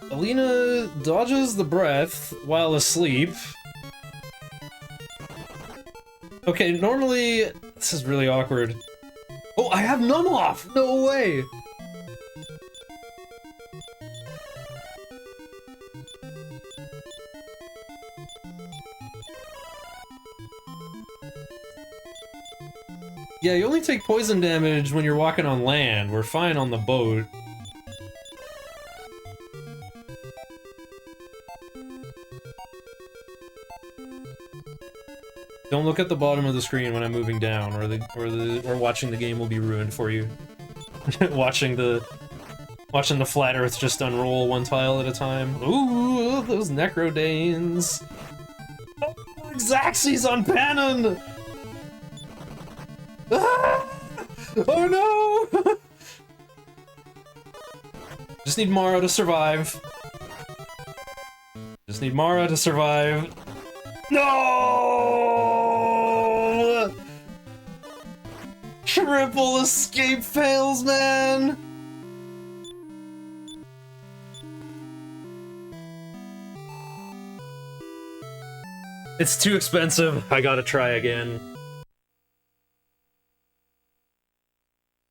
Alina dodges the breath while asleep. Okay, normally... This is really awkward. Oh, I have numb off! No way! Yeah, you only take poison damage when you're walking on land. We're fine on the boat. Don't look at the bottom of the screen when I'm moving down, or watching the game will be ruined for you. Watching the Watching the flat Earth just unroll one tile at a time. Ooh, those Necrodanes. Oh, Xaxes on Panon! Ah! Oh no! Just need Mara to survive. Just need Mara to survive. No! Triple escape fails, man! It's too expensive. I gotta try again.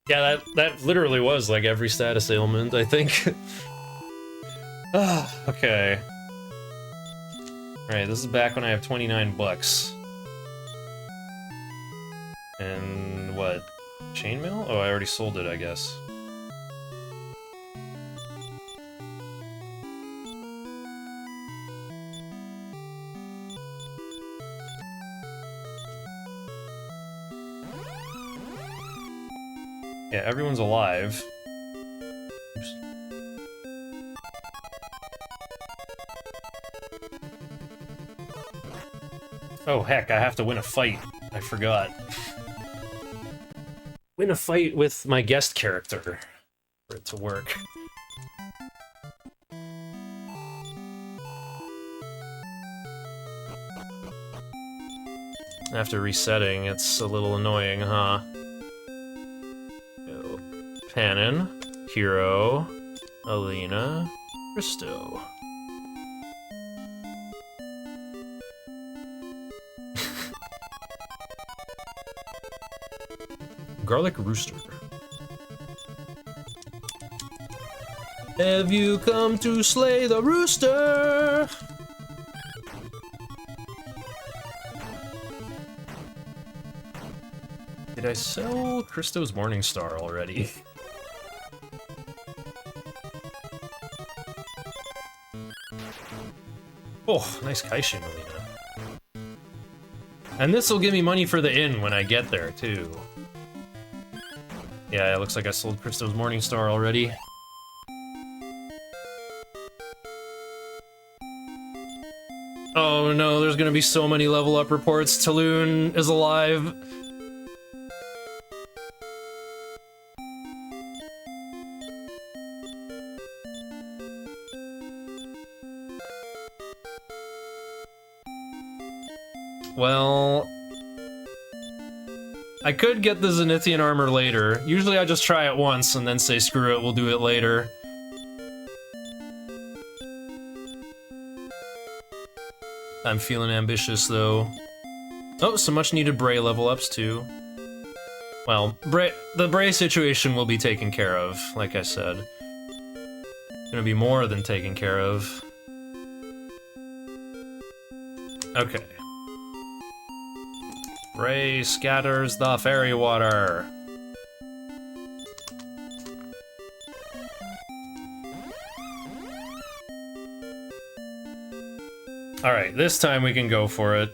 Yeah, that literally was like every status ailment, I think. Okay. Alright, this is back when I have 29 bucks. And what? Chainmail? Oh, I already sold it, I guess. Yeah, everyone's alive. Oops. Oh heck, I have to win a fight. I forgot. Win a fight with my guest character for it to work. After resetting, it's a little annoying, huh? Panon, Hero, Alina, Christo. Garlic Rooster. Have you come to slay the rooster? Did I sell Christo's Morningstar already? Oh, nice Kaishin, Alina. And this will give me money for the inn when I get there, too. Yeah, it looks like I sold Christo's Morningstar already. Oh no, there's gonna be so many level up reports. Taloon is alive. Well, I could get the Zenithian armor later. Usually I just try it once and then say screw it, we'll do it later. I'm feeling ambitious though. Oh, some much needed Bray level ups too. Well, the Bray situation will be taken care of, like I said. Gonna be more than taken care of. Okay. Bray scatters the fairy water. Alright, this time we can go for it.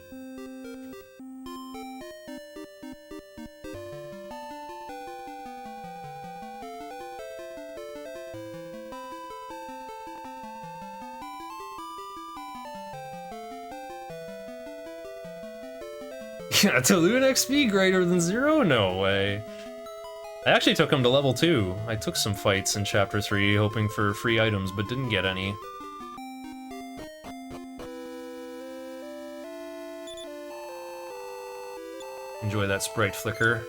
Yeah, Taloon XP greater than 0? No way. I actually took him to level 2. I took some fights in Chapter 3, hoping for free items, but didn't get any. Enjoy that sprite flicker.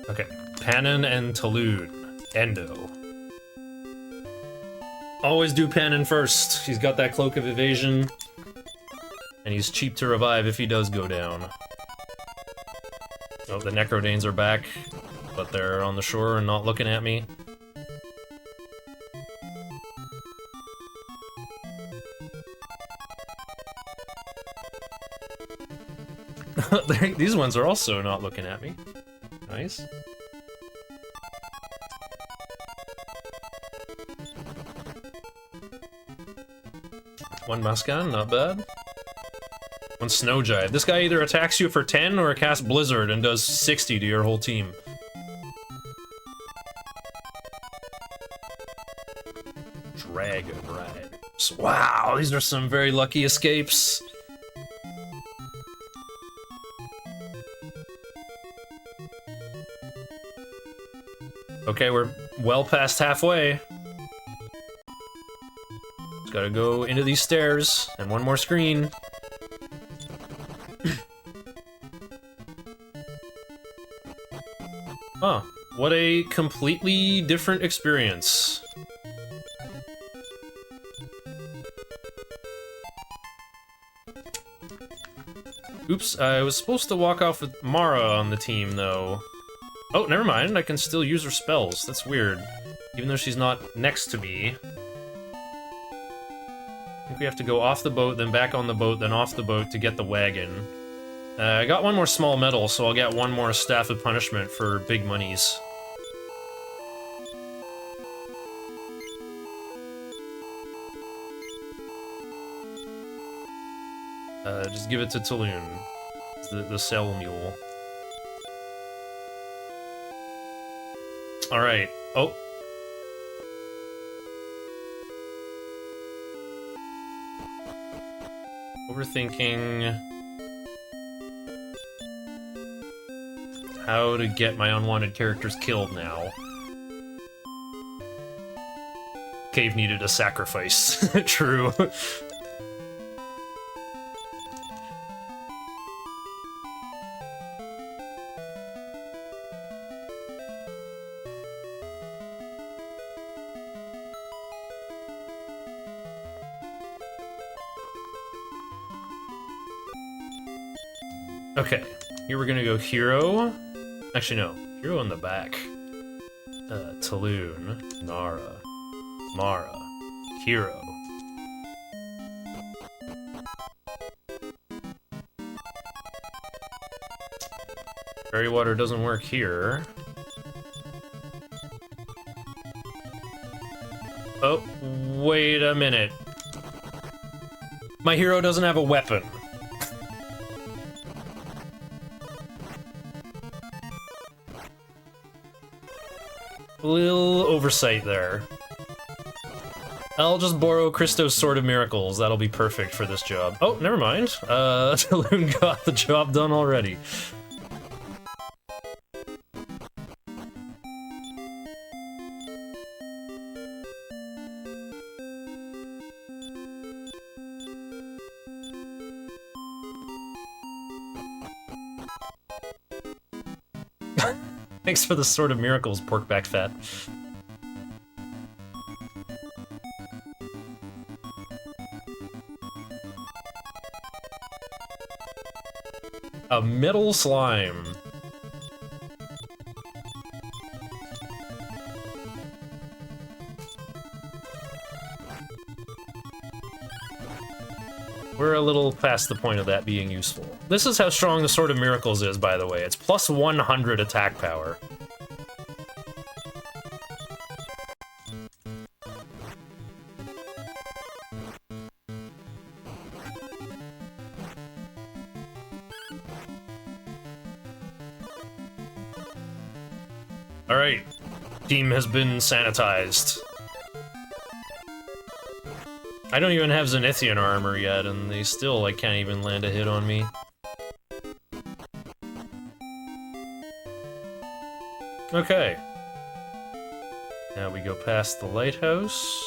Okay, Panin and Taloon. Endo. Always do Panin first. He's got that Cloak of Evasion. And he's cheap to revive if he does go down. Oh, the Necrodanes are back, but they're on the shore and not looking at me. These ones are also not looking at me. Nice. One Muskan, not bad. One Snow Giant. This guy either attacks you for 10 or casts Blizzard and does 60 to your whole team. Dragon Riders. Wow, these are some very lucky escapes. Okay, we're well past halfway. Just gotta go into these stairs, and one more screen. Huh, what a completely different experience. Oops, I was supposed to walk off with Mara on the team, though. Oh, never mind, I can still use her spells. That's weird. Even though she's not next to me. I think we have to go off the boat, then back on the boat, then off the boat to get the wagon. I got one more small medal, so I'll get one more Staff of Punishment for big monies. Just give it to Taloon. It's the Cell Mule. Alright. Oh. Overthinking how to get my unwanted characters killed now. Cave needed a sacrifice. True. Okay, here we're gonna go Hero. Actually, no. Hero in the back. Taloon, Nara, Mara, Hero. Fairy Water doesn't work here. Oh, wait a minute. My hero doesn't have a weapon. A little oversight there. I'll just borrow Christo's Sword of Miracles. That'll be perfect for this job. Oh, never mind. Taloon got the job done already. Thanks for the Sword of Miracles, Porkback Fat. A metal slime. We're a little past the point of that being useful. This is how strong the Sword of Miracles is, by the way. It's plus 100 attack power. Alright, team has been sanitized. I don't even have Zenithian armor yet, and they still, like, can't even land a hit on me. Okay. Now we go past the lighthouse.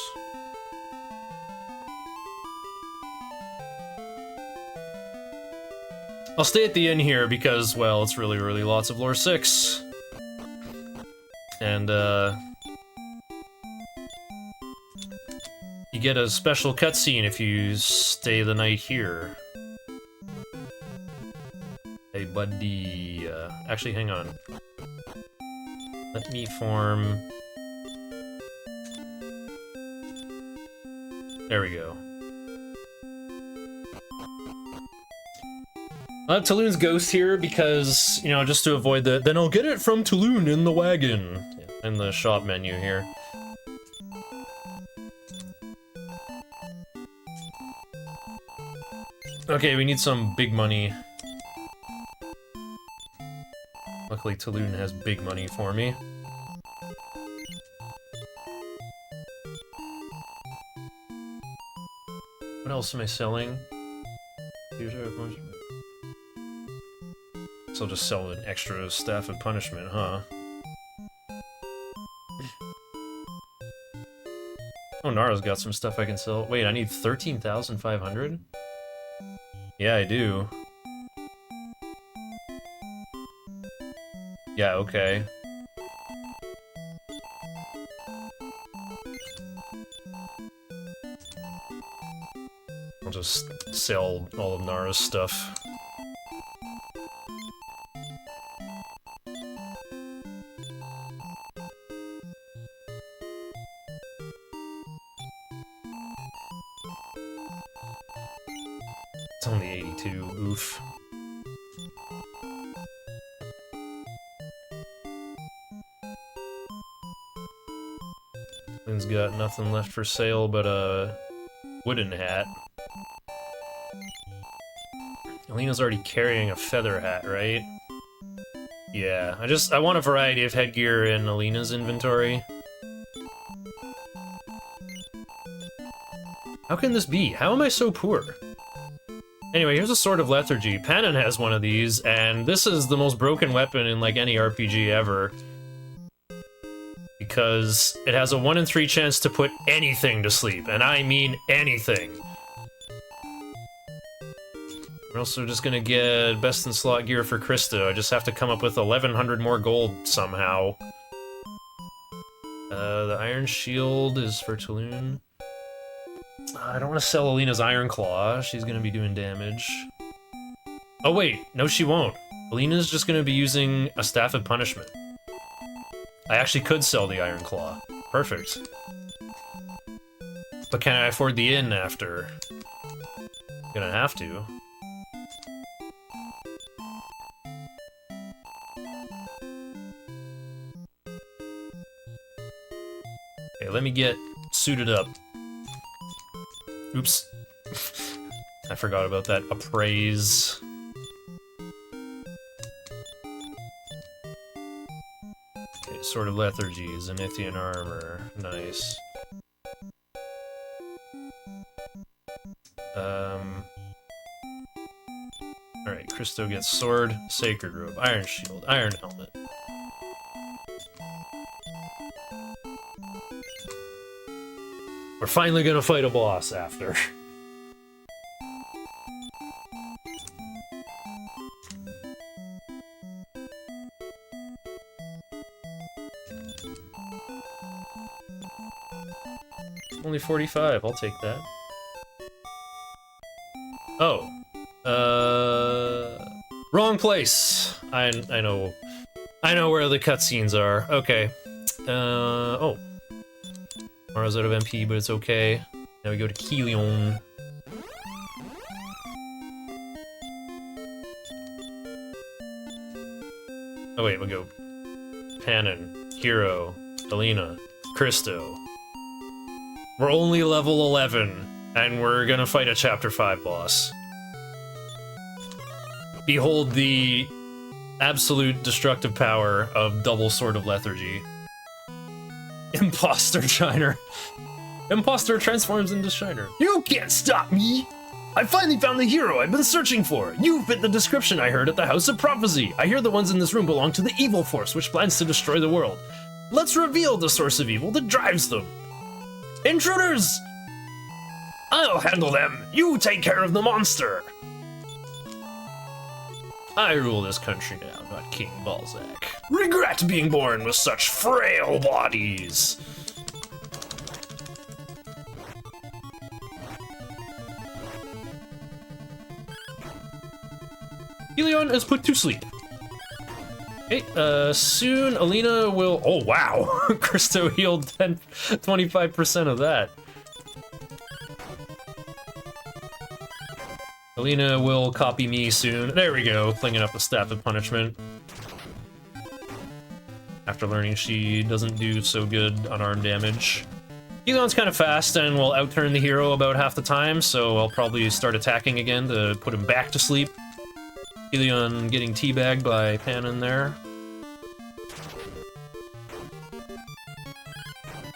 I'll stay at the inn here because, well, it's really lots of lore 6. And, you get a special cutscene if you stay the night here. Hey, buddy. Actually, hang on. Let me form... There we go. I have Taloon's ghost here because, you know, just to avoid the... Then I'll get it from Taloon in the wagon. In the shop menu here. Okay, we need some big money. Luckily, Taloon has big money for me. What else am I selling? So I'll just sell an extra staff of punishment, huh? Oh, Nara's got some stuff I can sell. Wait, I need 13,500? Yeah, I do. Yeah, okay. I'll just sell all of Nara's stuff. It's only 82, oof. Lynn's got nothing left for sale but a wooden hat. Alina's already carrying a feather hat, right? Yeah, I want a variety of headgear in Alina's inventory. How can this be? How am I so poor? Anyway, here's a Sword of Lethargy. Panon has one of these, and this is the most broken weapon in, like, any RPG ever. Because it has a 1 in 3 chance to put anything to sleep, and I mean anything. We're also just gonna get best in slot gear for Krista. I just have to come up with 1,100 more gold somehow. The Iron Shield is for Taloon. I don't want to sell Alina's Iron Claw. She's gonna be doing damage. Oh wait, no she won't. Alina's just gonna be using a Staff of Punishment. I actually could sell the Iron Claw. Perfect. But can I afford the inn after? Gonna have to. Okay, let me get suited up. Oops. I forgot about that appraise. Okay, Sword of Lethargy, Zenithian armor. Nice. Alright, Christo gets sword, sacred robe, iron shield, iron helmet. We're finally gonna fight a boss after. Only 45, I'll take that. Oh. Wrong place! I know where the cutscenes are. Okay. Oh. Mara's out of MP, but it's okay. Now we go to Kilion. Oh wait, we'll go Panon, Hero, Alina, Christo. We're only level 11, and we're gonna fight a Chapter 5 boss. Behold the absolute destructive power of Double Sword of Lethargy. Imposter Shiner. Imposter transforms into Shiner. You can't stop me! I finally found the hero I've been searching for. You fit the description I heard at the House of Prophecy. I hear the ones in this room belong to the evil force which plans to destroy the world. Let's reveal the source of evil that drives them. Intruders! I'll handle them. You take care of the monster. I rule this country now, not King Balzac. Regret being born with such frail bodies. Helion is put to sleep. Okay, soon Alina will... Oh, wow! Christo healed 25% of that. Alina will copy me soon. There we go, clinging up the Staff of Punishment. After learning she doesn't do so good unarmed damage. Helion's kind of fast and will outturn the hero about half the time, so I'll probably start attacking again to put him back to sleep. Helion getting teabagged by Panon there.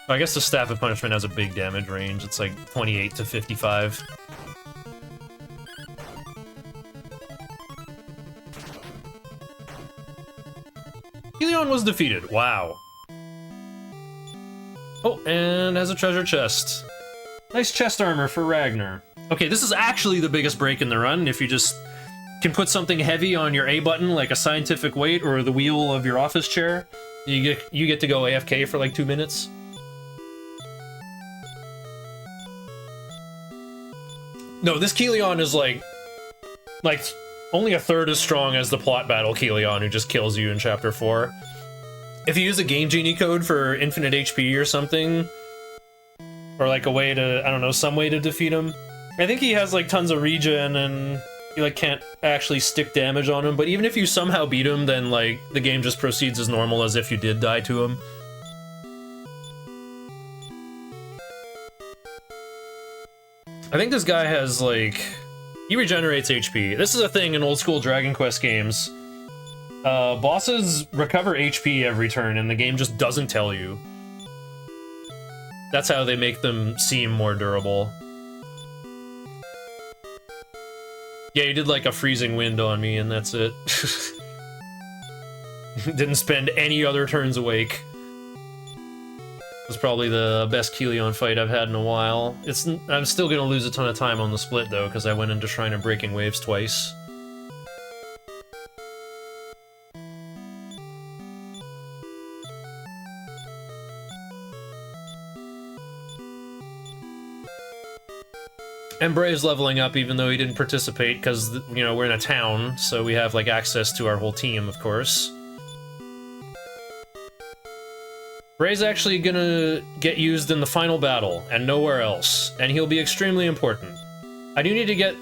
I guess the Staff of Punishment has a big damage range. It's like 28 to 55. Helion was defeated. Wow. Oh, and has a treasure chest. Nice chest armor for Ragnar. Okay, this is actually the biggest break in the run. If you just can put something heavy on your A button, like a scientific weight or the wheel of your office chair, you get to go AFK for like 2 minutes. No, this Helion is like only a third as strong as the plot battle Helion who just kills you in Chapter 4. If you use a Game Genie code for infinite HP or something, or like a way to, I don't know, some way to defeat him. I think he has like tons of regen and you like can't actually stick damage on him, but even if you somehow beat him, then like the game just proceeds as normal as if you did die to him. I think this guy has like, he regenerates HP. This is a thing in old school Dragon Quest games. Bosses recover HP every turn and the game just doesn't tell you. That's how they make them seem more durable. Yeah, you did like a freezing wind on me and that's it. Didn't spend any other turns awake. It was probably the best Helion fight I've had in a while. I'm still gonna lose a ton of time on the split though, because I went into Shrine of Breaking Waves twice. And Brave's leveling up even though he didn't participate, because, you know, we're in a town, so we have, like, access to our whole team, of course. Brave's actually gonna get used in the final battle, and nowhere else, and he'll be extremely important. I do need to get...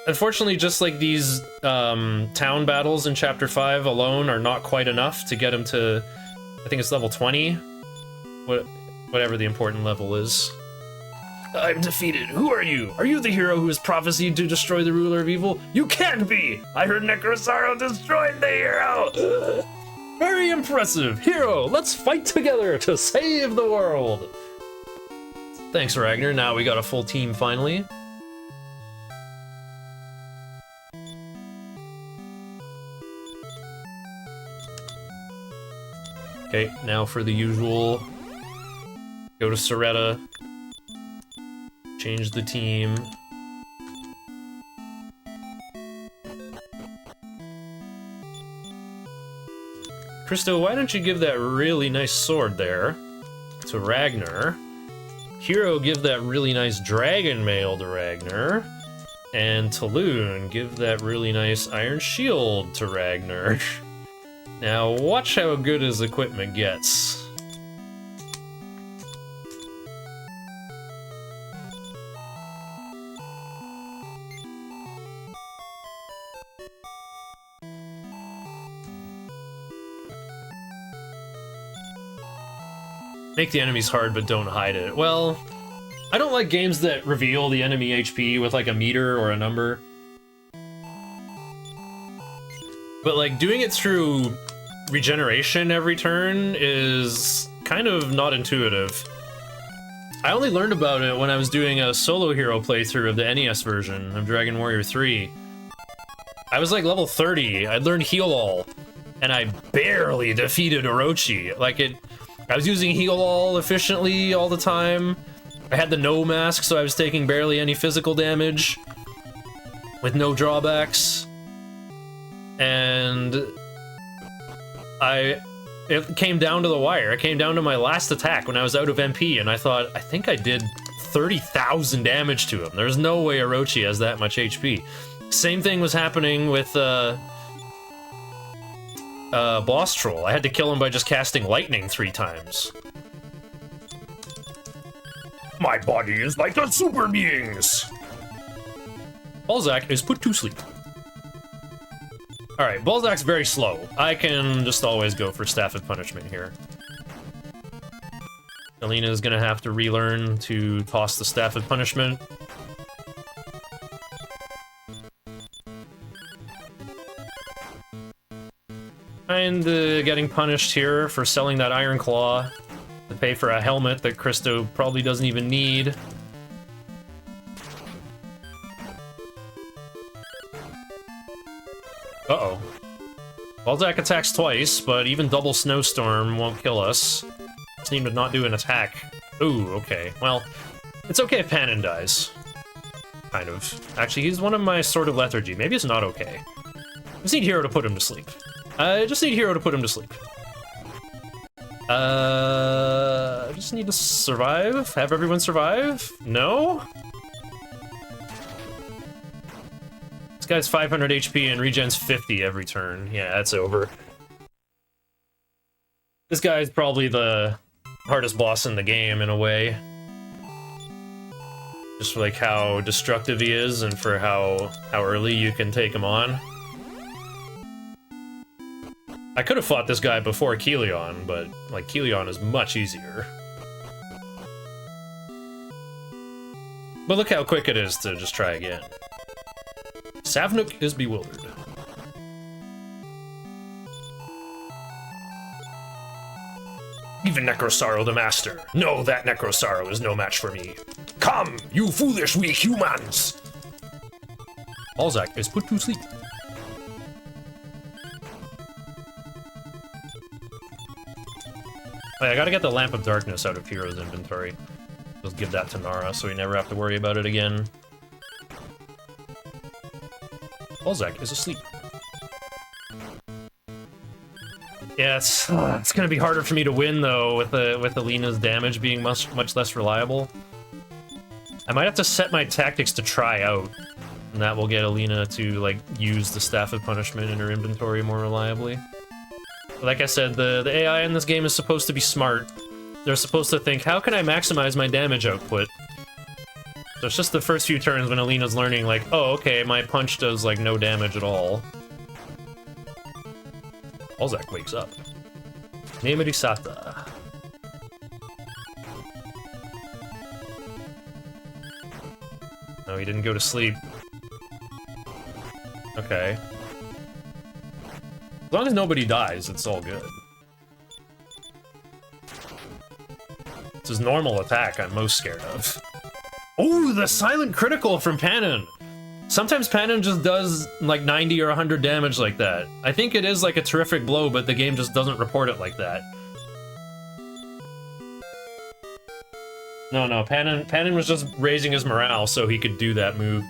Unfortunately, just like these town battles in Chapter 5 alone are not quite enough to get him to... I think it's level 20? Whatever the important level is. I'm defeated. Who are you? Are you the hero who is prophesied to destroy the ruler of evil? You can't be! I heard Necrosaro destroyed the hero! Very impressive! Hero, let's fight together to save the world! Thanks, Ragnar. Now we got a full team, finally. Okay, now for the usual. Go to Soretta. Change the team. Christo, why don't you give that really nice sword there to Ragnar? Hero, give that really nice dragon mail to Ragnar. And Talon, give that really nice iron shield to Ragnar. Now watch how good his equipment gets. Make the enemies hard, but don't hide it. Well, I don't like games that reveal the enemy HP with like a meter or a number. But like doing it through regeneration every turn is kind of not intuitive. I only learned about it when I was doing a solo hero playthrough of the NES version of Dragon Warrior 3. I was like level 30, I'd learned Heal All, and I barely defeated Orochi. Like I was using Heal All efficiently all the time. I had the no mask, so I was taking barely any physical damage with no drawbacks. and it came down to the wire. It came down to my last attack when I was out of MP, and I thought, I think I did 30,000 damage to him. There's no way Orochi has that much HP. Same thing was happening with Boss Troll. I had to kill him by just casting lightning 3 times. My body is like a super being's. Balzac is put to sleep. Alright, Balzac's very slow. I can just always go for Staff of Punishment here. Alina's gonna have to relearn to toss the Staff of Punishment. And getting punished here for selling that Iron Claw to pay for a helmet that Christo probably doesn't even need. Uh-oh. Balzac attacks twice, but even double Snowstorm won't kill us. Just need to not do an attack. Ooh, okay. Well, it's okay if Panin dies. Kind of. Actually, he's one of my Sword of Lethargy. Maybe it's not okay. I just need Hero to put him to sleep. I just need Hero to put him to sleep. I just need to survive? Have everyone survive? No? This guy's 500 HP and regens 50 every turn. Yeah, that's over. This guy's probably the hardest boss in the game, in a way. Just for, like, how destructive he is and for how early you can take him on. I could have fought this guy before Kelion, but, like, Kelion is much easier. But look how quick it is to just try again. Savnuk is bewildered. Even Necrosaro the Master. No, that Necrosaro is no match for me. Come, you foolish weak humans! Balzac is put to sleep. Oh, yeah, I gotta get the Lamp of Darkness out of Hero's inventory. Just give that to Nara so we never have to worry about it again. Balzac is asleep. Yeah, it's gonna be harder for me to win though with Alina's damage being much less reliable. I might have to set my tactics to try out, and that will get Alina to like use the Staff of Punishment in her inventory more reliably. But like I said, the AI in this game is supposed to be smart. They're supposed to think, how can I maximize my damage output? So it's just the first few turns when Alina's learning, like, oh, okay, my punch does, like, no damage at all. Balzac wakes up. Nemerisata. No, he didn't go to sleep. Okay. As long as nobody dies, it's all good. It's his normal attack I'm most scared of. Oh, the silent critical from Panin! Sometimes Panin just does like 90 or 100 damage like that. I think it is like a terrific blow, but the game just doesn't report it like that. No, Panin was just raising his morale so he could do that move.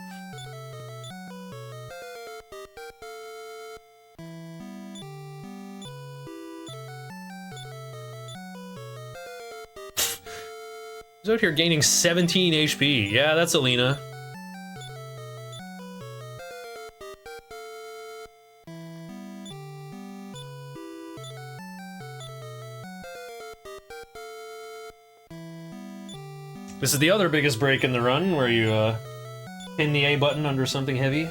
He's out here gaining 17 HP. Yeah, that's Alina. This is the other biggest break in the run, where you pin the A button under something heavy.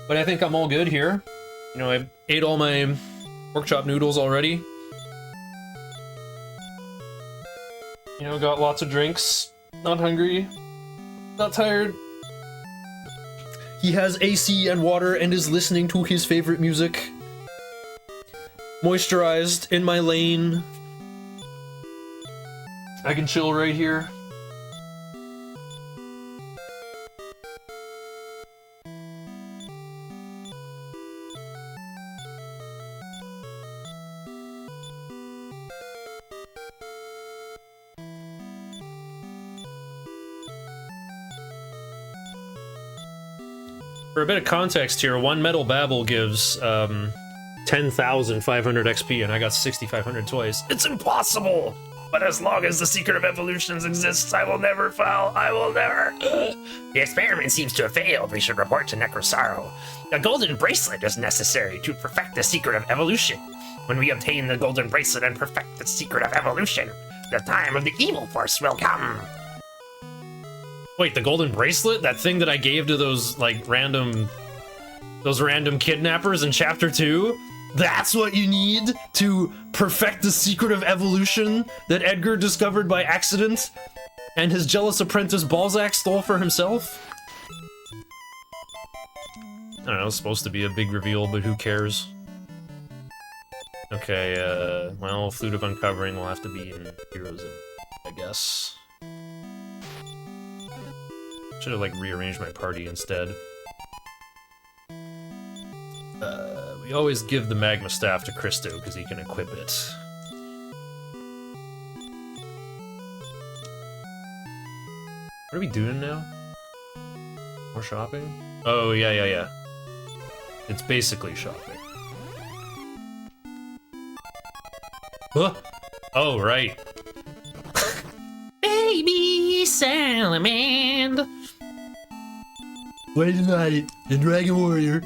But I think I'm all good here. You know, I ate all my workshop noodles already. You know, got lots of drinks. Not hungry. Not tired. He has AC and water and is listening to his favorite music. Moisturized in my lane. I can chill right here. For a bit of context here, one metal babble gives 10,500 XP, and I got 6,500 twice. It's impossible! But as long as the secret of evolutions exists, I will never fall. I will never. The experiment seems to have failed. We should report to Necrosaro. A golden bracelet is necessary to perfect the secret of evolution. When we obtain the golden bracelet and perfect the secret of evolution, the time of the evil force will come. Wait, the golden bracelet? That thing that I gave to those, like, random kidnappers in Chapter 2? That's what you need to perfect the secret of evolution that Edgar discovered by accident and his jealous apprentice Balzac stole for himself? I don't know, it's supposed to be a big reveal, but who cares? Okay, well, Flute of Uncovering will have to be in Heroes, I guess. Should have, like, rearranged my party instead. We always give the Magma Staff to Christo, because he can equip it. What are we doing now? More shopping? Oh, yeah. It's basically shopping. Huh? Oh, right. Baby Salamand. Play tonight in Dragon Warrior.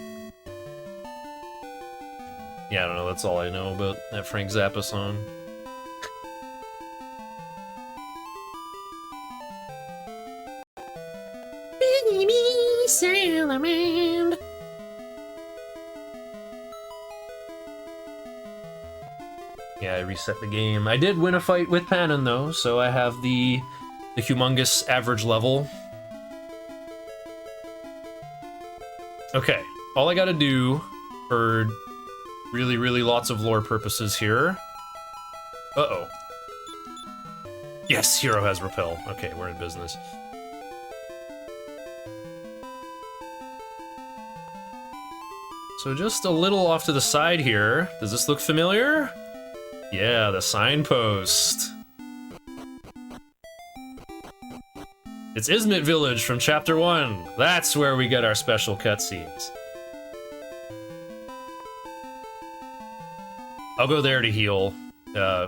Yeah, I don't know, that's all I know about that Frank Zappa song. Baby Salamand. Yeah, I reset the game. I did win a fight with Panon, though, so I have the humongous average level. Okay, all I gotta do for really lots of lore purposes here. Uh-oh. Yes, hero has repel. Okay, we're in business. So just a little off to the side here. Does this look familiar? Yeah, the signpost. It's Izmit Village from Chapter 1. That's where we get our special cutscenes. I'll go there to heal,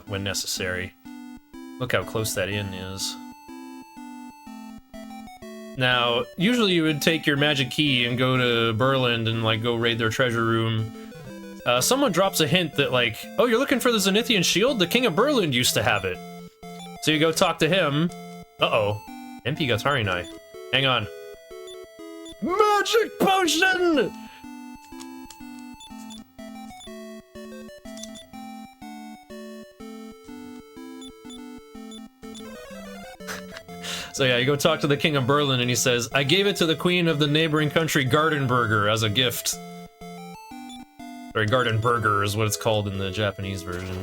when necessary. Look how close that inn is. Now, usually you would take your magic key and go to Berland and, like, go raid their treasure room. Someone drops a hint that, like, oh, you're looking for the Zenithian shield? The King of Berland used to have it. So you go talk to him. Uh-oh. MP Gatarinai. Hang on. Magic potion! So yeah, you go talk to the King of Berlin and he says, I gave it to the Queen of the neighboring country Gardenburger as a gift. Or Gardenburger is what it's called in the Japanese version.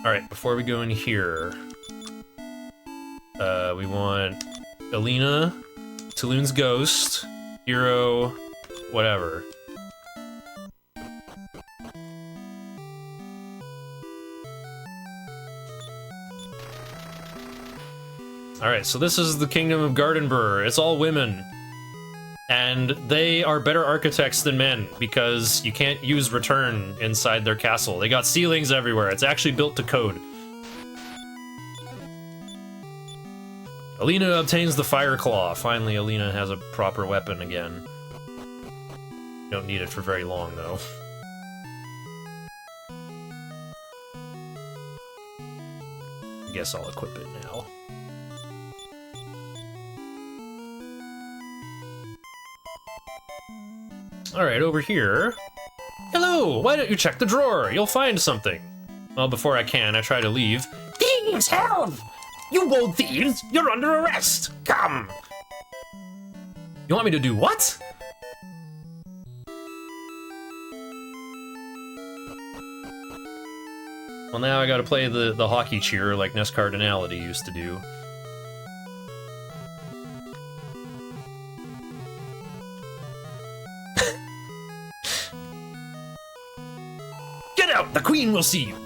Alright, before we go in here, we want Alina, Tulun's ghost, hero, whatever. Alright, so this is the Kingdom of Gardenburg. It's all women. And they are better architects than men, because you can't use return inside their castle. They got ceilings everywhere. It's actually built to code. Alina obtains the Fire Claw. Finally, Alina has a proper weapon again. Don't need it for very long, though. I guess I'll equip it now. Alright, over here. Hello! Why don't you check the drawer? You'll find something. Well, before I can, I try to leave. Thieves, help! You bold thieves! You're under arrest! Come! You want me to do what? Well, now I gotta play the hockey cheer like Ness Cardinality used to do. Get out! The Queen will see you!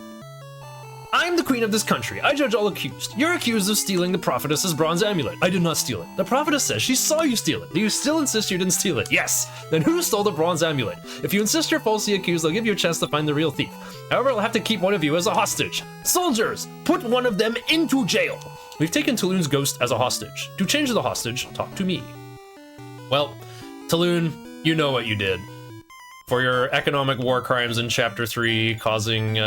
I'm the queen of this country. I judge all accused. You're accused of stealing the prophetess's bronze amulet. I did not steal it. The prophetess says she saw you steal it. Do you still insist you didn't steal it? Yes. Then who stole the bronze amulet? If you insist you're falsely accused, they'll give you a chance to find the real thief. However, I'll have to keep one of you as a hostage. Soldiers, put one of them into jail. We've taken Talon's ghost as a hostage. To change the hostage, talk to me. Well, Talon, you know what you did. For your economic war crimes in Chapter 3, causing,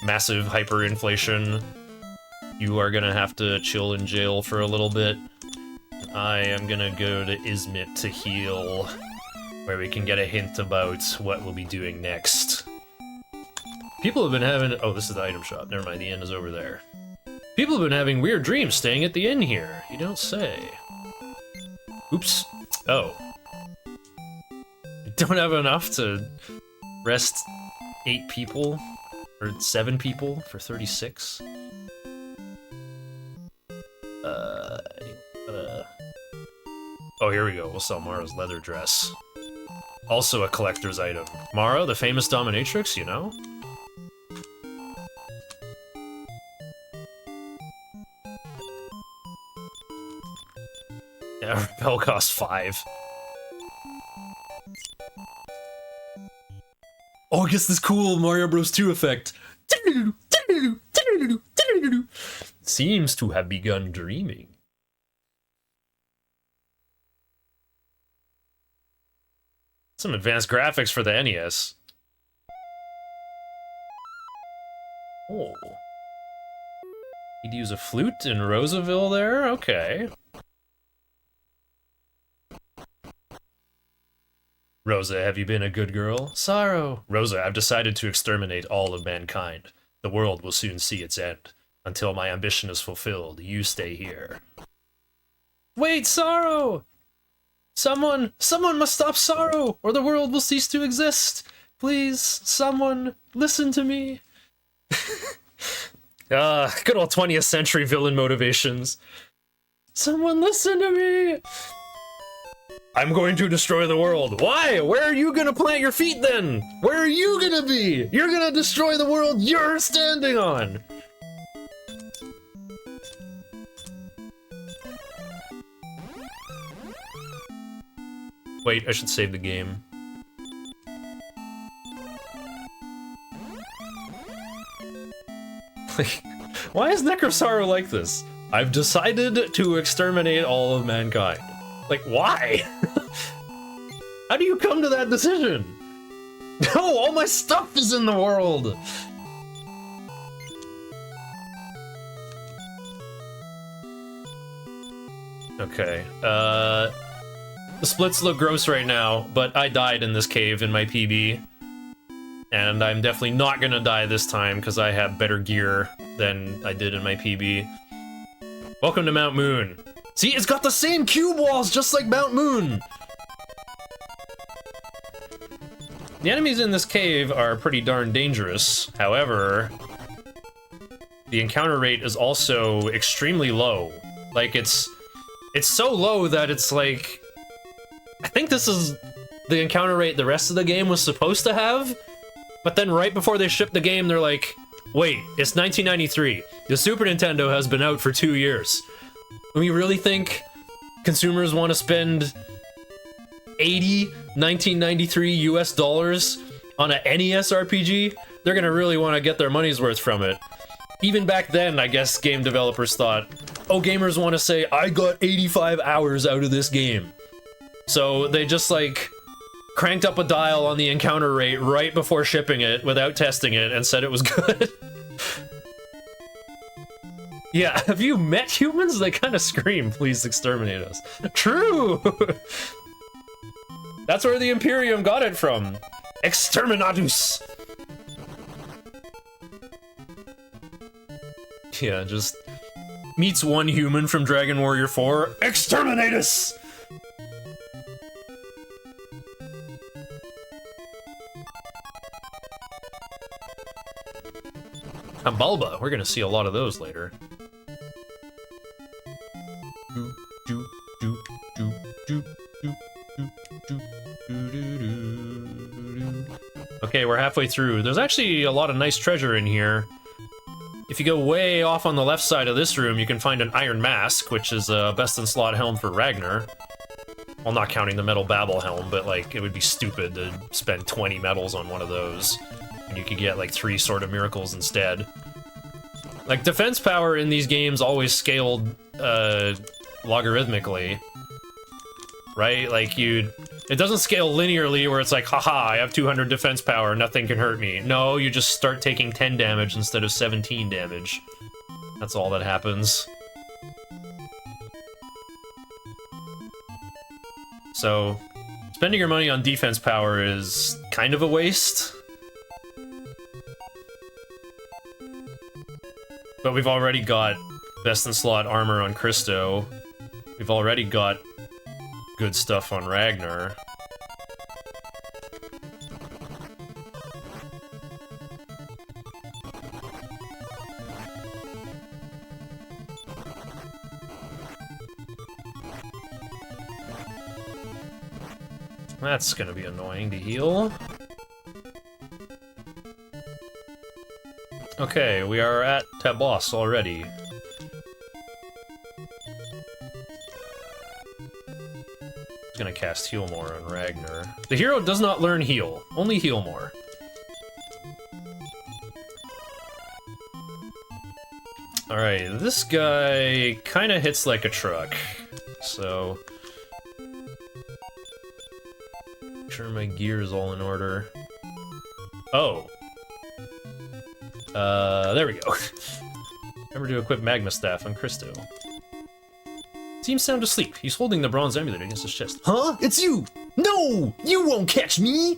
massive hyperinflation, you are gonna have to chill in jail for a little bit. I am gonna go to Izmit to heal, where we can get a hint about what we'll be doing next. People have been having... Oh, this is the item shop. Never mind, the inn is over there. People have been having weird dreams staying at the inn here. You don't say. Oops. Oh. I don't have enough to rest 8 people, or 7 people for 36. Oh, here we go. We'll sell Mara's leather dress. Also a collector's item. Mara, the famous dominatrix, you know? Yeah, repel costs 5. Oh, I guess this cool Mario Bros 2 effect. Seems to have begun dreaming. Some advanced graphics for the NES. Oh. He'd use a flute in Rosaville there? Okay. Rosa, have you been a good girl? Sorrow. Rosa, I've decided to exterminate all of mankind. The world will soon see its end. Until my ambition is fulfilled, you stay here. Wait, Sorrow! Someone must stop Sorrow, or the world will cease to exist. Please, someone, listen to me. Good old 20th century villain motivations. Someone listen to me! I'm going to destroy the world. Why? Where are you gonna plant your feet then? Where are you gonna be? You're gonna destroy the world you're standing on! Wait, I should save the game. Like, why is Necrosaro like this? I've decided to exterminate all of mankind. Like, why? How do you come to that decision? No, all my stuff is in the world! Okay, the splits look gross right now, but I died in this cave in my PB. And I'm definitely not gonna die this time, because I have better gear than I did in my PB. Welcome to Mount Moon. See, it's got the same cube walls, just like Mount Moon! The enemies in this cave are pretty darn dangerous. However, the encounter rate is also extremely low. Like, it's so low that it's like... I think this is the encounter rate the rest of the game was supposed to have, but then right before they shipped the game, they're like, wait, it's 1993. The Super Nintendo has been out for 2 years. We really think consumers want to spend 80 1993 US dollars on a NES RPG? They're gonna really want to get their money's worth from it. Even back then, I guess game developers thought, oh, gamers want to say, I got 85 hours out of this game. So they just, like, cranked up a dial on the encounter rate right before shipping it without testing it and said it was good. Yeah, have you met humans? They kind of scream, please exterminate us. True! That's where the Imperium got it from. Exterminatus! Yeah, just meets one human from Dragon Warrior 4. Exterminatus! Bulba, we're gonna see a lot of those later. Okay, Okay, we're halfway through. There's actually a lot of nice treasure in here. If you go way off on the left side of this room, you can find an iron mask, which is a best-in-slot helm for Ragnar. Well, not counting the metal babble helm, but, like, it would be stupid to spend 20 medals on one of those. And you could get, like, 3 Sword of Miracles instead. Like, defense power in these games always scaled, logarithmically. Right? Like, it doesn't scale linearly where it's like, haha, I have 200 defense power, nothing can hurt me. No, you just start taking 10 damage instead of 17 damage. That's all that happens. So, spending your money on defense power is kind of a waste. But we've already got best-in-slot armor on Christo. We've already got good stuff on Ragnar. That's gonna be annoying to heal. Okay, we are at that boss already. Gonna cast Heal More on Ragnar. The hero does not learn Heal, only Heal More. Alright, this guy kinda hits like a truck, so... make sure my gear is all in order. Oh! There we go. Remember to equip Magma Staff on Christo. Seems sound asleep. He's holding the bronze amulet against his chest. Huh? It's you! No! You won't catch me!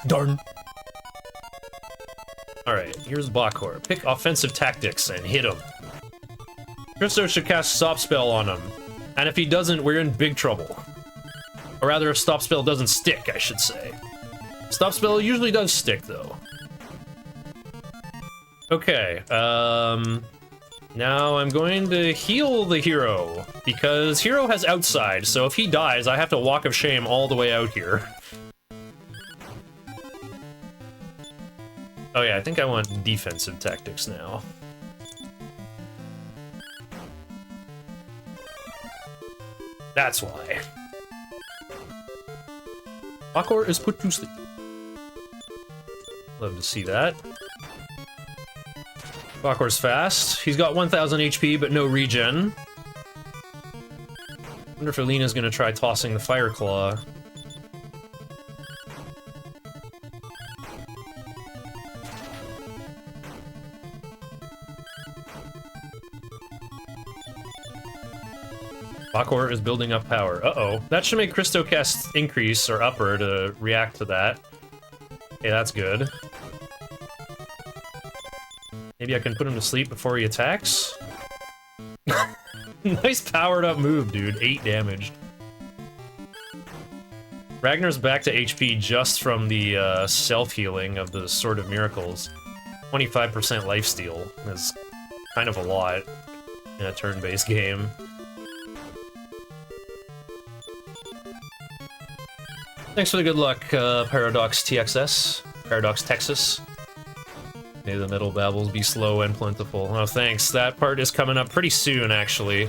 Darn. Alright, here's Bakor. Pick offensive tactics and hit him. Christo should cast Stop Spell on him. And if he doesn't, we're in big trouble. Or rather, if Stop Spell doesn't stick, I should say. Stop Spell usually does stick, though. Okay, now I'm going to heal the hero, because hero has outside, so if he dies, I have to walk of shame all the way out here. Oh yeah, I think I want defensive tactics now. That's why. Bakor is put to sleep. Love to see that. Bakor's fast. He's got 1000 HP, but no regen. Wonder if Alina's gonna try tossing the Fire Claw. Bakor is building up power. Uh-oh. That should make Christo cast Increase or Upper to react to that. Okay, that's good. Maybe I can put him to sleep before he attacks? Nice powered up move, dude. 8 damage. Ragnar's back to HP just from the self-healing of the Sword of Miracles. 25% lifesteal is kind of a lot in a turn-based game. Thanks for the good luck, Paradox TXS. Paradox Texas. May the metal babbles be slow and plentiful. Oh, thanks. That part is coming up pretty soon, actually.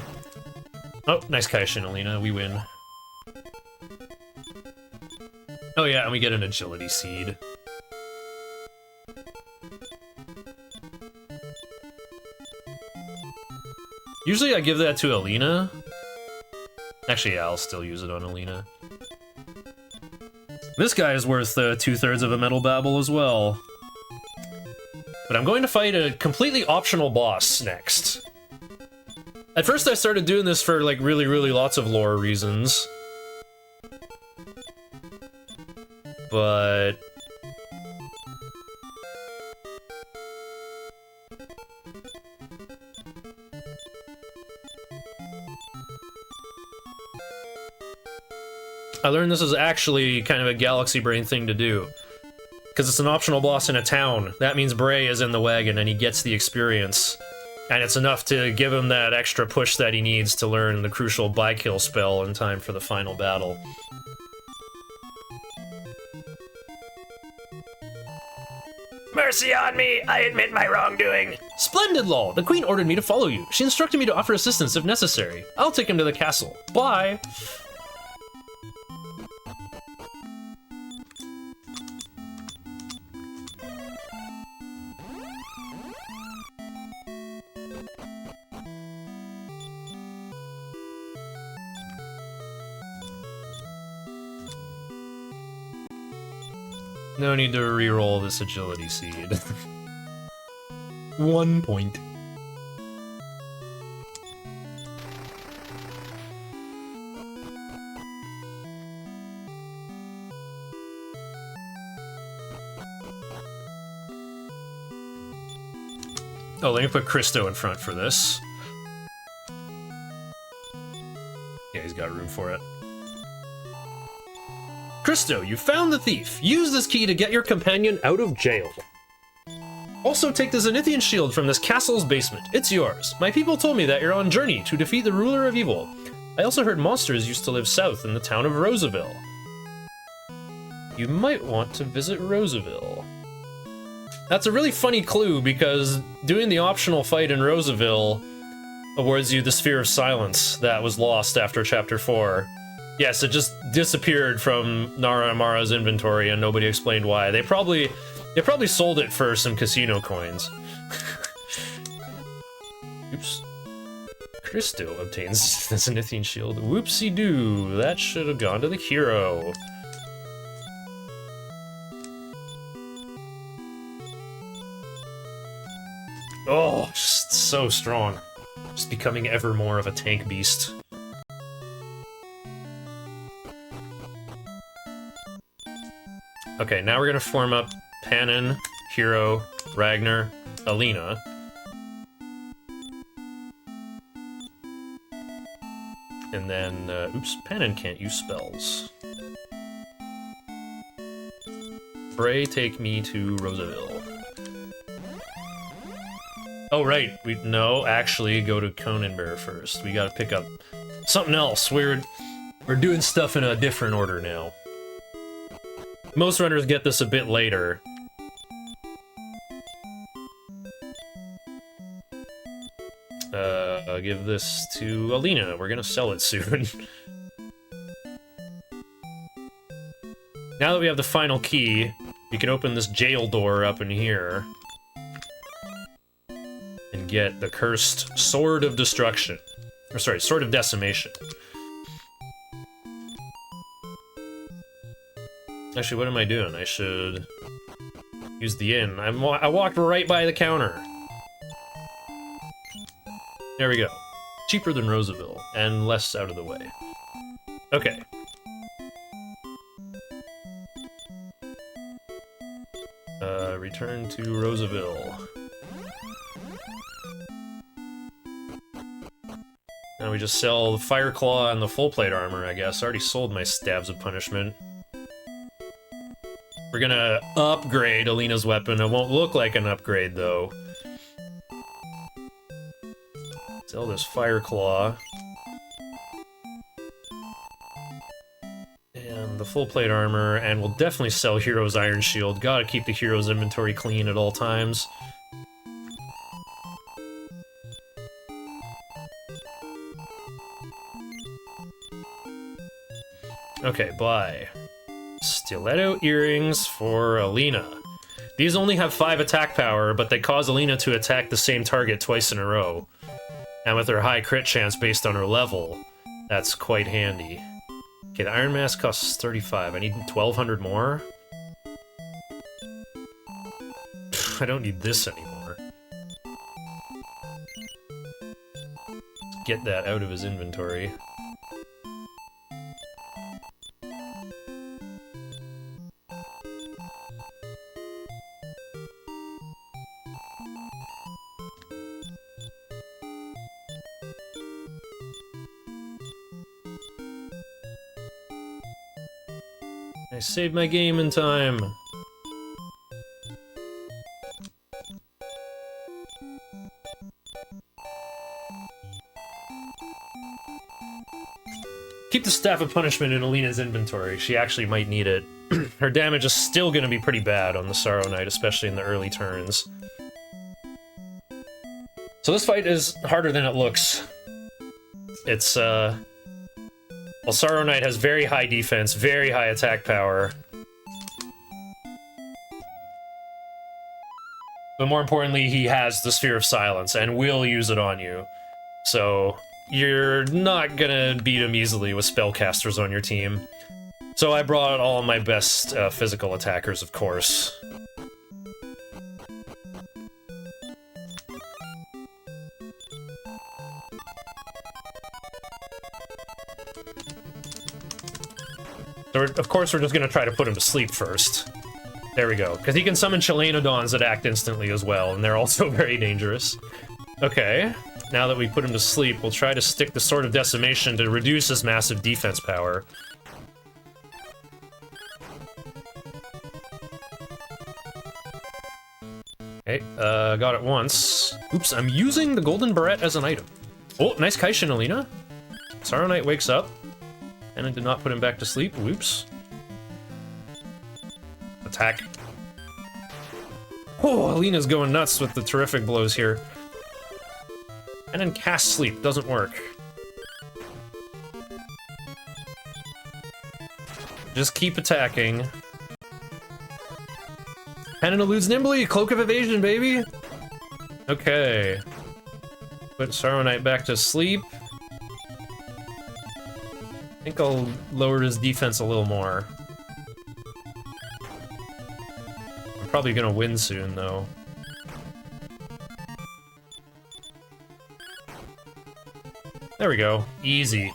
Oh, nice Kaishin, Alina. We win. Oh yeah, and we get an agility seed. Usually I give that to Alina. Actually, yeah, I'll still use it on Alina. This guy is worth 2/3 of a metal babble as well. But I'm going to fight a completely optional boss next. At first I started doing this for, like, really lots of lore reasons. But... I learned this is actually kind of a galaxy brain thing to do. Because it's an optional boss in a town. That means Bray is in the wagon and he gets the experience. And it's enough to give him that extra push that he needs to learn the crucial by-kill spell in time for the final battle. Mercy on me! I admit my wrongdoing. Splendid, lol. The queen ordered me to follow you. She instructed me to offer assistance if necessary. I'll take him to the castle. Bye. No need to re-roll this agility seed. 1 point. Oh, let me put Christo in front for this. Yeah, he's got room for it. Christo, you found the thief. Use this key to get your companion out of jail. Also, take the Zenithian shield from this castle's basement. It's yours. My people told me that you're on journey to defeat the ruler of evil. I also heard monsters used to live south in the town of Roseville. You might want to visit Roseville. That's a really funny clue, because doing the optional fight in Roseville awards you the Sphere of Silence that was lost after Chapter 4. Yes, it just disappeared from Nara Amara's inventory and nobody explained why. They probably sold it for some casino coins. Oops. Christo obtains the Zenithian shield. Whoopsie-doo, that should have gone to the hero. Oh, just so strong. Just becoming ever more of a tank beast. Okay, now we're gonna form up Panin, Hero, Ragnar, Alina. And then, oops, Panin can't use spells. Bray, take me to Roseville. Oh, right, no, actually, go to Conanbear first. We gotta pick up something else. We're doing stuff in a different order now. Most runners get this a bit later. I'll give this to Alina. We're gonna sell it soon. Now that we have the final key, we can open this jail door up in here and get the cursed Sword of Destruction. Or sorry, Sword of Decimation. Actually, what am I doing? I should use the inn. I walked right by the counter. There we go. Cheaper than Roseville, and less out of the way. Okay. Return to Roseville. Now we just sell the Fire Claw and the full plate armor, I guess. I already sold my Stabs of Punishment. We're gonna upgrade Alina's weapon. It won't look like an upgrade, though. Sell this Fire Claw. And the full plate armor, and we'll definitely sell Hero's Iron Shield. Gotta keep the Hero's inventory clean at all times. Okay, bye. Stiletto earrings for Alina. These only have 5 attack power, but they cause Alina to attack the same target twice in a row. And with her high crit chance based on her level, that's quite handy. Okay, the Iron Mask costs 35. I need 1,200 more? I don't need this anymore. Get that out of his inventory. I saved my game in time. Keep the Staff of Punishment in Alina's inventory. She actually might need it her damage is still going to be pretty bad on the Sorrow Knight, especially in the early turns. So this fight is harder than it looks. It's, well, Sorrow Knight has very high defense, very high attack power. But more importantly, he has the Sphere of Silence, and will use it on you. So, you're not gonna beat him easily with spellcasters on your team. So I brought all my best physical attackers, of course. So of course we're just gonna try to put him to sleep first. There we go, because he can summon Chelanodons that act instantly as well, and they're also very dangerous. Okay, now that we put him to sleep, we'll try to stick the Sword of Decimation to reduce his massive defense power. Okay, got it once. Oops, I'm using the Golden Barrette as an item. Oh, nice Kaishin, Alina. Sorrow Knight wakes up. And I did not put him back to sleep. Whoops. Attack. Oh, Alina's going nuts with the terrific blows here. And then cast sleep. Doesn't work. Just keep attacking. Cannon eludes nimbly. Cloak of Evasion, baby. Okay. Put Sorrow Knight back to sleep. I think I'll lower his defense a little more. I'm probably gonna win soon, though. There we go. Easy.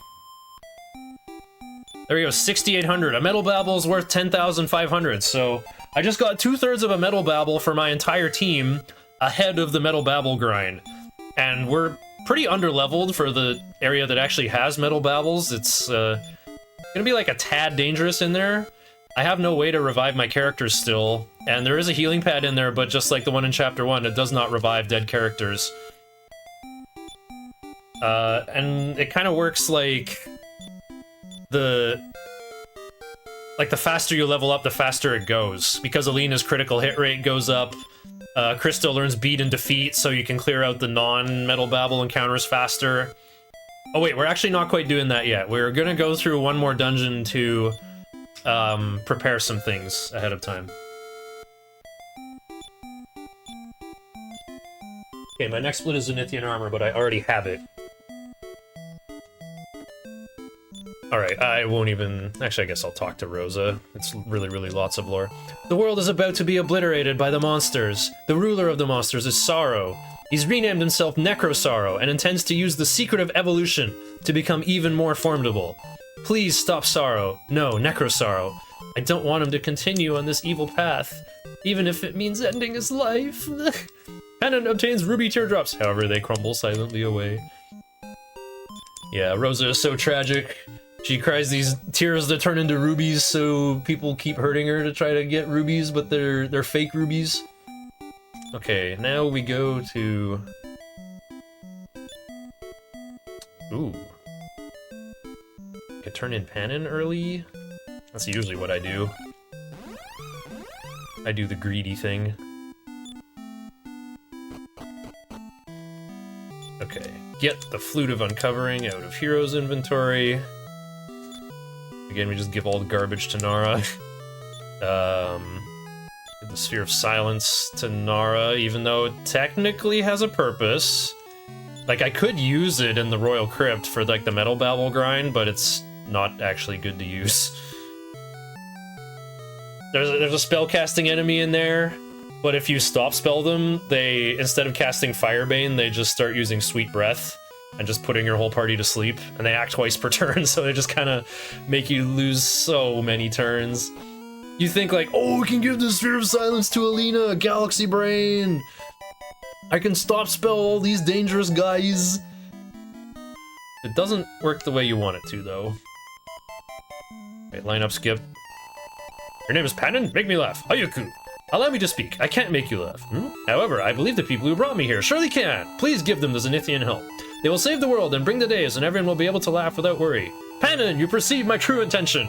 There we go, 6,800. A Metal Babble is worth 10,500, so I just got 2/3 of a Metal Babble for my entire team ahead of the Metal Babble grind. And we're pretty underleveled for the area that actually has Metal Babbles. It's gonna be like a tad dangerous in there. I have no way to revive my characters still, and there is a healing pad in there, but just like the one in Chapter 1, it does not revive dead characters. And it kind of works like the faster you level up, the faster it goes, because Alina's critical hit rate goes up. Crystal learns Beat and Defeat, so you can clear out the non-Metal Babble encounters faster. Oh wait, we're actually not quite doing that yet. We're gonna go through one more dungeon to prepare some things ahead of time. Okay, my next split is Zenithian armor, but I already have it. Alright, I won't even... Actually, I guess I'll talk to Rosa. It's really, really lots of lore. The world is about to be obliterated by the monsters. The ruler of the monsters is Sorrow. He's renamed himself Necrosorrow and intends to use the secret of evolution to become even more formidable. Please stop Sorrow. No, Necrosorrow. I don't want him to continue on this evil path, even if it means ending his life. Panon obtains ruby teardrops, however they crumble silently away. Yeah, Rosa is so tragic. She cries these tears that turn into rubies, so people keep hurting her to try to get rubies, but they're fake rubies. Okay, now we go to... Ooh. I could turn in Panon early? That's usually what I do. I do the greedy thing. Okay, get the Flute of Uncovering out of Hero's inventory. Again, we just give all the garbage to Nara. Give the Sphere of Silence to Nara, even though it technically has a purpose. Like, I could use it in the Royal Crypt for, like, the Metal Babble grind, but it's not actually good to use. There's a spellcasting enemy in there, but if you stop spell them, they, instead of casting Firebane, they just start using Sweet Breath and just putting your whole party to sleep, and they act twice per turn, so they just kind of make you lose so many turns. You think like, oh, we can give the Sphere of Silence to Alina, Galaxy Brain! I can stop spell all these dangerous guys! It doesn't work the way you want it to, though. Wait, lineup skip. Your name is Panon? Make me laugh. Hayuku! Allow me to speak. I can't make you laugh. However, I believe the people who brought me here surely can. Please give them the Zenithian help. They will save the world and bring the days, and everyone will be able to laugh without worry. Panon, you perceive my true intention.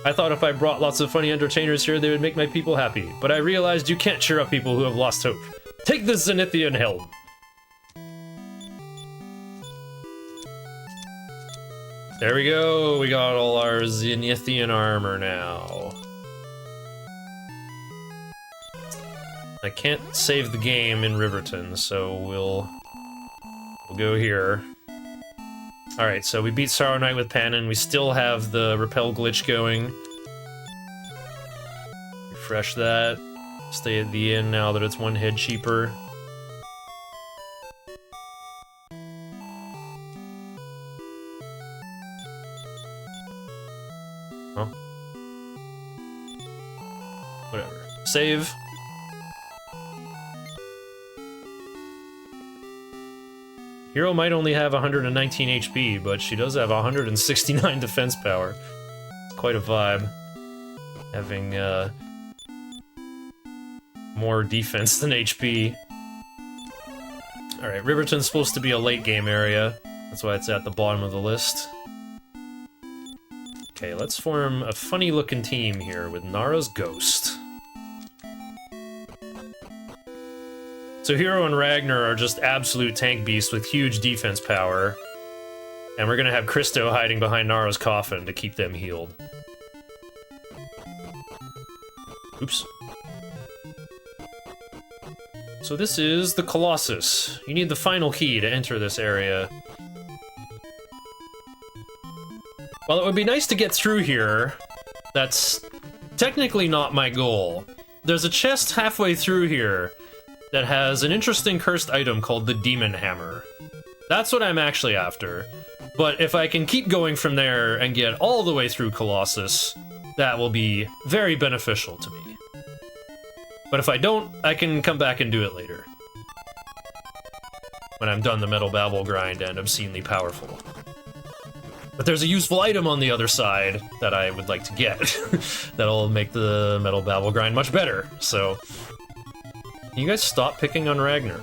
I thought if I brought lots of funny entertainers here, they would make my people happy. But I realized you can't cheer up people who have lost hope. Take the Zenithian helm. There we go. We got all our Zenithian armor now. I can't save the game in Riverton, so we'll go here. Alright, so we beat Sorrow Knight with Panon. We still have the repel glitch going. Refresh that. Stay at the inn now that it's one head cheaper. Huh? Whatever. Save. Hero might only have 119 HP, but she does have 169 defense power. It's quite a vibe. Having, more defense than HP. Alright, Riverton's supposed to be a late game area. That's why it's at the bottom of the list. Okay, let's form a funny looking team here with Nara's Ghost. So Hero and Ragnar are just absolute tank beasts with huge defense power. And we're gonna have Christo hiding behind Nara's coffin to keep them healed. Oops. So this is the Colossus. You need the final key to enter this area. While it would be nice to get through here, that's technically not my goal. There's a chest halfway through here that has an interesting cursed item called the Demon Hammer. That's what I'm actually after. But if I can keep going from there and get all the way through Colossus, that will be very beneficial to me. But if I don't, I can come back and do it later. When I'm done the Metal Babble grind and obscenely powerful. But there's a useful item on the other side that I would like to get. That'll make the Metal Babble grind much better, so... Can you guys stop picking on Ragnar?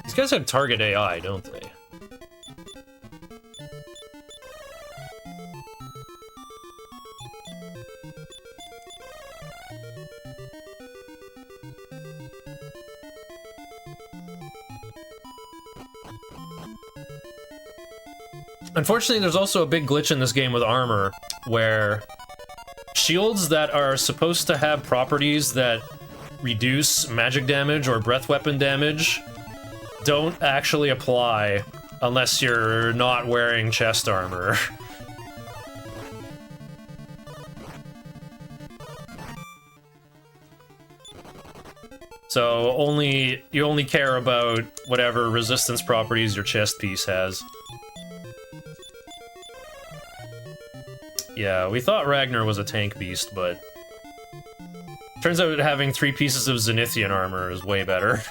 These guys have target AI, don't they? Unfortunately, there's also a big glitch in this game with armor, where shields that are supposed to have properties that reduce magic damage or breath weapon damage don't actually apply unless you're not wearing chest armor. So you only care about whatever resistance properties your chest piece has. Yeah, we thought Ragnar was a tank beast, but turns out having 3 pieces of Zenithian armor is way better.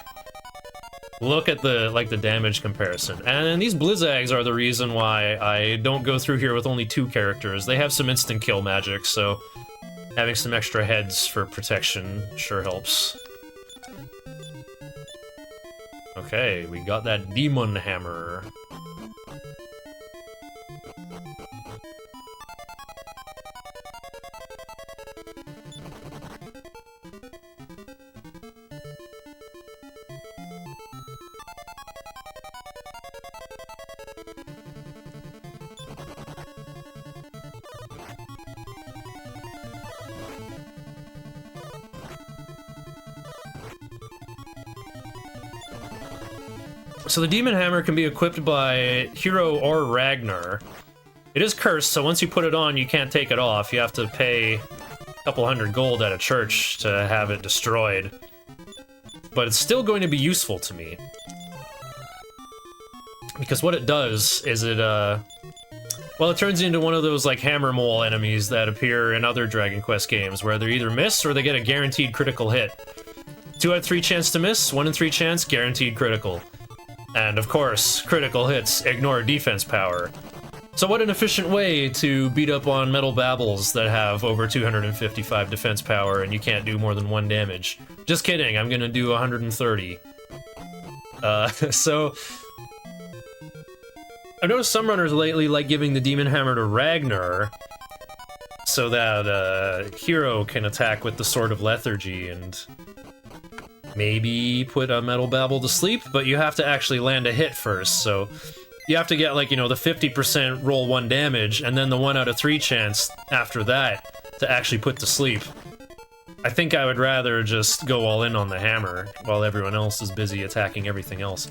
Look at the damage comparison. And these Blizzags are the reason why I don't go through here with only 2 characters. They have some instant kill magic, so having some extra heads for protection sure helps. Okay, we got that Demon Hammer. So the Demon Hammer can be equipped by Hero or Ragnar. It is cursed, so once you put it on, you can't take it off. You have to pay a couple hundred gold at a church to have it destroyed. But it's still going to be useful to me. Because what it does is well, it turns you into one of those, like, hammer mole enemies that appear in other Dragon Quest games, where they either miss or they get a guaranteed critical hit. 2 out of 3 chance to miss, 1 in 3 chance, guaranteed critical. And of course, critical hits ignore defense power. So what an efficient way to beat up on Metal Babbles that have over 255 defense power and you can't do more than 1 damage. Just kidding, I'm gonna do 130. So... I've noticed some runners lately like giving the Demon Hammer to Ragnar, so that Hero can attack with the Sword of Lethargy and maybe put a Metal Babble to sleep, but you have to actually land a hit first, so you have to get, like, you know, the 50% roll 1 damage, and then the 1 out of 3 chance after that to actually put to sleep. I think I would rather just go all in on the hammer while everyone else is busy attacking everything else.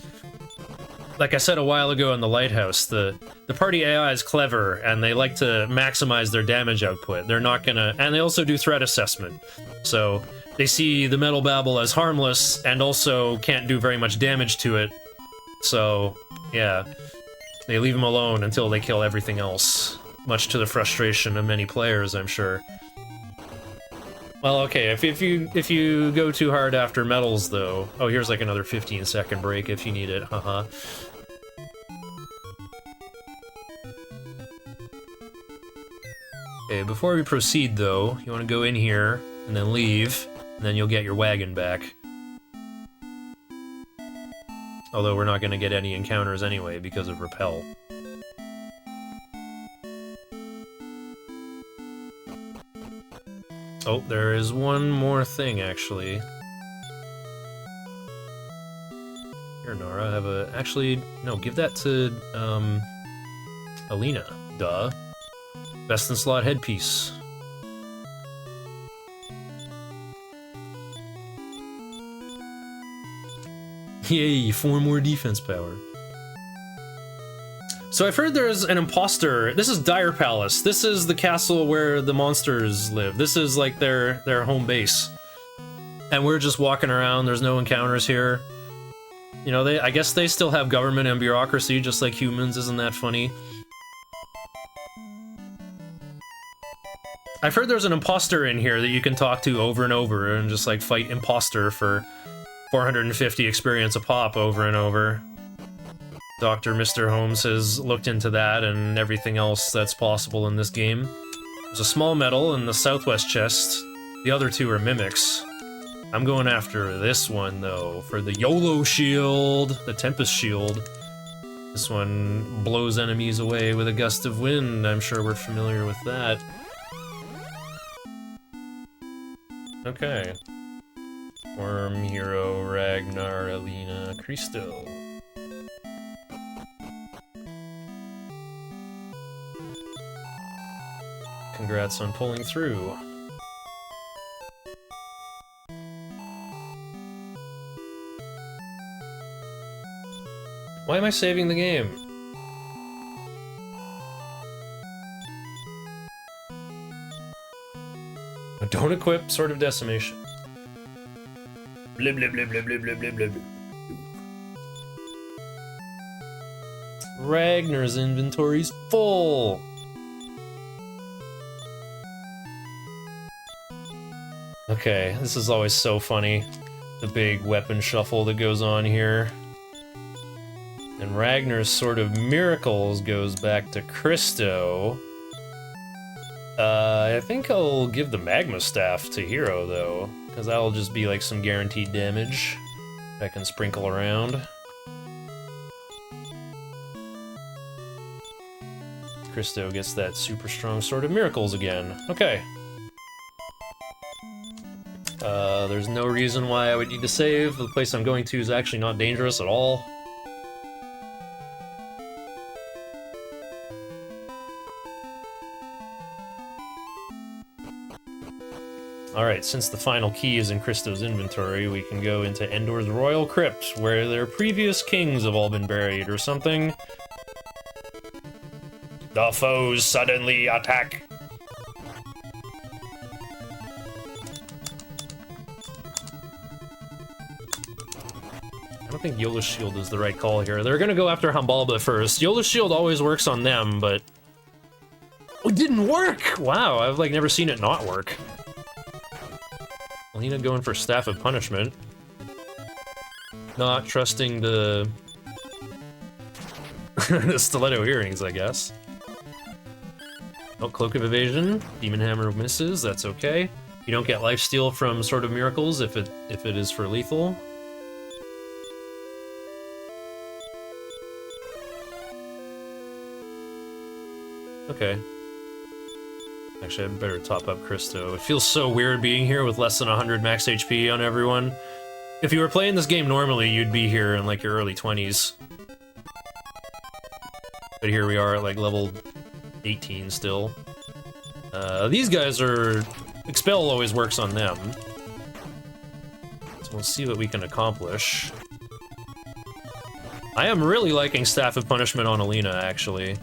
Like I said a while ago in the Lighthouse, the party AI is clever, and they like to maximize their damage output. They're not gonna... And they also do threat assessment. So they see the Metal Babble as harmless, and also can't do very much damage to it. So, yeah. They leave them alone until they kill everything else. Much to the frustration of many players, I'm sure. Well, okay, if you go too hard after metals, though... Oh, here's like another 15-second break if you need it, haha. Okay, before we proceed, though, you want to go in here, and then leave, and then you'll get your wagon back. Although we're not going to get any encounters anyway because of Repel. Oh, there is one more thing, actually. Here, Nara, have a... Actually, no, give that to, Alina. Duh. Best in slot headpiece. Yay, 4 more defense power. So I've heard there's an imposter. This is Dire Palace. This is the castle where the monsters live. This is like their home base. And we're just walking around. There's no encounters here. You know, I guess they still have government and bureaucracy just like humans. Isn't that funny? I've heard there's an imposter in here that you can talk to over and over and just like fight imposter for 450 experience a pop over and over. Dr. Mr. Holmes has looked into that and everything else that's possible in this game. There's a small medal in the southwest chest. The other 2 are mimics. I'm going after this one, though, for the YOLO shield, the Tempest shield. This one blows enemies away with a gust of wind. I'm sure we're familiar with that. Okay. Worm, Hero, Ragnar, Alina, Christo. Congrats on pulling through. Why am I saving the game? Don't equip Sword of Decimation. Blah, blah, blah, blah, blah, blah, blah, blah. Ragnar's inventory's full! Okay, this is always so funny. The big weapon shuffle that goes on here. And Ragnar's Sword of Miracles goes back to Christo. I think I'll give the Magma Staff to Hero, though, because that'll just be like some guaranteed damage I can sprinkle around. Christo gets that super strong Sword of Miracles again. Okay. There's no reason why I would need to save. The place I'm going to is actually not dangerous at all. Alright, since the final key is in Christo's inventory, we can go into Endor's Royal Crypt, where their previous kings have all been buried, or something. The foes suddenly attack. I don't think Yola's Shield is the right call here. They're gonna go after Hambalba first. Yola's Shield always works on them, but... Oh, it didn't work! Wow, I've like never seen it not work. Alina going for Staff of Punishment. Not trusting the... the Stiletto Earrings, I guess. Oh, Cloak of Evasion. Demon Hammer misses, that's okay. You don't get lifesteal from Sword of Miracles if it is for lethal. Okay. Actually, I'd better top up Christo. It feels so weird being here with less than 100 max HP on everyone. If you were playing this game normally, you'd be here in like your early 20s. But here we are at like level 18 still. These guys are... Expel always works on them. So we'll see what we can accomplish. I am really liking Staff of Punishment on Alina, actually.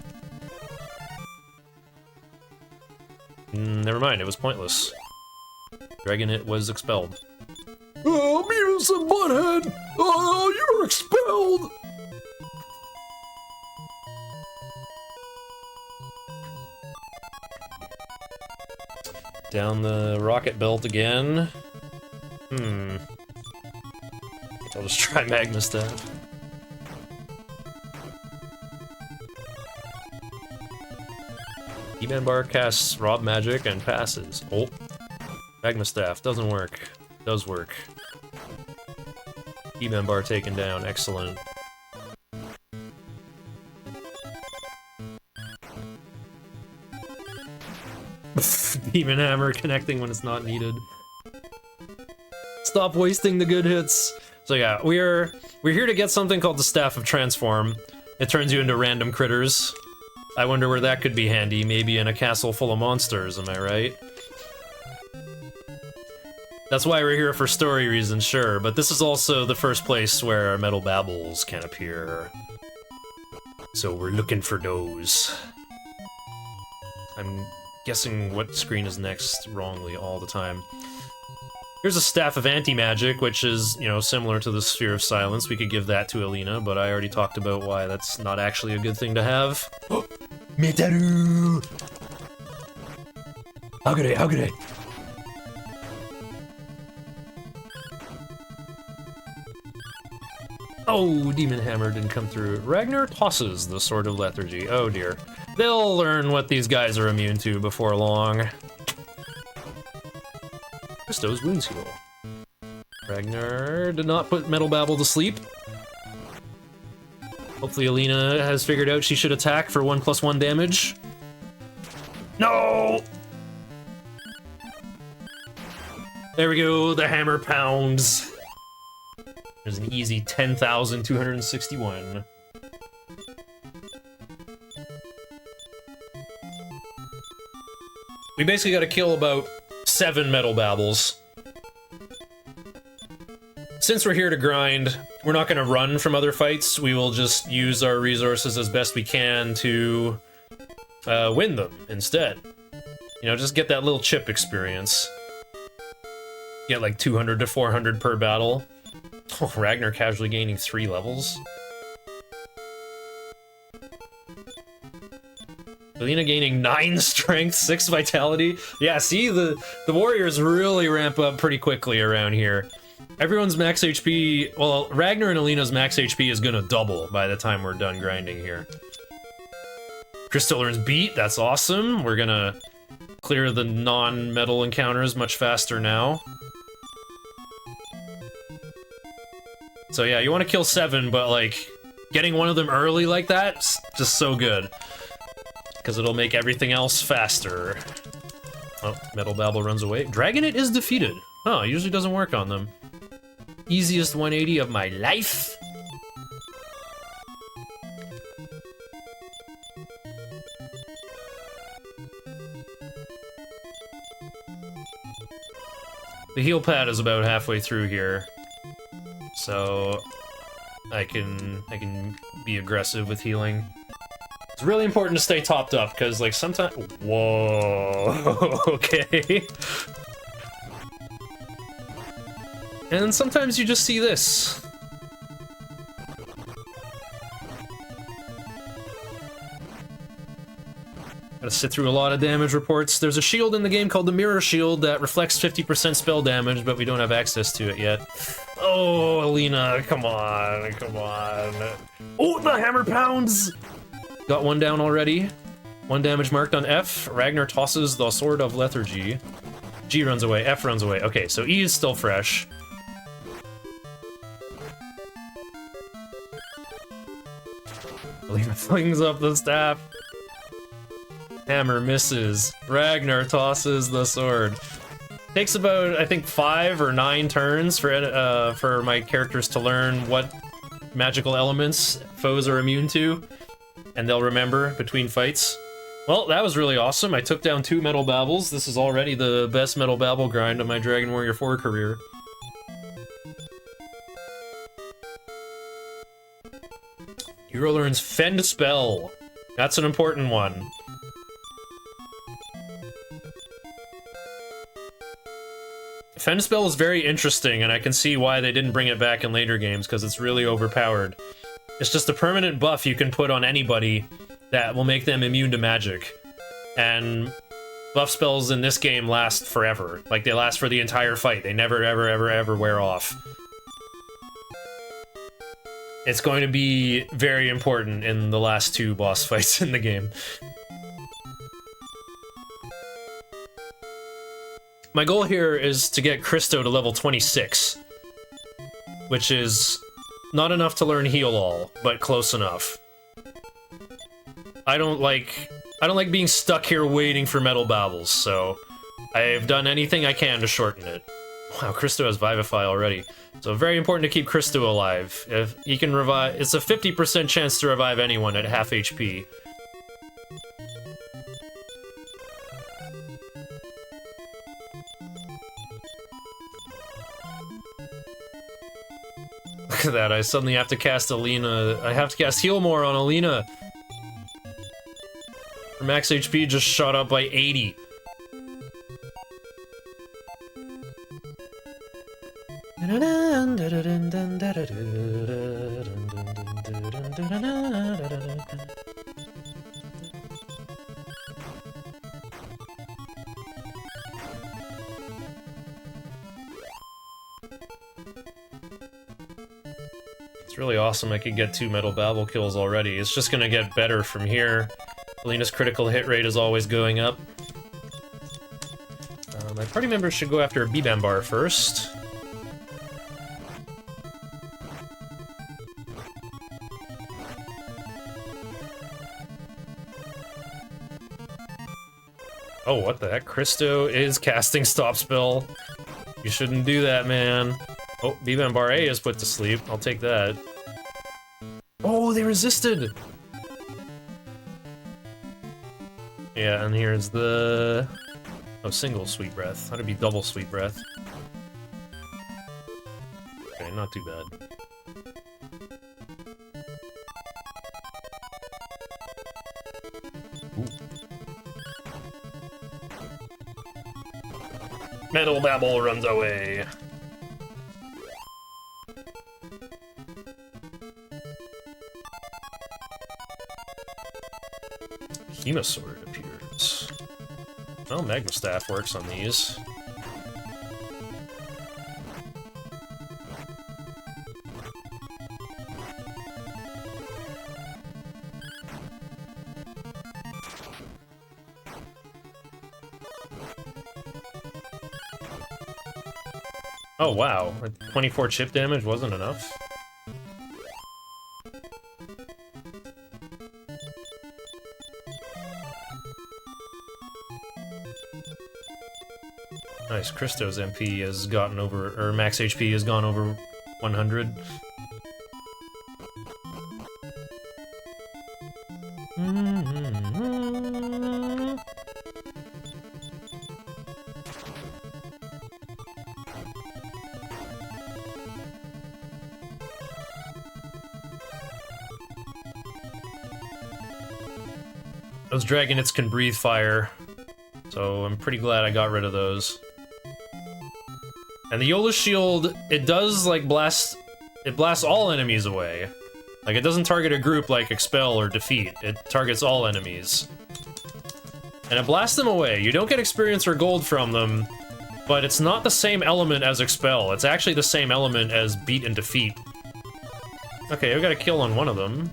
Never mind, it was pointless. Dragonite was expelled. Oh, Beavis and Butthead! Oh, you're expelled! Down the rocket belt again. I'll just try Magma Staff. E-Man Bar casts Rob Magic and passes. Oh. Magma Staff doesn't work. Does work. E-Man Bar taken down. Excellent. Demon Hammer connecting when it's not needed. Stop wasting the good hits. So yeah, we're here to get something called the Staff of Transform. It turns you into random critters. I wonder where that could be handy. Maybe in a castle full of monsters, am I right? That's why we're here for story reasons, sure, but this is also the first place where metal babbles can appear. So we're looking for those. I'm guessing what screen is next wrongly all the time. Here's a Staff of Anti-Magic, which is, you know, similar to the Sphere of Silence. We could give that to Alina, but I already talked about why that's not actually a good thing to have. Metaru! Hagure! Oh, Demon Hammer didn't come through. Ragnar tosses the Sword of Lethargy. Oh dear. They'll learn what these guys are immune to before long. Christo's Wounds Heal. Ragnar did not put Metal Babble to sleep. Hopefully Alina has figured out she should attack for 1+1 damage. No! There we go, the hammer pounds. There's an easy 10,261. We basically gotta kill about 7 Metal Babbles. Since we're here to grind, we're not gonna run from other fights. We will just use our resources as best we can to win them instead. You know, just get that little chip experience. Get like 200 to 400 per battle. Oh, Ragnar casually gaining 3 levels. Alina gaining 9 strength, 6 vitality. Yeah, see, the warriors really ramp up pretty quickly around here. Everyone's max HP, well, Ragnar and Alina's max HP is gonna double by the time we're done grinding here. Crystal learns Beat, that's awesome. We're gonna clear the non-metal encounters much faster now. So yeah, you want to kill 7, but like, getting one of them early like that's just so good. Because it'll make everything else faster. Oh, Metal Babble runs away. Dragonite is defeated. Oh, it usually doesn't work on them. Easiest 180 of my life. The heal pad is about halfway through here. So I can be aggressive with healing. It's really important to stay topped up, because, like, sometimes... Whoa, okay. And sometimes you just see this. Gotta sit through a lot of damage reports. There's a shield in the game called the Mirror Shield that reflects 50% spell damage, but we don't have access to it yet. Oh, Alina, come on, come on. Oh, the hammer pounds! Got one down already. 1 damage marked on F. Ragnar tosses the Sword of Lethargy. G runs away, F runs away. Okay, so E is still fresh. Alina flings up the staff. Hammer misses. Ragnar tosses the sword. Takes about, I think, 5 or 9 turns for my characters to learn what magical elements foes are immune to, and they'll remember between fights. Well, that was really awesome. I took down 2 Metal Babbles. This is already the best Metal Babble grind of my Dragon Warrior 4 career. Hero learns Fend Spell. That's an important one. Fend Spell is very interesting, and I can see why they didn't bring it back in later games, because it's really overpowered. It's just a permanent buff you can put on anybody that will make them immune to magic. And buff spells in this game last forever. Like, they last for the entire fight. They never, ever, ever, ever wear off. It's going to be very important in the last 2 boss fights in the game. My goal here is to get Christo to level 26, which is not enough to learn Heal All, but close enough. I don't like being stuck here waiting for Metal Babbles, so I've done anything I can to shorten it. Wow, Christo has Vivify already. So very important to keep Christo alive. If he can revive, it's a 50% chance to revive anyone at half HP. Look at that, I suddenly have to cast Alina. I have to cast Heal More on Alina. Her max HP just shot up by 80. It's really awesome I could get 2 Metal Babble kills already. It's just gonna get better from here. Alina's critical hit rate is always going up. My party members should go after a Bibambar first. Oh, what the heck? Christo is casting Stop Spell. You shouldn't do that, man. Oh, Bibambar A is put to sleep. I'll take that. Oh, they resisted! Yeah, and here's the... Oh, single Sweet Breath. How'd it be double Sweet Breath? Okay, not too bad. Ooh. Metal Babble runs away. Sword appears. Well, Magma Staff works on these. Oh wow, 24 chip damage wasn't enough? Nice, Christo's MP has gotten over, or max HP has gone over 100. Those Dragonets can breathe fire, so I'm pretty glad I got rid of those. And the Yola Shield, it does, like, it blasts all enemies away. Like, it doesn't target a group like Expel or Defeat. It targets all enemies. And it blasts them away. You don't get experience or gold from them, but it's not the same element as Expel. It's actually the same element as Beat and Defeat. Okay, I've got a kill on one of them.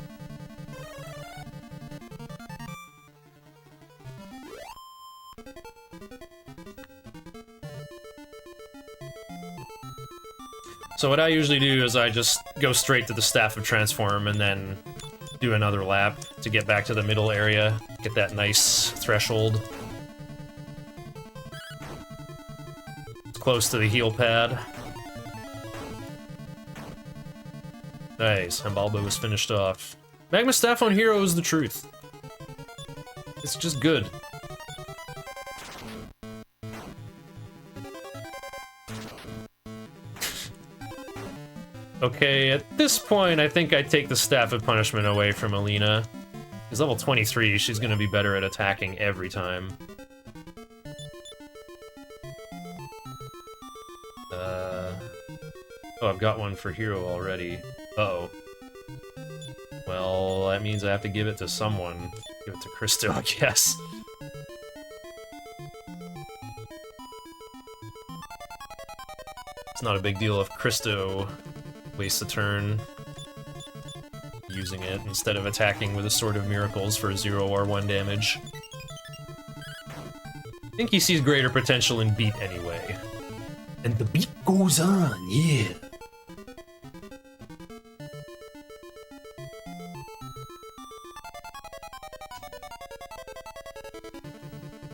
So what I usually do is I just go straight to the Staff of Transform and then do another lap to get back to the middle area, get that nice threshold. It's close to the heel pad. Nice, and Balbo was finished off. Magma Staff on Hero is the truth. It's just good. Okay, at this point, I think I take the Staff of Punishment away from Alina. She's level 23, she's gonna be better at attacking every time. Oh, I've got one for Hero already. Uh-oh. Well, that means I have to give it to someone. Give it to Christo, I guess. It's not a big deal if Christo wastes a turn using it instead of attacking with a Sword of Miracles for 0 or 1 damage. I think he sees greater potential in beat anyway. And the beat goes on, yeah.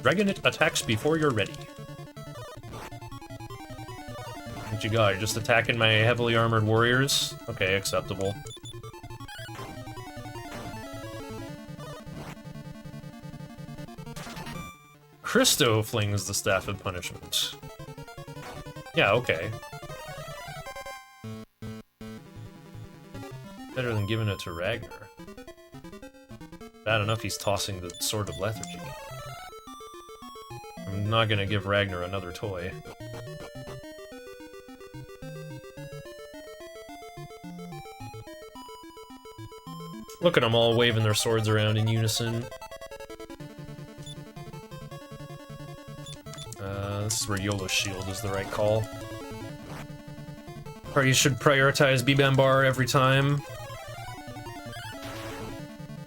Dragonite attacks before you're ready. What you got? You're just attacking my heavily armored warriors? Okay, acceptable. Christo flings the Staff of Punishment. Yeah, okay. Better than giving it to Ragnar. Bad enough he's tossing the Sword of Lethargy. I'm not gonna give Ragnar another toy. Look at them all waving their swords around in unison. This is where YOLO Shield is the right call. Or you should prioritize Bibambar every time.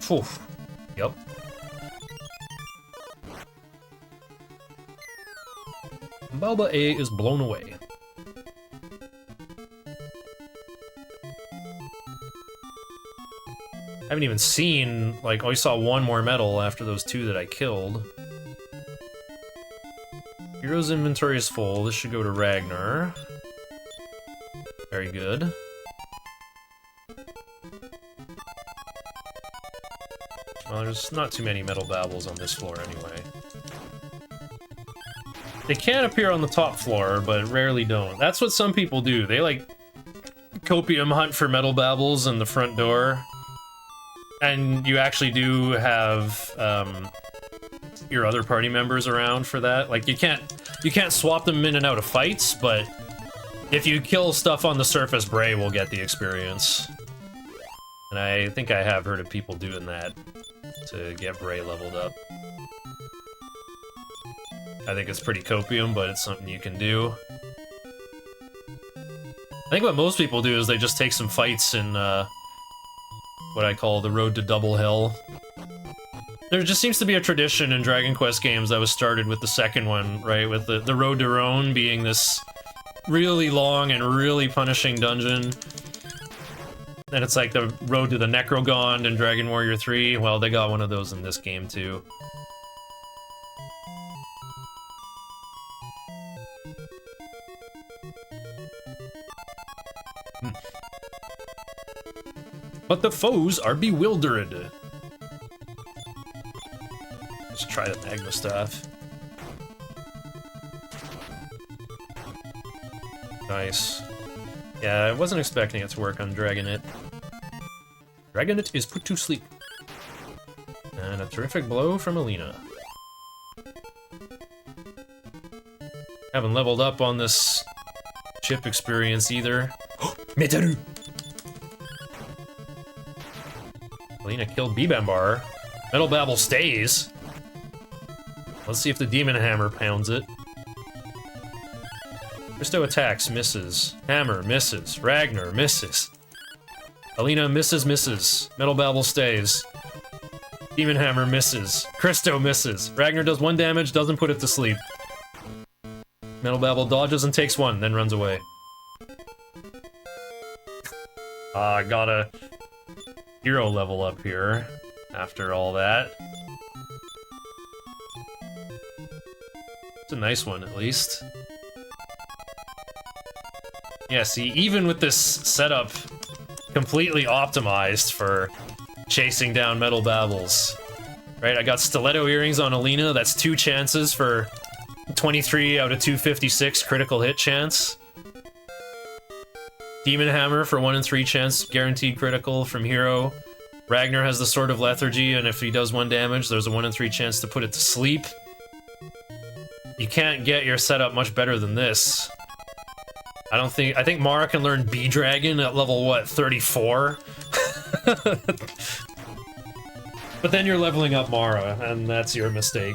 Phew. Yep. Balba A is blown away. I haven't even seen, like, I saw one more medal after those 2 that I killed. Hero's inventory is full. This should go to Ragnar. Very good. Well, there's not too many metal babbles on this floor anyway. They can appear on the top floor, but rarely don't. That's what some people do. They, like, copium hunt for metal babbles in the front door. And you actually do have, your other party members around for that. Like, you can't swap them in and out of fights, but if you kill stuff on the surface, Bray will get the experience. And I think I have heard of people doing that to get Bray leveled up. I think it's pretty copium, but it's something you can do. I think what most people do is they just take some fights in, what I call the Road to Double Hell. There just seems to be a tradition in Dragon Quest games that was started with the second one, right? With the Road to Roan being this really long and really punishing dungeon. And it's like the Road to the Necrogond in Dragon Warrior 3. Well, they got one of those in this game, too. But the foes are bewildered. Let's try the Magma Staff. Nice. Yeah, I wasn't expecting it to work on Dragonite. Dragonite is put to sleep. And a terrific blow from Alina. Haven't leveled up on this chip experience either. Metaru! Alina killed Bibambar. Metal Babble stays. Let's see if the Demon Hammer pounds it. Christo attacks, misses. Hammer, misses. Ragnar, misses. Alina misses. Metal Babble stays. Demon Hammer misses. Christo misses. Ragnar does 1 damage, doesn't put it to sleep. Metal Babble dodges and takes 1, then runs away. hero level up here after all that. It's a nice one, at least. Yeah, see, even with this setup completely optimized for chasing down Metal Babbles, right? I got Stiletto Earrings on Alina, that's 2 chances for 23 out of 256 critical hit chance. Demon Hammer for 1 in 3 chance, guaranteed critical from Hero. Ragnar has the Sword of Lethargy, and if he does 1 damage, there's a 1 in 3 chance to put it to sleep. You can't get your setup much better than this. I think Mara can learn Bee Dragon at level, what, 34? But then you're leveling up Mara, and that's your mistake.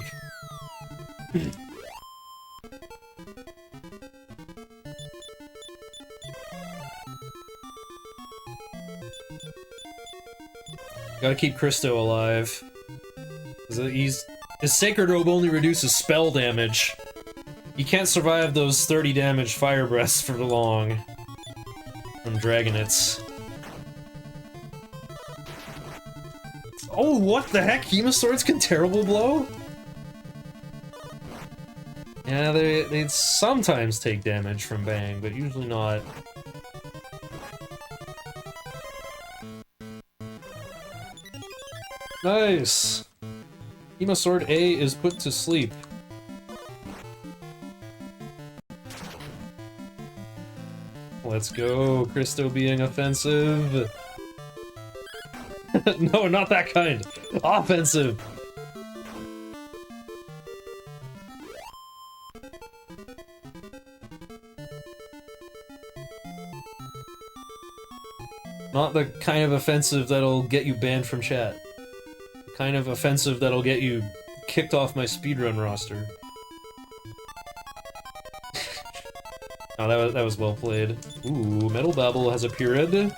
Gotta keep Christo alive. His Sacred Robe only reduces spell damage. He can't survive those 30 damage fire breaths for long. From Dragonets. Oh, what the heck? Hemaswords can Terrible Blow? Yeah, they sometimes take damage from Bang, but usually not. Nice! Hemasword A is put to sleep. Let's go, Christo being offensive. No, not that kind. Offensive. Not the kind of offensive that'll get you banned from chat. The kind of offensive that'll get you kicked off my speedrun roster. Oh, that was well played. Ooh, Metal Babble has a period.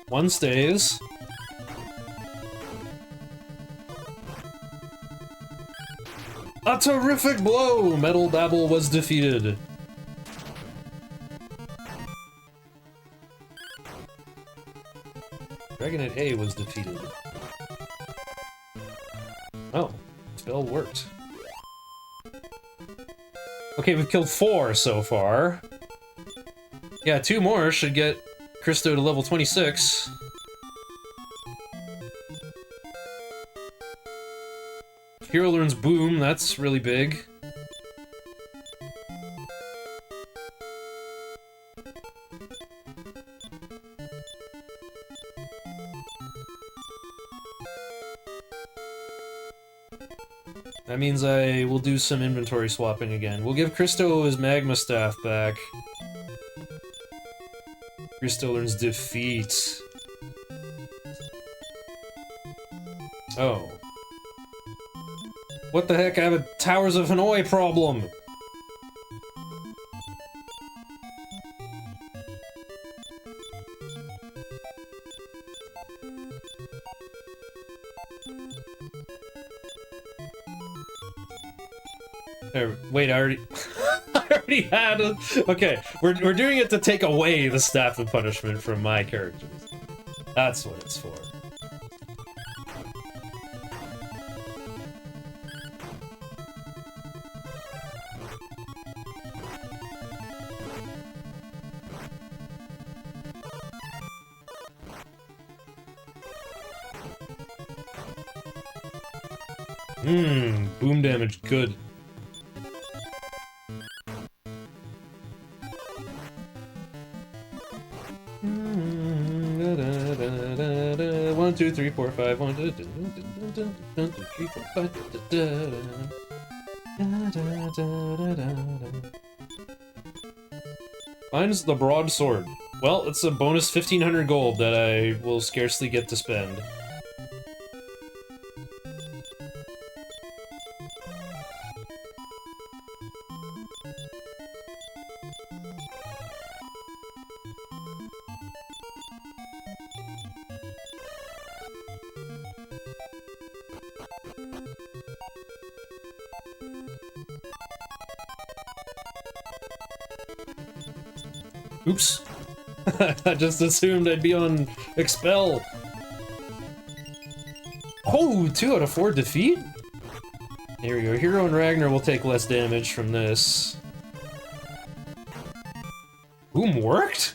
1 stays. A terrific blow! Metal Babble was defeated. Dragonet A was defeated. Oh, spell worked. Okay, we've killed 4 so far. Yeah, 2 more should get Christo to level 26. Hero learns Boom, that's really big. That means I will do some inventory swapping again. We'll give Christo his Magma Staff back. Christo learns Defeat. Oh. What the heck? I have a Towers of Hanoi problem! There, wait, I already... I already had a... Okay, we're doing it to take away the Staff of Punishment from my characters. That's what it's for. Boom damage, good. One, two, three, four, five. 1, 2, 3, 4, 5. Mine's the broadsword. Well, it's a bonus 1500 gold that I will scarcely get to spend. Oops. I just assumed I'd be on Expel. Oh, 2 out of 4 defeat? Here we go. Hero and Ragnar will take less damage from this. Boom worked?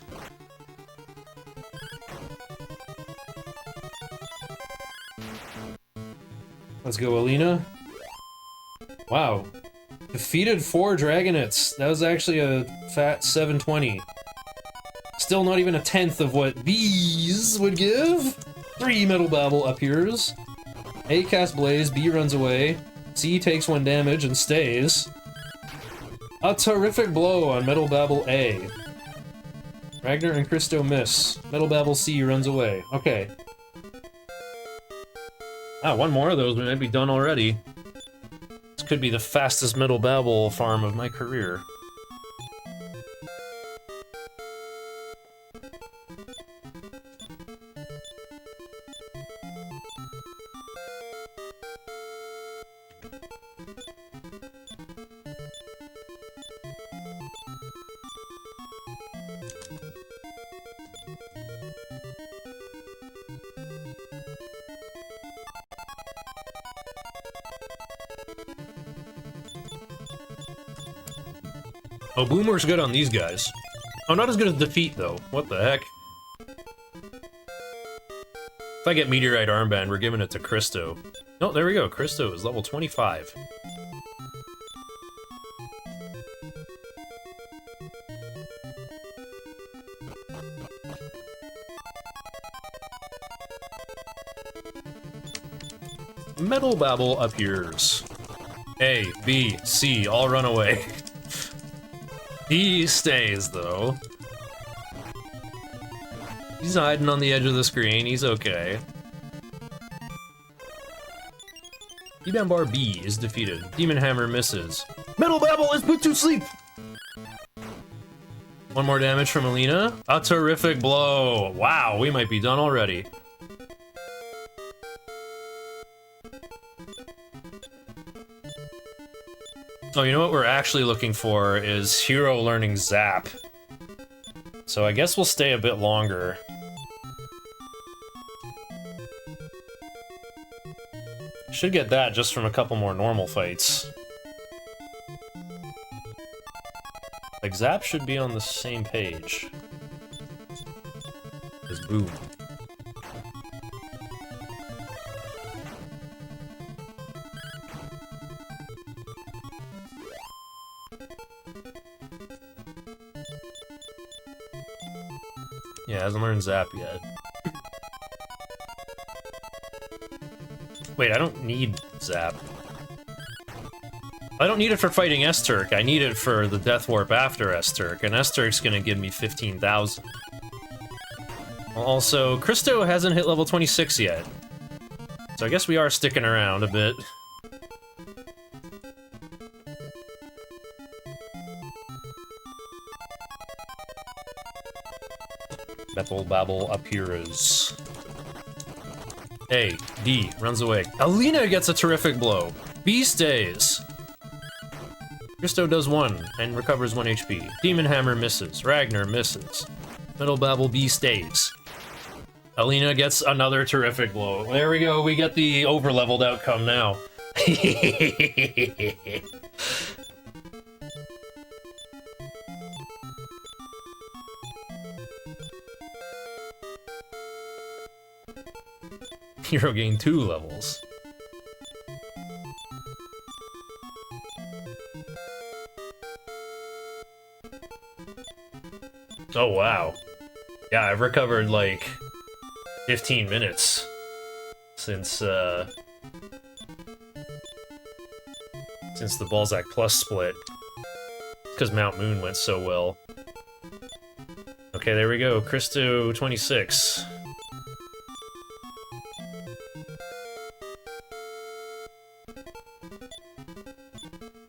Let's go, Alina. Wow. Defeated 4 Dragonets. That was actually a fat 720. Still not even a tenth of what these would give. 3 Metal Babble appears. A casts Blaze, B runs away. C takes 1 damage and stays. A terrific blow on Metal Babble A. Ragnar and Christo miss. Metal Babble C runs away. Okay. Ah, 1 more of those, we might be done already. This could be the fastest Metal Babble farm of my career. Oh, Boomer's good on these guys. Oh, not as good as Defeat, though. What the heck? If I get Meteorite Armband, we're giving it to Christo. Oh, there we go. Christo is level 25. Metal Babble appears. A, B, C, all run away. He stays, though. He's hiding on the edge of the screen, he's okay. Demon Bar B is defeated. Demon Hammer misses. Metal Babble is put to sleep! 1 more damage from Alina. A terrific blow! Wow, we might be done already. Oh, you know what we're actually looking for is Hero learning Zap. So I guess we'll stay a bit longer. Should get that just from a couple more normal fights. Like, Zap should be on the same page as Boom. Yeah, hasn't learned Zap yet. Wait, I don't need Zap. I don't need it for fighting S-Turk, I need it for the Death Warp after S-Turk, and S-Turk's gonna give me 15,000. Also, Christo hasn't hit level 26 yet. So I guess we are sticking around a bit. Metal Babble appears. A, D, runs away. Alina gets a terrific blow. B stays. Christo does 1 and recovers 1 HP. Demon Hammer misses. Ragnar misses. Metal Babble B stays. Alina gets another terrific blow. There we go, we get the over-leveled outcome now. Hero gained 2 levels. Oh wow. Yeah, I've recovered like 15 minutes since the Balzac Plus split. Because Mount Moon went so well. Okay, there we go. Christo 26.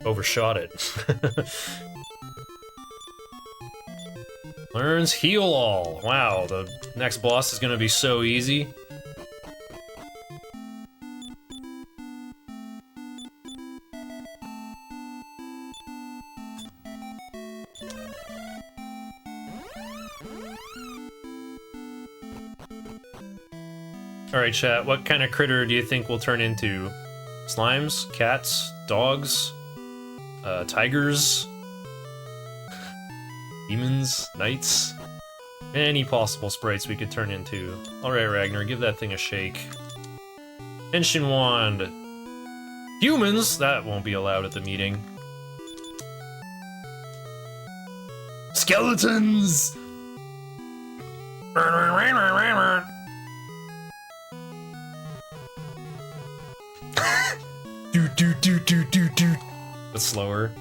Overshot it. Learns Heal All. Wow, the next boss is gonna be so easy. Alright, chat, what kind of critter do you think we'll turn into? Slimes? Cats? Dogs? Tigers? Demons? Knights? Any possible sprites we could turn into. Alright, Ragnar, give that thing a shake. Tension Wand! Humans? That won't be allowed at the meeting. Skeletons! Do. But slower.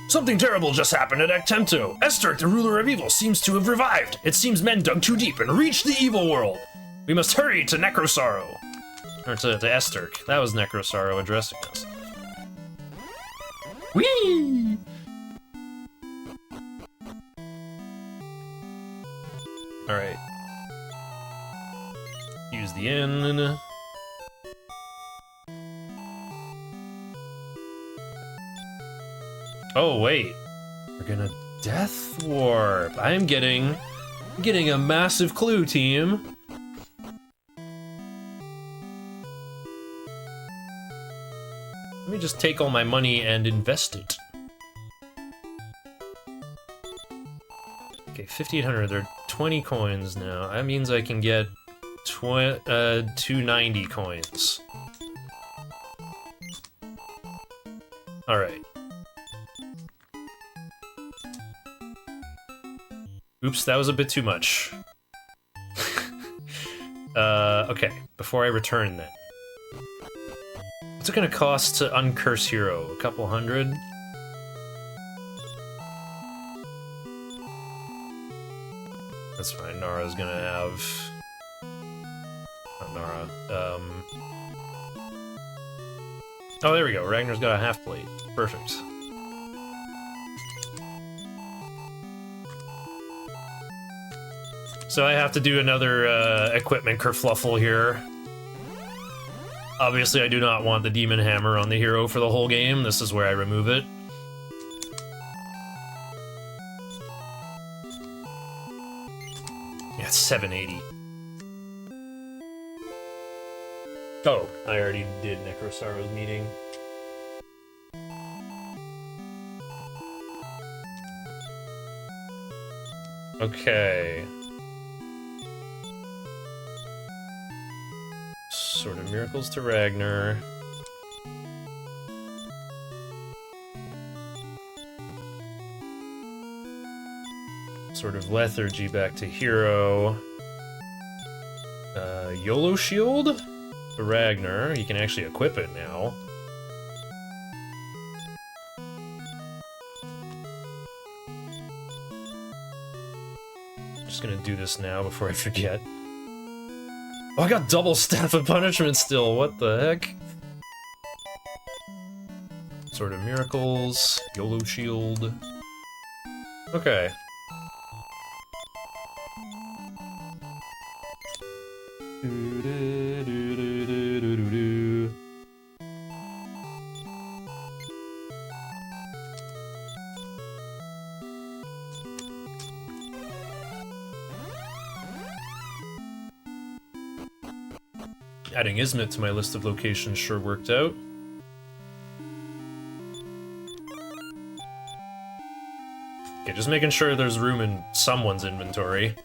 Something terrible just happened at Actemto. Esther, the ruler of evil, seems to have revived. It seems men dug too deep and reached the evil world. We must hurry to Necrosaro. Or to Esther. That was Necrosaro addressing us. Whee! Alright. Use the inn. Oh, wait. We're gonna Death Warp. I'm getting a massive clue, team. Let me just take all my money and invest it. Okay, 5,800. There are 20 coins now. That means I can get 290 coins. Alright. Oops, that was a bit too much. Okay, before I return then. What's it gonna cost to uncurse hero? A couple hundred? That's fine, Nara's gonna have... Not Nara, Oh, there we go, Ragnar's got a half plate. Perfect. So I have to do another equipment kerfluffle here. Obviously, I do not want the Demon Hammer on the hero for the whole game. This is where I remove it. Yeah, it's 780. Oh, I already did Necrosaro's meeting. Okay. Sword of Miracles to Ragnar. Sword of Lethargy back to Hero. YOLO Shield to Ragnar. He can actually equip it now. Just gonna do this now before I forget. Oh, I got double Staff of Punishment still, what the heck? Sword of Miracles, YOLO Shield. Okay. Adding Ismet to my list of locations sure worked out. Okay, just making sure there's room in someone's inventory.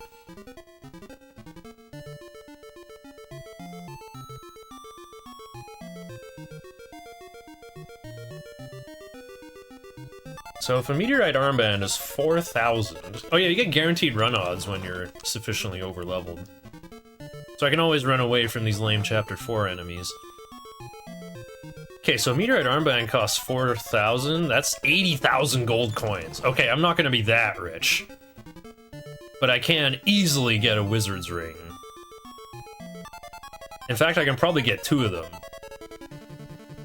So if a meteorite armband is 4,000... Oh yeah, you get guaranteed run odds when you're sufficiently overleveled. So I can always run away from these lame Chapter 4 enemies. Okay, so a meteorite armband costs 4,000. That's 80,000 gold coins. Okay, I'm not gonna be that rich. But I can easily get a wizard's ring. In fact, I can probably get 2 of them.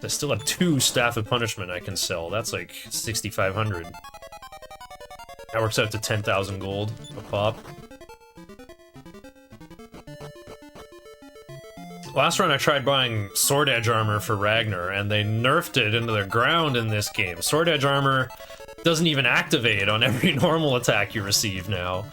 I still have 2 Staff of Punishment I can sell. That's like 6,500. That works out to 10,000 gold a pop. Last run I tried buying Sword Edge armor for Ragnar, and they nerfed it into the ground in this game. Sword Edge armor doesn't even activate on every normal attack you receive now.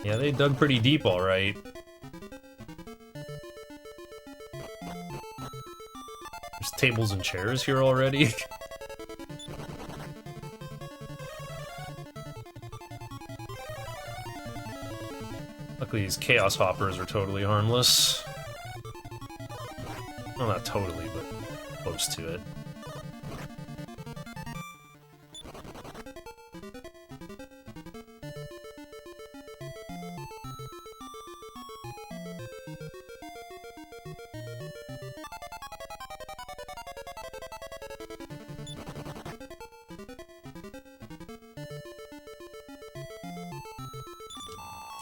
Yeah, they dug pretty deep, alright. There's tables and chairs here already. Luckily, these chaos hoppers are totally harmless. Well, not totally, but close to it.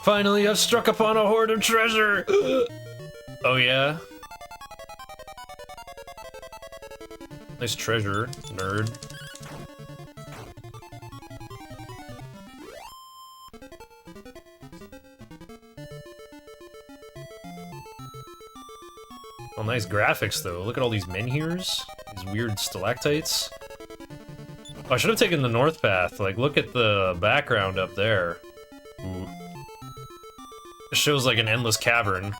Finally, I've struck upon a hoard of treasure! Oh yeah? Nice treasure, nerd. Oh, nice graphics though. Look at all these menhirs. These weird stalactites. Oh, I should have taken the north path. Like, look at the background up there. Ooh. It shows like an endless cavern.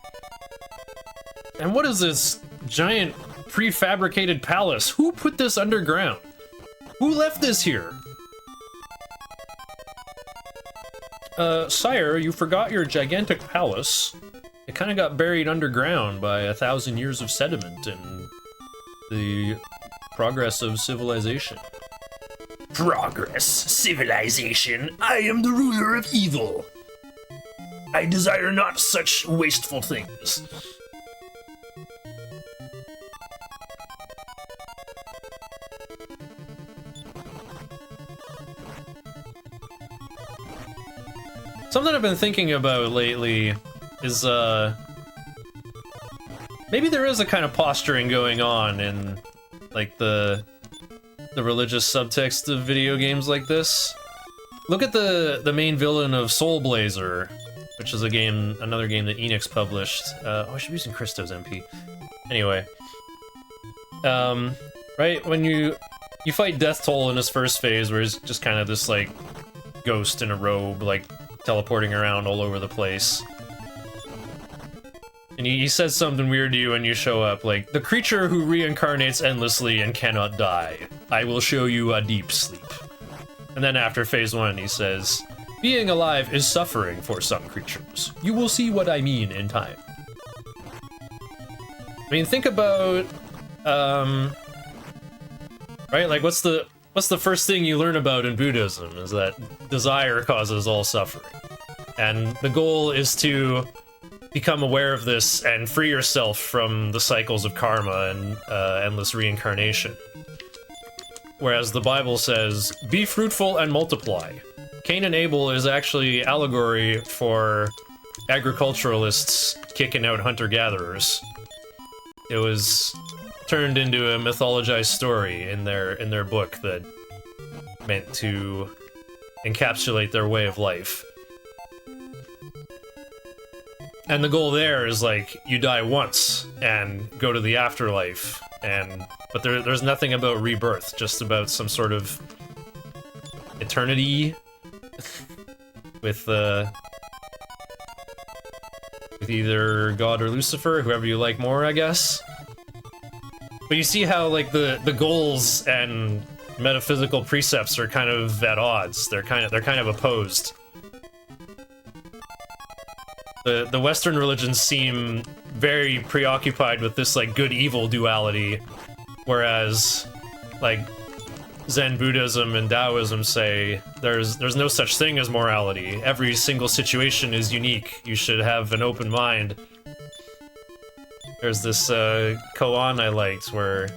And what is this giant prefabricated palace? Who put this underground? Who left this here? Sire, you forgot your gigantic palace. It kind of got buried underground by 1,000 years of sediment and the progress of civilization. Progress, civilization, I am the ruler of evil. I desire not such wasteful things. Something I've been thinking about lately is, maybe there is a kind of posturing going on in, like, the religious subtext of video games like this. Look at the main villain of Soul Blazer, which is another game that Enix published. Oh, I should be using Christo's MP. Anyway. Right, when you fight Death Toll in his first phase, where he's just kind of this, like, ghost in a robe, like, teleporting around all over the place. And he says something weird to you when you show up, like, the creature who reincarnates endlessly and cannot die. I will show you a deep sleep. And then after phase 1, he says, being alive is suffering for some creatures. You will see what I mean in time. I mean, think about, right, like, what's the first thing you learn about in Buddhism is that desire causes all suffering. And the goal is to become aware of this and free yourself from the cycles of karma and endless reincarnation. Whereas the Bible says, be fruitful and multiply. Cain and Abel is actually allegory for agriculturalists kicking out hunter-gatherers. It was turned into a mythologized story in their book that meant to encapsulate their way of life. And the goal there is, like, you die once and go to the afterlife, but there's nothing about rebirth, just about some sort of eternity with either God or Lucifer, whoever you like more, I guess. But you see how, like, the goals and metaphysical precepts are kind of at odds. They're kind of opposed. The Western religions seem very preoccupied with this, like, good-evil duality, whereas, like, Zen Buddhism and Taoism say there's no such thing as morality. Every single situation is unique. You should have an open mind. There's this koan I liked where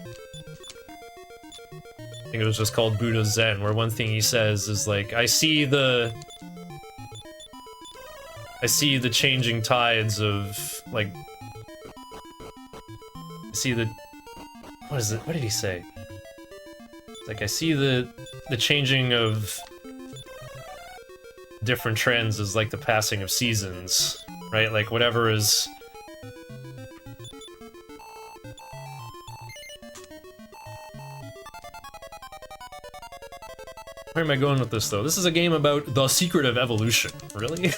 I think it was just called Buddha Zen, where one thing he says is, like, I see the changing tides of, like, what is it? What did he say? It's like, I see the changing of different trends as, like, the passing of seasons, right? Like, whatever is... Where am I going with this, though? This is a game about the secret of evolution. Really?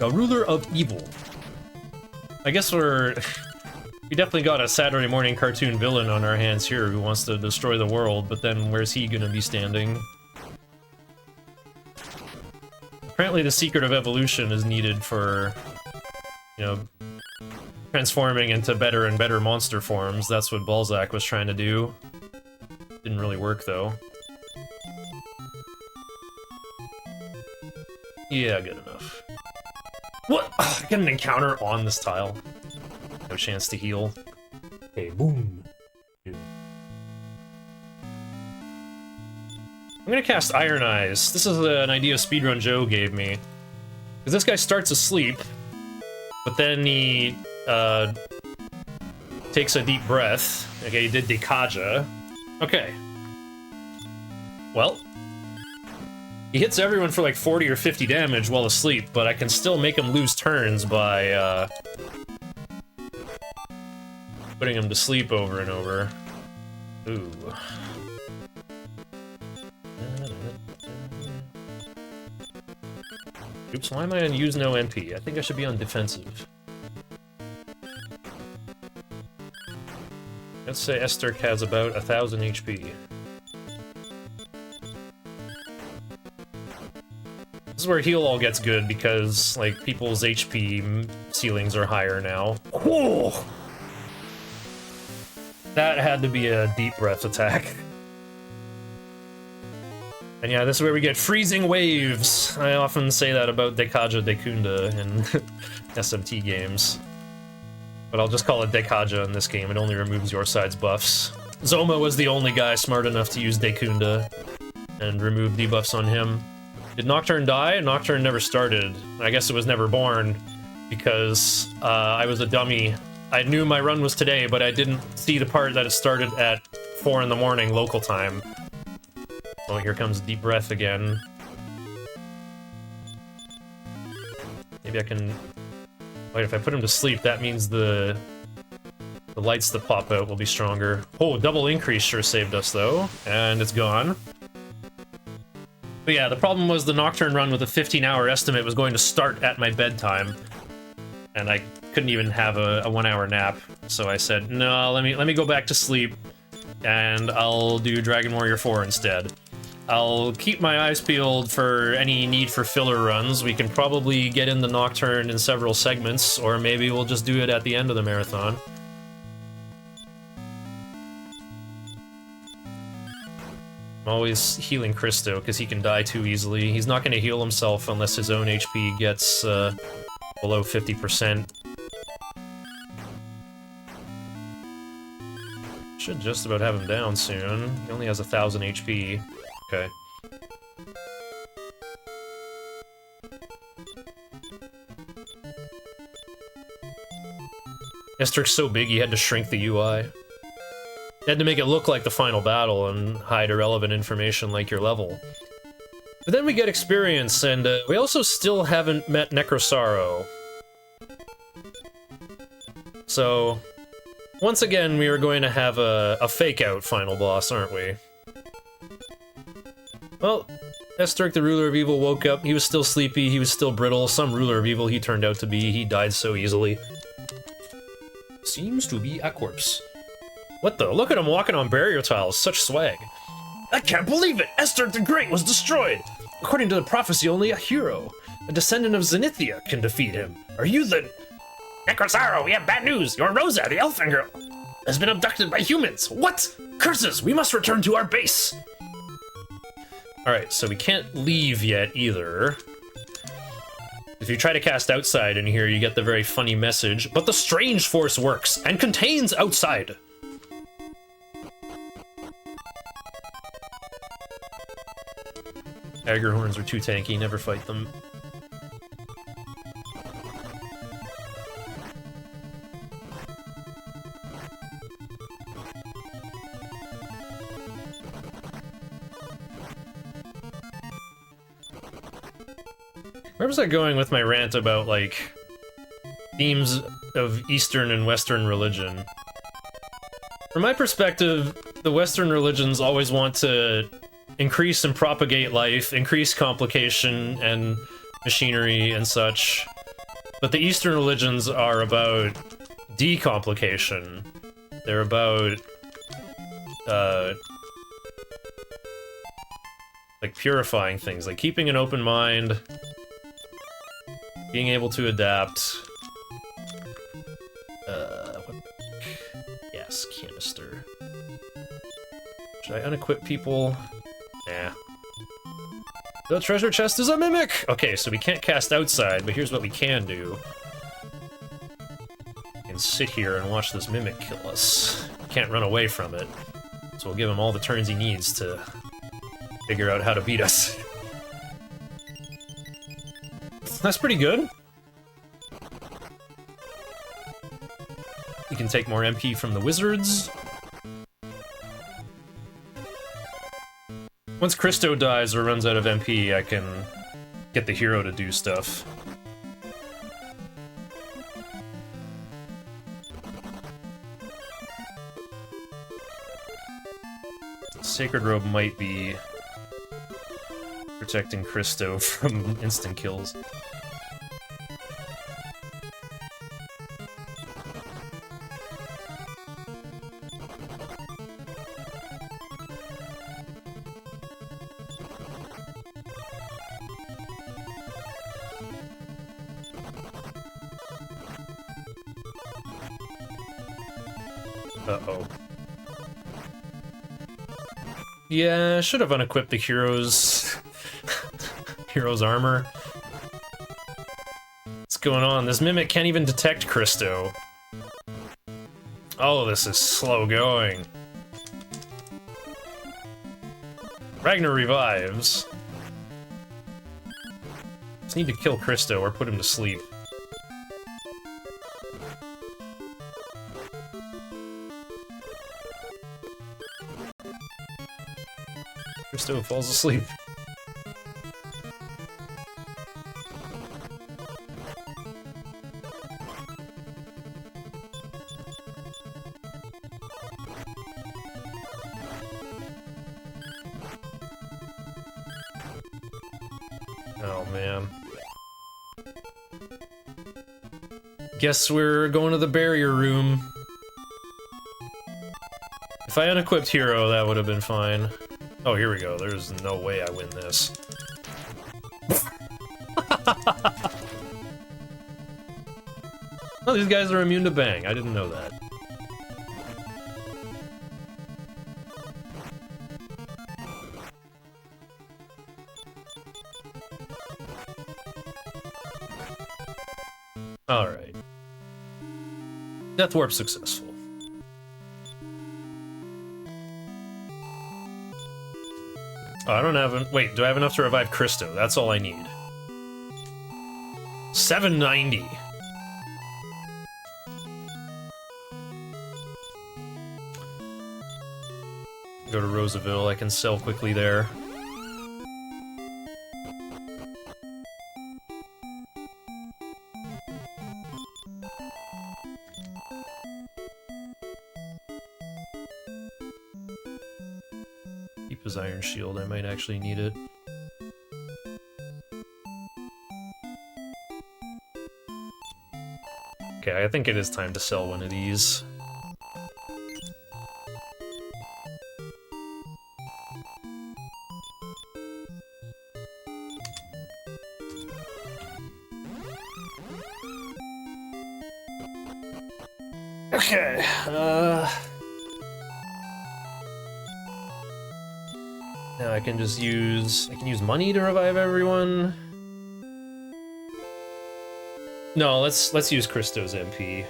the ruler of evil. I guess we definitely got a Saturday morning cartoon villain on our hands here who wants to destroy the world, but then where's he gonna be standing? Apparently the secret of evolution is needed for, you know, transforming into better and better monster forms. That's what Balzac was trying to do. Didn't really work, though. Yeah, good enough. What? Ugh, I get an encounter on this tile. No chance to heal. Okay, boom. I'm gonna cast Iron Eyes. This is an idea Speedrun Joe gave me. Because this guy starts asleep, but then he takes a deep breath. Okay, he did Dekaja. Okay. Well, he hits everyone for like 40 or 50 damage while asleep, but I can still make him lose turns by putting him to sleep over and over. Ooh. Oops, why am I on use no MP? I think I should be on defensive. Let's say Esterk has about 1,000 HP. This is where heal all gets good because, like, people's HP ceilings are higher now. Whoa! That had to be a deep breath attack. And yeah, this is where we get freezing waves. I often say that about Dekaja Dekunda in SMT games. But I'll just call it Dekaja in this game, it only removes your side's buffs. Zoma was the only guy smart enough to use Dekunda and remove debuffs on him. Did Nocturne die? Nocturne never started. I guess it was never born, because I was a dummy. I knew my run was today, but I didn't see the part that it started at 4 in the morning local time. Oh, here comes Deep Breath again. Maybe I can... Wait, if I put him to sleep, that means the lights that pop out will be stronger. Oh, double increase sure saved us, though. And it's gone. But yeah, the problem was the Nocturne run with a 15-hour estimate was going to start at my bedtime. And I couldn't even have a 1-hour nap. So I said, no, let me go back to sleep, and I'll do Dragon Warrior 4 instead. I'll keep my eyes peeled for any need for filler runs. We can probably get in the Nocturne in several segments, or maybe we'll just do it at the end of the marathon. I'm always healing Christo, because he can die too easily. He's not going to heal himself unless his own HP gets below 50%. Should just about have him down soon. He only has 1,000 HP. Okay. Esterk's so big he had to shrink the UI. He had to make it look like the final battle and hide irrelevant information like your level. But then we get experience, and we also still haven't met Necrosaro. So, once again, we are going to have a fake-out final boss, aren't we? Well, Esterk, the ruler of evil, woke up. He was still sleepy, he was still brittle. Some ruler of evil he turned out to be. He died so easily. Seems to be a corpse. What the? Look at him walking on barrier tiles. Such swag. I can't believe it! Esterk the Great was destroyed! According to the prophecy, only a hero, a descendant of Zenithia, can defeat him. Are you the... Necrosaro, we have bad news! Your Rosa, the elfin girl, has been abducted by humans! What? Curses! We must return to our base! Alright, so we can't leave yet, either. If you try to cast outside in here, you get the very funny message, but the strange force works, and contains outside. Aggerhorns are too tanky, never fight them. Where was I going with my rant about, like, themes of Eastern and Western religion? From my perspective, the Western religions always want to increase and propagate life, increase complication and machinery and such. But the Eastern religions are about decomplication. They're about, like purifying things, like keeping an open mind, being able to adapt. Yes, canister. Should I unequip people? Nah. The treasure chest is a mimic! Okay, so we can't cast outside, but here's what we can do. We can sit here and watch this mimic kill us. Can't run away from it. So we'll give him all the turns he needs to figure out how to beat us. That's pretty good. You can take more MP from the wizards. Once Christo dies or runs out of MP, I can get the hero to do stuff. Sacred Robe might be protecting Christo from instant kills. Uh-oh. Yeah, I should have unequipped the hero's... hero's armor. What's going on? This mimic can't even detect Christo. Oh, this is slow going. Ragnar revives. Just need to kill Christo or put him to sleep. Christo falls asleep. Oh man. Guess we're going to the barrier room. If I unequipped hero, that would have been fine. Oh, here we go. There's no way I win this. Oh, these guys are immune to bang. I didn't know that. Alright. Death warp successful. Oh, I don't have... Wait, do I have enough to revive Christo? That's all I need. 790. Go to Roseville, I can sell quickly there. Keep his iron shield, I might actually need it. Okay, I think it is time to sell one of these. Okay, now I can just use... I can use money to revive everyone. No, let's use Christo's MP.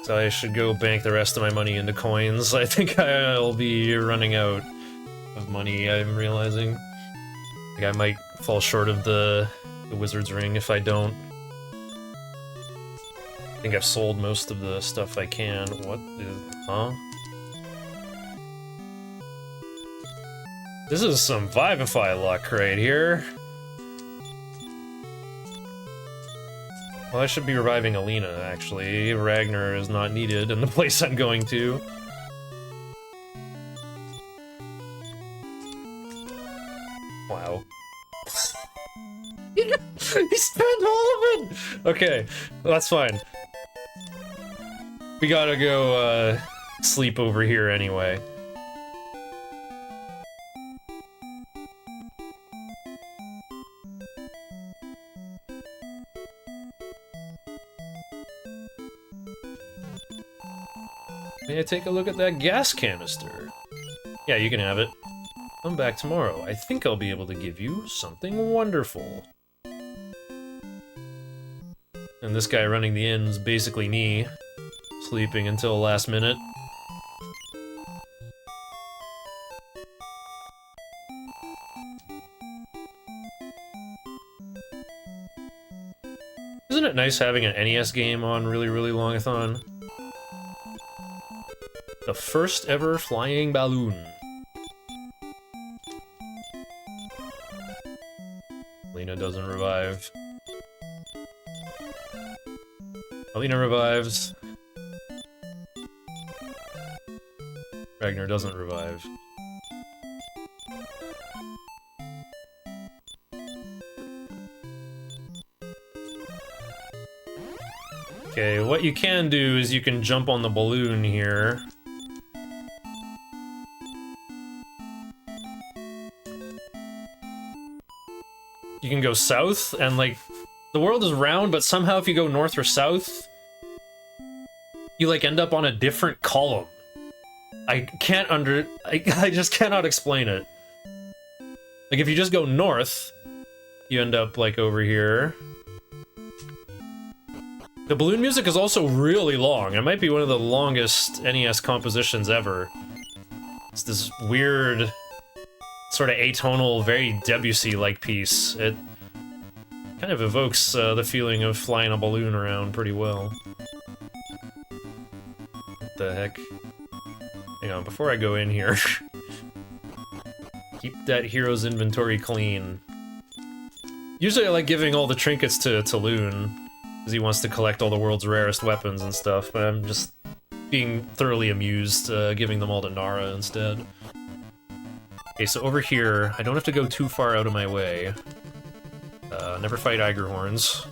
So I should go bank the rest of my money into coins. I think I'll be running out of money, I'm realizing. Like I might fall short of the wizard's ring if I don't. I think I've sold most of the stuff I can. What is... huh? This is some Vivify luck right here. Well, I should be reviving Alina, actually. Ragnar is not needed in the place I'm going to. Wow. He spent all of it! Okay, that's fine. We gotta go, sleep over here anyway. May I take a look at that gas canister? Yeah, you can have it. Come back tomorrow. I think I'll be able to give you something wonderful. And this guy running the inn is basically me, sleeping until last minute. Isn't it nice having an NES game on Really Really Longathon? The first ever flying balloon. Lena doesn't revive. Alina revives. Ragnar doesn't revive. Okay, what you can do is you can jump on the balloon here. You can go south, and like, the world is round, but somehow if you go north or south, you like end up on a different column. I just cannot explain it. Like if you just go north, you end up like over here. The balloon music is also really long. It might be one of the longest NES compositions ever. It's this weird, sort of atonal, very Debussy-like piece. It kind of evokes the feeling of flying a balloon around pretty well. What the heck? Hang on, before I go in here... Keep that hero's inventory clean. Usually I like giving all the trinkets to Loon, because he wants to collect all the world's rarest weapons and stuff, but I'm just being thoroughly amused giving them all to Nara instead. Okay, so over here, I don't have to go too far out of my way. Never fight Eigerhorns.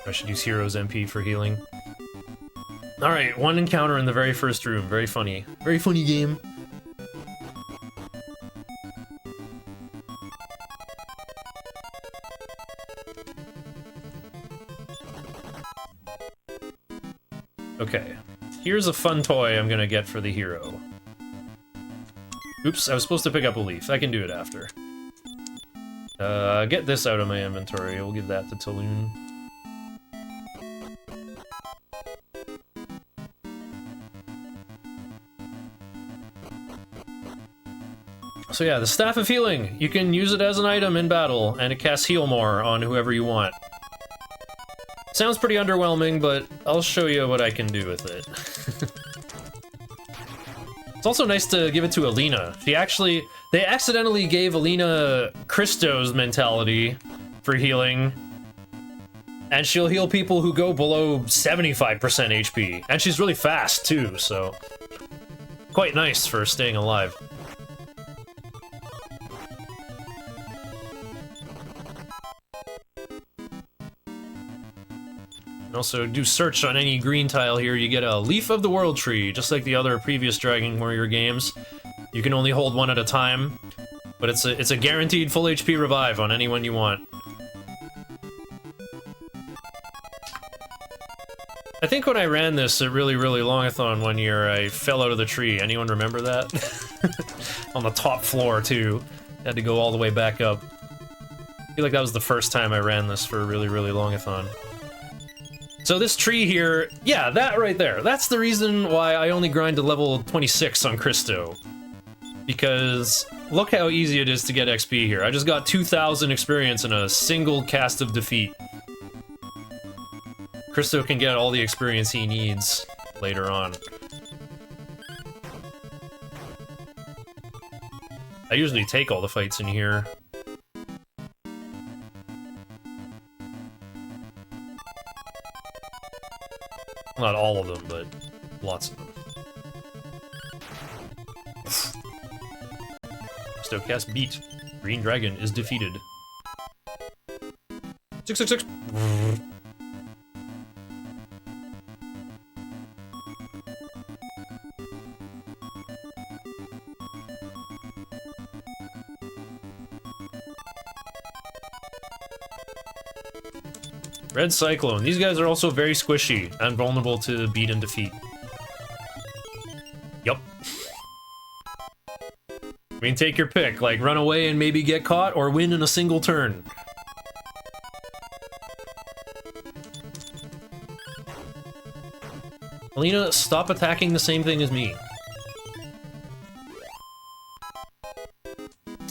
I should use Hero's MP for healing. Alright, one encounter in the very first room. Very funny. Very funny game. Okay. Here's a fun toy I'm gonna get for the hero. Oops, I was supposed to pick up a leaf. I can do it after. Get this out of my inventory. We'll give that to Taloon. So yeah, the Staff of Healing. You can use it as an item in battle, and it casts Heal More on whoever you want. Sounds pretty underwhelming, but I'll show you what I can do with it. It's also nice to give it to Alina. They accidentally gave Alina Christo's mentality for healing, and she'll heal people who go below 75% HP. And she's really fast, too, so... quite nice for staying alive. Also, do search on any green tile here, you get a Leaf of the World Tree, just like the other previous Dragon Warrior games. You can only hold one at a time, but it's a guaranteed full HP revive on anyone you want. I think when I ran this at Really Really Longathon one year, I fell out of the tree. Anyone remember that? On the top floor, too. Had to go all the way back up. I feel like that was the first time I ran this for Really Really Longathon. So this tree here, yeah, that right there, that's the reason why I only grind to level 26 on Christo. Because look how easy it is to get XP here. I just got 2,000 experience in a single cast of defeat. Christo can get all the experience he needs later on. I usually take all the fights in here. Not all of them, but lots of them. Stokecast beat. Green Dragon is defeated. 666. Red Cyclone. These guys are also very squishy and vulnerable to beat and defeat. Yup. I mean, take your pick. Like, run away and maybe get caught, or win in a single turn. Alina, stop attacking the same thing as me.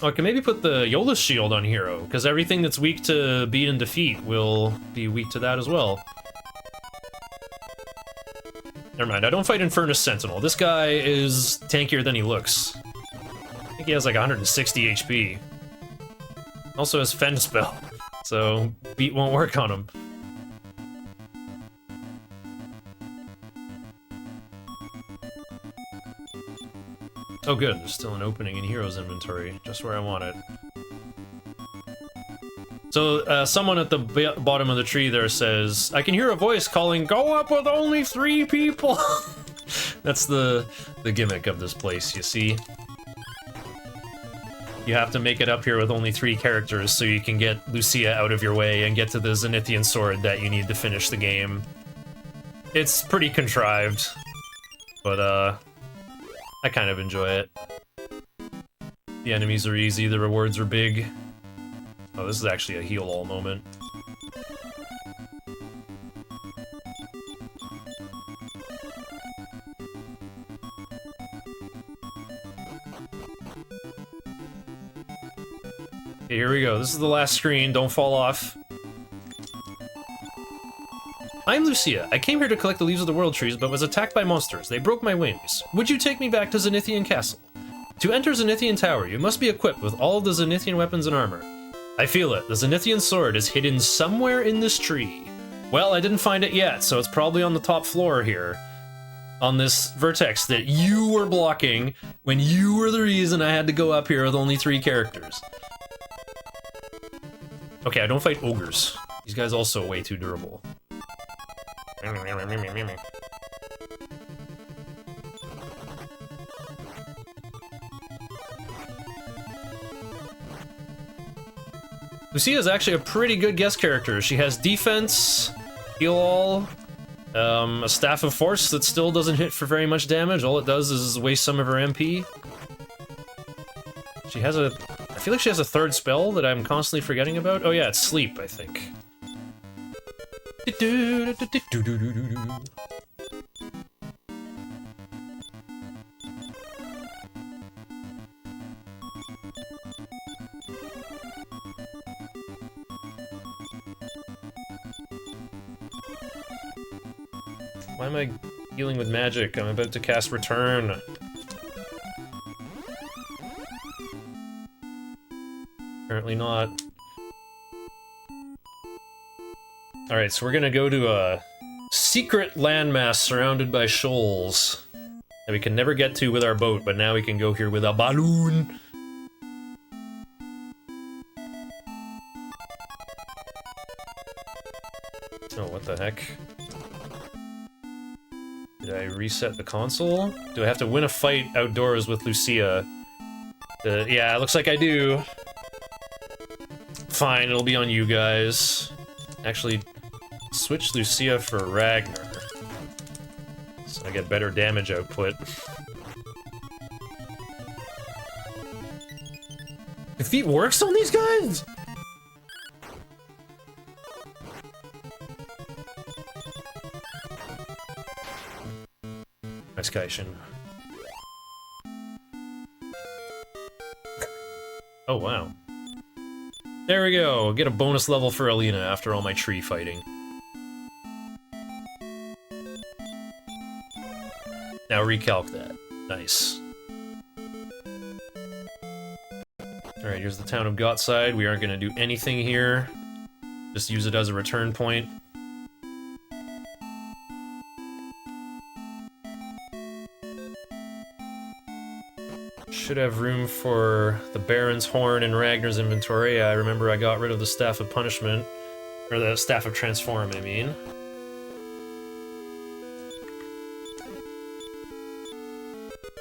Oh, I can maybe put the Yola's shield on Hero, because everything that's weak to beat and defeat will be weak to that as well. Never mind, I don't fight Infernus Sentinel. This guy is tankier than he looks. I think he has like 160 HP. Also has Fend Spell, so beat won't work on him. Oh good, there's still an opening in Hero's inventory, just where I want it. So, someone at the bottom of the tree there says, I can hear a voice calling, go up with only 3 people! That's the gimmick of this place, you see? You have to make it up here with only 3 characters so you can get Lucia out of your way and get to the Zenithian sword that you need to finish the game. It's pretty contrived, but I kind of enjoy it. The enemies are easy, the rewards are big. Oh, this is actually a heal-all moment. Okay, here we go. This is the last screen. Don't fall off. I'm Lucia. I came here to collect the leaves of the world trees, but was attacked by monsters. They broke my wings. Would you take me back to Zenithian Castle? To enter Zenithian Tower, you must be equipped with all of the Zenithian weapons and armor. I feel it. The Zenithian sword is hidden somewhere in this tree. Well, I didn't find it yet, so it's probably on the top floor here. On this vertex that you were blocking when you were the reason I had to go up here with only 3 characters. Okay, I don't fight ogres. These guys also way too durable. Lucia is actually a pretty good guest character. She has defense, heal all, a staff of force that still doesn't hit for very much damage. All it does is waste some of her MP. She has a... I feel like she has a 3rd spell that I'm constantly forgetting about. Oh yeah, it's sleep, I think. Why am I dealing with magic? I'm about to cast Return. Apparently not. Alright, so we're gonna go to a secret landmass surrounded by shoals that we can never get to with our boat, but now we can go here with a balloon. Oh, what the heck? Did I reset the console? Do I have to win a fight outdoors with Lucia? Yeah, it looks like I do. Fine, it'll be on you guys. Actually, switch Lucia for Ragnar. So I get better damage output. Defeat works on these guys? Nice guy, Shin. Oh, wow. There we go! Get a bonus level for Alina after all my tree fighting. Now recalc that. Nice. Alright, here's the town of Gottside. We aren't going to do anything here. Just use it as a return point. Should have room for the Baron's Horn in Ragnar's inventory. I remember I got rid of the Staff of Punishment. Or the Staff of Transform, I mean.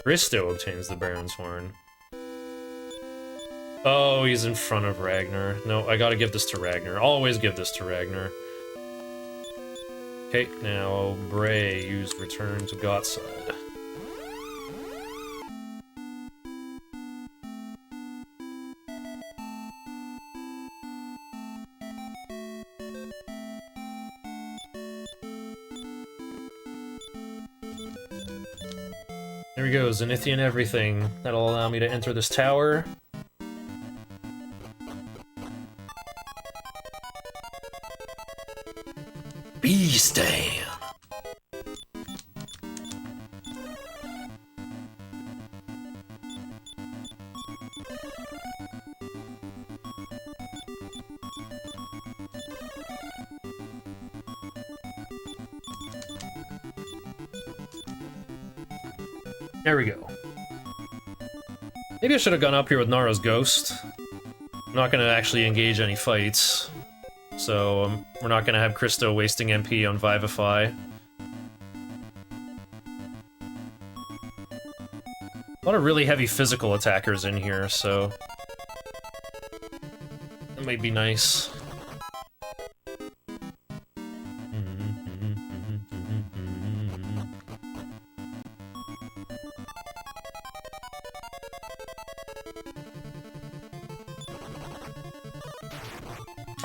Risto obtains the Baron's Horn. Oh, he's in front of Ragnar. No, I gotta give this to Ragnar. Always give this to Ragnar. Okay, now Bray used Return to Gottside. There we go, Zenithian everything. That'll allow me to enter this tower. Beastan! There we go. Maybe I should have gone up here with Nara's Ghost. I'm not gonna actually engage any fights. So, we're not gonna have Christo wasting MP on Vivify. A lot of really heavy physical attackers in here, so... that might be nice.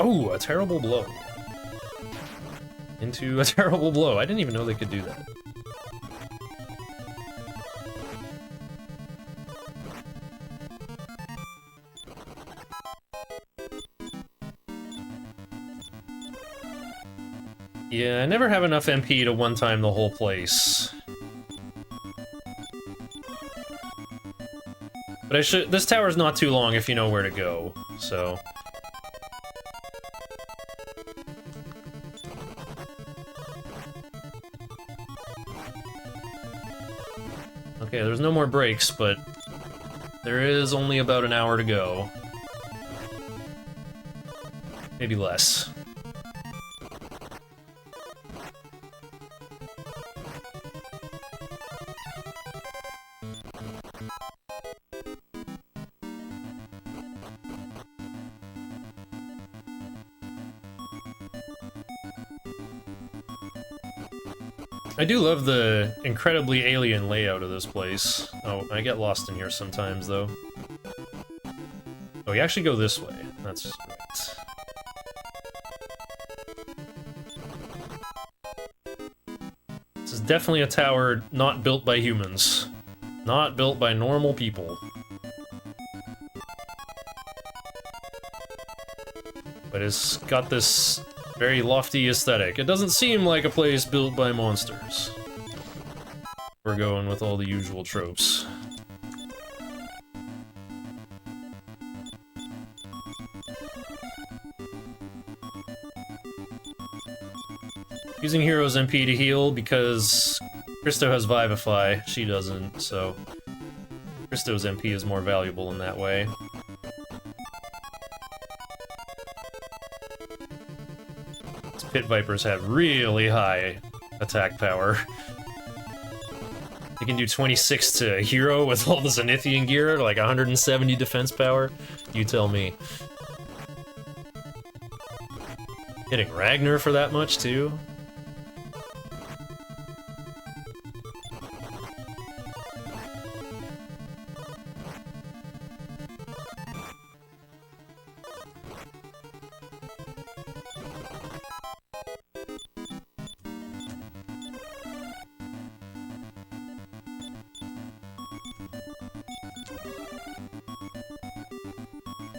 Oh, a terrible blow. Into a terrible blow. I didn't even know they could do that. Yeah, I never have enough MP to one-time the whole place. But I should... this tower's not too long if you know where to go, so... Okay, there's no more breaks, but there is only about an hour to go. Maybe less. I do love the incredibly alien layout of this place. Oh, I get lost in here sometimes, though. Oh, you actually go this way. That's right. This is definitely a tower not built by humans. Not built by normal people. But it's got this very lofty aesthetic. It doesn't seem like a place built by monsters. We're going with all the usual tropes. Using Hero's MP to heal because Christo has Vivify, she doesn't, so Christo's MP is more valuable in that way. Pit Vipers have really high attack power. You can do 26 to hero with all the Zenithian gear, like 170 defense power. You tell me. Hitting Ragnar for that much, too?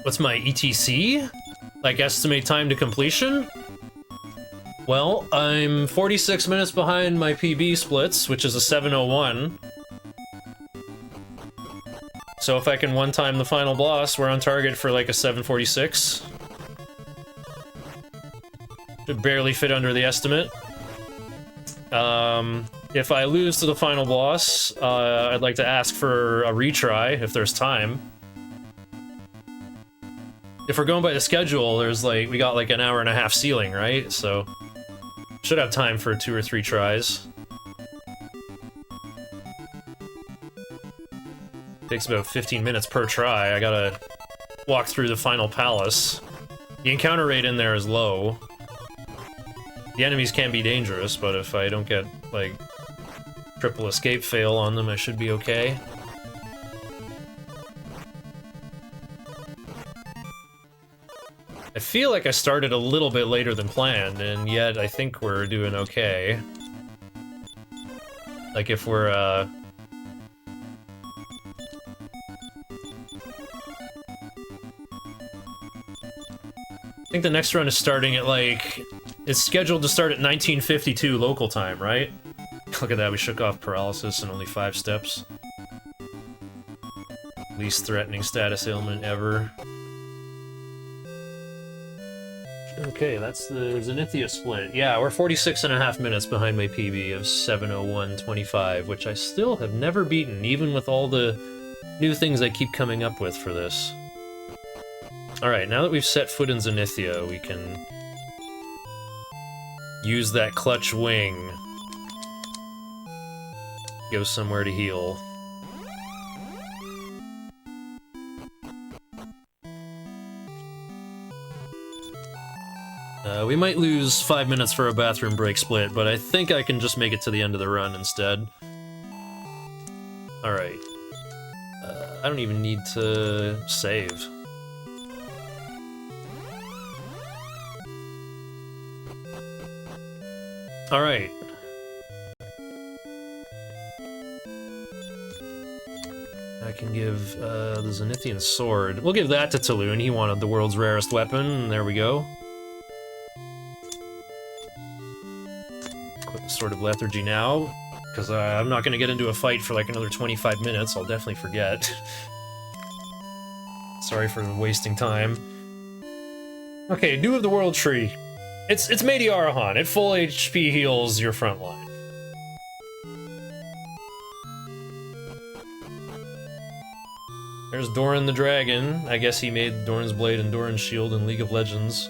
What's my ETC? Like, estimate time to completion? Well, I'm 46 minutes behind my PB splits, which is a 7:01. So if I can one-time the final boss, we're on target for like a 7:46. Should barely fit under the estimate. If I lose to the final boss, I'd like to ask for a retry if there's time. If we're going by the schedule, there's like, we got like an hour and a half ceiling, right? So, should have time for 2 or 3 tries. Takes about 15 minutes per try. I gotta walk through the final palace. The encounter rate in there is low. The enemies can be dangerous, but if I don't get, like, triple escape fail on them, I should be okay. I feel like I started a little bit later than planned, and yet I think we're doing okay. Like, if we're, I think the next run is starting at, like... It's scheduled to start at 1952 local time, right? Look at that, we shook off paralysis in only 5 steps. Least threatening status ailment ever. Okay, that's the Zenithia split. Yeah, we're 46.5 minutes behind my PB of 7:01.25, which I still have never beaten, even with all the new things I keep coming up with for this. Alright, now that we've set foot in Zenithia, we can use that clutch wing. Go somewhere to heal. We might lose 5 minutes for a bathroom break split, but I think I can just make it to the end of the run instead. Alright. I don't even need to save. Alright. I can give the Zenithian sword. We'll give that to Taloon. He wanted the world's rarest weapon, and there we go. Equip the Sword of Lethargy now, because I'm not going to get into a fight for like another 25 minutes. I'll definitely forget. Sorry for wasting time. Okay, Dew of the World Tree. It's Meidi Arahan. It full HP heals your front line. There's Doran the Dragon. I guess he made Doran's Blade and Doran's Shield in League of Legends.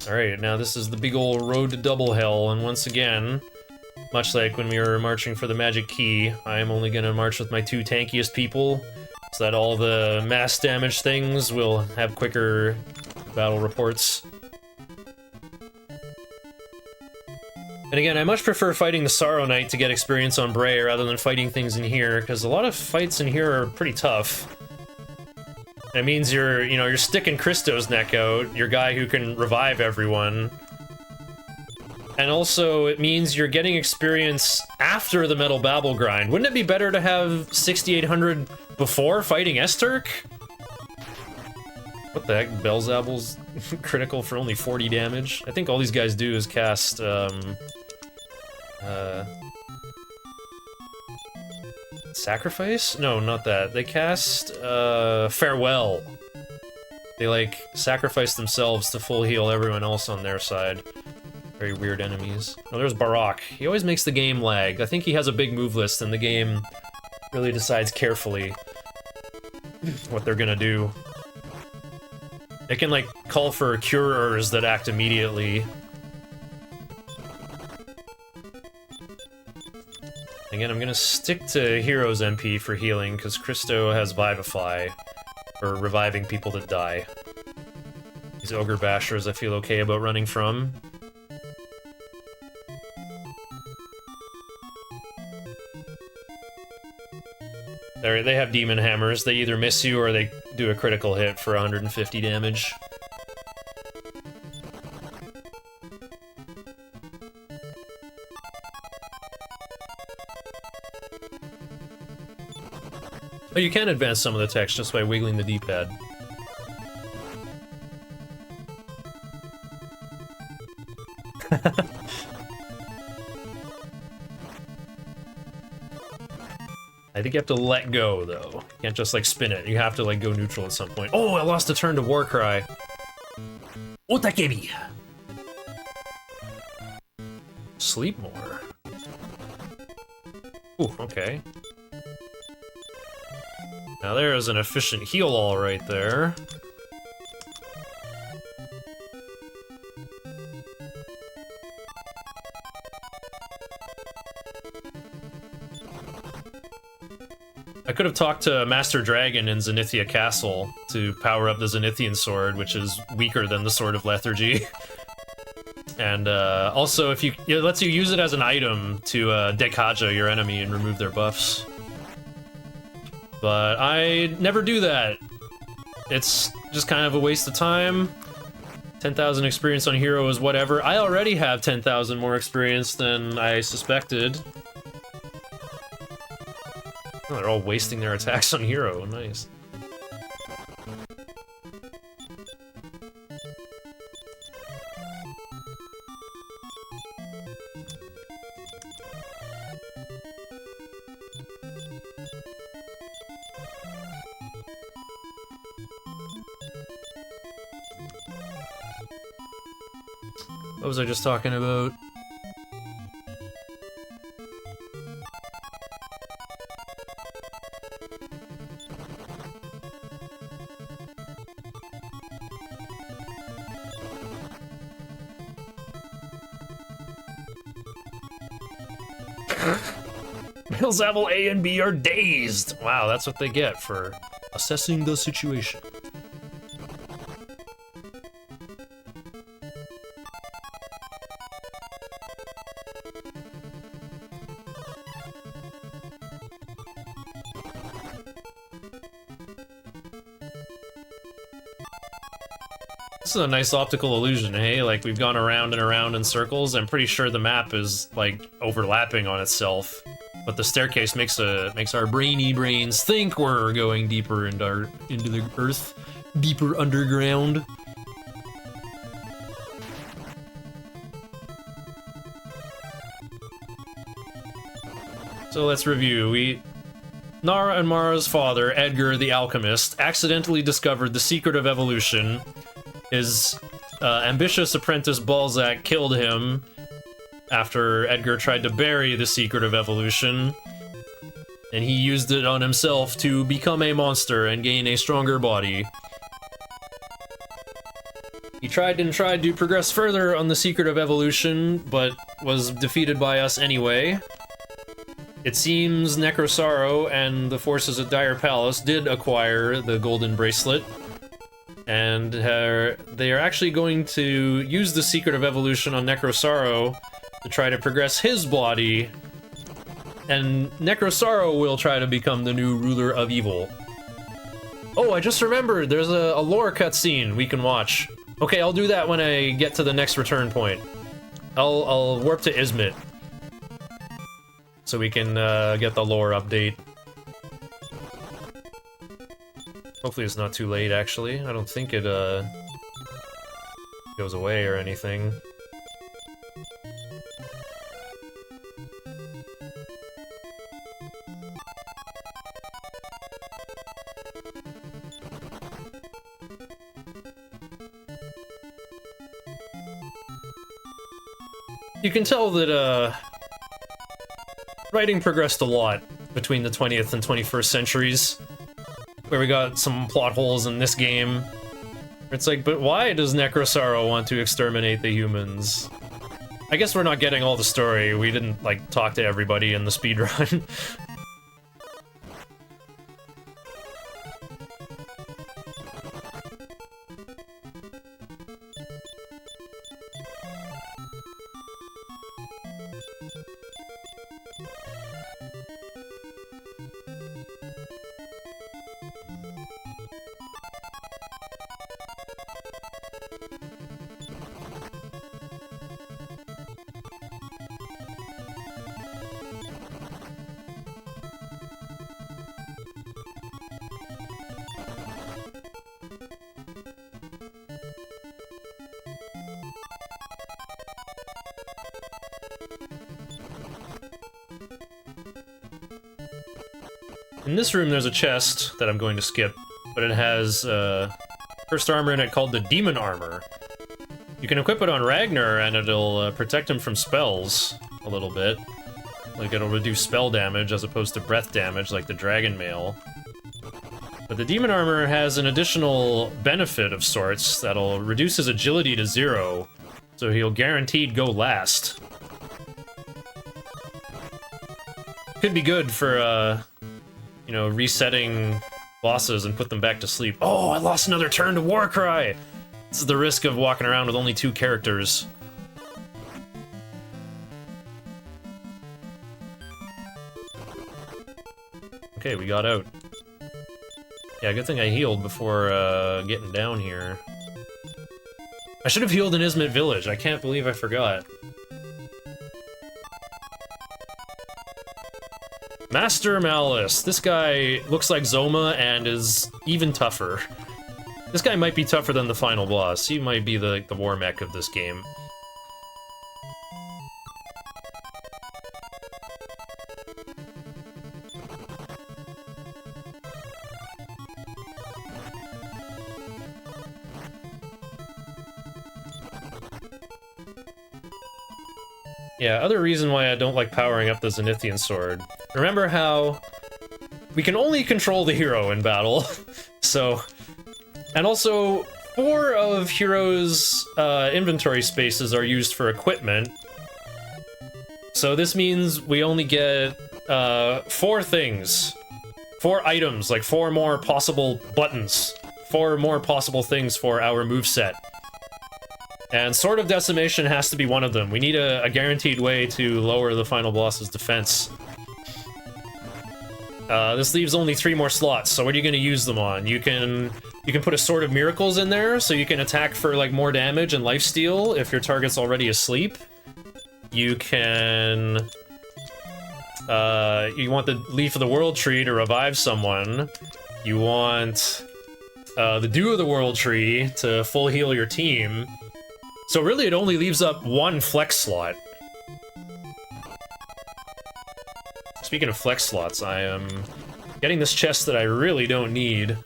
Alright, now this is the big ol' road to double hell, and once again, much like when we were marching for the magic key, I am only gonna march with my 2 tankiest people, so that all the mass damage things will have quicker battle reports. And again, I much prefer fighting the Sorrow Knight to get experience on Bray rather than fighting things in here, because a lot of fights in here are pretty tough. It means you're sticking Christo's neck out, your guy who can revive everyone. And also, it means you're getting experience after the Metal Babel grind. Wouldn't it be better to have 6800 before fighting Esturk? What the heck? Belzabul's critical for only 40 damage? I think all these guys do is cast, Sacrifice? No, not that. They cast, Farewell. They, like, sacrifice themselves to full heal everyone else on their side. Very weird enemies. Oh, there's Barak. He always makes the game lag. I think he has a big move list, and the game really decides carefully what they're gonna do. It can, like, call for curers that act immediately. Again, I'm gonna stick to Hero's MP for healing, because Christo has Vivify, for reviving people that die. These Ogre Bashers I feel okay about running from. They have Demon Hammers. They either miss you or they do a critical hit for 150 damage. Oh, you can advance some of the text just by wiggling the D-pad. I think you have to let go, though. You can't just, like, spin it. You have to, like, go neutral at some point. Oh, I lost a turn to Warcry. Otakebi! Sleep more. Ooh, okay. Now there's an efficient heal all right there. I could have talked to Master Dragon in Zenithia Castle to power up the Zenithian sword, which is weaker than the Sword of Lethargy. And also, if it lets you use it as an item to Dekhaja your enemy and remove their buffs. But I never do that. It's just kind of a waste of time. 10,000 experience on hero is whatever. I already have 10,000 more experience than I suspected. Oh, they're all wasting their attacks on hero. Nice. What was I just talking about? Mills Apple A and B are dazed. Wow, that's what they get for assessing the situation. This is a nice optical illusion, hey? Like, we've gone around and around in circles. I'm pretty sure the map is, like, overlapping on itself. But the staircase makes our brainy brains think we're going deeper into the earth, deeper underground. So let's review. Nara and Mara's father, Edgar the Alchemist, accidentally discovered the secret of evolution. His ambitious apprentice Balzac killed him after Edgar tried to bury the secret of evolution, and he used it on himself to become a monster and gain a stronger body. He tried and tried to progress further on the secret of evolution, but was defeated by us anyway. It seems Necrosaro and the forces at Dire Palace did acquire the golden bracelet, and they are actually going to use the secret of evolution on Necrosaro to try to progress his body, and Necrosaro will try to become the new ruler of evil. Oh, I just remembered, there's a lore cutscene we can watch. Okay, I'll do that when I get to the next return point. I'll warp to Izmit, so we can get the lore update. Hopefully it's not too late, actually. I don't think it goes away or anything. You can tell that, writing progressed a lot between the 20th and 21st centuries, where we got some plot holes in this game. It's like, but why does Necrosaro want to exterminate the humans? I guess we're not getting all the story. We didn't, like, talk to everybody in the speedrun. In this room, there's a chest that I'm going to skip, but it has first armor in it called the Demon Armor. You can equip it on Ragnar, and it'll protect him from spells a little bit. Like, it'll reduce spell damage as opposed to breath damage, like the Dragon Mail. But the Demon Armor has an additional benefit of sorts that'll reduce his agility to 0, so he'll guaranteed go last. Could be good for, you know, resetting bosses and put them back to sleep. Oh, I lost another turn to Warcry! This is the risk of walking around with only 2 characters. Okay, we got out. Yeah, good thing I healed before getting down here. I should have healed in Ismet Village. I can't believe I forgot. Master Malice. This guy looks like Zoma and is even tougher. This guy might be tougher than the final boss. He might be the war mech of this game. Yeah, other reason why I don't like powering up the Zenithian sword. Remember how we can only control the hero in battle, so... And also, 4 of Hero's inventory spaces are used for equipment. So this means we only get 4 things. 4 items, like 4 more possible buttons. 4 more possible things for our moveset. And Sword of Decimation has to be one of them. We need a guaranteed way to lower the final boss's defense. This leaves only 3 more slots, so what are you going to use them on? You can put a Sword of Miracles in there, so you can attack for, like, more damage and lifesteal if your target's already asleep. You can... you want the Leaf of the World Tree to revive someone. You want the Dew of the World Tree to full heal your team. So really, it only leaves up 1 flex slot. Speaking of flex slots, I am getting this chest that I really don't need.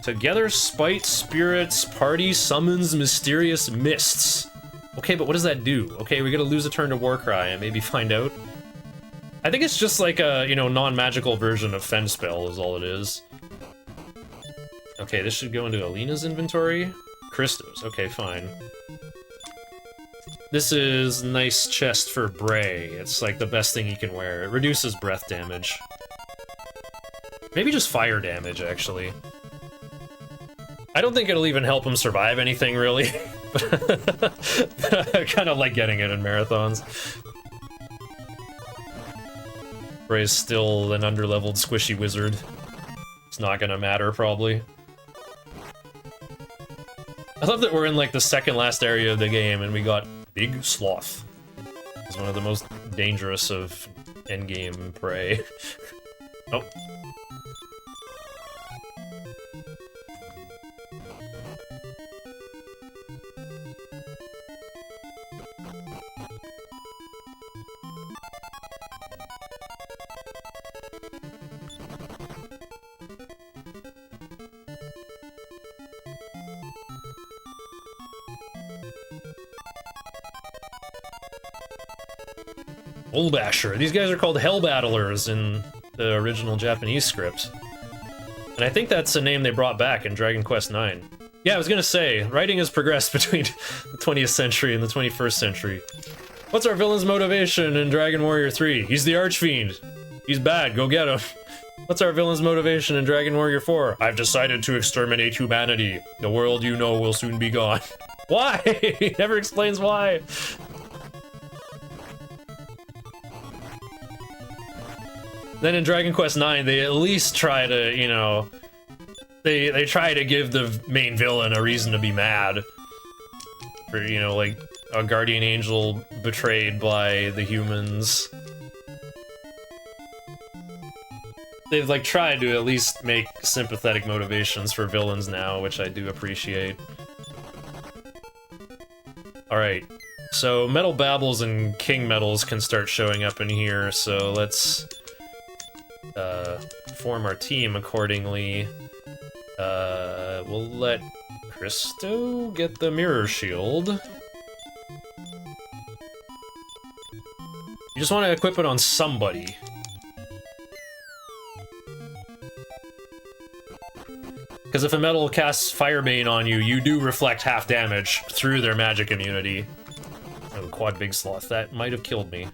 Together, Spite, Spirits, Party, Summons, Mysterious Mists. Okay, but what does that do? Okay, we gotta lose a turn to Warcry and maybe find out. I think it's just like a, you know, non-magical version of Fen Spell is all it is. Okay, this should go into Alina's inventory. Christos, okay, fine. This is nice chest for Bray. It's like the best thing he can wear. It reduces breath damage. Maybe just fire damage, actually. I don't think it'll even help him survive anything, really. But I kind of like getting it in marathons. Bray's still an underleveled squishy wizard. It's not gonna matter, probably. I love that we're in, like, the second last area of the game, and we got Big Sloth. He's one of the most dangerous of endgame prey. Oh. Bullbasher. These guys are called Hell Battlers in the original Japanese script. And I think that's a name they brought back in Dragon Quest IX. Yeah, I was gonna say, writing has progressed between the 20th century and the 21st century. What's our villain's motivation in Dragon Warrior 3? He's the Archfiend. He's bad, go get him. What's our villain's motivation in Dragon Warrior 4? I've decided to exterminate humanity. The world you know will soon be gone. Why? He never explains why. Then in Dragon Quest IX, they at least try to, you know... They try to give the main villain a reason to be mad. For, you know, like, a guardian angel betrayed by the humans. They've, like, tried to at least make sympathetic motivations for villains now, which I do appreciate. Alright, so Metal Babbles and King Metals can start showing up in here, so let's... form our team accordingly. We'll let Christo get the mirror shield. You just want to equip it on somebody. Because if a metal casts Firebane on you, you do reflect half damage through their magic immunity. Oh, Quad Big Sloth, that might have killed me.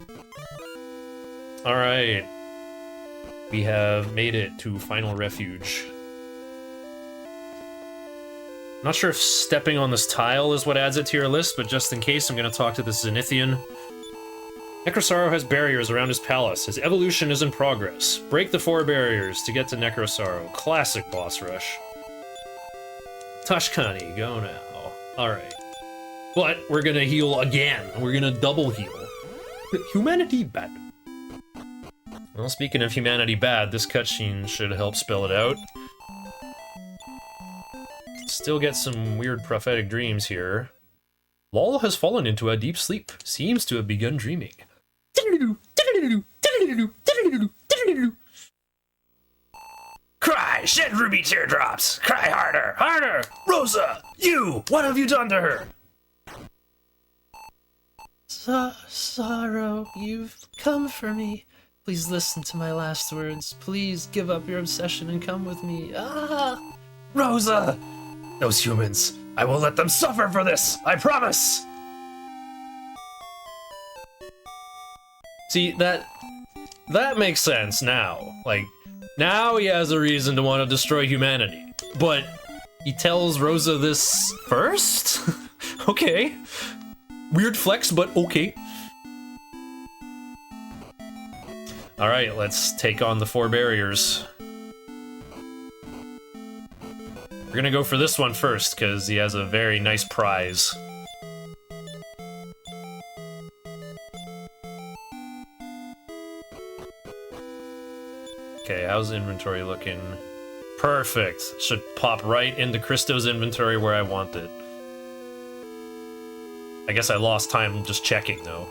Alright. We have made it to Final Refuge. Not sure if stepping on this tile is what adds it to your list, but just in case, I'm going to talk to this Zenithian. Necrosaro has barriers around his palace. His evolution is in progress. Break the 4 barriers to get to Necrosaro. Classic boss rush. Tashkani, go now. Alright. But we're gonna heal again. We're gonna double heal. Humanity bad. Well, speaking of humanity bad, this cutscene should help spell it out. Still get some weird prophetic dreams here. Lol has fallen into a deep sleep. Seems to have begun dreaming. Cry, shed ruby teardrops. Cry harder, harder. Rosa, you, what have you done to her? Sorrow, you've come for me. Please listen to my last words. Please give up your obsession and come with me. Ah! Rosa! Those humans, I will let them suffer for this, I promise! See, that makes sense now. Like, now he has a reason to want to destroy humanity. But he tells Rosa this first? Okay. Weird flex, but okay. Alright, let's take on the 4 barriers. We're gonna go for this one first, because he has a very nice prize. Okay, how's inventory looking? Perfect. Should pop right into Christo's inventory where I want it. I guess I lost time just checking, though.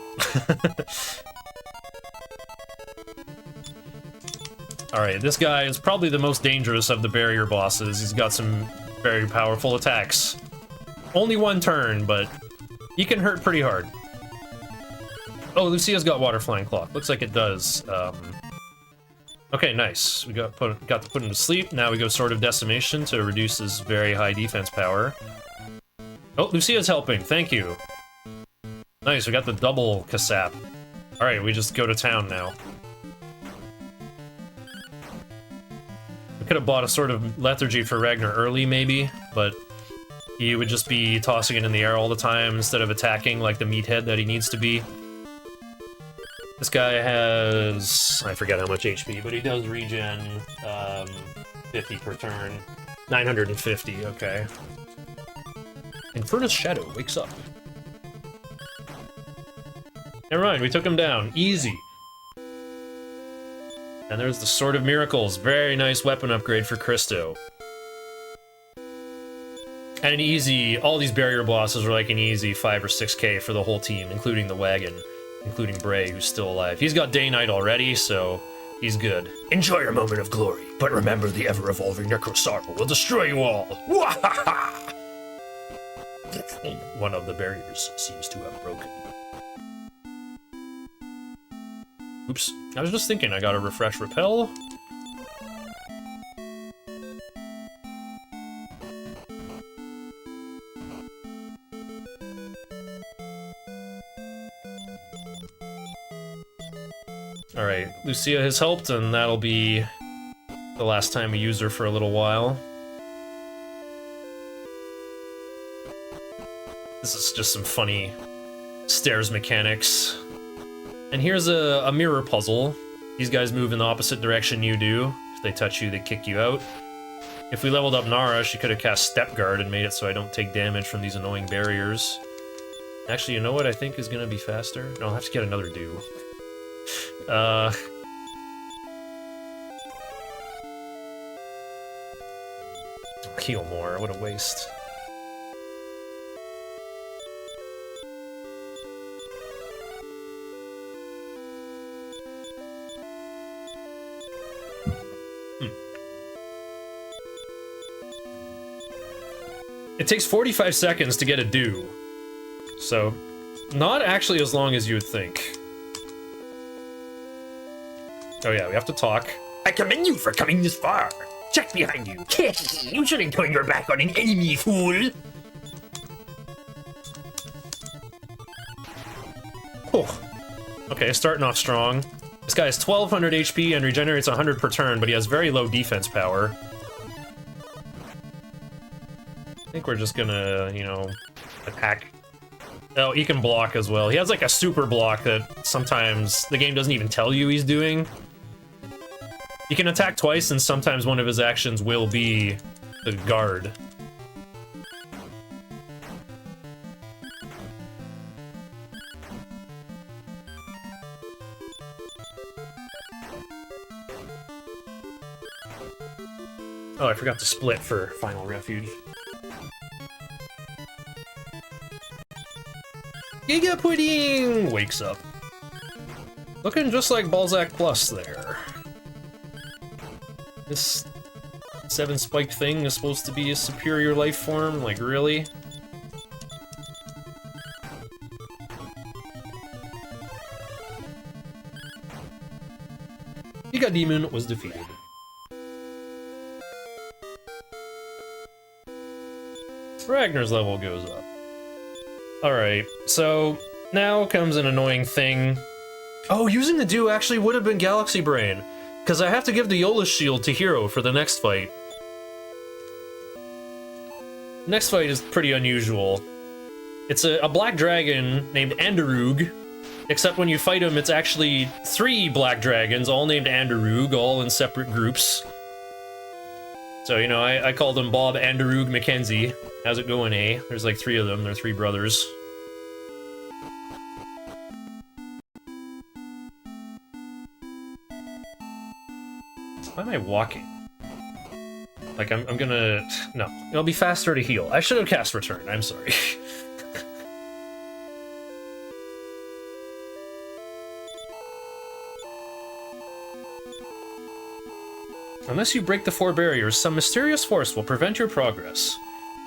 Alright, this guy is probably the most dangerous of the barrier bosses. He's got some very powerful attacks. Only 1 turn, but he can hurt pretty hard. Oh, Lucia's got Water Flying Cloth. Looks like it does. Okay, nice. We got to put him to sleep. Now we go Sword of Decimation to reduce his very high defense power. Oh, Lucia's helping. Thank you. Nice, we got the double Kasap. Alright, we just go to town now. We could have bought a Sword of Lethargy for Ragnar early, maybe, but he would just be tossing it in the air all the time instead of attacking like the meathead that he needs to be. This guy has... I forget how much HP, but he does regen 50 per turn. 950, okay. Infernus Shadow wakes up. Never mind, we took him down. Easy. And there's the Sword of Miracles. Very nice weapon upgrade for Christo. And an easy... All these barrier bosses are like an easy 5 or 6k for the whole team, including the wagon. Including Bray, who's still alive. He's got Day Knight already, so he's good. Enjoy your moment of glory, but remember the ever-evolving Necrosaro will destroy you all! One of the barriers seems to have broken. Oops. I was just thinking I gotta refresh Repel. Alright, Lucia has helped, and that'll be the last time we use her for a little while. This is just some funny stairs mechanics. And here's a mirror puzzle. These guys move in the opposite direction you do. If they touch you, they kick you out. If we leveled up Nara, she could have cast Step Guard and made it so I don't take damage from these annoying barriers. Actually, you know what I think is gonna be faster? No, I'll have to get another dew. Heal more, what a waste. It takes 45 seconds to get a do. So, not actually as long as you would think. Oh yeah, we have to talk. I commend you for coming this far. Check behind you. You shouldn't turn your back on an enemy, fool. Oh. Okay, starting off strong. This guy has 1200 HP and regenerates 100 per turn, but he has very low defense power. I think we're just gonna, you know, attack. Oh, he can block as well. He has like a super block that sometimes the game doesn't even tell you he's doing. He can attack twice, and sometimes one of his actions will be the guard. Oh, I forgot to split for Final Refuge. Giga Pudding wakes up. Looking just like Balzac Plus there. This 7-spiked thing is supposed to be a superior life form? Like, really? Giga Demon was defeated. Ragnar's level goes up. Alright, so now comes an annoying thing. Oh, using the do actually would have been Galaxy Brain, because I have to give the Yola shield to Hero for the next fight. Next fight is pretty unusual. It's a black dragon named Anderug, except when you fight him, it's actually 3 black dragons, all named Anderug, all in separate groups. So, you know, I called them Bob, Anderug, Mackenzie. How's it going, eh? There's like 3 of them. They're 3 brothers. Why am I walking? Like, I'm gonna... No. It'll be faster to heal. I should have cast Return. I'm sorry. Unless you break the 4 barriers, some mysterious force will prevent your progress.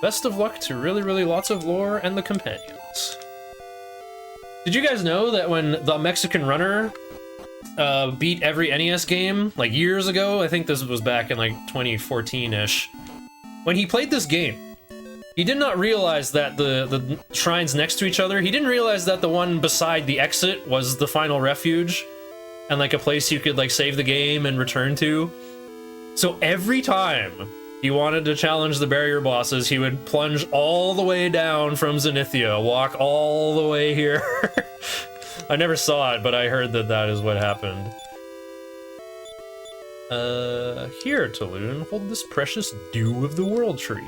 Best of luck to really lots of lore and the companions. Did you guys know that when the Mexican Runner beat every NES game, like years ago, I think this was back in like 2014-ish, when he played this game, he did not realize that the shrines next to each other, he didn't realize that the one beside the exit was the final refuge, and like a place you could like save the game and return to. So every time he wanted to challenge the barrier bosses, he would plunge all the way down from Zenithia, walk all the way here. I never saw it, but I heard that that is what happened. Here, Taloon, hold this precious dew of the world tree.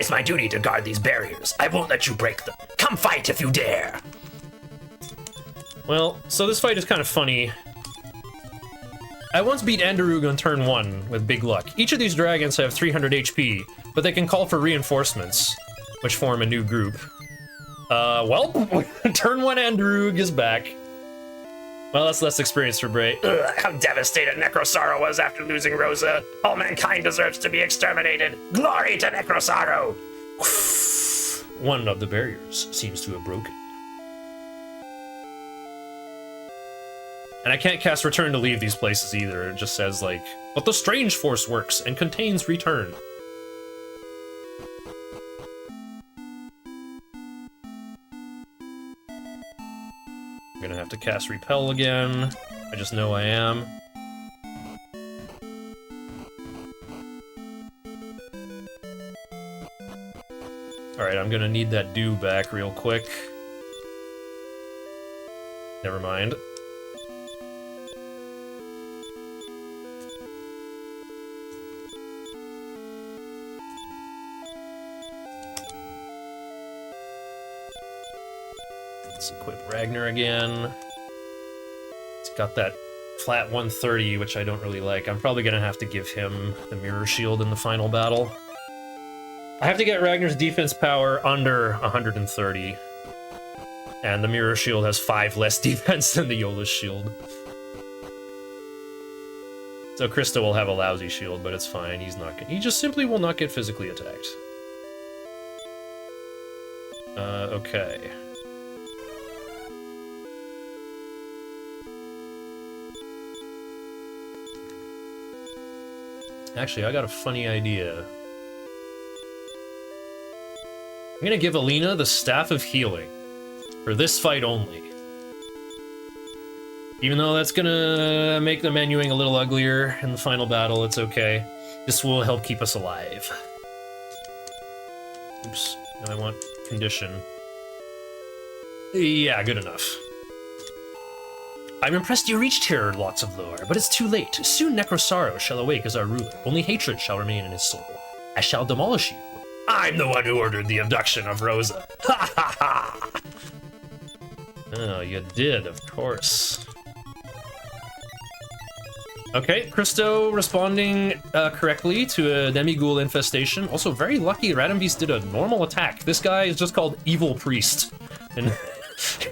It's my duty to guard these barriers. I won't let you break them. Come fight if you dare. Well, so this fight is kind of funny. I once beat Anderug on turn 1 with big luck. Each of these dragons have 300 HP, but they can call for reinforcements, which form a new group. Well, turn 1 Anderug is back. Well, that's less experience for Bray. Ugh, how devastated Necrosaro was after losing Rosa. All mankind deserves to be exterminated. Glory to Necrosaro! One of the barriers seems to have broken. And I can't cast Return to leave these places either. It just says, like, but the Strange Force works and contains Return. I'm gonna have to cast Repel again. I just know I am. Alright, I'm gonna need that dew back real quick. Never mind. Let's equip Ragnar again. It's got that flat 130, which I don't really like. I'm probably gonna have to give him the mirror shield in the final battle. I have to get Ragnar's defense power under 130. And the mirror shield has 5 less defense than the Eolus shield. So Christo will have a lousy shield, but it's fine. He just simply will not get physically attacked. Okay. Actually, I got a funny idea. I'm gonna give Alina the Staff of Healing. For this fight only. Even though that's gonna make the menuing a little uglier in the final battle, it's okay. This will help keep us alive. Oops, now I want condition. Yeah, good enough. I'm impressed you reached here, lots of lore, but it's too late. Soon Necrosaro shall awake as our ruler. Only hatred shall remain in his soul. I shall demolish you. I'm the one who ordered the abduction of Rosa. Ha ha ha! Oh, you did, of course. Okay, Christo responding correctly to a Demighoul infestation. Also, very lucky Radam Beast did a normal attack. This guy is just called Evil Priest in,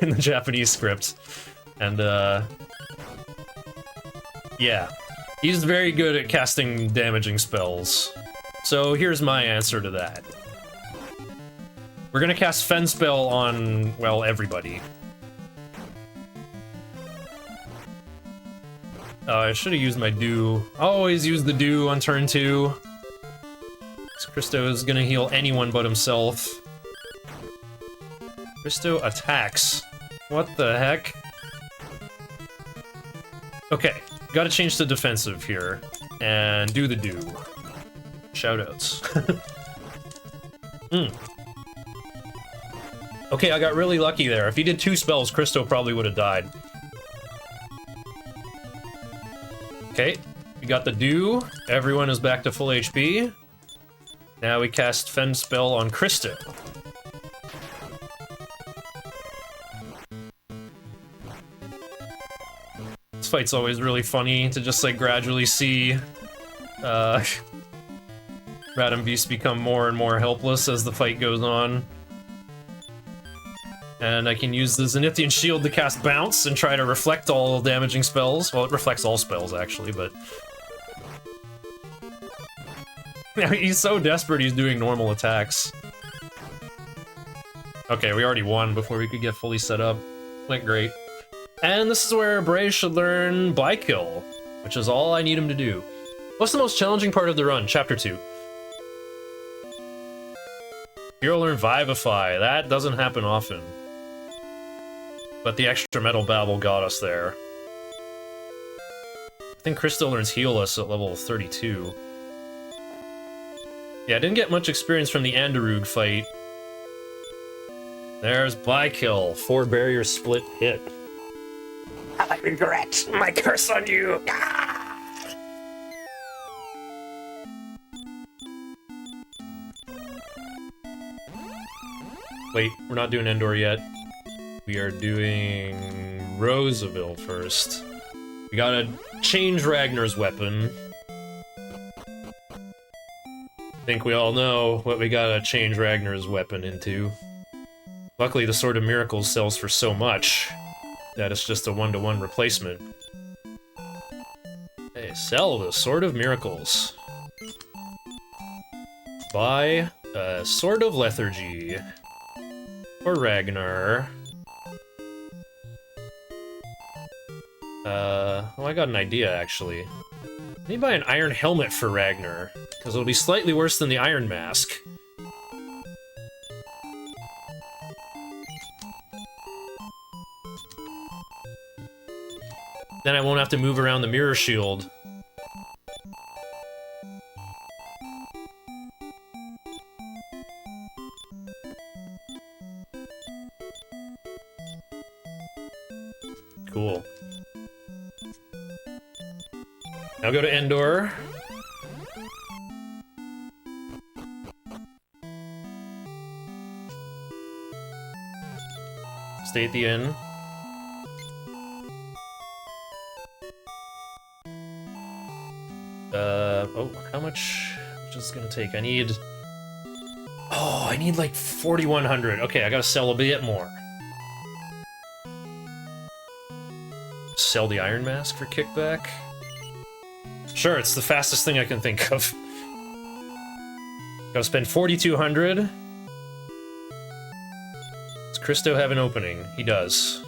in the Japanese script. And, yeah. He's very good at casting damaging spells. So here's my answer to that. We're gonna cast Fen Spell on, well, everybody. I should have used my Dew. Always use the Dew on turn 2. So Christo is gonna heal anyone but himself. Christo attacks. What the heck? Okay, gotta change to defensive here. And do the Dew. Shoutouts. Okay, I got really lucky there. If he did 2 spells, Christo probably would have died. Okay, we got the Dew. Everyone is back to full HP. Now we cast Fen Spell on Christo. This fight's always really funny to just like gradually see Radam Beast become more and more helpless as the fight goes on. And I can use the Zenithian Shield to cast Bounce and try to reflect all damaging spells. Well, it reflects all spells, actually, but... He's so desperate he's doing normal attacks. Okay, we already won before we could get fully set up. Went great. And this is where Bray should learn By-Kill, which is all I need him to do. What's the most challenging part of the run? Chapter 2. Hero learn Vivify. That doesn't happen often. But the extra metal babble got us there. I think Christo learns Heal Us at level 32. Yeah, I didn't get much experience from the Anderud fight. There's By-Kill. 4 barrier split hit. I regret my curse on you. Ah! Wait, we're not doing Endor yet. We are doing Rosaville first. We gotta change Ragnar's weapon. I think we all know what we gotta change Ragnar's weapon into. Luckily, the Sword of Miracles sells for so much that it's just a 1-to-1 replacement. Hey, sell the Sword of Miracles. Buy a Sword of Lethargy. For Ragnar. Oh, I got an idea, actually. I need to buy an Iron Helmet for Ragnar, because it'll be slightly worse than the Iron Mask. Then I won't have to move around the mirror shield. Cool. Now go to Endor. Stay at the inn. Oh, how much is this gonna take? I need... Oh, I need like 4,100. Okay, I gotta sell a bit more. sell the Iron Mask for kickback? Sure, it's the fastest thing I can think of. Gotta spend 4,200. Does Christo have an opening? He does.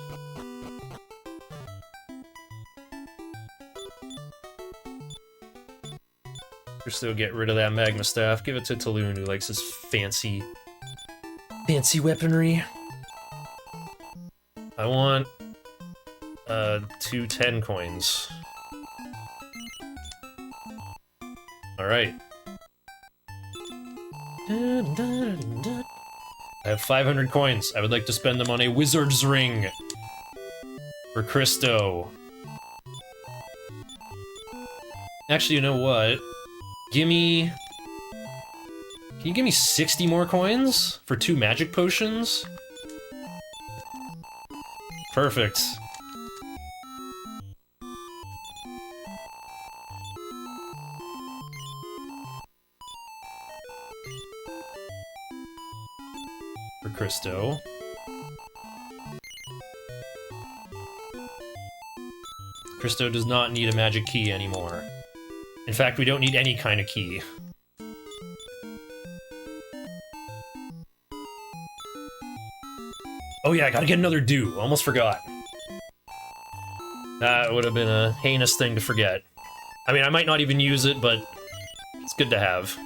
Christo, get rid of that Magma Staff. Give it to Taloon, who likes his fancy weaponry. I want 2 10 coins. Alright. I have 500 coins. I would like to spend them on a Wizard's Ring for Christo. Actually, you know what? Gimme... Can you give me 60 more coins for 2 magic potions? Perfect. For Christo. Christo does not need a magic key anymore. In fact, we don't need any kind of key. Oh yeah, I gotta get another dew. Almost forgot. That would have been a heinous thing to forget. I mean, I might not even use it, but it's good to have.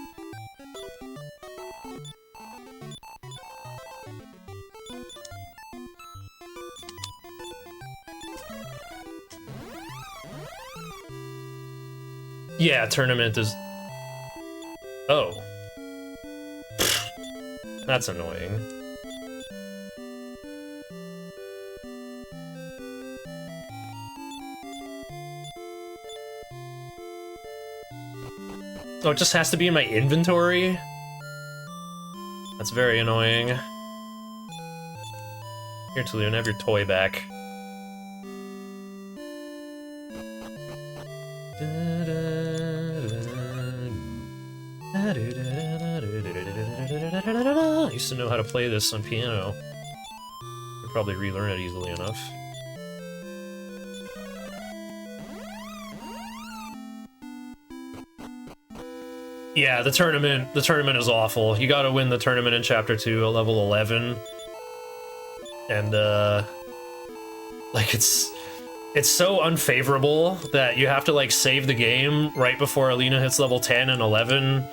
Yeah, tournament is... Oh. That's annoying. Oh, it just has to be in my inventory? That's very annoying. Here, Taloon, have your toy back. I used to know how to play this on piano. Could probably relearn it easily enough. Yeah, the tournament is awful. You gotta win the tournament in Chapter 2 at level 11. And, like, it's so unfavorable that you have to, like, save the game right before Alina hits level 10 and 11.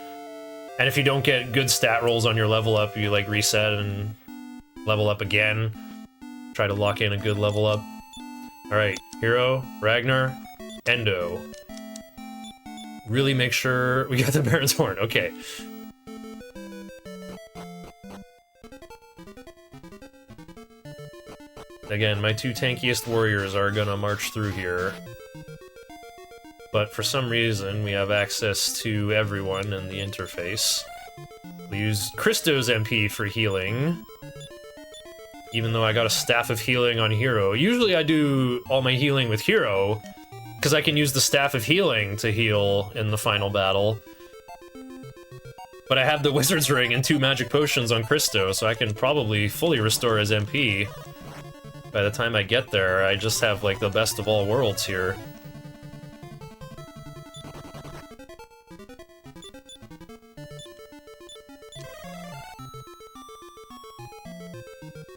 And if you don't get good stat rolls on your level up, you, like, reset and level up again. Try to lock in a good level up. Alright, Hero, Ragnar, Endo. Really make sure we got the Baron's Horn. Okay. Again, my 2 tankiest warriors are gonna march through here. But for some reason, we have access to everyone in the interface. We use Christo's MP for healing. Even though I got a Staff of Healing on Hero. Usually I do all my healing with Hero, because I can use the Staff of Healing to heal in the final battle. But I have the Wizard's Ring and 2 magic potions on Christo, so I can probably fully restore his MP. By the time I get there, I just have, like, the best of all worlds here.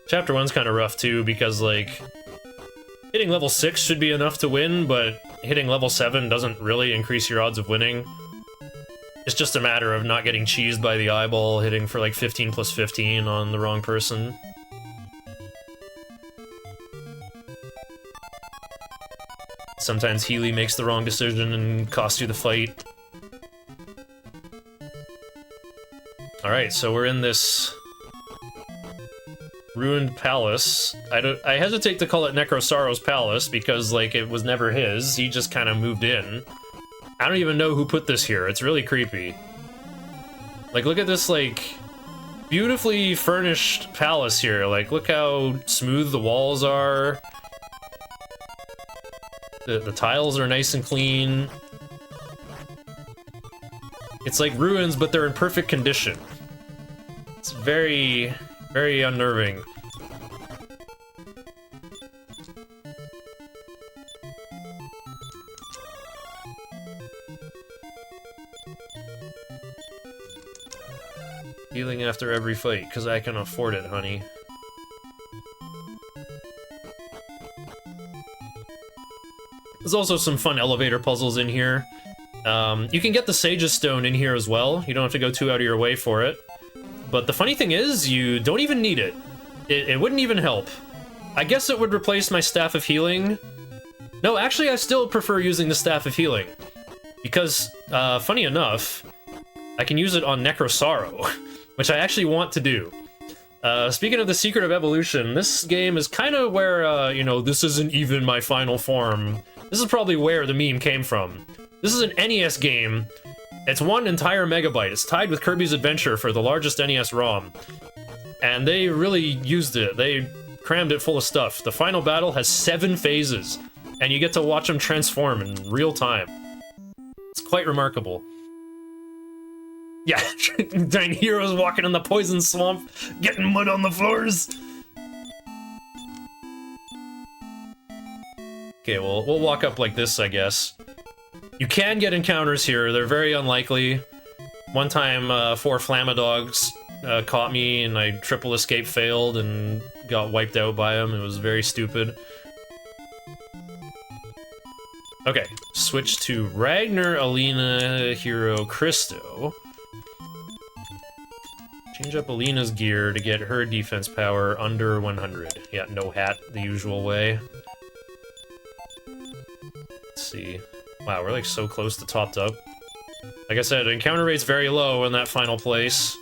Chapter 1's kind of rough, too, because, like, hitting level 6 should be enough to win, but hitting level 7 doesn't really increase your odds of winning. It's just a matter of not getting cheesed by the eyeball, hitting for, like, 15 plus 15 on the wrong person. Sometimes Healy makes the wrong decision and costs you the fight. Alright, so we're in this ruined palace. I hesitate to call it Necrosaro's palace because, like, it was never his. He just kind of moved in. I don't even know who put this here. It's really creepy. Like, look at this, like, beautifully furnished palace here. Like, look how smooth the walls are. The tiles are nice and clean. It's like ruins, but they're in perfect condition. It's very, very unnerving. Healing after every fight, because I can afford it, honey. There's also some fun elevator puzzles in here. You can get the Sage's Stone in here as well. You don't have to go too out of your way for it. But the funny thing is, you don't even need it. It wouldn't even help. I guess it would replace my Staff of Healing. No, actually, I still prefer using the Staff of Healing. Because, funny enough, I can use it on Necrosaro, which I actually want to do. Speaking of the Secret of Evolution, this game is kind of where, you know, this isn't even my final form. This is probably where the meme came from. This is an NES game. It's 1 entire megabyte. It's tied with Kirby's Adventure for the largest NES ROM. And they really used it. They crammed it full of stuff. The final battle has 7 phases, and you get to watch them transform in real time. It's quite remarkable. Yeah, giant heroes walking in the poison swamp, getting mud on the floors. Okay, well, we'll walk up like this, I guess. You can get encounters here. They're very unlikely. One time, 4 Flamadogs caught me, and I triple escape failed and got wiped out by them. It was very stupid. Okay, switch to Ragnar, Alina, Hero, Christo. Change up Alina's gear to get her defense power under 100. Yeah, no hat, the usual way. Let's see. Wow, we're like so close to topped up. Like I said, encounter rate's very low in that final place.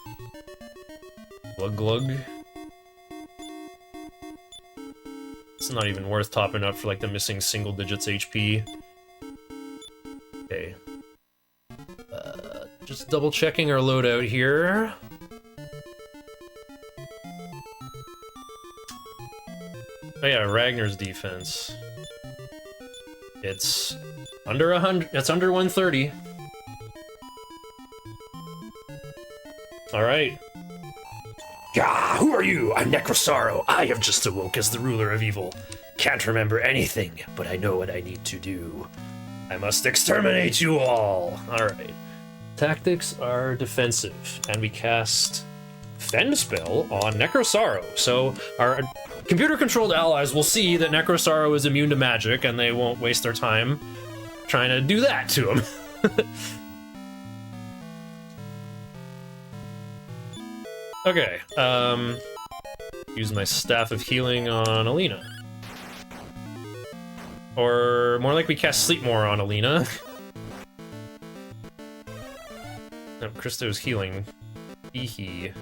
Glug glug. It's not even worth topping up for like the missing single digits HP. Okay. Just double checking our loadout here. Oh yeah, Ragnar's defense. It's under 100. It's under 130. All right. Gah, who are you? I'm Necrosaro. I have just awoke as the ruler of evil. Can't remember anything, but I know what I need to do. I must exterminate you all. All right. Tactics are defensive, and we cast Fend spell on Necrosaro. So our computer-controlled allies will see that Necrosaro is immune to magic, and they won't waste their time trying to do that to him. Okay, use my Staff of Healing on Alina. Or more like we cast Sleepmore on Alina. No, Christo's healing. Eehee.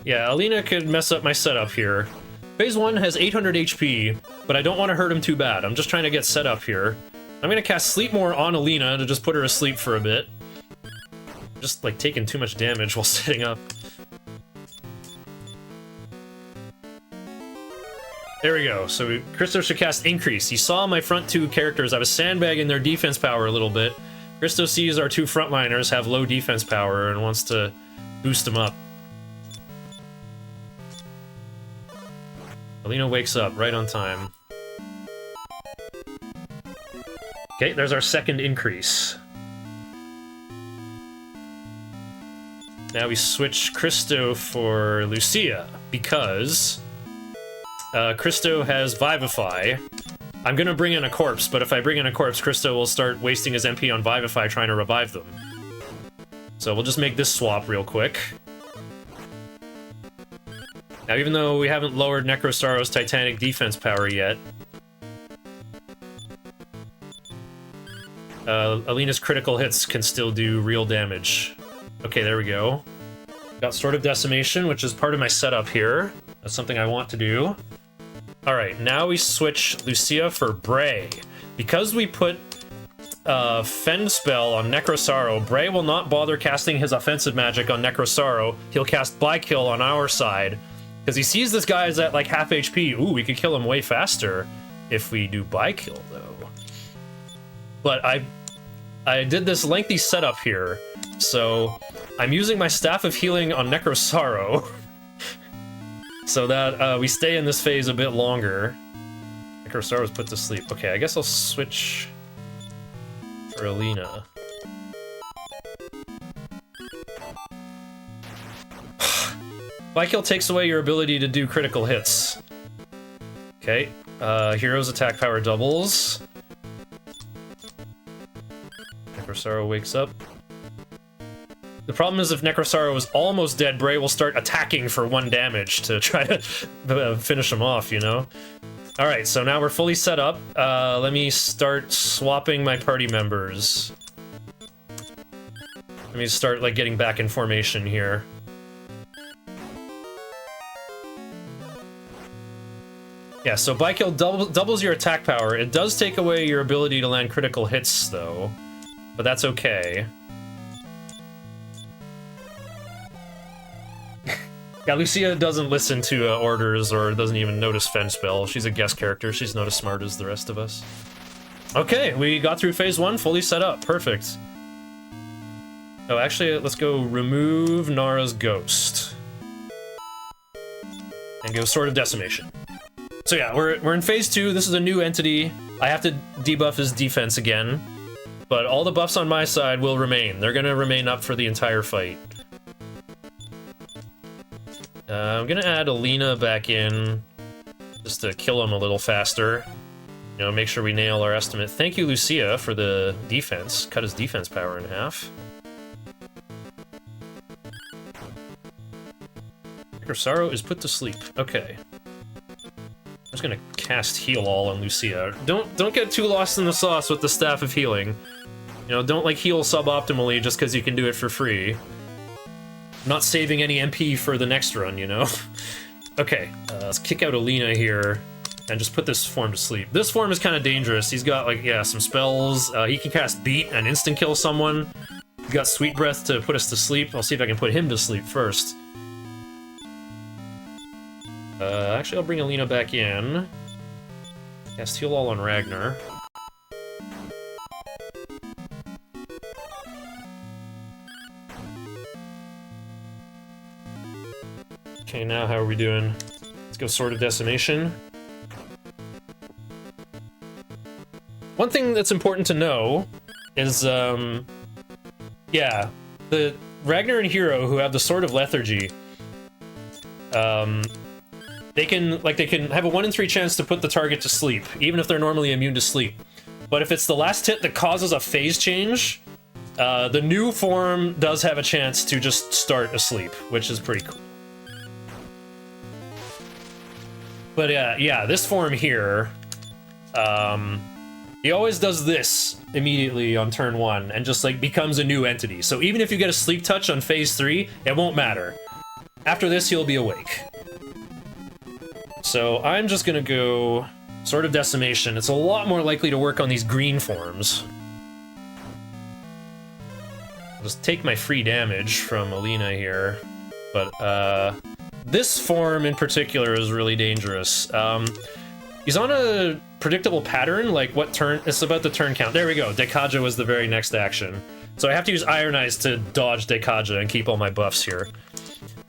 Yeah, Alina could mess up my setup here. Phase 1 has 800 HP, but I don't want to hurt him too bad. I'm just trying to get set up here. I'm gonna cast Sleepmore on Alina to just put her asleep for a bit. Just, like, taking too much damage while sitting up. There we go. So Christo should cast Increase. You saw my front 2 characters. I was sandbagging their defense power a little bit. Christo sees our 2 frontliners have low defense power and wants to boost them up. Alina wakes up right on time. Okay, there's our second increase. Now we switch Christo for Lucia, because Christo has Vivify. I'm gonna bring in a corpse, but if I bring in a corpse, Christo will start wasting his MP on Vivify trying to revive them. So we'll just make this swap real quick. Now, even though we haven't lowered Necrosaro's Titanic defense power yet, Alina's critical hits can still do real damage. Okay, there we go. Got Sword of Decimation, which is part of my setup here. That's something I want to do. Alright, now we switch Lucia for Bray. Because we put Fend spell on Necrosaro, Bray will not bother casting his offensive magic on Necrosaro. He'll cast By-Kill on our side. Because he sees this guy is at like half HP. Ooh, we could kill him way faster if we do By-Kill, though. But I did this lengthy setup here, so I'm using my Staff of Healing on Necrosaro so that we stay in this phase a bit longer. Necrosaro's put to sleep. Okay, I guess I'll switch for Alina. By-kill takes away your ability to do critical hits. Okay, hero's attack power doubles. Necrosaro wakes up. The problem is if Necrosaro is almost dead, Bray will start attacking for 1 damage to try to finish him off, you know? Alright, so now we're fully set up. Let me start swapping my party members. Let me start, like, getting back in formation here. Yeah, so by-kill doubles your attack power. It does take away your ability to land critical hits, though. But that's okay. Yeah, Lucia doesn't listen to orders or doesn't even notice Fen Spell. She's a guest character. She's not as smart as the rest of us. Okay, we got through phase 1, fully set up. Perfect. Oh, actually, let's go remove Nara's ghost. And go Sword of Decimation. So yeah, we're in phase 2. This is a new entity. I have to debuff his defense again. But all the buffs on my side will remain. They're gonna remain up for the entire fight. I'm gonna add Alina back in, just to kill him a little faster. You know, make sure we nail our estimate. Thank you, Lucia, for the defense. Cut his defense power in half. Necrosaro is put to sleep. Okay. I'm just gonna cast Heal All on Lucia. Don't get too lost in the sauce with the Staff of Healing. You know, don't, like, heal suboptimally just because you can do it for free. Not saving any MP for the next run, you know? Okay, let's kick out Alina here and just put this form to sleep. This form is kind of dangerous. He's got, like, yeah, some spells. He can cast Beat and instant kill someone. He's got Sweet Breath to put us to sleep. I'll see if I can put him to sleep first. Actually, I'll bring Alina back in. Cast Heal All on Ragnar. Okay, now how are we doing? Let's go Sword of Decimation. One thing that's important to know is, yeah, the Ragnar and Hero who have the Sword of Lethargy, they can have a 1 in 3 chance to put the target to sleep, even if they're normally immune to sleep. But if it's the last hit that causes a phase change, the new form does have a chance to just start asleep, which is pretty cool. But yeah, this form here, he always does this immediately on turn 1 and just, like, becomes a new entity. So even if you get a sleep touch on phase 3, it won't matter. After this, he'll be awake. So I'm just gonna go Sword of Decimation. It's a lot more likely to work on these green forms. I'll just take my free damage from Alina here, but this form in particular is really dangerous. He's on a predictable pattern, like what turn, it's about the turn count. There we go, Dekaja was the very next action. So I have to use Iron Eyes to dodge Dekaja and keep all my buffs here.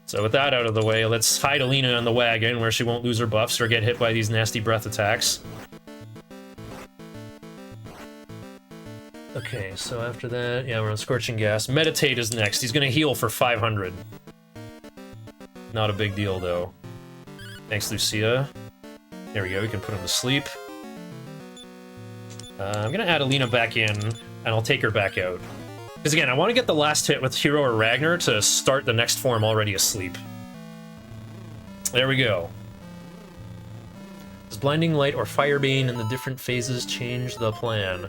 So with that out of the way, let's hide Alina on the wagon where she won't lose her buffs or get hit by these nasty breath attacks. Okay, so after that, yeah, we're on Scorching Gas. Meditate is next. He's gonna heal for 500. Not a big deal, though. Thanks, Lucia. There we go, we can put him to sleep. I'm gonna add Alina back in, and I'll take her back out. Because again, I want to get the last hit with Hero or Ragnar to start the next form already asleep. There we go. Does Blinding Light or Firebane in the different phases change the plan?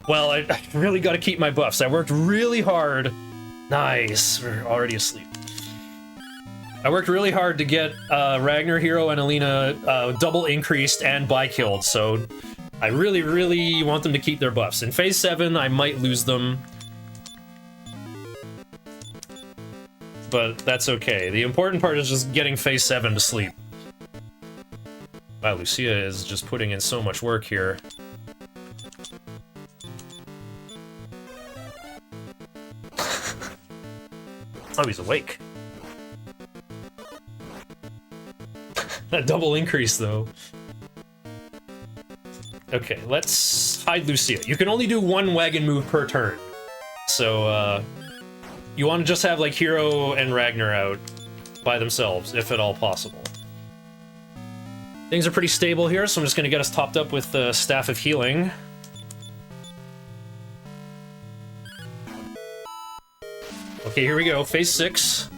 Well, I really got to keep my buffs. I worked really hard. Nice, we're already asleep. I worked really hard to get Ragnar, Hero, and Alina double increased and by-killed, so I really, really want them to keep their buffs. In phase 7, I might lose them, but that's okay. The important part is just getting phase 7 to sleep. Wow, Lucia is just putting in so much work here. Oh, he's awake. That double increase, though. Okay, let's hide Lucia. You can only do 1 wagon move per turn. So, you want to just have, like, Hero and Ragnar out. by themselves, if at all possible. Things are pretty stable here, so I'm just going to get us topped up with the Staff of Healing. Okay, here we go. Phase 6.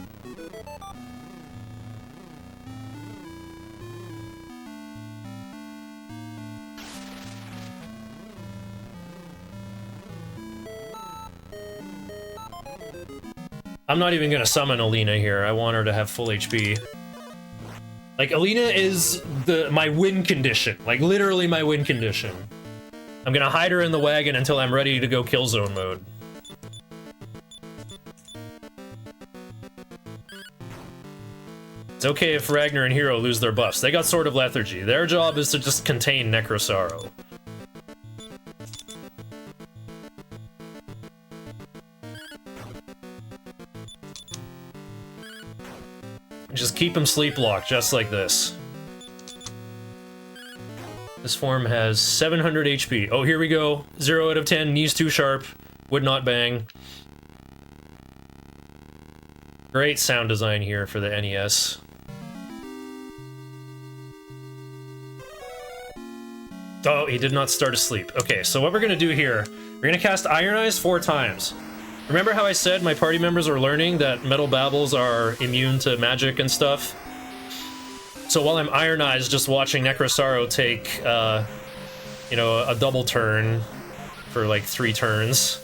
I'm not even gonna summon Alina here. I want her to have full HP. Like, Alina is my win condition. Like, literally my win condition. I'm gonna hide her in the wagon until I'm ready to go Killzone mode. It's okay if Ragnar and Hero lose their buffs. They got Sword of Lethargy. Their job is to just contain Necrosaro. Just keep him sleep locked, just like this. This form has 700 HP. Oh, here we go. 0 out of 10, knees too sharp, would not bang. Great sound design here for the NES. Oh, he did not start asleep. Okay, so what we're gonna do here, we're gonna cast Iron Eyes 4 times. Remember how I said my party members are learning that Metal Babbles are immune to magic and stuff? So while I'm Iron Eyes, just watching Necrosaro take, you know, a double turn for like 3 turns,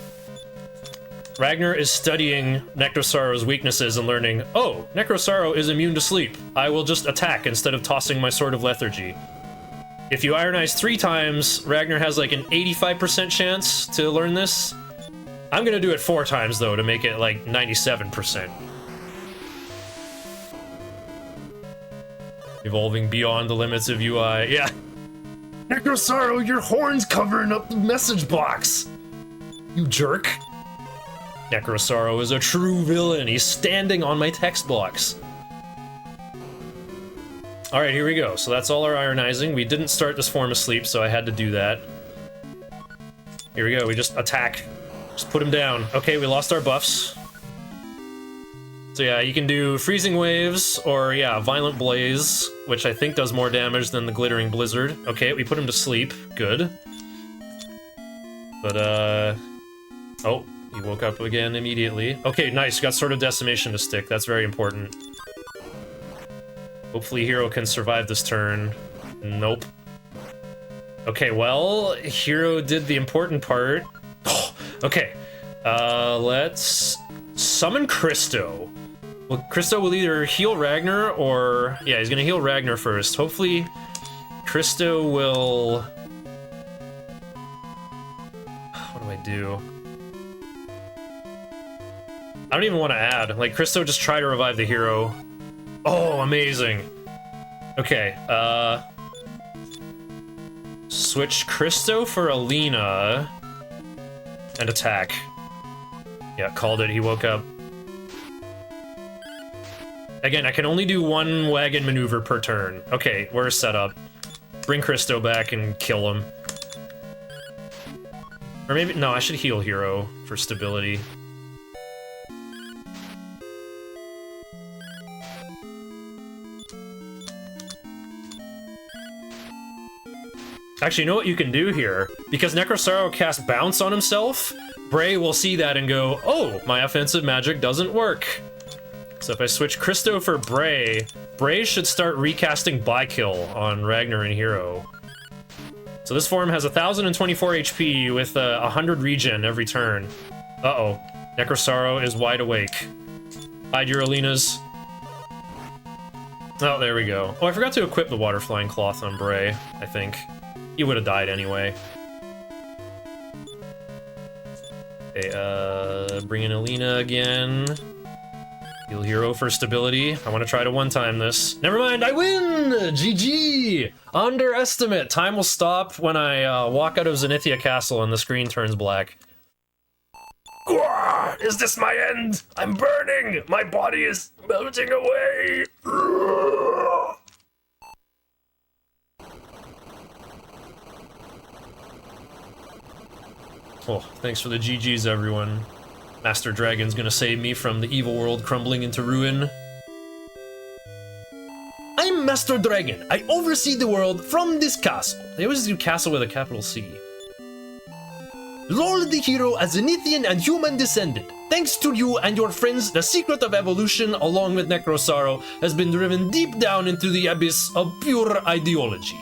Ragnar is studying Necrosaro's weaknesses and learning, oh, Necrosaro is immune to sleep. I will just attack instead of tossing my Sword of Lethargy. If you Iron Eyes 3 times, Ragnar has like an 85% chance to learn this. I'm gonna do it 4 times, though, to make it, like, 97%. Evolving beyond the limits of UI. Yeah. Necrosaro, your horn's covering up the message box! You jerk. Necrosaro is a true villain. He's standing on my text box. Alright, here we go. So that's all our Ironizing. We didn't start this form asleep, so I had to do that. Here we go. We just attack. Just put him down. Okay, we lost our buffs. So yeah, you can do Freezing Waves, or yeah, Violent Blaze, which I think does more damage than the Glittering Blizzard. Okay, we put him to sleep. Good. But, oh, he woke up again immediately. Okay, nice. Got Sword of Decimation to stick. That's very important. Hopefully Hero can survive this turn. Nope. Okay, well, Hero did the important part. Okay, let's summon Christo. Well, Christo will either heal Ragnar or... yeah, he's gonna heal Ragnar first. Hopefully, Christo will... what do I do? I don't even want to add. Like, Christo just try to revive the hero. Oh, amazing. Okay, switch Christo for Alina. And attack. Yeah, called it. He woke up. Again, I can only do 1 wagon maneuver per turn. Okay, we're set up. Bring Christo back and kill him. Or maybe... no, I should heal Hero for stability. Actually, you know what you can do here? Because Necrosaro casts Bounce on himself, Bray will see that and go, oh, my offensive magic doesn't work. So if I switch Christo for Bray, Bray should start recasting By-Kill on Ragnar and Hero. So this form has 1024 HP with 100 regen every turn. Uh-oh. Necrosaro is wide awake. Hide your Alinas. Oh, there we go. Oh, I forgot to equip the Water Flying Cloth on Bray, I think. He would have died anyway. Okay, bring in Alina again. Heal Hero for stability. I want to try to one-time this. Never mind, I win! GG! Underestimate. Time will stop when I walk out of Zenithia Castle and the screen turns black. Gah! Is this my end? I'm burning! My body is melting away! Oh, thanks for the GGs, everyone. Master Dragon's gonna save me from the evil world crumbling into ruin. I'm Master Dragon. I oversee the world from this castle. They always do castle with a capital C. LOL the hero as Zenithian and human descendant. Thanks to you and your friends, the secret of evolution, along with Necrosaro, has been driven deep down into the abyss of pure ideology.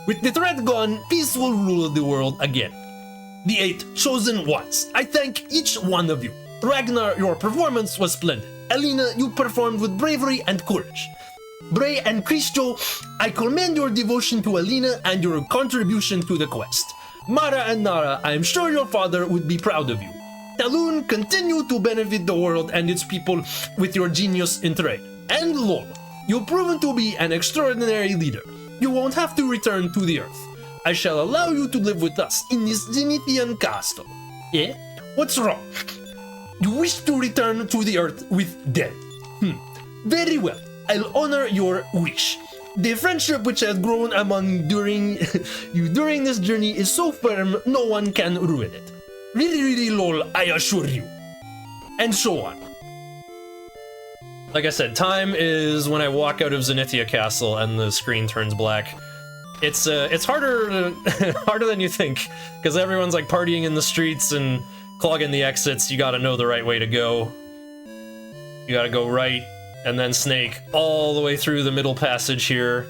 With the threat gone, peace will rule the world again. The 8 chosen ones. I thank each one of you. Ragnar, your performance was splendid. Alina, you performed with bravery and courage. Bray and Christo, I commend your devotion to Alina and your contribution to the quest. Mara and Nara, I am sure your father would be proud of you. Talon, continue to benefit the world and its people with your genius in trade. And LOL, you've proven to be an extraordinary leader. You won't have to return to the Earth. I shall allow you to live with us in this Zenithian castle. Eh? What's wrong? You wish to return to the Earth with them. Very well. I'll honor your wish. The friendship which has grown among during this journey is so firm, no one can ruin it. Really, really lol, I assure you. And so on. Like I said, time is when I walk out of Zenithia Castle and the screen turns black. It's harder harder than you think, because everyone's like partying in the streets and clogging the exits. You gotta know the right way to go. You gotta go right, and then snake all the way through the middle passage here.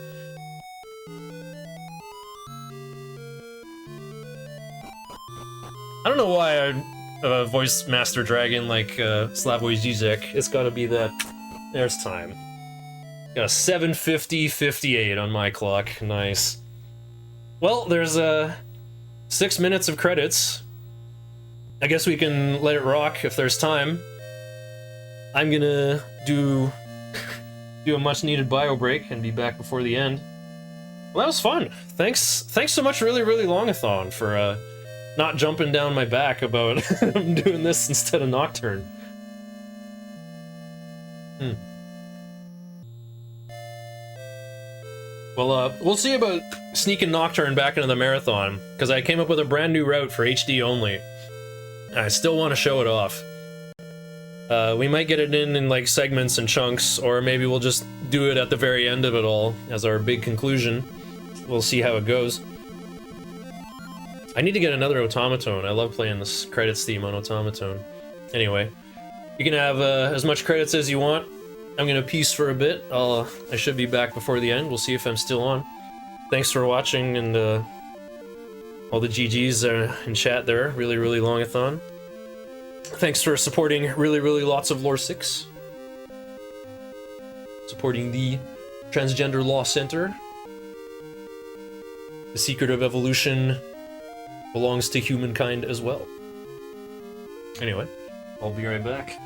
I don't know why I voice Master Dragon like Slavoj Zizek. It's gotta be that. There's time. Got a 7:50:58 on my clock. Nice. Well, there's 6 minutes of credits. I guess we can let it rock if there's time. I'm gonna do a much needed bio break and be back before the end. Well, that was fun. Thanks so much, really Longathon, for not jumping down my back about doing this instead of Nocturne. Well, we'll see about sneaking Nocturne back into the marathon, because I came up with a brand new route for HD only. I still want to show it off. We might get it in like segments and chunks, or maybe we'll just do it at the very end of it all as our big conclusion. We'll see how it goes. I need to get another automaton. I love playing this credits theme on automaton. Anyway, you can have as much credits as you want. I'm gonna peace for a bit. I should be back before the end. We'll see if I'm still on. Thanks for watching, and all the GGs in chat there. Really Longathon. Thanks for supporting really lots of RRLOL6. Supporting the Transgender Law Center. The secret of evolution belongs to humankind as well. Anyway, I'll be right back.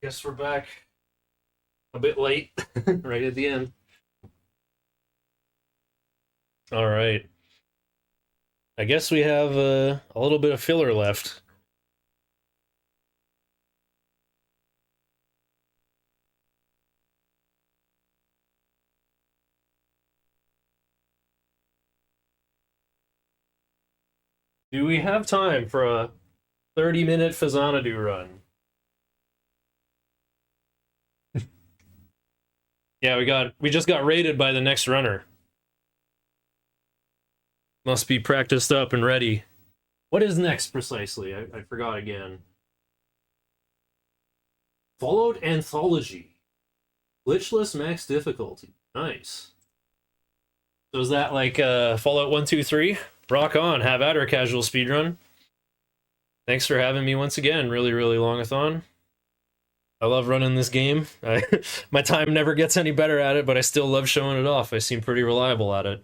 Guess we're back a bit late, right at the end. All right. I guess we have a little bit of filler left. Do we have time for a 30-minute Fazanadu run? Yeah, we just got raided by the next runner. Must be practiced up and ready. What is next precisely? I forgot again. Fallout Anthology. Glitchless max difficulty. Nice. So is that like Fallout 1, 2, 3? Rock on, have at her, casual speedrun. Thanks for having me once again, really, really longathon. I love running this game. My time never gets any better at it, but I still love showing it off. I seem pretty reliable at it.